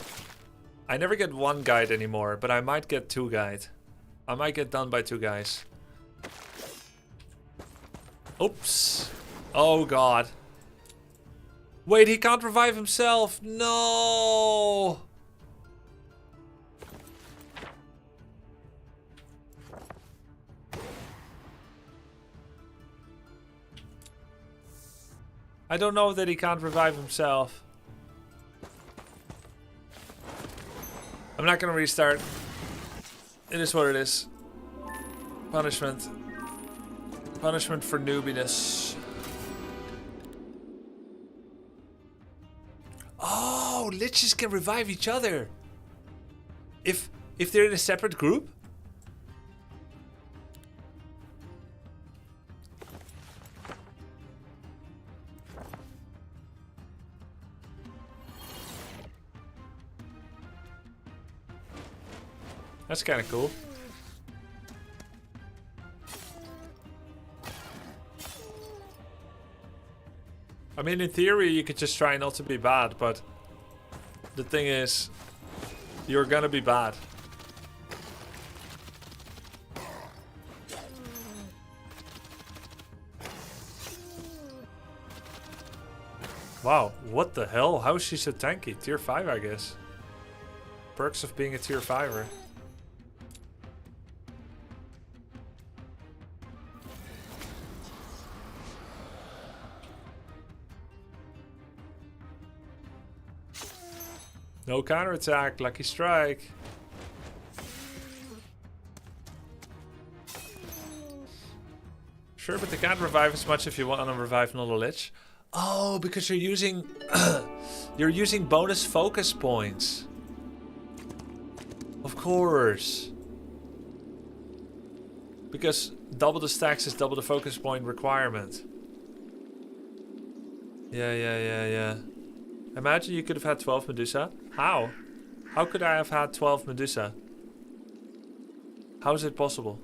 I never get 1 guide anymore, but I might get 2 guide. I might get done by 2 guys. Oops. Oh god. Wait, he can't revive himself. No. I don't know that he can't revive himself. I'm not gonna restart. It is what it is. Punishment. Punishment for noobiness. Oh, liches can revive each other. If they're in a separate group? That's kind of cool. I mean, in theory, you could just try not to be bad, but the thing is, you're gonna be bad. Wow, what the hell? How is she so tanky? Tier 5, I guess. Perks of being a tier 5er. No counterattack, lucky strike. Sure, but they can't revive as much if you want to revive not a lich. Oh, because you're using you're using bonus focus points. Of course. Because double the stacks is double the focus point requirement. Yeah. Imagine you could have had 12 Medusa. How? How could I have had 12 Medusa? How is it possible?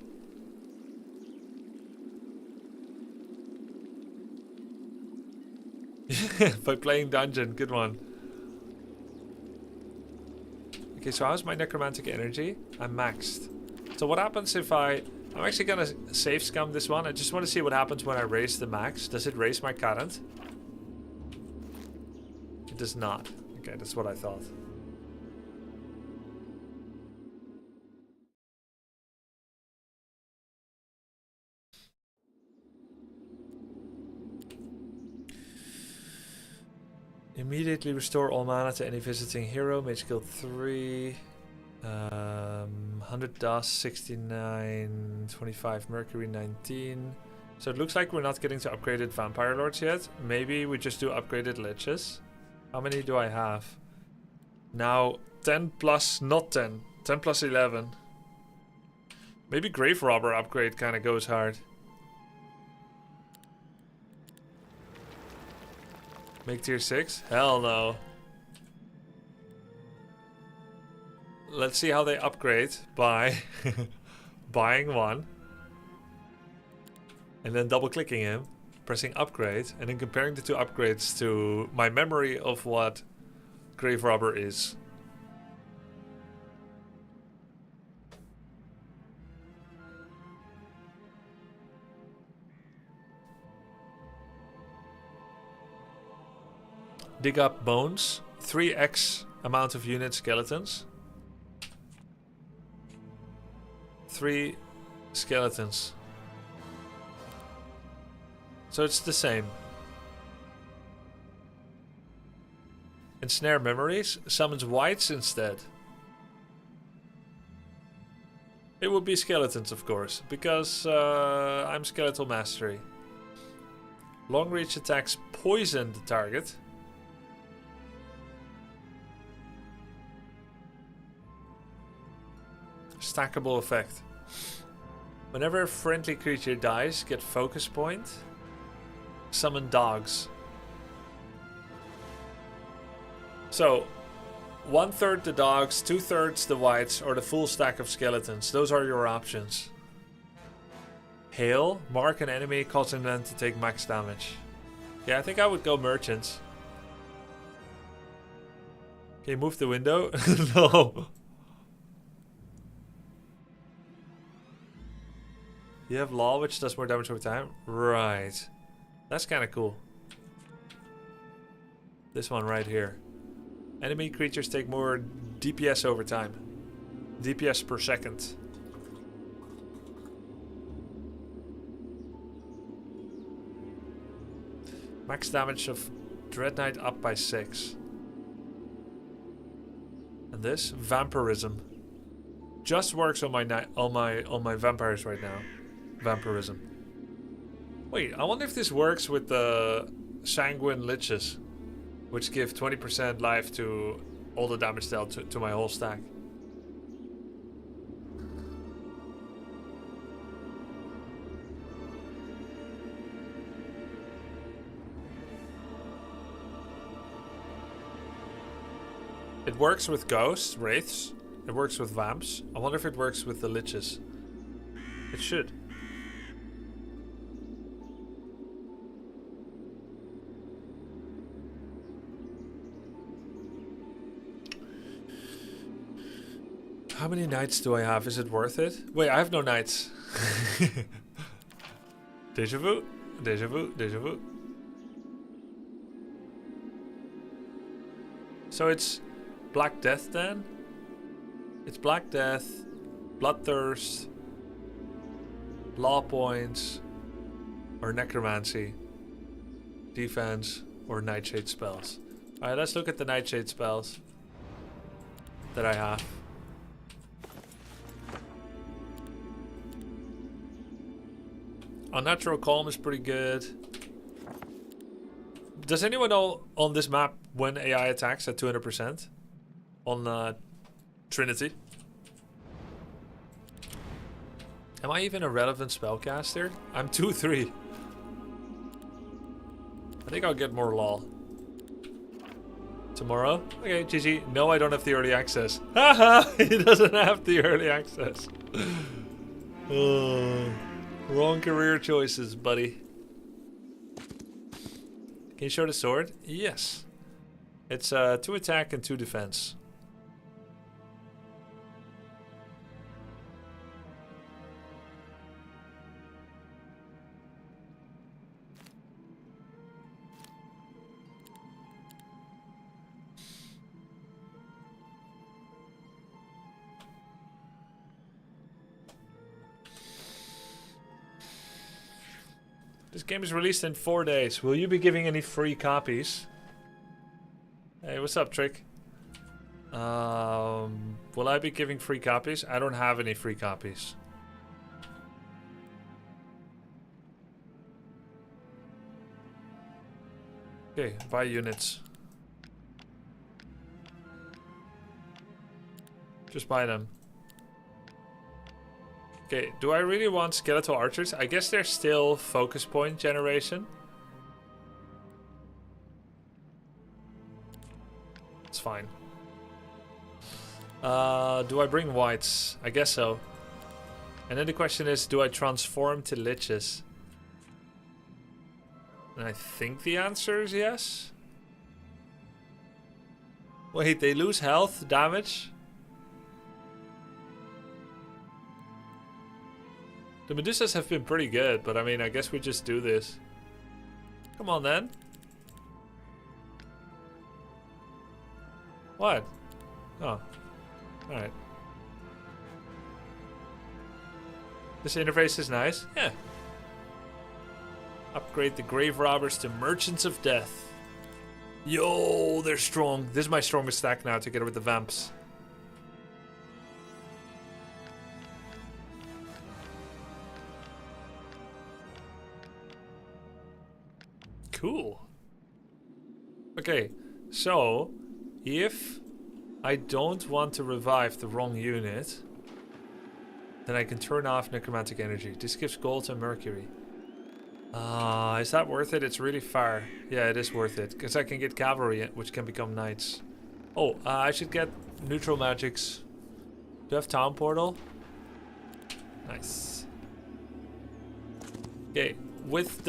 By playing dungeon, good one. Okay, so how's my necromantic energy? I'm maxed. So what happens if I'm actually gonna save scum this one. I just want to see what happens when I raise the max. Does it raise my current? It does not. Okay, that's what I thought. Immediately restore all mana to any visiting hero. Mage skill 3. 100 dust, 69, 25 mercury, 19. So it looks like we're not getting to upgraded vampire lords yet. Maybe we just do upgraded liches. How many do I have? Now 10 plus, not 10. 10 plus 11. Maybe grave robber upgrade kind of goes hard. Make tier 6? Hell no. Let's see how they upgrade by buying one. And then double clicking him. Pressing upgrade. And then comparing the two upgrades to my memory of what grave robber is. Dig up bones. 3x amount of unit skeletons. 3 skeletons. So it's the same. Ensnare memories. Summons whites instead. It would be skeletons, of course, because I'm skeletal mastery. Long reach attacks poison the target. Stackable effect. Whenever a friendly creature dies, get focus point. Summon dogs. So, 1/3 the dogs, 2/3 the whites, or the full stack of skeletons. Those are your options. Hail. Mark an enemy, causing them to take max damage. Yeah, I think I would go merchants. Can you move the window? No. You have law, which does more damage over time? Right. That's kind of cool. This one right here. Enemy creatures take more DPS over time. DPS per second. Max damage of Dread Knight up by 6. And this? Vampirism. Just works on my vampires right now. Vampirism. Wait, I wonder if this works with the Sanguine Liches, which give 20% life to all the damage dealt to my whole stack. It works with ghosts, wraiths. It It works with vamps. I wonder if it works with the liches. It should. How many knights do I have? Is it worth it? Wait, I have no knights. Deja vu. Deja vu. Deja vu. So it's Black Death then? It's Black Death, Bloodthirst, Law Points, or Necromancy, Defense, or Nightshade spells. Alright, let's look at the Nightshade spells that I have. Unnatural Calm is pretty good. Does anyone know on this map when AI attacks at 200%? On Trinity? Am I even a relevant spellcaster? I'm 2-3. I think I'll get more LOL. Tomorrow? Okay, GG. No, I don't have the early access. Haha! He doesn't have the early access. Wrong career choices, buddy. Can you show the sword? Yes. It's 2 attack and 2 defense. This game is released in 4 days. Will you be giving any free copies? Hey, what's up, Trick? Will I be giving free copies? I don't have any free copies. Okay, buy units. Just buy them. Okay, do I really want skeletal archers? I guess they're still focus point generation. It's fine. Do I bring whites? I guess so. And then the question is, do I transform to liches? And I think the answer is yes. Wait, they lose health, damage? The Medusas have been pretty good, but I mean, I guess we just do this. Come on then. What? Oh. Alright. This interface is nice. Yeah. Upgrade the Grave Robbers to Merchants of Death. Yo, they're strong. This is my strongest stack now, together with the Vamps. Cool. Okay, so if I don't want to revive the wrong unit, then I can turn off necromantic energy. This gives gold and mercury. Is that worth it? It's really far. Yeah, it is worth it, because I can get cavalry, which can become knights. Oh, I should get neutral magics. Do I have town portal? Nice. Okay, with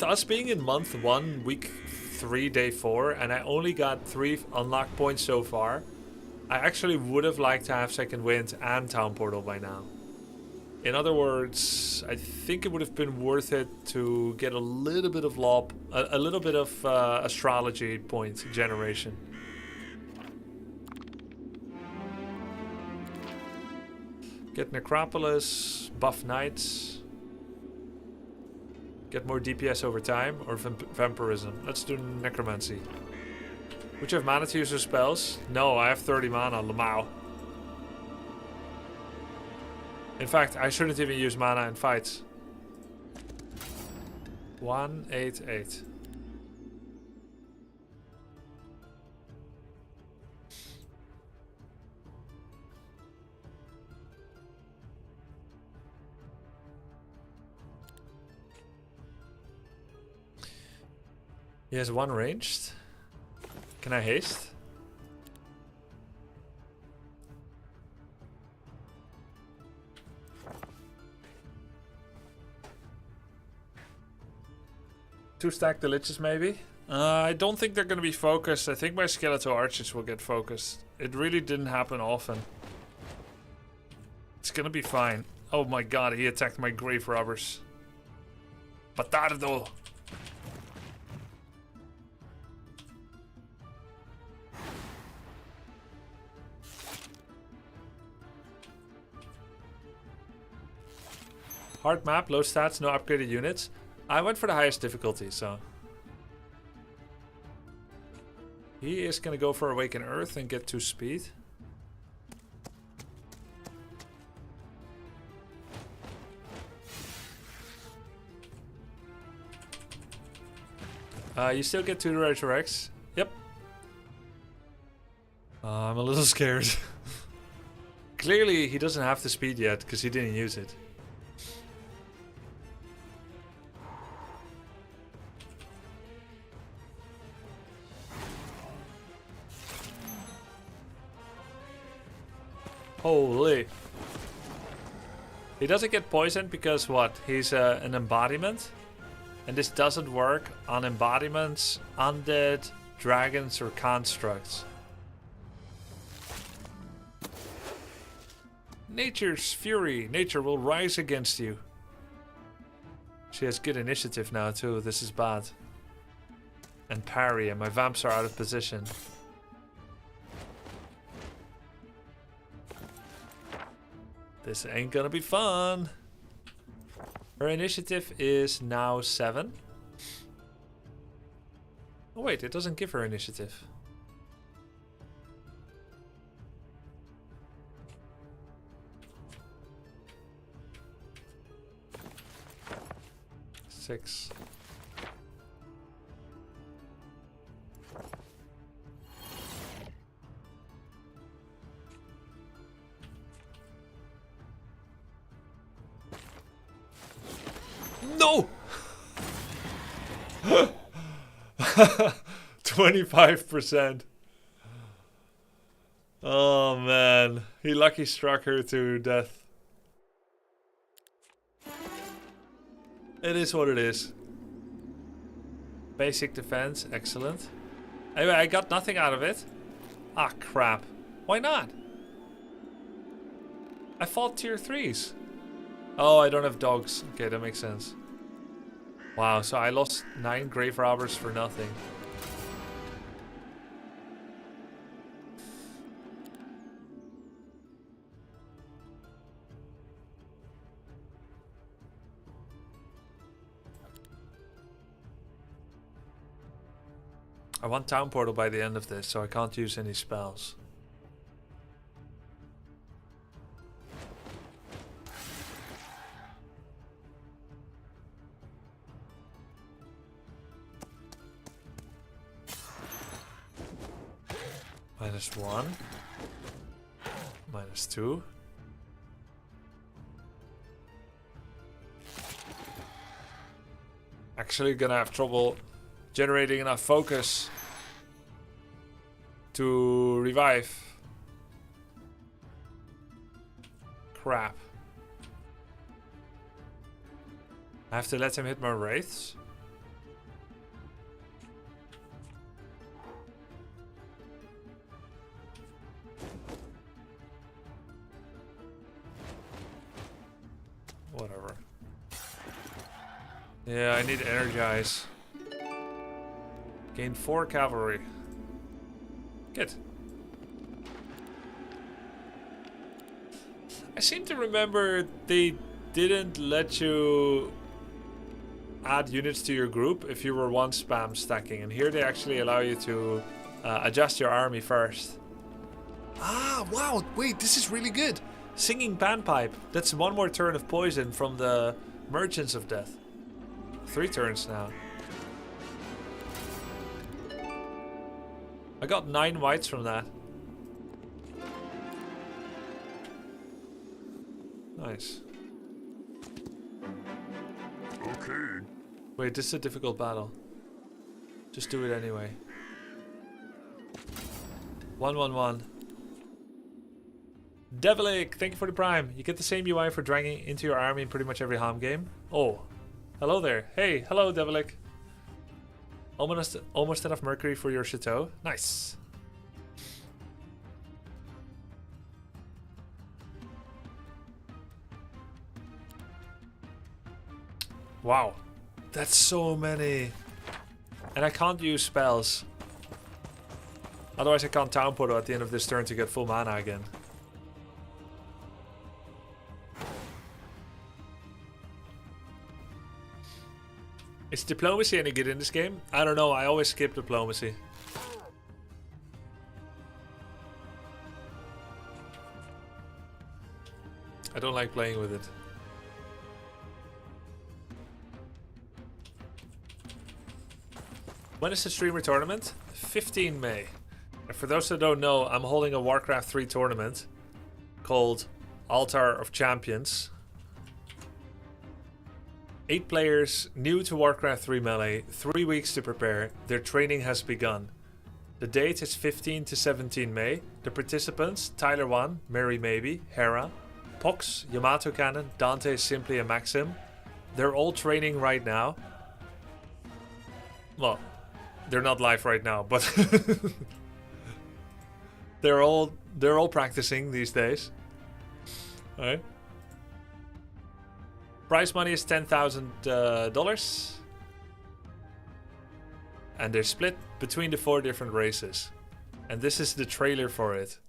us being in month 1, week 3, day 4, and I only got 3 unlock points so far, I actually would have liked to have second wind and town portal by now. In other words, I think it would have been worth it to get a little bit of a little bit of astrology point generation. Get Necropolis, buff knights. Get more DPS over time, or vampirism. Let's do necromancy. Would you have mana to use your spells? No, I have 30 mana, Lamau. In fact, I shouldn't even use mana in fights. 188. He has 1 ranged. Can I haste? 2-stack the liches maybe. I don't think they're going to be focused. I think my skeletal archers will get focused. It really didn't happen often. It's going to be fine. Oh my god, he attacked my grave robbers. Batardo. Hard map, low stats, no upgraded units. I went for the highest difficulty, so... He is going to go for Awaken Earth and get 2 speed. You still get 2 resurrects. Yep. I'm a little scared. Clearly, he doesn't have the speed yet, because he didn't use it. Holy. He doesn't get poisoned because what? He's an embodiment. And this doesn't work on embodiments, undead, dragons, or constructs. Nature's fury. Nature will rise against you. She has good initiative now too. This is bad. And parry, and my vamps are out of position. This ain't gonna be fun. Her initiative is now 7. Oh wait, it doesn't give her initiative. Six. No! 25%. Oh man, he lucky struck her to death. It is what it is. Basic defense, excellent. Anyway, I got nothing out of it. Ah, crap. Why not? I fought tier 3s. Oh, I don't have dogs. Okay, that makes sense. Wow, so I lost 9 grave robbers for nothing. I want Town Portal by the end of this, so I can't use any spells. -1. -2. Actually gonna have trouble generating enough focus to revive. Crap. I have to let him hit my wraiths. Whatever. Yeah, I need energize. Gain 4 cavalry. Good. I seem to remember they didn't let you add units to your group if you were one spam stacking, and here they actually allow you to adjust your army first. Ah, wow, wait, this is really good. Singing panpipe. That's 1 more turn of poison from the Merchants of Death. 3 turns now. I got 9 whites from that. Nice. Okay. Wait, this is a difficult battle. Just do it anyway. 111. Devilic, thank you for the prime. You get the same UI for dragging into your army in pretty much every HOMM game. Oh, hello there. Hey, hello Devilic. Almost enough mercury for your chateau. Nice. Wow. That's so many. And I can't use spells. Otherwise I can't town portal at the end of this turn to get full mana again. Is diplomacy any good in this game? I don't know, I always skip diplomacy. I don't like playing with it. When is the streamer tournament? 15 May. And for those that don't know, I'm holding a Warcraft 3 tournament called Altar of Champions. 8 players new to Warcraft 3 Melee, 3 weeks to prepare. Their training has begun. The date is 15 to 17 May. The participants, Tyler 1, Mary Maybe, Hera, Pox, Yamato Cannon, Dante, Simply and Maxim. They're all training right now. Well, they're not live right now, but they're all practicing these days. All right. Prize money is $10,000, and they're split between the 4 different races. And this is the trailer for it.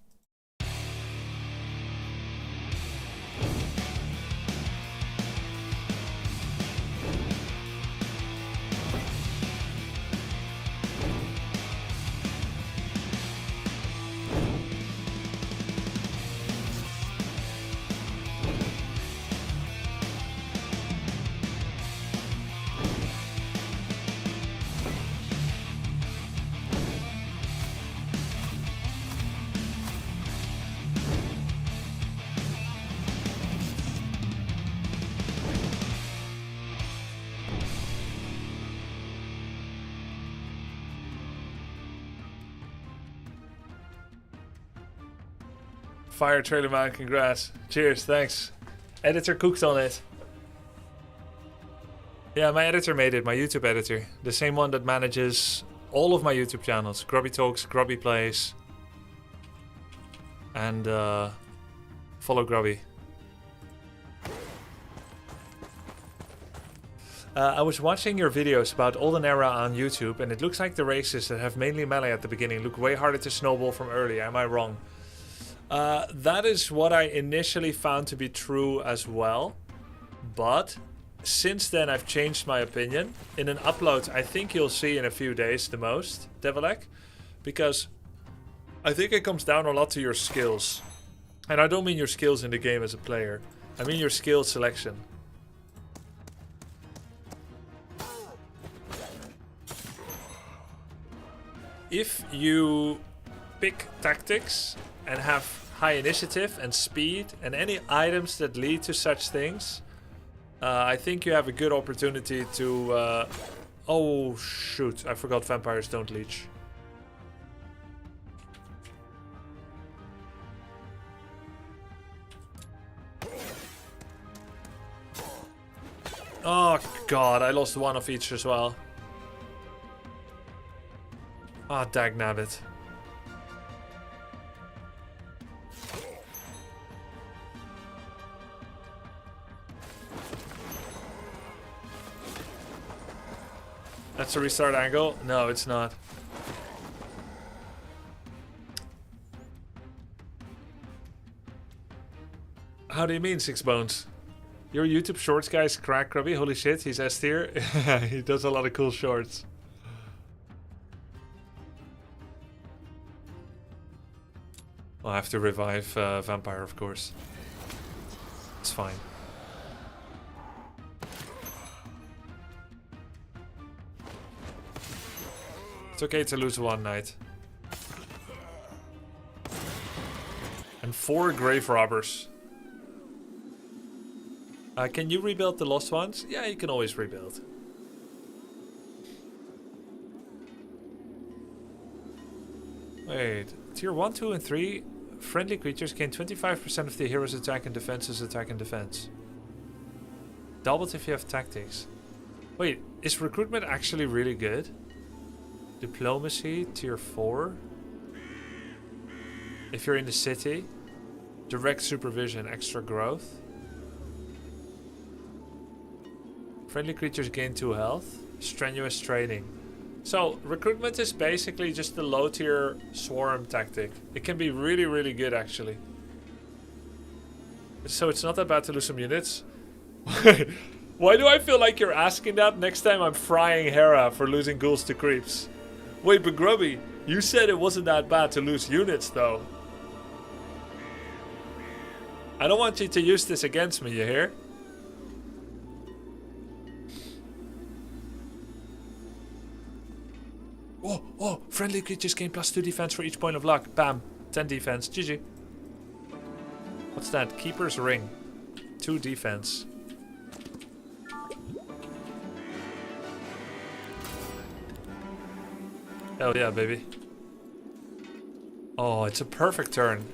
Fire trailer man, congrats. Cheers, thanks. Editor cooked on it. Yeah, my editor made it, my YouTube editor. The same one that manages all of my YouTube channels. Grubby Talks, Grubby Plays. And follow Grubby. I was watching your videos about Olden era on YouTube, and it looks like the races that have mainly melee at the beginning look way harder to snowball from early. Am I wrong? That is what I initially found to be true as well, but since then I've changed my opinion. In an upload I think you'll see in a few days the most, Devilek, because I think it comes down a lot to your skills. And I don't mean your skills in the game as a player, I mean your skill selection. If you pick tactics and have high initiative and speed and any items that lead to such things, I think you have a good opportunity to... oh shoot, I forgot vampires don't leech. Oh god, I lost one of each as well. Ah, dagnabbit. That's a restart angle? No, it's not. How do you mean 6 bones? Your YouTube shorts guy's crack, Grubby. Holy shit, he's S tier. He does a lot of cool shorts. I'll have to revive Vampire, of course. It's fine. It's okay to lose one night. And 4 grave robbers. Can you rebuild the lost ones? Yeah, you can always rebuild. Wait, tier 1, 2 and 3 friendly creatures gain 25% of the hero's attack and defense's attack and defense. Doubled if you have tactics. Wait, is recruitment actually really good? Diplomacy, tier 4. If you're in the city. Direct supervision, extra growth. Friendly creatures gain 2 health. Strenuous training. So, recruitment is basically just the low tier swarm tactic. It can be really, really good actually. So it's not that bad to lose some units. Why do I feel like you're asking that next time I'm frying Hera for losing ghouls to creeps? Wait, but Grubby, you said it wasn't that bad to lose units though. I don't want you to use this against me, you hear? Oh, friendly creatures gain +2 defense for each point of luck. Bam, 10 defense, GG. What's that? Keeper's Ring. 2 defense. Hell yeah, baby. Oh, it's a perfect turn.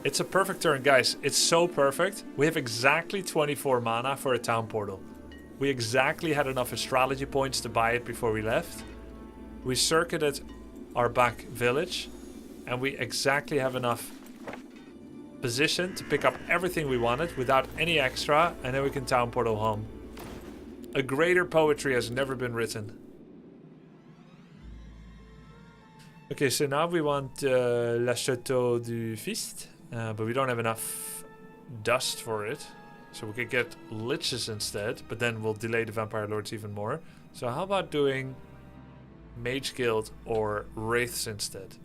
It's a perfect turn, guys. It's so perfect. We have exactly 24 mana for a town portal. We exactly had enough astrology points to buy it before we left. We circuited our back village. And we exactly have enough position to pick up everything we wanted without any extra. And then we can town portal home. A greater poetry has never been written. Okay, so now we want La Château du Fist. But we don't have enough dust for it. So we could get liches instead. But then we'll delay the vampire lords even more. So how about doing Mage Guild or Wraiths instead?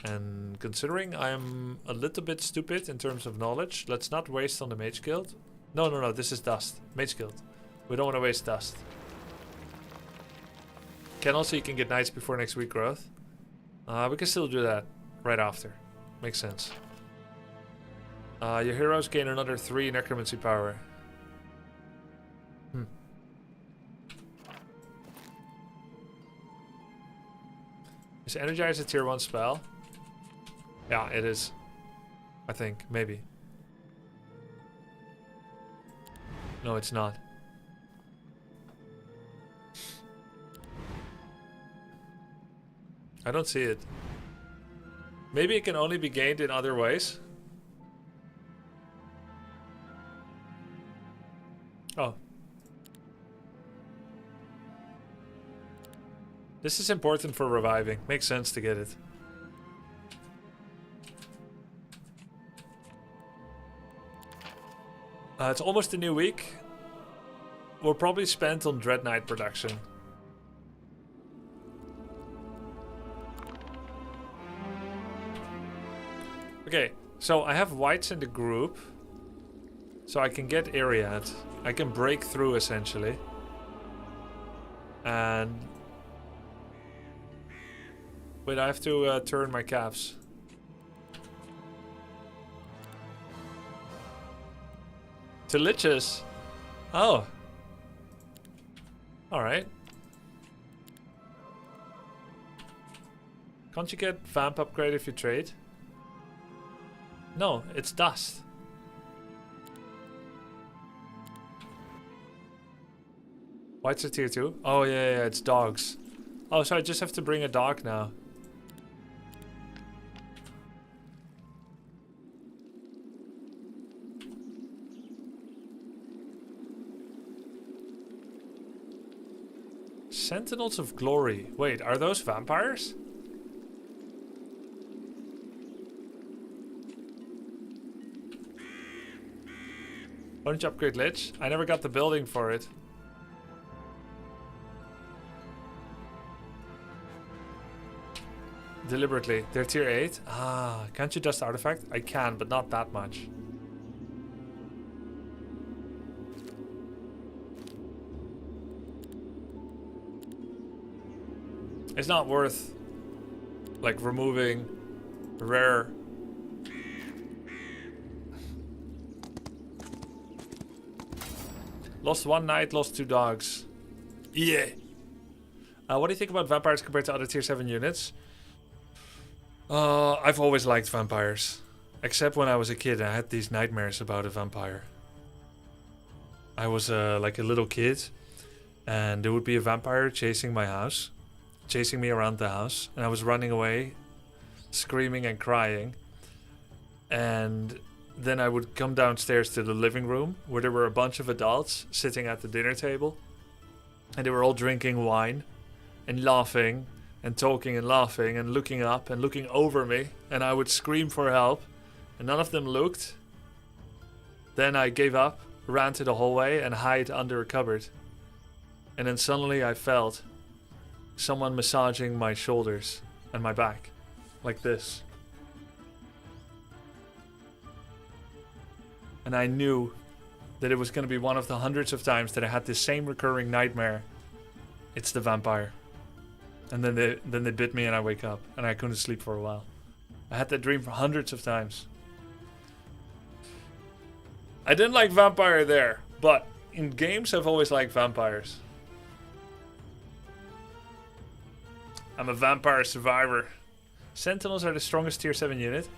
And considering I'm a little bit stupid in terms of knowledge, let's not waste on the Mage Guild. No, this is dust. Mage Guild. We don't want to waste dust. You can get knights before next week growth. We can still do that right after. Makes sense. Your heroes gain another 3 necromancy power. Is Energize a tier 1 spell? Yeah, it is. I think, maybe. No, it's not. I don't see it. Maybe it can only be gained in other ways. Oh. This is important for reviving. Makes sense to get it. It's almost a new week. We're probably spent on Dread Knight production. Okay, so I have whites in the group. So I can get Ariad. I can break through essentially. And... wait, I have to turn my caps. To liches? Oh. Alright. Can't you get vamp upgrade if you trade? No, it's dust. White's a tier 2? Oh yeah, it's dogs. Oh, so I just have to bring a dog now. Sentinels of Glory. Wait, are those vampires? Why don't you upgrade Lich? I never got the building for it. Deliberately. They're tier 8? Ah, can't you dust artifact? I can, but not that much. It's not worth, like, removing rare. Lost 1 knight, lost 2 dogs. Yeah. What do you think about vampires compared to other tier 7 units? I've always liked vampires. Except when I was a kid and I had these nightmares about a vampire. I was like a little kid. And there would be a vampire chasing my house. chasing me around the house, and I was running away, screaming and crying. And then I would come downstairs to the living room where there were a bunch of adults sitting at the dinner table, and they were all drinking wine and laughing and talking and laughing and looking up and looking over me, and I would scream for help, and none of them looked. Then I gave up, ran to the hallway and hid under a cupboard. And then suddenly I felt someone massaging my shoulders and my back, like this. And I knew that it was going to be one of the hundreds of times that I had this same recurring nightmare. It's the vampire. And then they bit me and I wake up and I couldn't sleep for a while. I had that dream for hundreds of times. I didn't like vampire there, but in games I've always liked vampires. I'm a vampire survivor. Sentinels are the strongest tier 7 unit.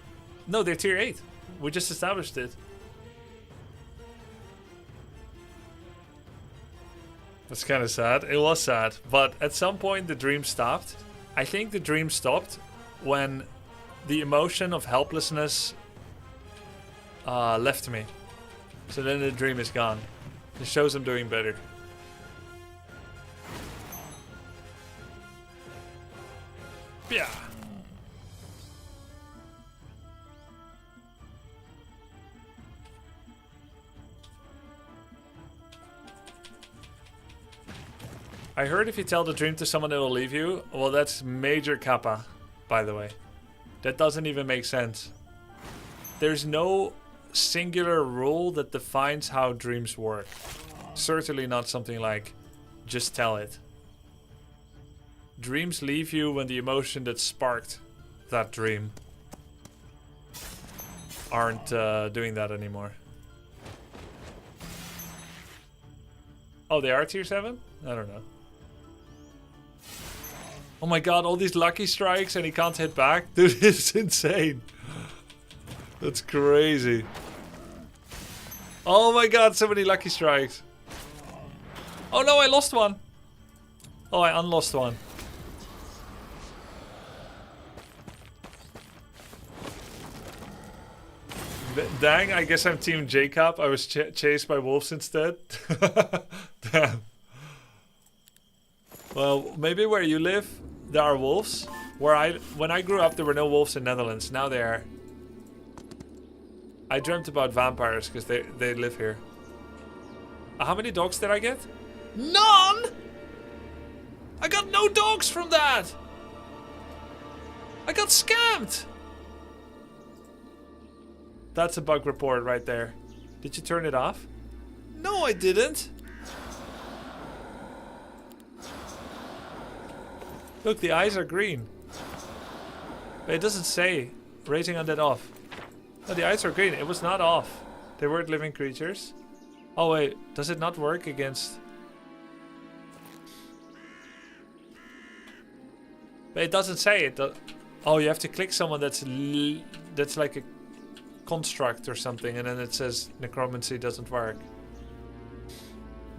No, they're tier 8. We just established it. That's kind of sad. It was sad. But at some point the dream stopped. I think the dream stopped when the emotion of helplessness left me. So then the dream is gone. It shows I'm doing better. Yeah. I heard if you tell the dream to someone, it'll leave you. Well, that's major kappa, by the way. That doesn't even make sense. There's no singular rule that defines how dreams work. Certainly not something like, just tell it. Dreams leave you when the emotion that sparked that dream aren't doing that anymore. Oh, they are tier 7? I don't know. Oh my god, all these lucky strikes and he can't hit back? Dude, it's insane. That's crazy. Oh my god, so many lucky strikes. Oh no, I lost one. Oh, I unlost one. Dang, I guess I'm Team Jacob. I was chased by wolves instead. Damn. Well, maybe where you live, there are wolves. When I grew up, there were no wolves in Netherlands. Now there are. I dreamt about vampires because they live here. How many dogs did I get? None! I got no dogs from that! I got scammed! That's a bug report right there. Did you turn it off? No, I didn't. Look, the eyes are green. But it doesn't say rating undead off. No, the eyes are green. It was not off. They weren't living creatures. Oh wait, does it not work against... But it doesn't say it. Oh, you have to click someone that's like a construct or something, and then it says necromancy doesn't work.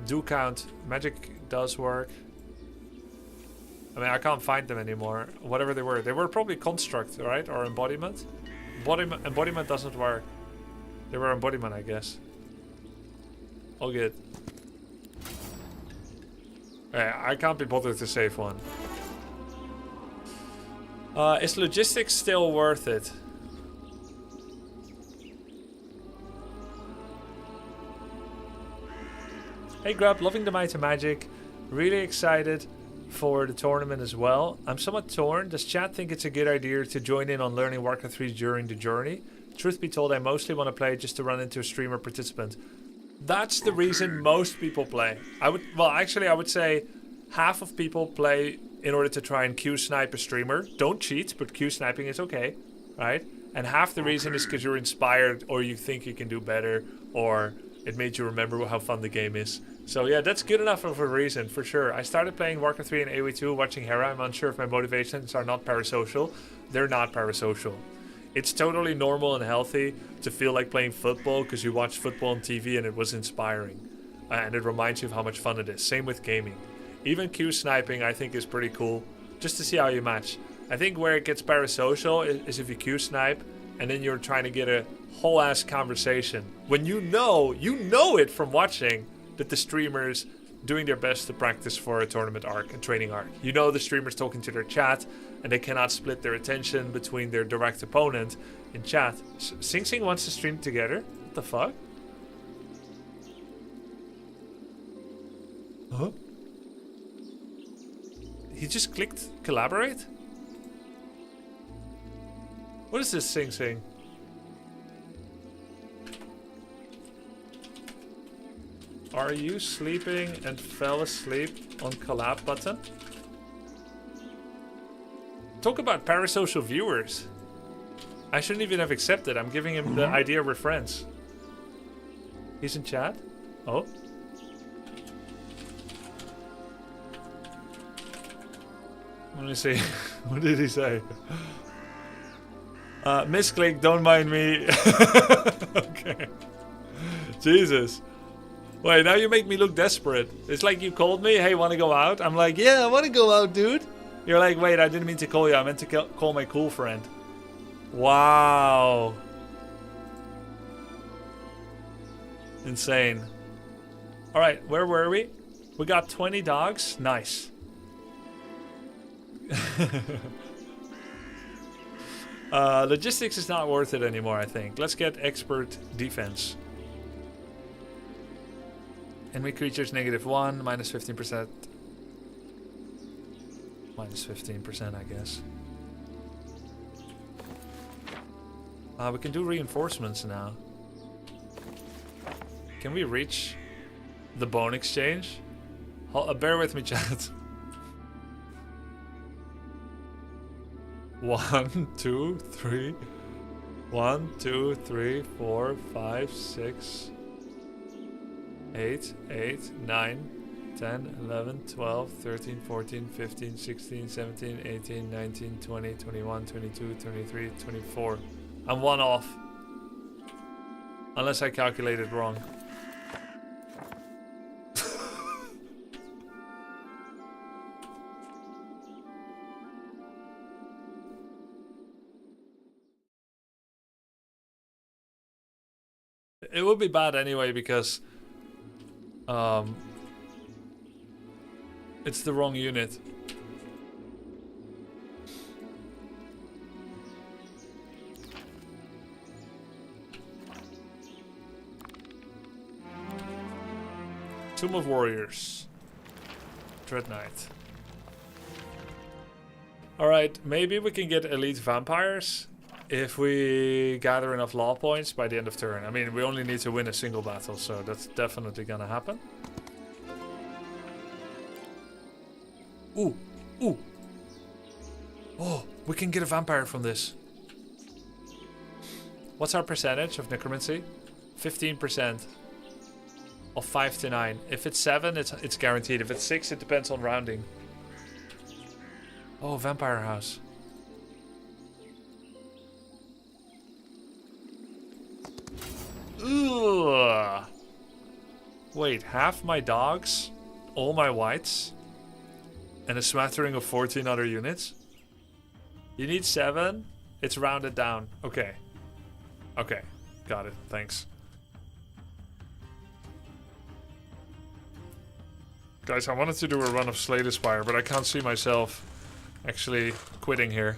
Do count. Magic does work. I mean, I can't find them anymore. Whatever they were probably construct, right? Or embodiment. Embodiment doesn't work. They were embodiment, I guess. All good. I can't be bothered to save one. Is logistics still worth it? Hey Grub, loving the Might of Magic. Really excited for the tournament as well. I'm somewhat torn. Does chat think it's a good idea to join in on learning Warcraft 3 during the journey? Truth be told, I mostly want to play just to run into a streamer participant. That's the reason most people play. I would say half of people play in order to try and Q-snipe a streamer. Don't cheat, but Q-sniping is okay, right? And half the reason is because you're inspired, or you think you can do better, or it made you remember how fun the game is. So yeah, that's good enough of a reason, for sure. I started playing Warcraft 3 and AoE 2 watching Hera. I'm unsure if my motivations are not parasocial. They're not parasocial. It's totally normal and healthy to feel like playing football because you watched football on TV and it was inspiring. And it reminds you of how much fun it is. Same with gaming. Even Q-sniping I think is pretty cool. just to see how you match. I think where it gets parasocial is if you Q snipe and then you're trying to get a whole ass conversation. When you know it from watching that the streamers doing their best to practice for a tournament arc and training arc. You know the streamers talking to their chat and they cannot split their attention between their direct opponent in chat. Sing Sing wants to stream together? What the fuck? Huh? He just clicked collaborate? What is this Sing Sing? Are you sleeping and fell asleep on collab button? Talk about parasocial viewers. I shouldn't even have accepted. I'm giving him the idea we're friends. He's in chat? Oh? Let me see. What did he say? Misclick, don't mind me. Okay. Jesus. Wait, now you make me look desperate. It's like you called me, hey, wanna go out? I'm like, yeah, I wanna go out, dude. You're like, wait, I didn't mean to call you. I meant to call my cool friend. Wow. Insane. Alright, where were we? We got 20 dogs. Nice. Logistics is not worth it anymore, I think. Let's get expert defense. Enemy creatures -1, -15%. -15%, I guess. We can do reinforcements now. Can we reach the bone exchange? Bear with me, chat. 1, 2, 3. 1, 2, 3, 4, 5, 6. 8, 9, 10, 11, 12, 13, 14, 15, 16, 17, 18, 19, 20, 21, 22, 23, 24. I'm 1 off. Unless I calculated wrong. It would be bad anyway because it's the wrong unit. Tomb of Warriors. Dread Knight. Alright, maybe we can get elite vampires if we gather enough law points by the end of turn. I mean, we only need to win a single battle, so that's definitely gonna happen. Ooh, ooh. Oh, we can get a vampire from this. What's our percentage of necromancy? 15%. Of 5 to 9. If it's 7, it's guaranteed. If it's 6, it depends on rounding. Oh, vampire house. Ugh. Wait, half my dogs, all my whites, and a smattering of 14 other units? You need 7? It's rounded down. Okay. Okay. Got it. Thanks. Guys, I wanted to do a run of Slay the Spire, but I can't see myself actually quitting here.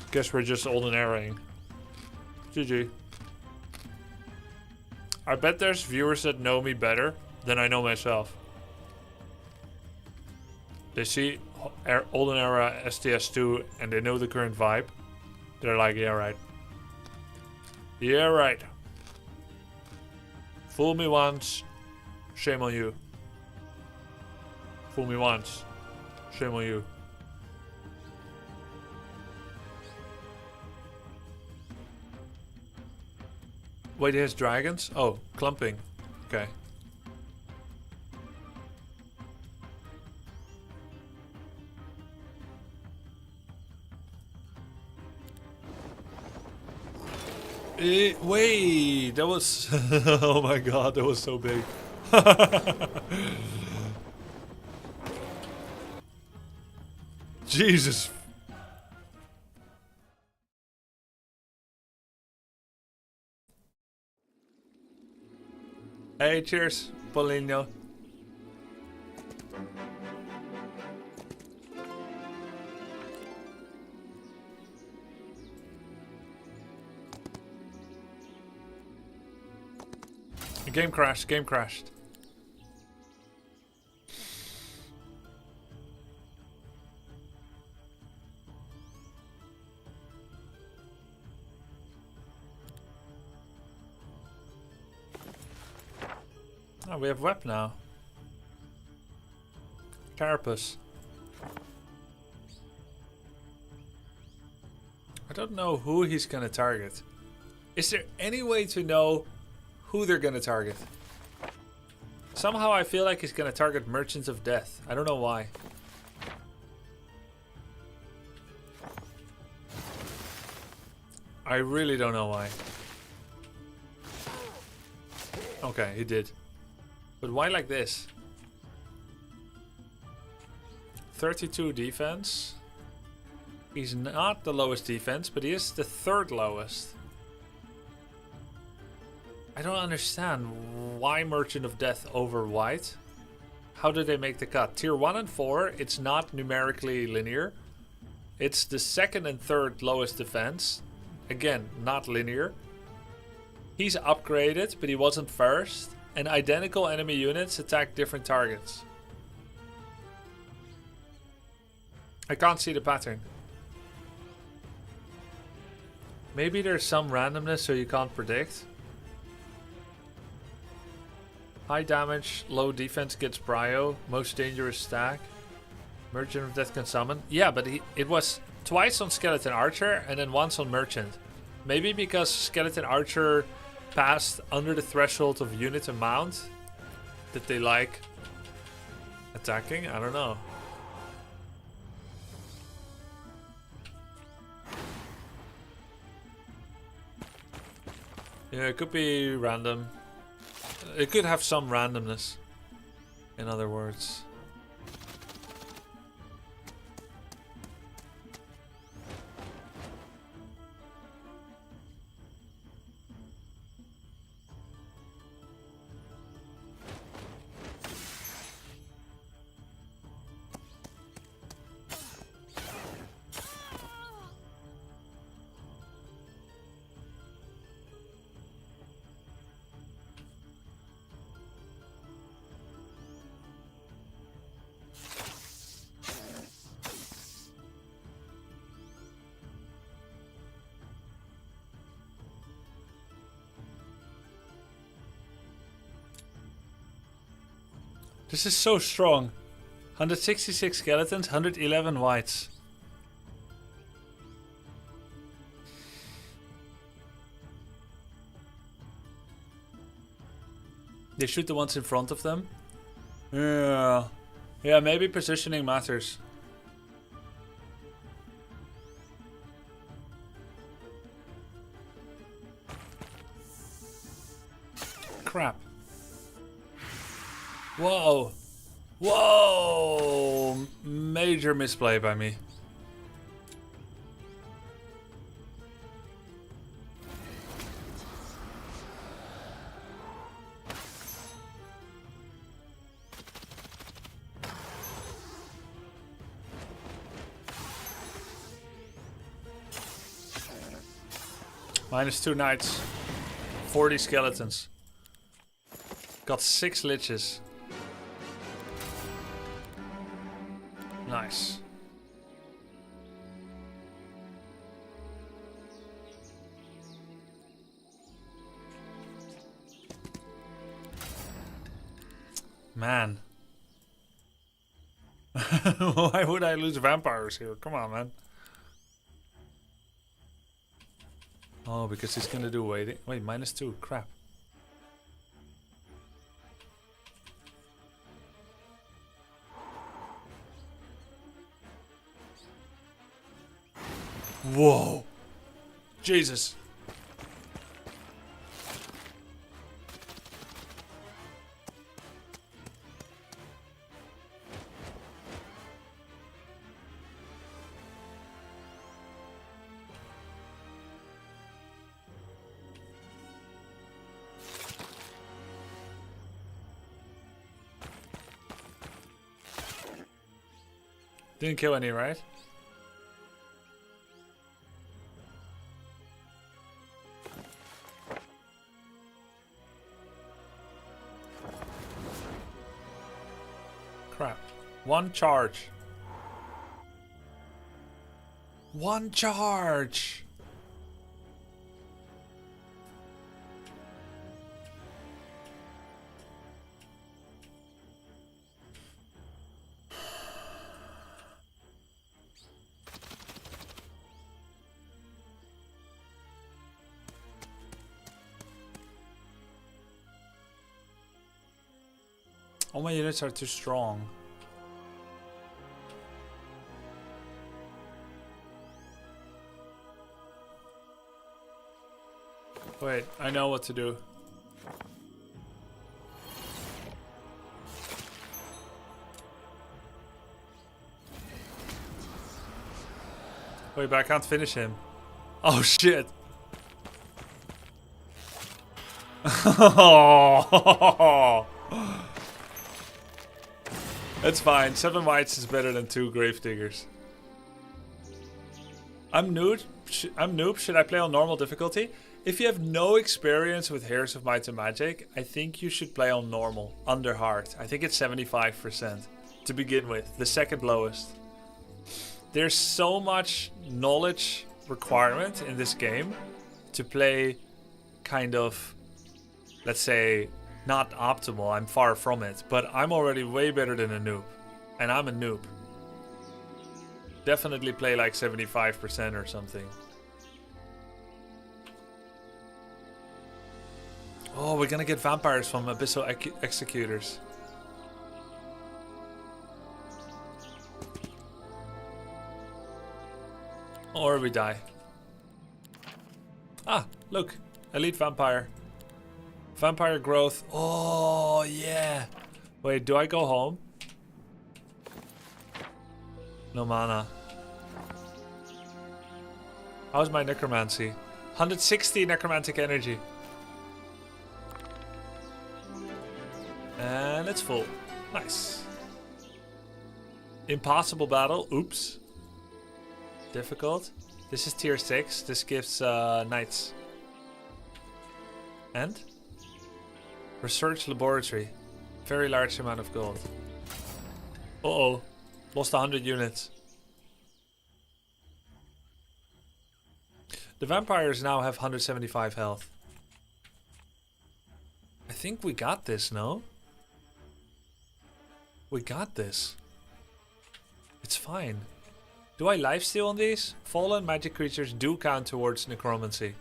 Guess we're just Olden arraying. GG. I bet there's viewers that know me better than I know myself. They see Olden Era STS2 and they know the current vibe. They're like, yeah, right. Yeah, right. Fool me once, shame on you. Fool me once, shame on you. Wait, he has dragons? Oh, clumping. Okay. Wait, that was... oh my god, that was so big. Jesus. Hey, cheers, Paulinho. Game crashed, game crashed. Oh, we have web now. Carapace. I don't know who he's gonna target. Is there any way to know who they're gonna target? Somehow I feel like he's gonna target Merchants of Death. I don't know why. I really don't know why. Okay, he did. But why like this? 32 defense. He's not the lowest defense, but he is the third lowest. I don't understand why Merchant of Death over White. How did they make the cut? Tier 1 and 4, it's not numerically linear. It's the second and third lowest defense. Again, not linear. He's upgraded, but he wasn't first. And identical enemy units attack different targets. I can't see the pattern. Maybe there's some randomness so you can't predict. High damage, low defense gets Brio. Most dangerous stack. Merchant of Death can summon. Yeah, but it was twice on Skeleton Archer and then once on Merchant. Maybe because Skeleton Archer passed under the threshold of unit amount that they like attacking. I don't know. Yeah, it could be random. It could have some randomness, in other words. This is so strong. 166 skeletons, 111 whites. They shoot the ones in front of them. Yeah. Yeah, maybe positioning matters. Crap. Whoa. Whoa. Major misplay by me. -2 knights. 40 skeletons. Got 6 liches. Nice. Man. Why would I lose vampires here? Come on, man. Oh, because he's gonna do waiting. Wait, -2. Crap. Whoa. Jesus. Didn't kill any, right? Crap. One charge. One charge! All my units are too strong. Wait, I know what to do. Wait, but I can't finish him. Oh shit. That's fine. 7 whites is better than 2 gravediggers. I'm noob. Should I play on normal difficulty? If you have no experience with Heroes of Might and Magic, I think you should play on normal, under hard. I think it's 75% to begin with, the second lowest. There's so much knowledge requirement in this game to play kind of, let's say, not optimal. I'm far from it, but I'm already way better than a noob. And I'm a noob. Definitely play like 75% or something. Oh, we're gonna get vampires from Abyssal Executors. Or we die. Ah, look. Elite Vampire. Vampire growth. Oh, yeah. Wait, do I go home? No mana. How's my Necromancy? 160 Necromantic energy. And it's full. Nice. Impossible battle. Oops. Difficult. This is tier 6. This gives knights. And? Research laboratory. Very large amount of gold. Uh-oh. Lost 100 units. The vampires now have 175 health. I think we got this, no? We got this. It's fine. Do I lifesteal on these? Fallen magic creatures do count towards necromancy.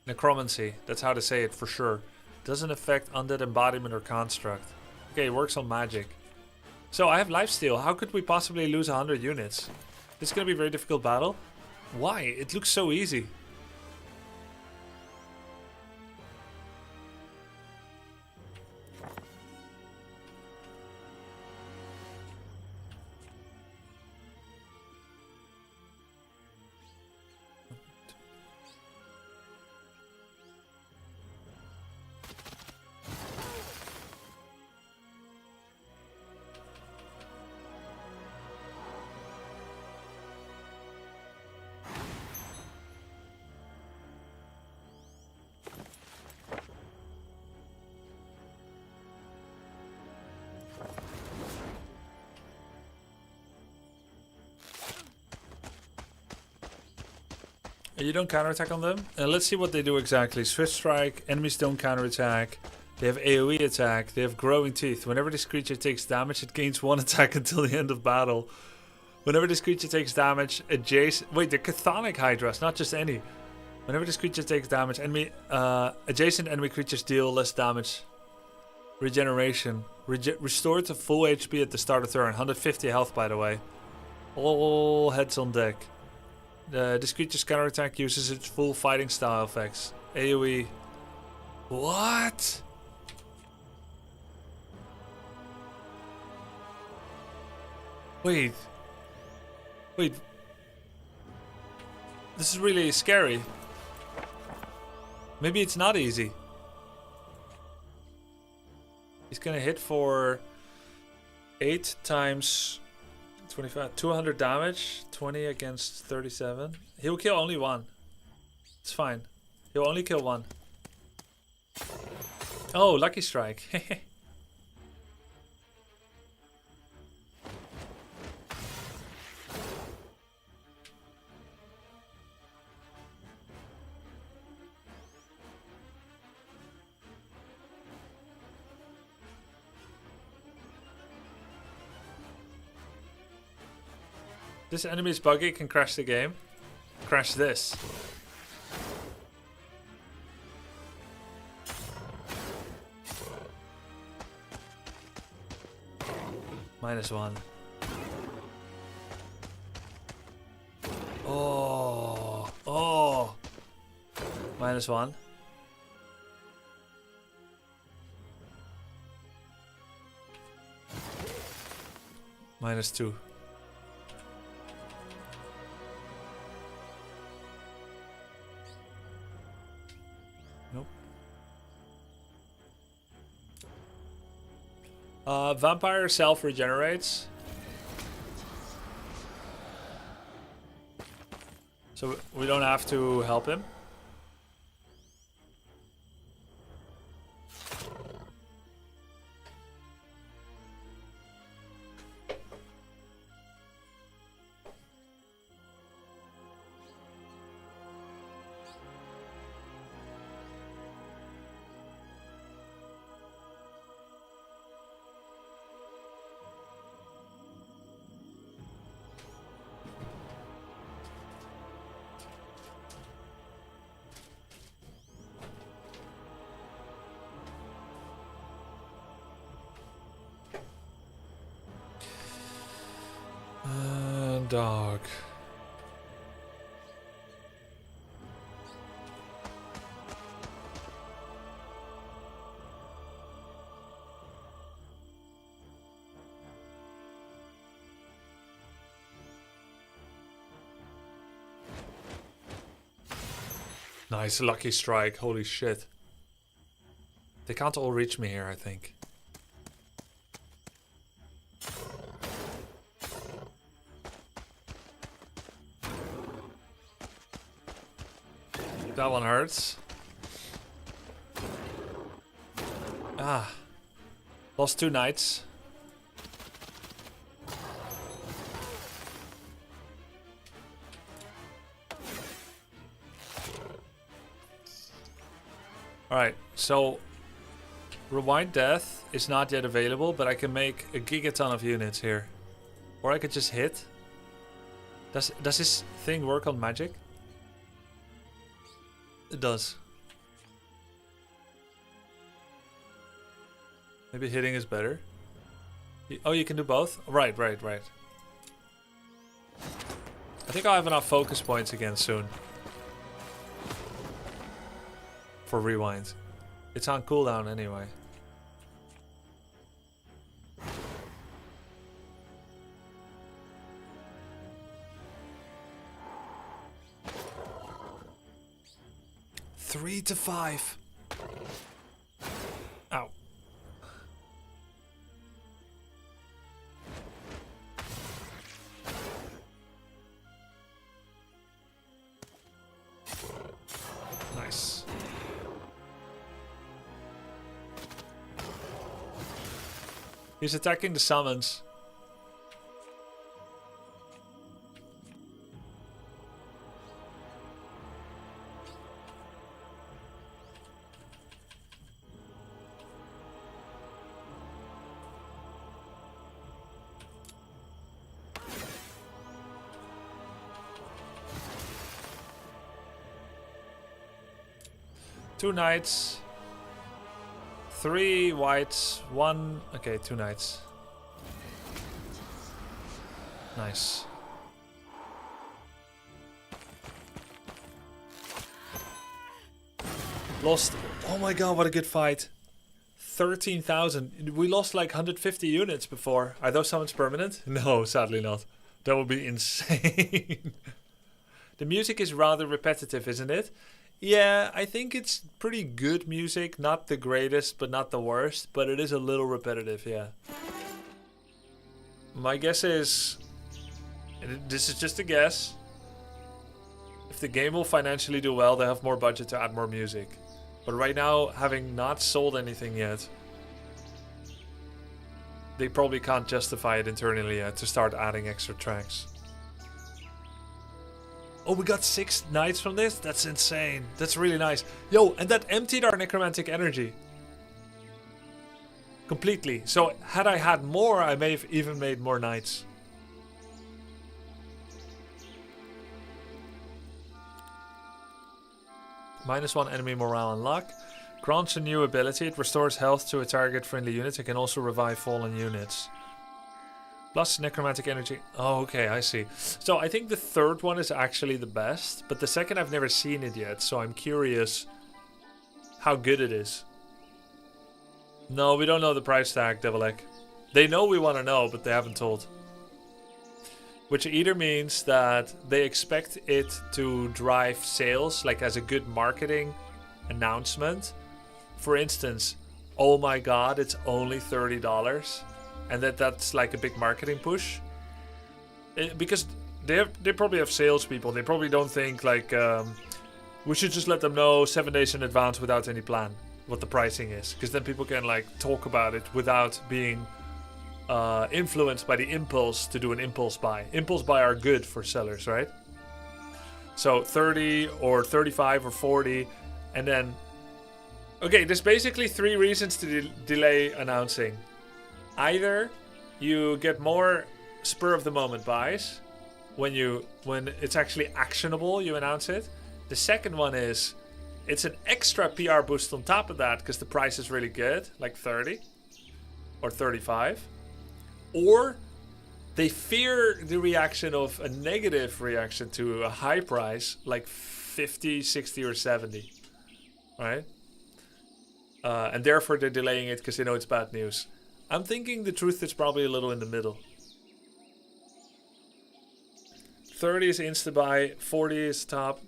Necromancy, that's how to say it for sure. Doesn't affect undead embodiment or construct. Okay, it works on magic. So I have lifesteal. How could we possibly lose 100 units? This is going to be a very difficult battle. Why? It looks so easy. You don't counterattack on them? Let's see what they do exactly. Swift Strike, enemies don't counterattack. They have AoE attack. They have Growing Teeth. Whenever this creature takes damage, it gains 1 attack until the end of battle. Whenever this creature takes damage, adjacent... Wait, they're Chthonic Hydras, not just any. Whenever this creature takes damage, adjacent enemy creatures deal less damage. Regeneration. Restored to full HP at the start of turn. 150 health, by the way. All heads on deck. This creature's counterattack uses its full fighting style effects. AoE. What? Wait. Wait. This is really scary. Maybe it's not easy. He's gonna hit for 8 times 25, 200 damage, 20 against 37. He'll kill only one. It's fine. He'll only kill one. Oh, lucky strike. This enemy's buggy can crash the game. Crash this. -1. Oh. Oh. -1. -2. Nope. Vampire self-regenerates. So we don't have to help him. Dog. Nice, lucky strike. Holy shit. They can't all reach me here, I think. That one hurts. Ah. Lost 2 knights. Alright, so Rewind Death is not yet available, but I can make a gigaton of units here. Or I could just hit. Does this thing work on magic? It does. Maybe hitting is better. Oh, you can do both? Right. I think I'll have enough focus points again soon. For rewind. It's on cooldown anyway. Three to 5. Ow. Nice. He's attacking the summons. Two knights, 3 whites, 1. Okay, 2 knights. Nice. Lost. Oh my god, what a good fight. 13,000. We lost like 150 units before. Are those summons permanent? No, sadly not. That would be insane. The music is rather repetitive, isn't it? Yeah, I think it's pretty good music. Not the greatest, but not the worst. But it is a little repetitive, yeah. My guess is This is just a guess. If the game will financially do well, they have more budget to add more music. But right now, having not sold anything yet, they probably can't justify it internally yet to start adding extra tracks. Oh, we got 6 nights from this? That's insane. That's really nice. Yo, and that emptied our necromantic energy. Completely. So had I had more, I may have even made more nights. -1 enemy morale and luck. Grants a new ability. It restores health to a target friendly unit. It can also revive fallen units. Plus necromantic energy. Oh, okay, I see. So I think the third one is actually the best. But the second, I've never seen it yet. So I'm curious how good it is. No, we don't know the price tag, Devilek. They know we want to know, but they haven't told. Which either means that they expect it to drive sales, like as a good marketing announcement. For instance, oh my god, it's only $30. And that's like a big marketing push. Because they probably have salespeople. They probably don't think like, we should just let them know 7 days in advance without any plan what the pricing is. Because then people can like talk about it without being influenced by the impulse to do an impulse buy. Impulse buy are good for sellers, right? So 30 or 35 or 40, and then okay, there's basically 3 reasons to delay announcing. Either you get more spur of the moment buys when it's actually actionable, you announce it. The second one is it's an extra PR boost on top of that because the price is really good, like 30 or 35. Or they fear the reaction of a negative reaction to a high price, like 50, 60, or 70. Right? And therefore they're delaying it because they know it's bad news. I'm thinking the truth is probably a little in the middle. 30 is insta-buy, 40 is top.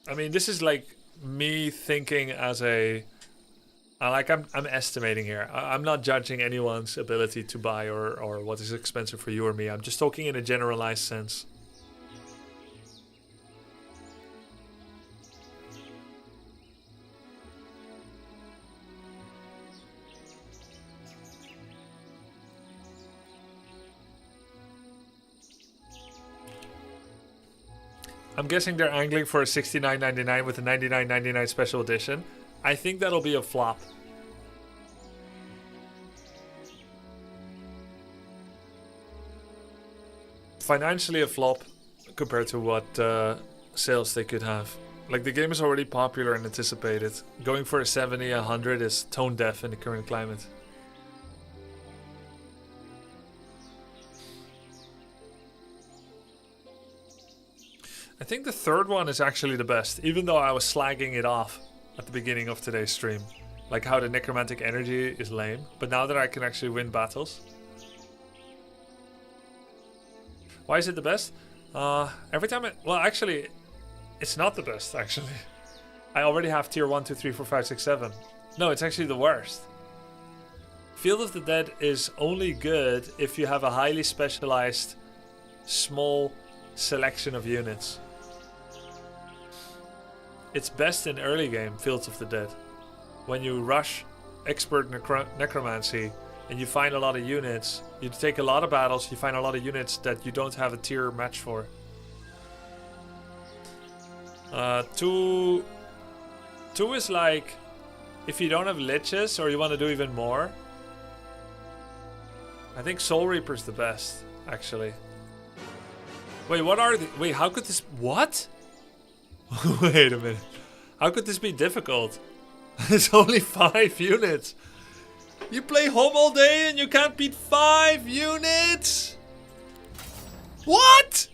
I mean, this is like me thinking as a... I'm estimating here. I'm not judging anyone's ability to buy or what is expensive for you or me. I'm just talking in a generalized sense. I'm guessing they're angling for a $69.99 with a $99.99 special edition. I think that'll be a flop. Financially a flop compared to what sales they could have. Like, the game is already popular and anticipated. Going for a 70, 100 is tone deaf in the current climate. I think the third one is actually the best, even though I was slagging it off at the beginning of today's stream. Like how the necromantic energy is lame, but now that I can actually win battles. Why is it the best? Every time well, actually, it's not the best, actually. I already have tier 1, 2, 3, 4, 5, 6, 7. No, it's actually the worst. Field of the Dead is only good if you have a highly specialized, small selection of units. It's best in early game, Fields of the Dead. When you rush expert necromancy and you find a lot of units, you take a lot of battles, you find a lot of units that you don't have a tier match for. 2 is like, if you don't have liches or you want to do even more, I think Soul Reaper's the best, actually. Wait, what are the... Wait, how could this... What? Wait a minute. How could this be difficult? It's only 5 units. You play HOMM all day and you can't beat 5 units? What?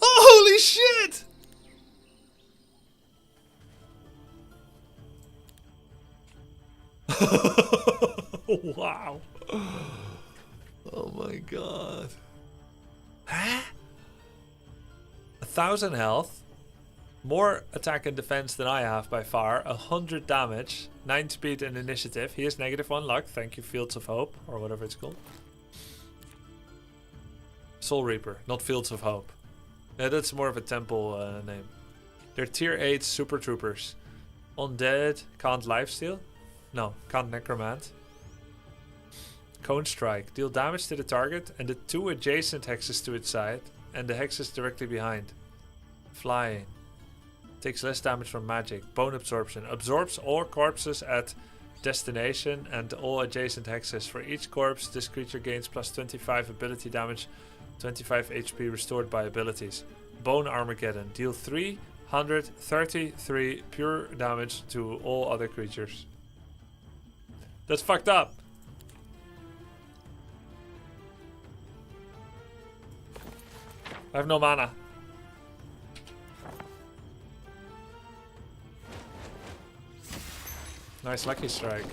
Holy shit! Wow. Oh my god. Huh? 1,000 health. More attack and defense than I have by far. 100 damage. 9 speed and initiative. He has -1 luck. Thank you, Fields of Hope. Or whatever it's called. Soul Reaper, not Fields of Hope. Yeah, that's more of a temple name. They're tier 8 super troopers. Undead, can't lifesteal? No, can't necromant. Cone Strike, deal damage to the target and the 2 adjacent hexes to its side and the hexes directly behind. Flying. Takes less damage from magic. Bone Absorption. Absorbs all corpses at destination and all adjacent hexes. For each corpse, this creature gains plus 25 ability damage, 25 HP restored by abilities. Bone Armageddon. Deal 333 pure damage to all other creatures. That's fucked up. I have no mana. Nice Lucky Strike.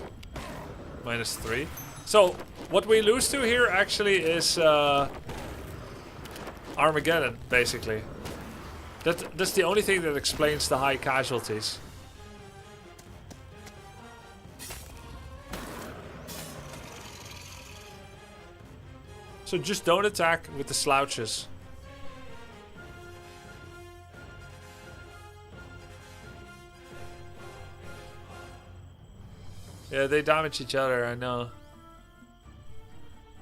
-3. So, what we lose to here actually is Armageddon, basically. That's the only thing that explains the high casualties. So just don't attack with the slouches. Yeah, they damage each other, I know.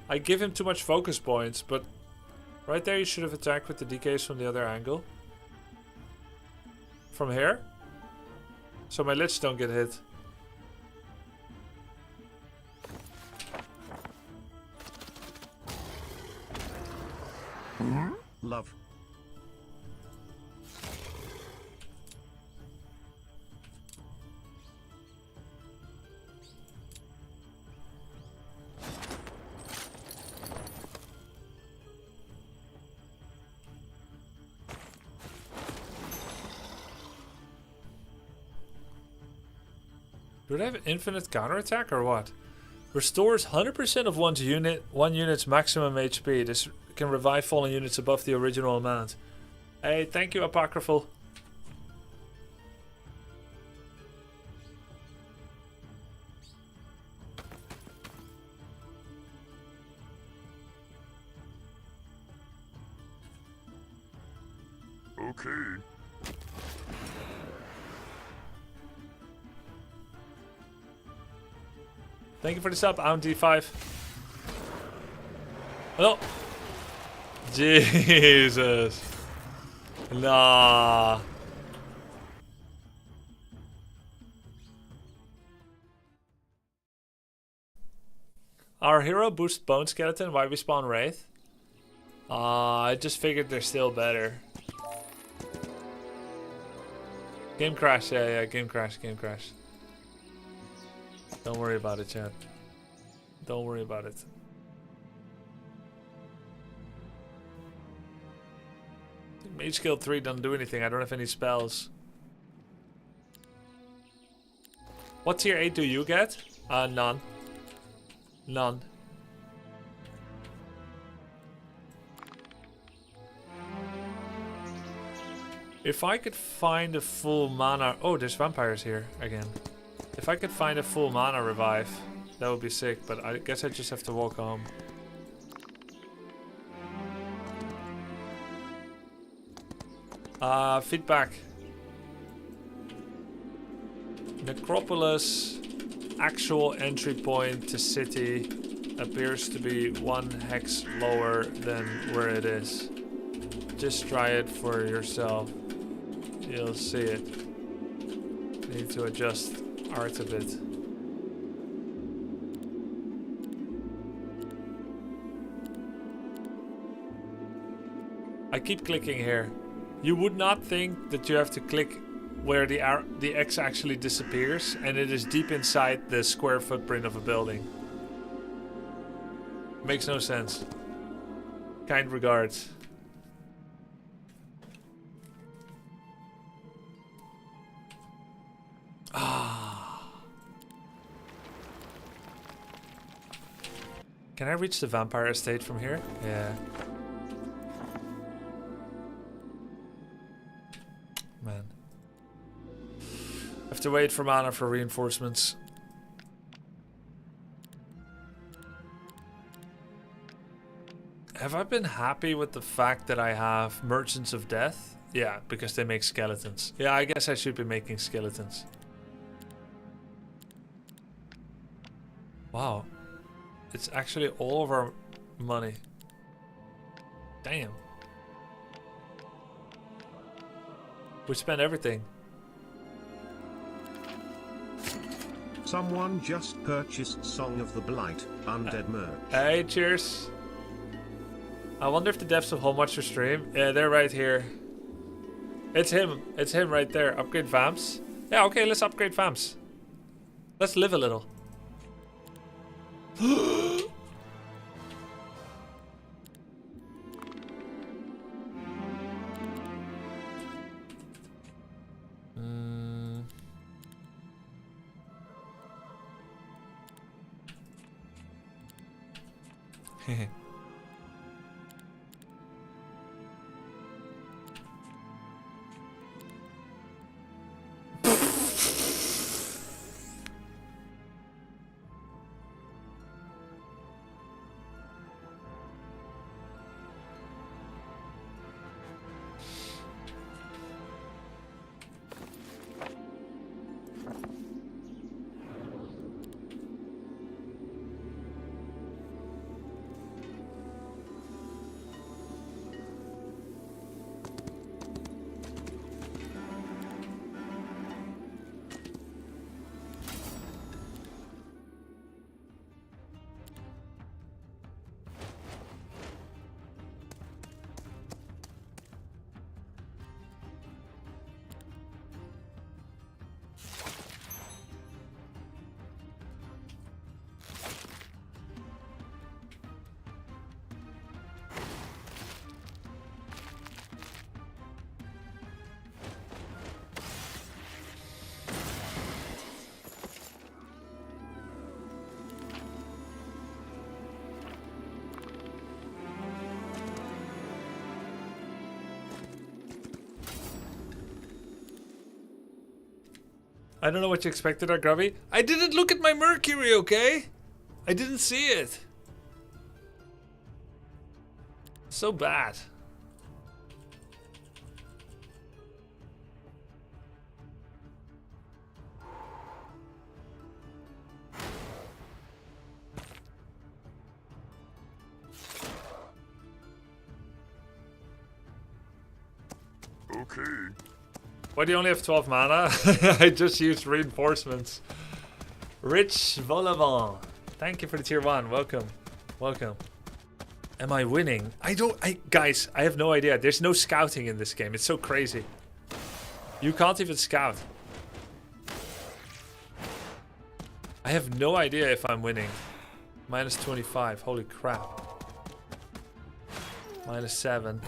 I give him too much focus points, but right there you should have attacked with the DKs from the other angle. From here. So my Lich don't get hit. Love. Do they have infinite counterattack or what? Restores 100% of one unit's maximum HP. This can revive fallen units above the original amount. Hey, thank you, Apocryphal. Okay. Thank you for the sub, D5. Hello. Jesus. Nah. Our hero boosts Bone Skeleton. Why we spawn Wraith? I just figured they're still better. Game crash, yeah, game crash. Don't worry about it, chat. Don't worry about it. Mage skill 3 doesn't do anything. I don't have any spells. What tier 8 do you get? None. None. If I could find a full mana... Oh, there's vampires here again. If I could find a full mana revive, that would be sick, but I guess I just have to walk home. Feedback. Necropolis, actual entry point to city, appears to be 1 hex lower than where it is. Just try it for yourself. You'll see it. Need to adjust art a bit. I keep clicking here. You would not think that you have to click where the X actually disappears, and it is deep inside the square footprint of a building. Makes no sense. Kind regards. Can I reach the vampire estate from here? Yeah. Man. Have to wait for mana for reinforcements. Have I been happy with the fact that I have Merchants of Death? Yeah, because they make skeletons. Yeah, I guess I should be making skeletons. Wow. It's actually all of our money. Damn. We spent everything. Someone just purchased Song of the Blight, Undead merch. Hey, cheers. I wonder if the devs of HOMM watch your stream. Yeah, they're right here. It's him. It's him right there. Upgrade Vamps. Yeah, okay, let's upgrade Vamps. Let's live a little. I don't know what you expected there, Grubby. I didn't look at my Mercury, okay? I didn't see it. So bad. Okay. Why do you only have 12 mana? I just used reinforcements. Rich Volavant. Thank you for the tier 1. Welcome. Welcome. Am I winning? Guys, I have no idea. There's no scouting in this game. It's so crazy. You can't even scout. I have no idea if I'm winning. Minus 25. Holy crap. Minus 7.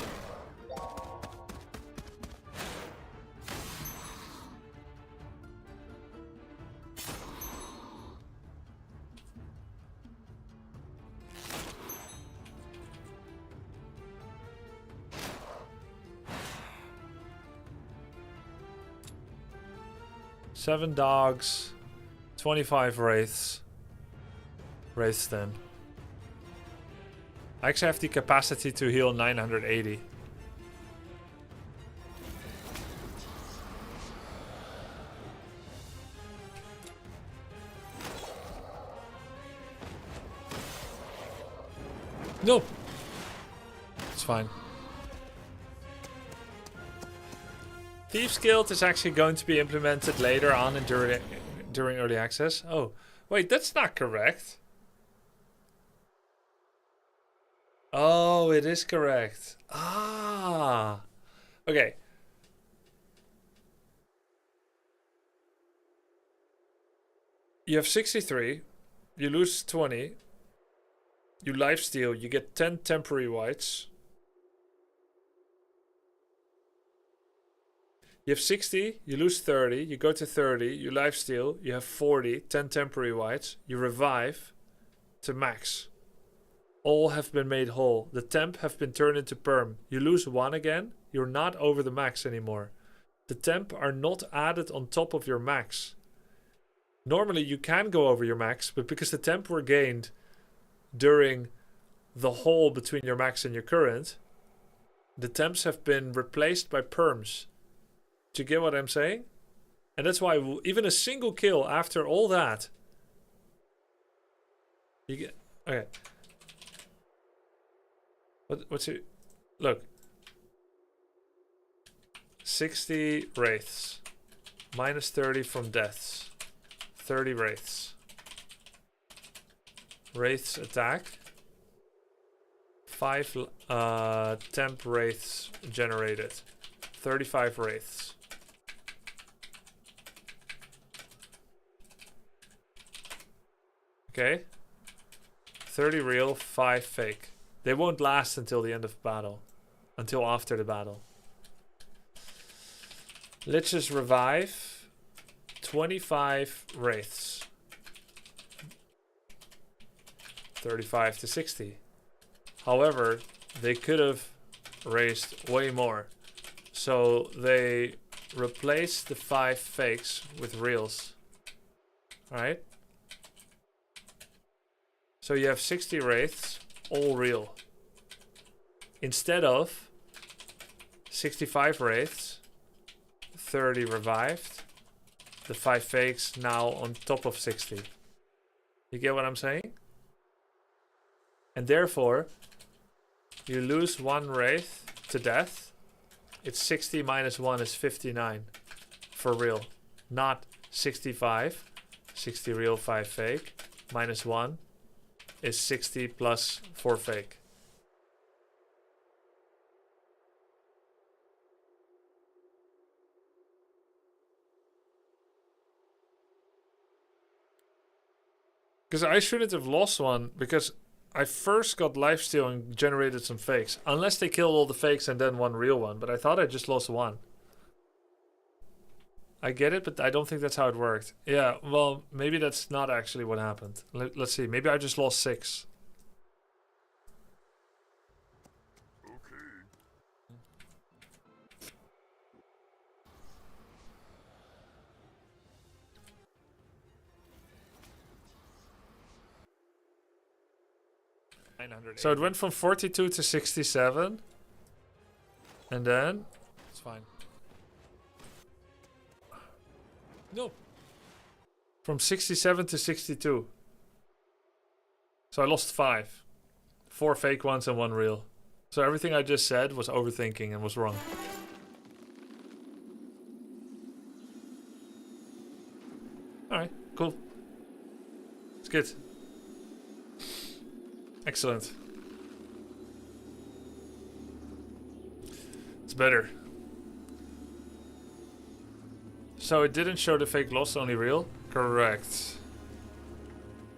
Seven dogs, 25 wraiths. Wraiths then. I actually have the capacity to heal 980. No. It's fine. Thieves Guild is actually going to be implemented later on and during early access. Oh, wait, that's not correct. Oh, it is correct. Ah. Okay. You have 63. You lose 20. You lifesteal. You get 10 temporary whites. You have 60, you lose 30, you go to 30, you lifesteal, you have 40, 10 temporary whites, you revive to max. All have been made whole. The temp have been turned into perm. You lose 1 again, you're not over the max anymore. The temp are not added on top of your max. Normally you can go over your max, but because the temp were gained during the hole between your max and your current, the temps have been replaced by perms. Do you get what I'm saying? And that's why even a single kill after all that, you get... Okay. What's it? Look. 60 wraiths. Minus 30 from deaths. 30 wraiths. Wraiths attack. 5 temp wraiths generated. 35 wraiths. Okay. 30 real, 5 fake. They won't last until the end of battle. Until after the battle. Lich's revive. 25 wraiths. 35 to 60. However, they could have raised way more. So they replaced the 5 fakes with reals. Alright? So you have 60 wraiths, all real. Instead of 65 wraiths, 30 revived, the 5 fakes now on top of 60. You get what I'm saying? And therefore, you lose 1 wraith to death. It's 60 minus 1 is 59 for real. Not 65. 60 real, 5 fake. Minus 1 is 60 plus 4 fake. Because I shouldn't have lost one, because I first got lifesteal and generated some fakes. Unless they killed all the fakes and then one real one. But I thought I just lost 1. I get it, but I don't think that's how it worked. Yeah, well, maybe that's not actually what happened. Let's see. Maybe I just lost 6. So it went from 42 to 67. And then... It's fine. No. From 67 to 62. So I lost 5. 4 fake ones and 1 real. So everything I just said was overthinking and was wrong. Alright, cool. It's good. Excellent. It's better. So it didn't show the fake loss, only real? Correct.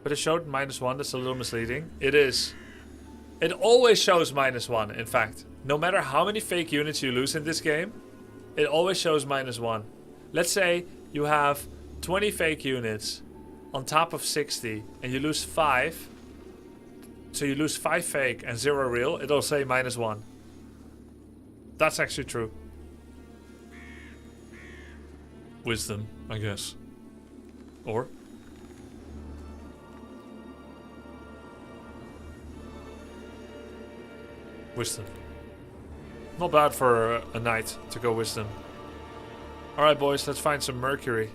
But it showed -1, that's a little misleading. It is. It always shows -1, in fact. No matter how many fake units you lose in this game, it always shows -1. Let's say you have 20 fake units on top of 60 and you lose 5. So you lose 5 fake and 0 real, it'll say -1. That's actually true. Wisdom, I guess. Or? Wisdom. Not bad for a knight to go wisdom. Alright boys, let's find some mercury.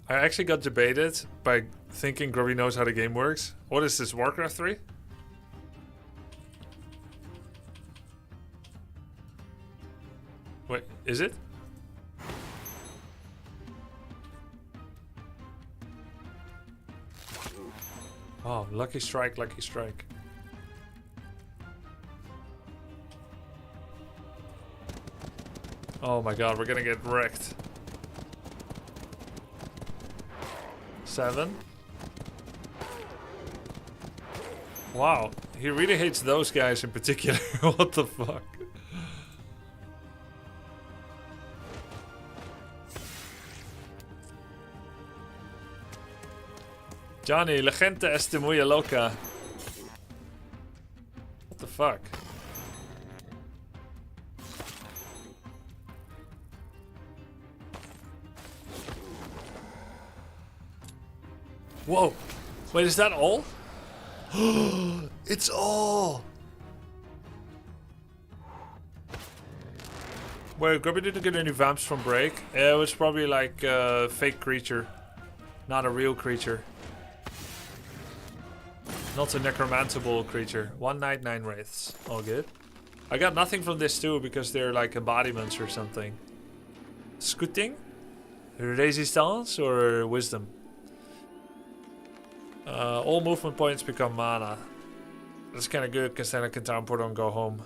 I actually got debated by thinking Grubby knows how the game works. What is this, Warcraft 3? Wait, is it? Oh, lucky strike, lucky strike. Oh my god, we're gonna get wrecked. 7. Wow, he really hates those guys in particular. What the fuck? Johnny, la gente está muy loca. What the fuck? Whoa. Wait, is that all? It's all. Wait, Grubby didn't get any vamps from break. It was probably like a fake creature. Not a real creature. Not a necromanceable creature. 1 night, 9 wraiths. All good. I got nothing from this too because they're like embodiments or something. Scooting? Resistance or wisdom? All movement points become mana. That's kind of good because then I can teleport and go home.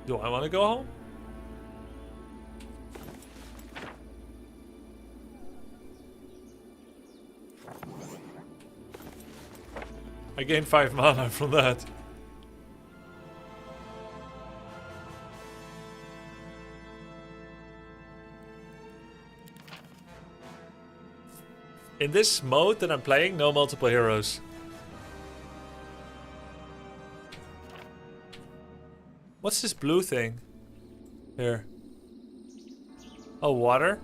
Do I want to go home? I gained 5 mana from that. In this mode that I'm playing, no multiple heroes. What's this blue thing? Here. Oh, water?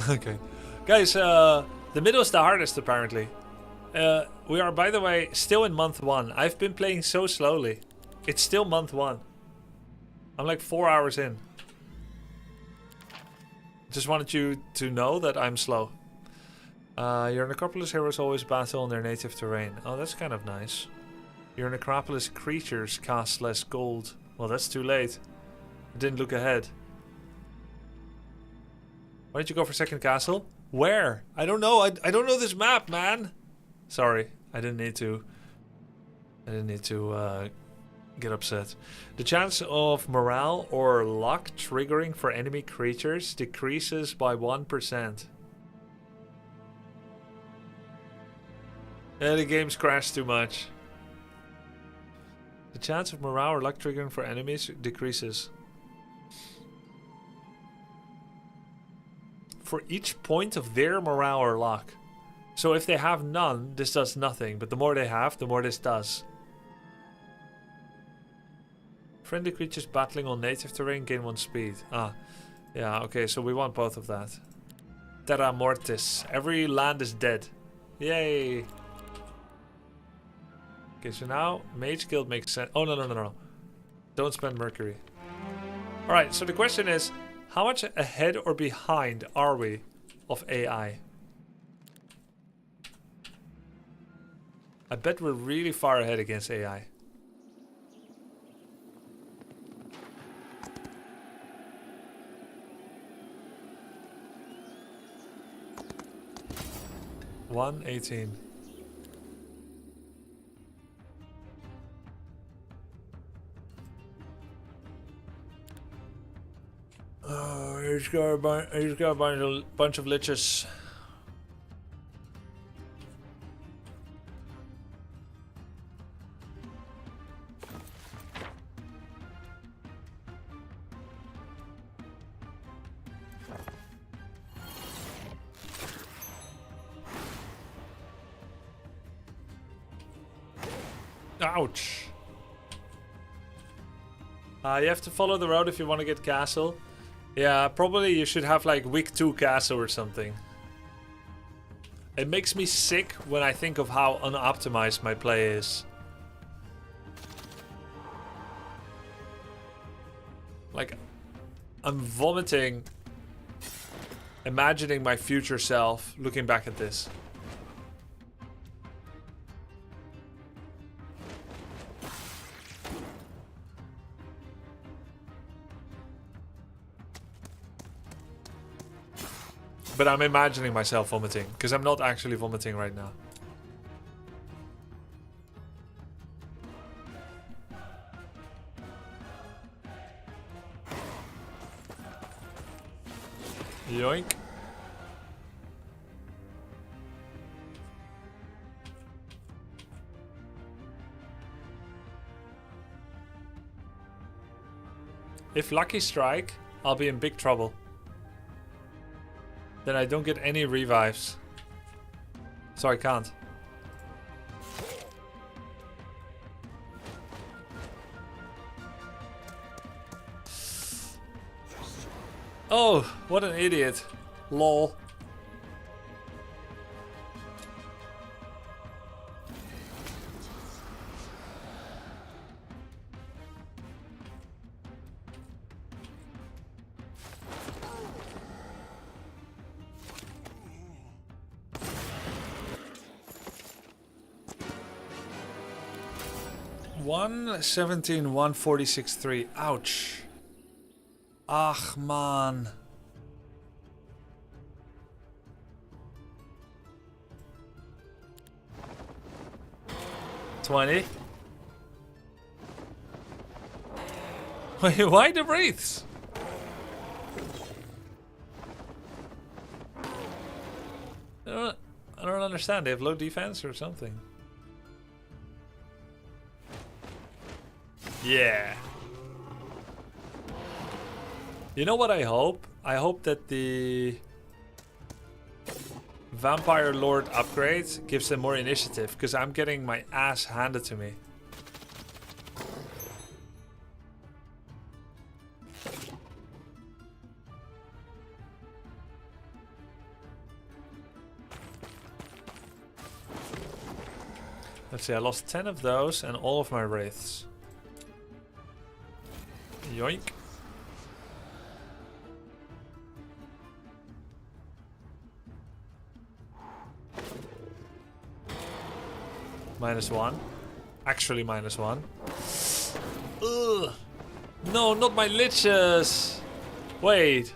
Okay. Guys, the middle is the hardest apparently. We are, by the way, still in month 1. I've been playing so slowly. It's still month 1. I'm like 4 hours in. Just wanted you to know that I'm slow. Your Necropolis heroes always battle on their native terrain. Oh, that's kind of nice. Your Necropolis creatures cast less gold. Well, that's too late. I didn't look ahead. Why did you go for second castle? Where? I don't know. I don't know this map, man. Sorry, I didn't need to. I didn't need to get upset. The chance of morale or luck triggering for enemy creatures decreases by 1%. Yeah, the game's crashed too much. The chance of morale or luck triggering for enemies decreases. For each point of their morale or luck. So if they have none, this does nothing. But the more they have, the more this does. Friendly creatures battling on native terrain gain 1 speed. Ah, yeah, okay, so we want both of that. Terra Mortis. Every land is dead. Yay! Okay, so now Mage Guild makes sense. Oh, no. Don't spend Mercury. Alright, so the question is, how much ahead or behind are we of AI? I bet we're really far ahead against AI. $118. Oh, he's got a bunch of liches. Ouch. You have to follow the road if you want to get castle. Yeah, probably you should have like week 2 castle or something. It makes me sick when I think of how unoptimized my play is. Like, I'm vomiting, imagining my future self looking back at this. But I'm imagining myself vomiting, because I'm not actually vomiting right now. Yoink. If lucky strike, I'll be in big trouble. Then I don't get any revives. So I can't. Oh, what an idiot. Lol. One 17, 146, 3. Ouch. Ach man. $20. Wait, why the wraiths? I don't understand. They have low defense or something. Yeah. You know what I hope? I hope that the Vampire Lord upgrade gives them more initiative, because I'm getting my ass handed to me. Let's see, I lost 10 of those and all of my wraiths. Yoink. -1. Actually -1. Ugh. No, not my liches. Wait.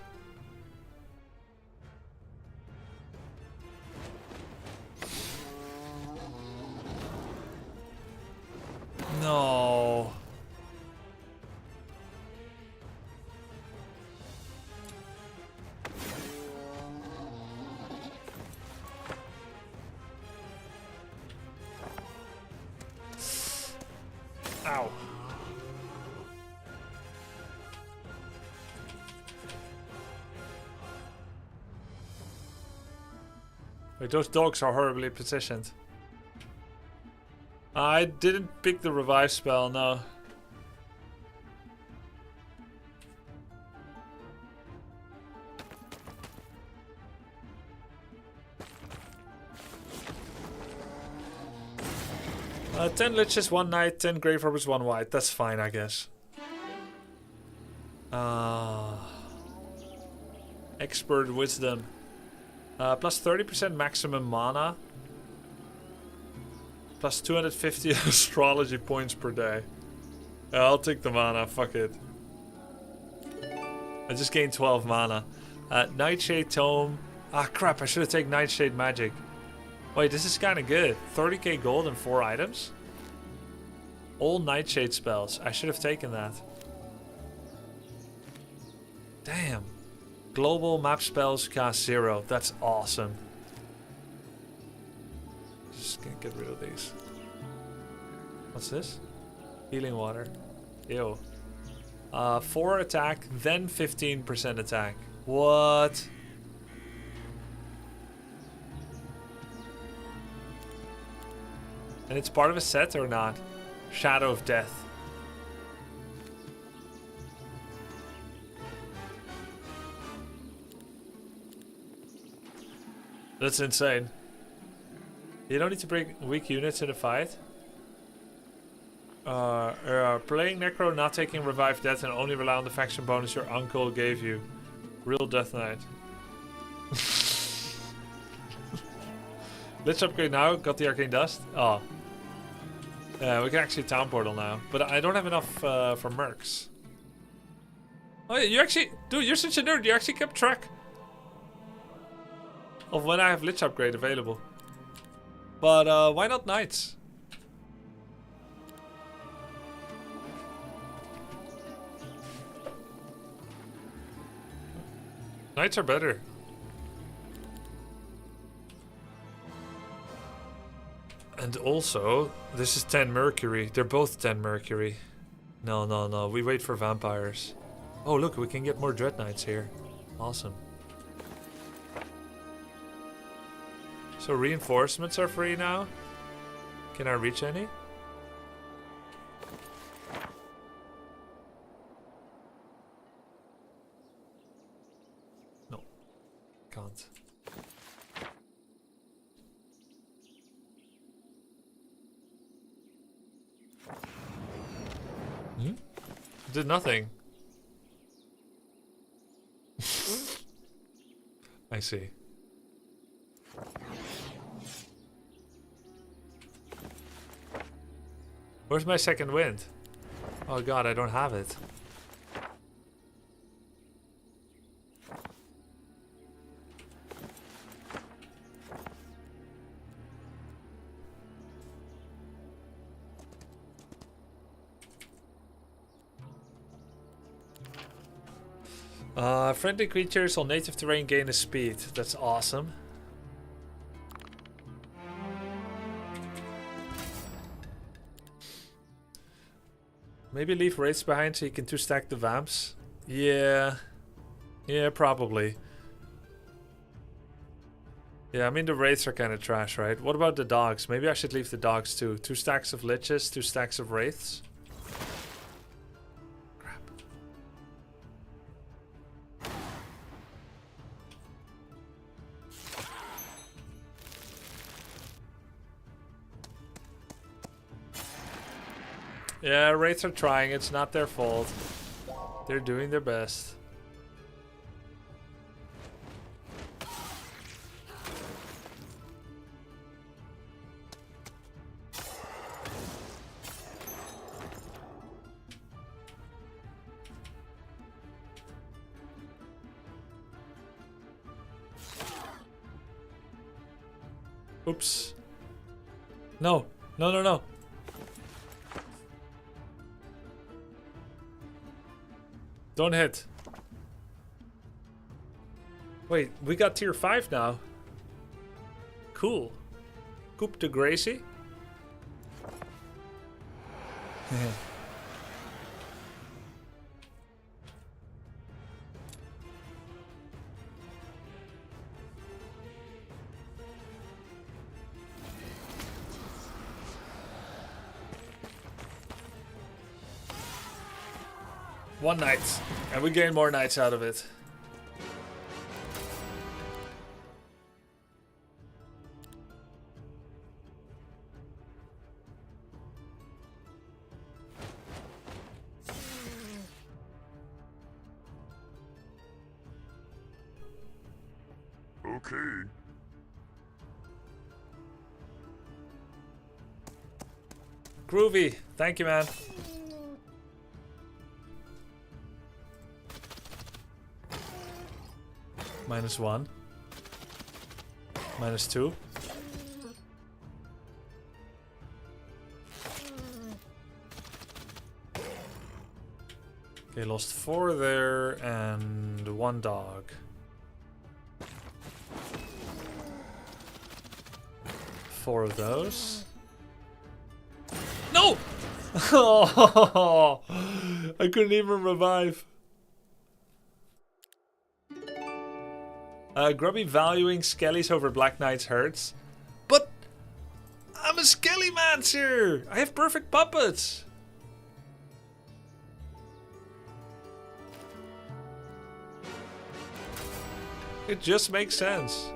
No. Ow. Wait, those dogs are horribly positioned. I didn't pick the revive spell, no. Uh, 10 liches, 1 knight, 10 grave robbers, 1 white. That's fine, I guess. Expert wisdom. Plus 30% maximum mana. Plus 250 astrology points per day. Yeah, I'll take the mana, fuck it. I just gained 12 mana. Nightshade Tome. Ah crap, I should have taken Nightshade Magic. Wait, this is kind of good. 30k gold and 4 items. All Nightshade spells. I should have taken that. Damn. Global map spells cost 0. That's awesome. Just gonna get rid of these. What's this? Healing water. Ew. 4 attack, then 15% attack. What? And it's part of a set or not? Shadow of Death. That's insane. You don't need to bring weak units in a fight. Playing Necro, not taking Revive Death, and only rely on the faction bonus your uncle gave you. Real Death Knight. Let's upgrade now. Got the Arcane Dust. Oh. Yeah, we can actually Town Portal now. But I don't have enough for Mercs. Oh yeah, you actually... Dude, you're such a nerd. You actually kept track of when I have Lich Upgrade available. But why not Knights? Knights are better. And also, this is 10 Mercury. They're both 10 Mercury. No, no, no. We wait for vampires. Oh, look, we can get more Dread Knights here. Awesome. So reinforcements are free now. Can I reach any? want. Hmm? Did nothing. I see. Where's my second wind? Oh god, I don't have it. Friendly creatures on native terrain gain a speed. That's awesome. Maybe leave raids behind so you can 2-stack the vamps. Yeah. Yeah, probably. Yeah, I mean the raids are kind of trash, right? What about the dogs? Maybe I should leave the dogs too. 2 stacks of liches, 2 stacks of wraiths. Yeah, Wraiths are trying. It's not their fault. They're doing their best. Oops. No. No, no, no. Don't hit. Wait, we got tier 5 now. Cool. Coupe de Gracie. One night, and we gain more nights out of it. Okay. Groovy, thank you, man. -1. -2. Okay, lost 4 there and 1 dog. 4 of those. No! Oh, I couldn't even revive. Grubby valuing skellies over Black Knights hurts. But I'm a Skellymancer! I have perfect puppets! It just makes sense.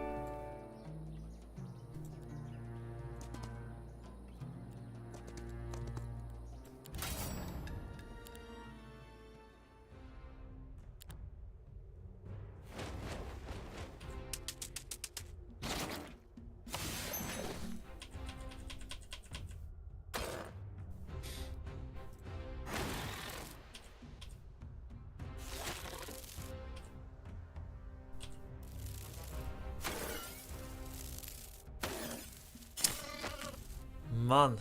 Man.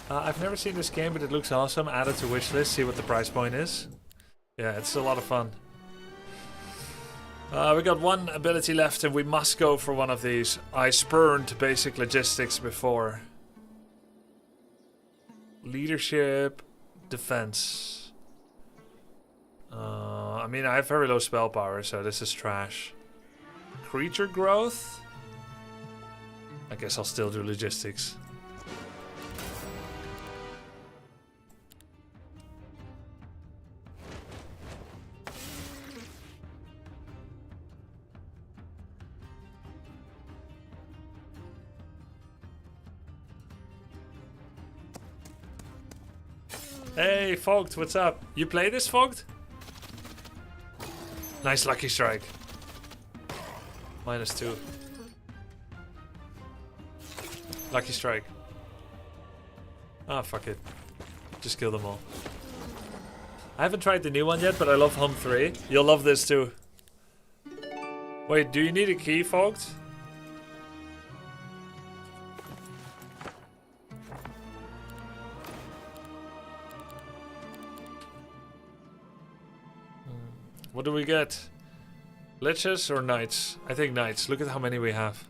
I've never seen this game, but it looks awesome. Add it to wishlist, see what the price point is. Yeah, it's a lot of fun. We got 1 ability left and we must go for one of these. I spurned basic logistics before. Leadership, defense. I mean, I have very low spell power, so this is trash. Creature growth. I guess I'll still do logistics. Hey, Fogged, what's up? You play this, Fogged? Nice lucky strike. -2. Lucky strike. Ah, fuck it. Just kill them all. I haven't tried the new one yet, but I love HOMM 3. You'll love this too. Wait, do you need a key, Fogged? What do we get? Liches or knights? I think knights. Look at how many we have.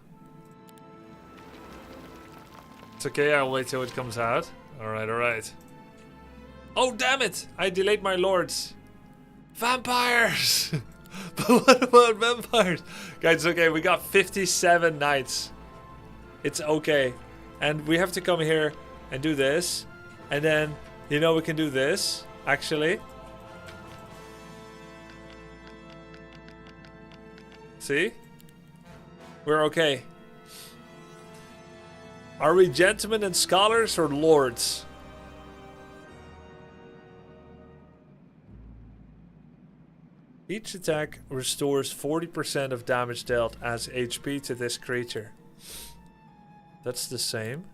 It's okay, I'll wait till it comes out. Alright, alright. Oh, damn it! I delayed my lords. Vampires! But what about vampires? Guys, it's okay, we got 57 knights. It's okay. And we have to come here and do this. And then, you know, we can do this, actually. See? We're okay. Are we gentlemen and scholars or lords? Each attack restores 40% of damage dealt as HP to this creature. That's the same.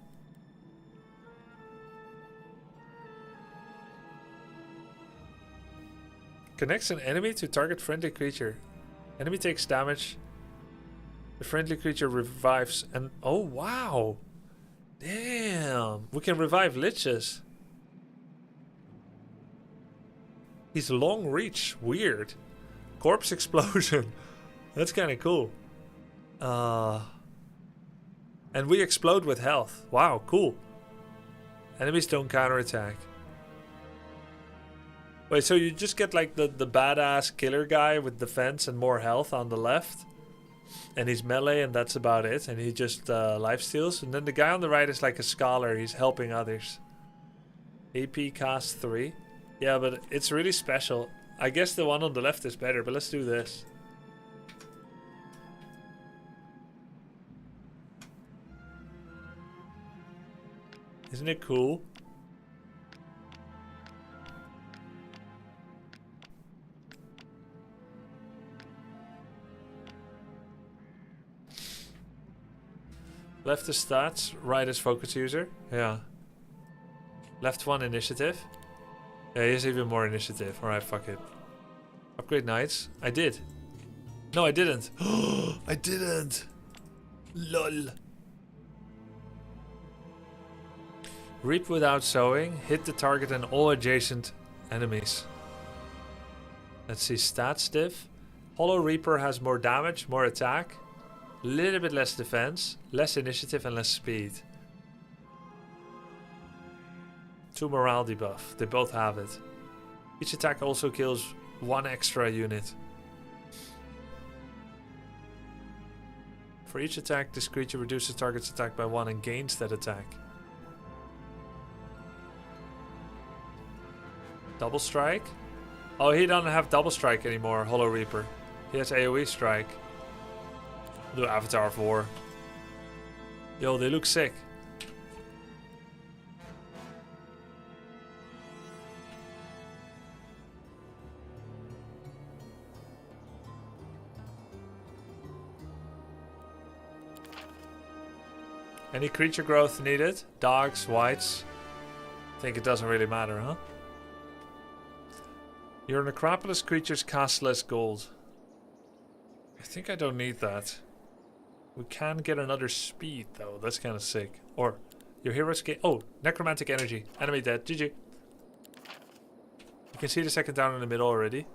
Connects an enemy to target friendly creature. Enemy takes damage. The friendly creature revives and... Oh, wow. Damn. We can revive liches. He's long reach. Weird. Corpse explosion. That's kind of cool. And we explode with health. Wow, cool. Enemies don't counterattack. Wait, so you just get like the badass killer guy with defense and more health on the left. And he's melee and that's about it. And he just lifesteals. And then the guy on the right is like a scholar. He's helping others. AP cast 3. Yeah, but it's really special. I guess the one on the left is better, but let's do this. Isn't it cool? Left is stats, right is focus user. Yeah. Left one initiative. Yeah, he has even more initiative. Alright, fuck it. Upgrade knights. I did. No, I didn't. I didn't. LOL. Reap without sowing. Hit the target and all adjacent enemies. Let's see, stats diff. Hollow Reaper has more damage, more attack. Little bit less defense, less initiative and less speed. 2 morale debuff. They both have it. Each attack also kills 1 extra unit. For each attack, this creature reduces target's attack by 1 and gains that attack. Double strike? Oh, he doesn't have double strike anymore, Hollow Reaper. He has AoE strike. Do Avatar 4. Yo, they look sick. Any creature growth needed? Dogs, whites? Think it doesn't really matter, huh? Your Necropolis creatures cost less gold. I think I don't need that. We can get another speed though, that's kind of sick. Or, your heroes get... Oh, necromantic energy. Enemy dead, GG. You can see the second down in the middle already.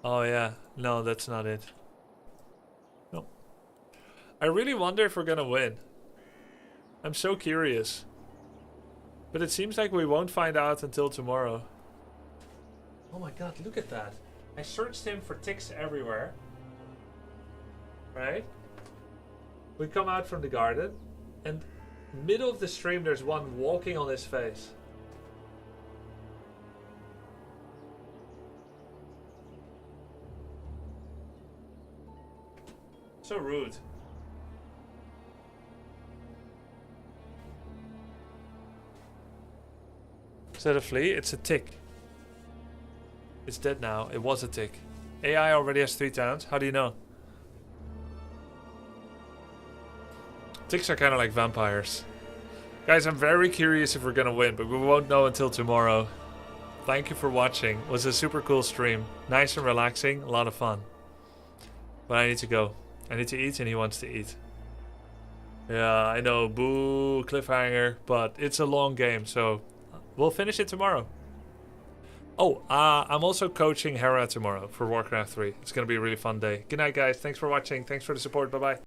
Oh yeah, no, that's not it. No. I really wonder if we're gonna win. I'm so curious. But it seems like we won't find out until tomorrow. Oh my god, look at that. I searched him for ticks everywhere. right? We come out from the garden, and middle of the stream there's one walking on his face. So rude. Is that a flea? It's a tick. It's dead now. It was a tick. AI already has 3 towns. How do you know? Ticks are kind of like vampires. Guys, I'm very curious if we're gonna win, but we won't know until tomorrow. Thank you for watching. It was a super cool stream. Nice and relaxing. A lot of fun. But I need to go. I need to eat and he wants to eat. Yeah, I know. Boo, cliffhanger. But it's a long game, so we'll finish it tomorrow. Oh, I'm also coaching Hera tomorrow for Warcraft 3. It's going to be a really fun day. Good night, guys. Thanks for watching. Thanks for the support. Bye-bye.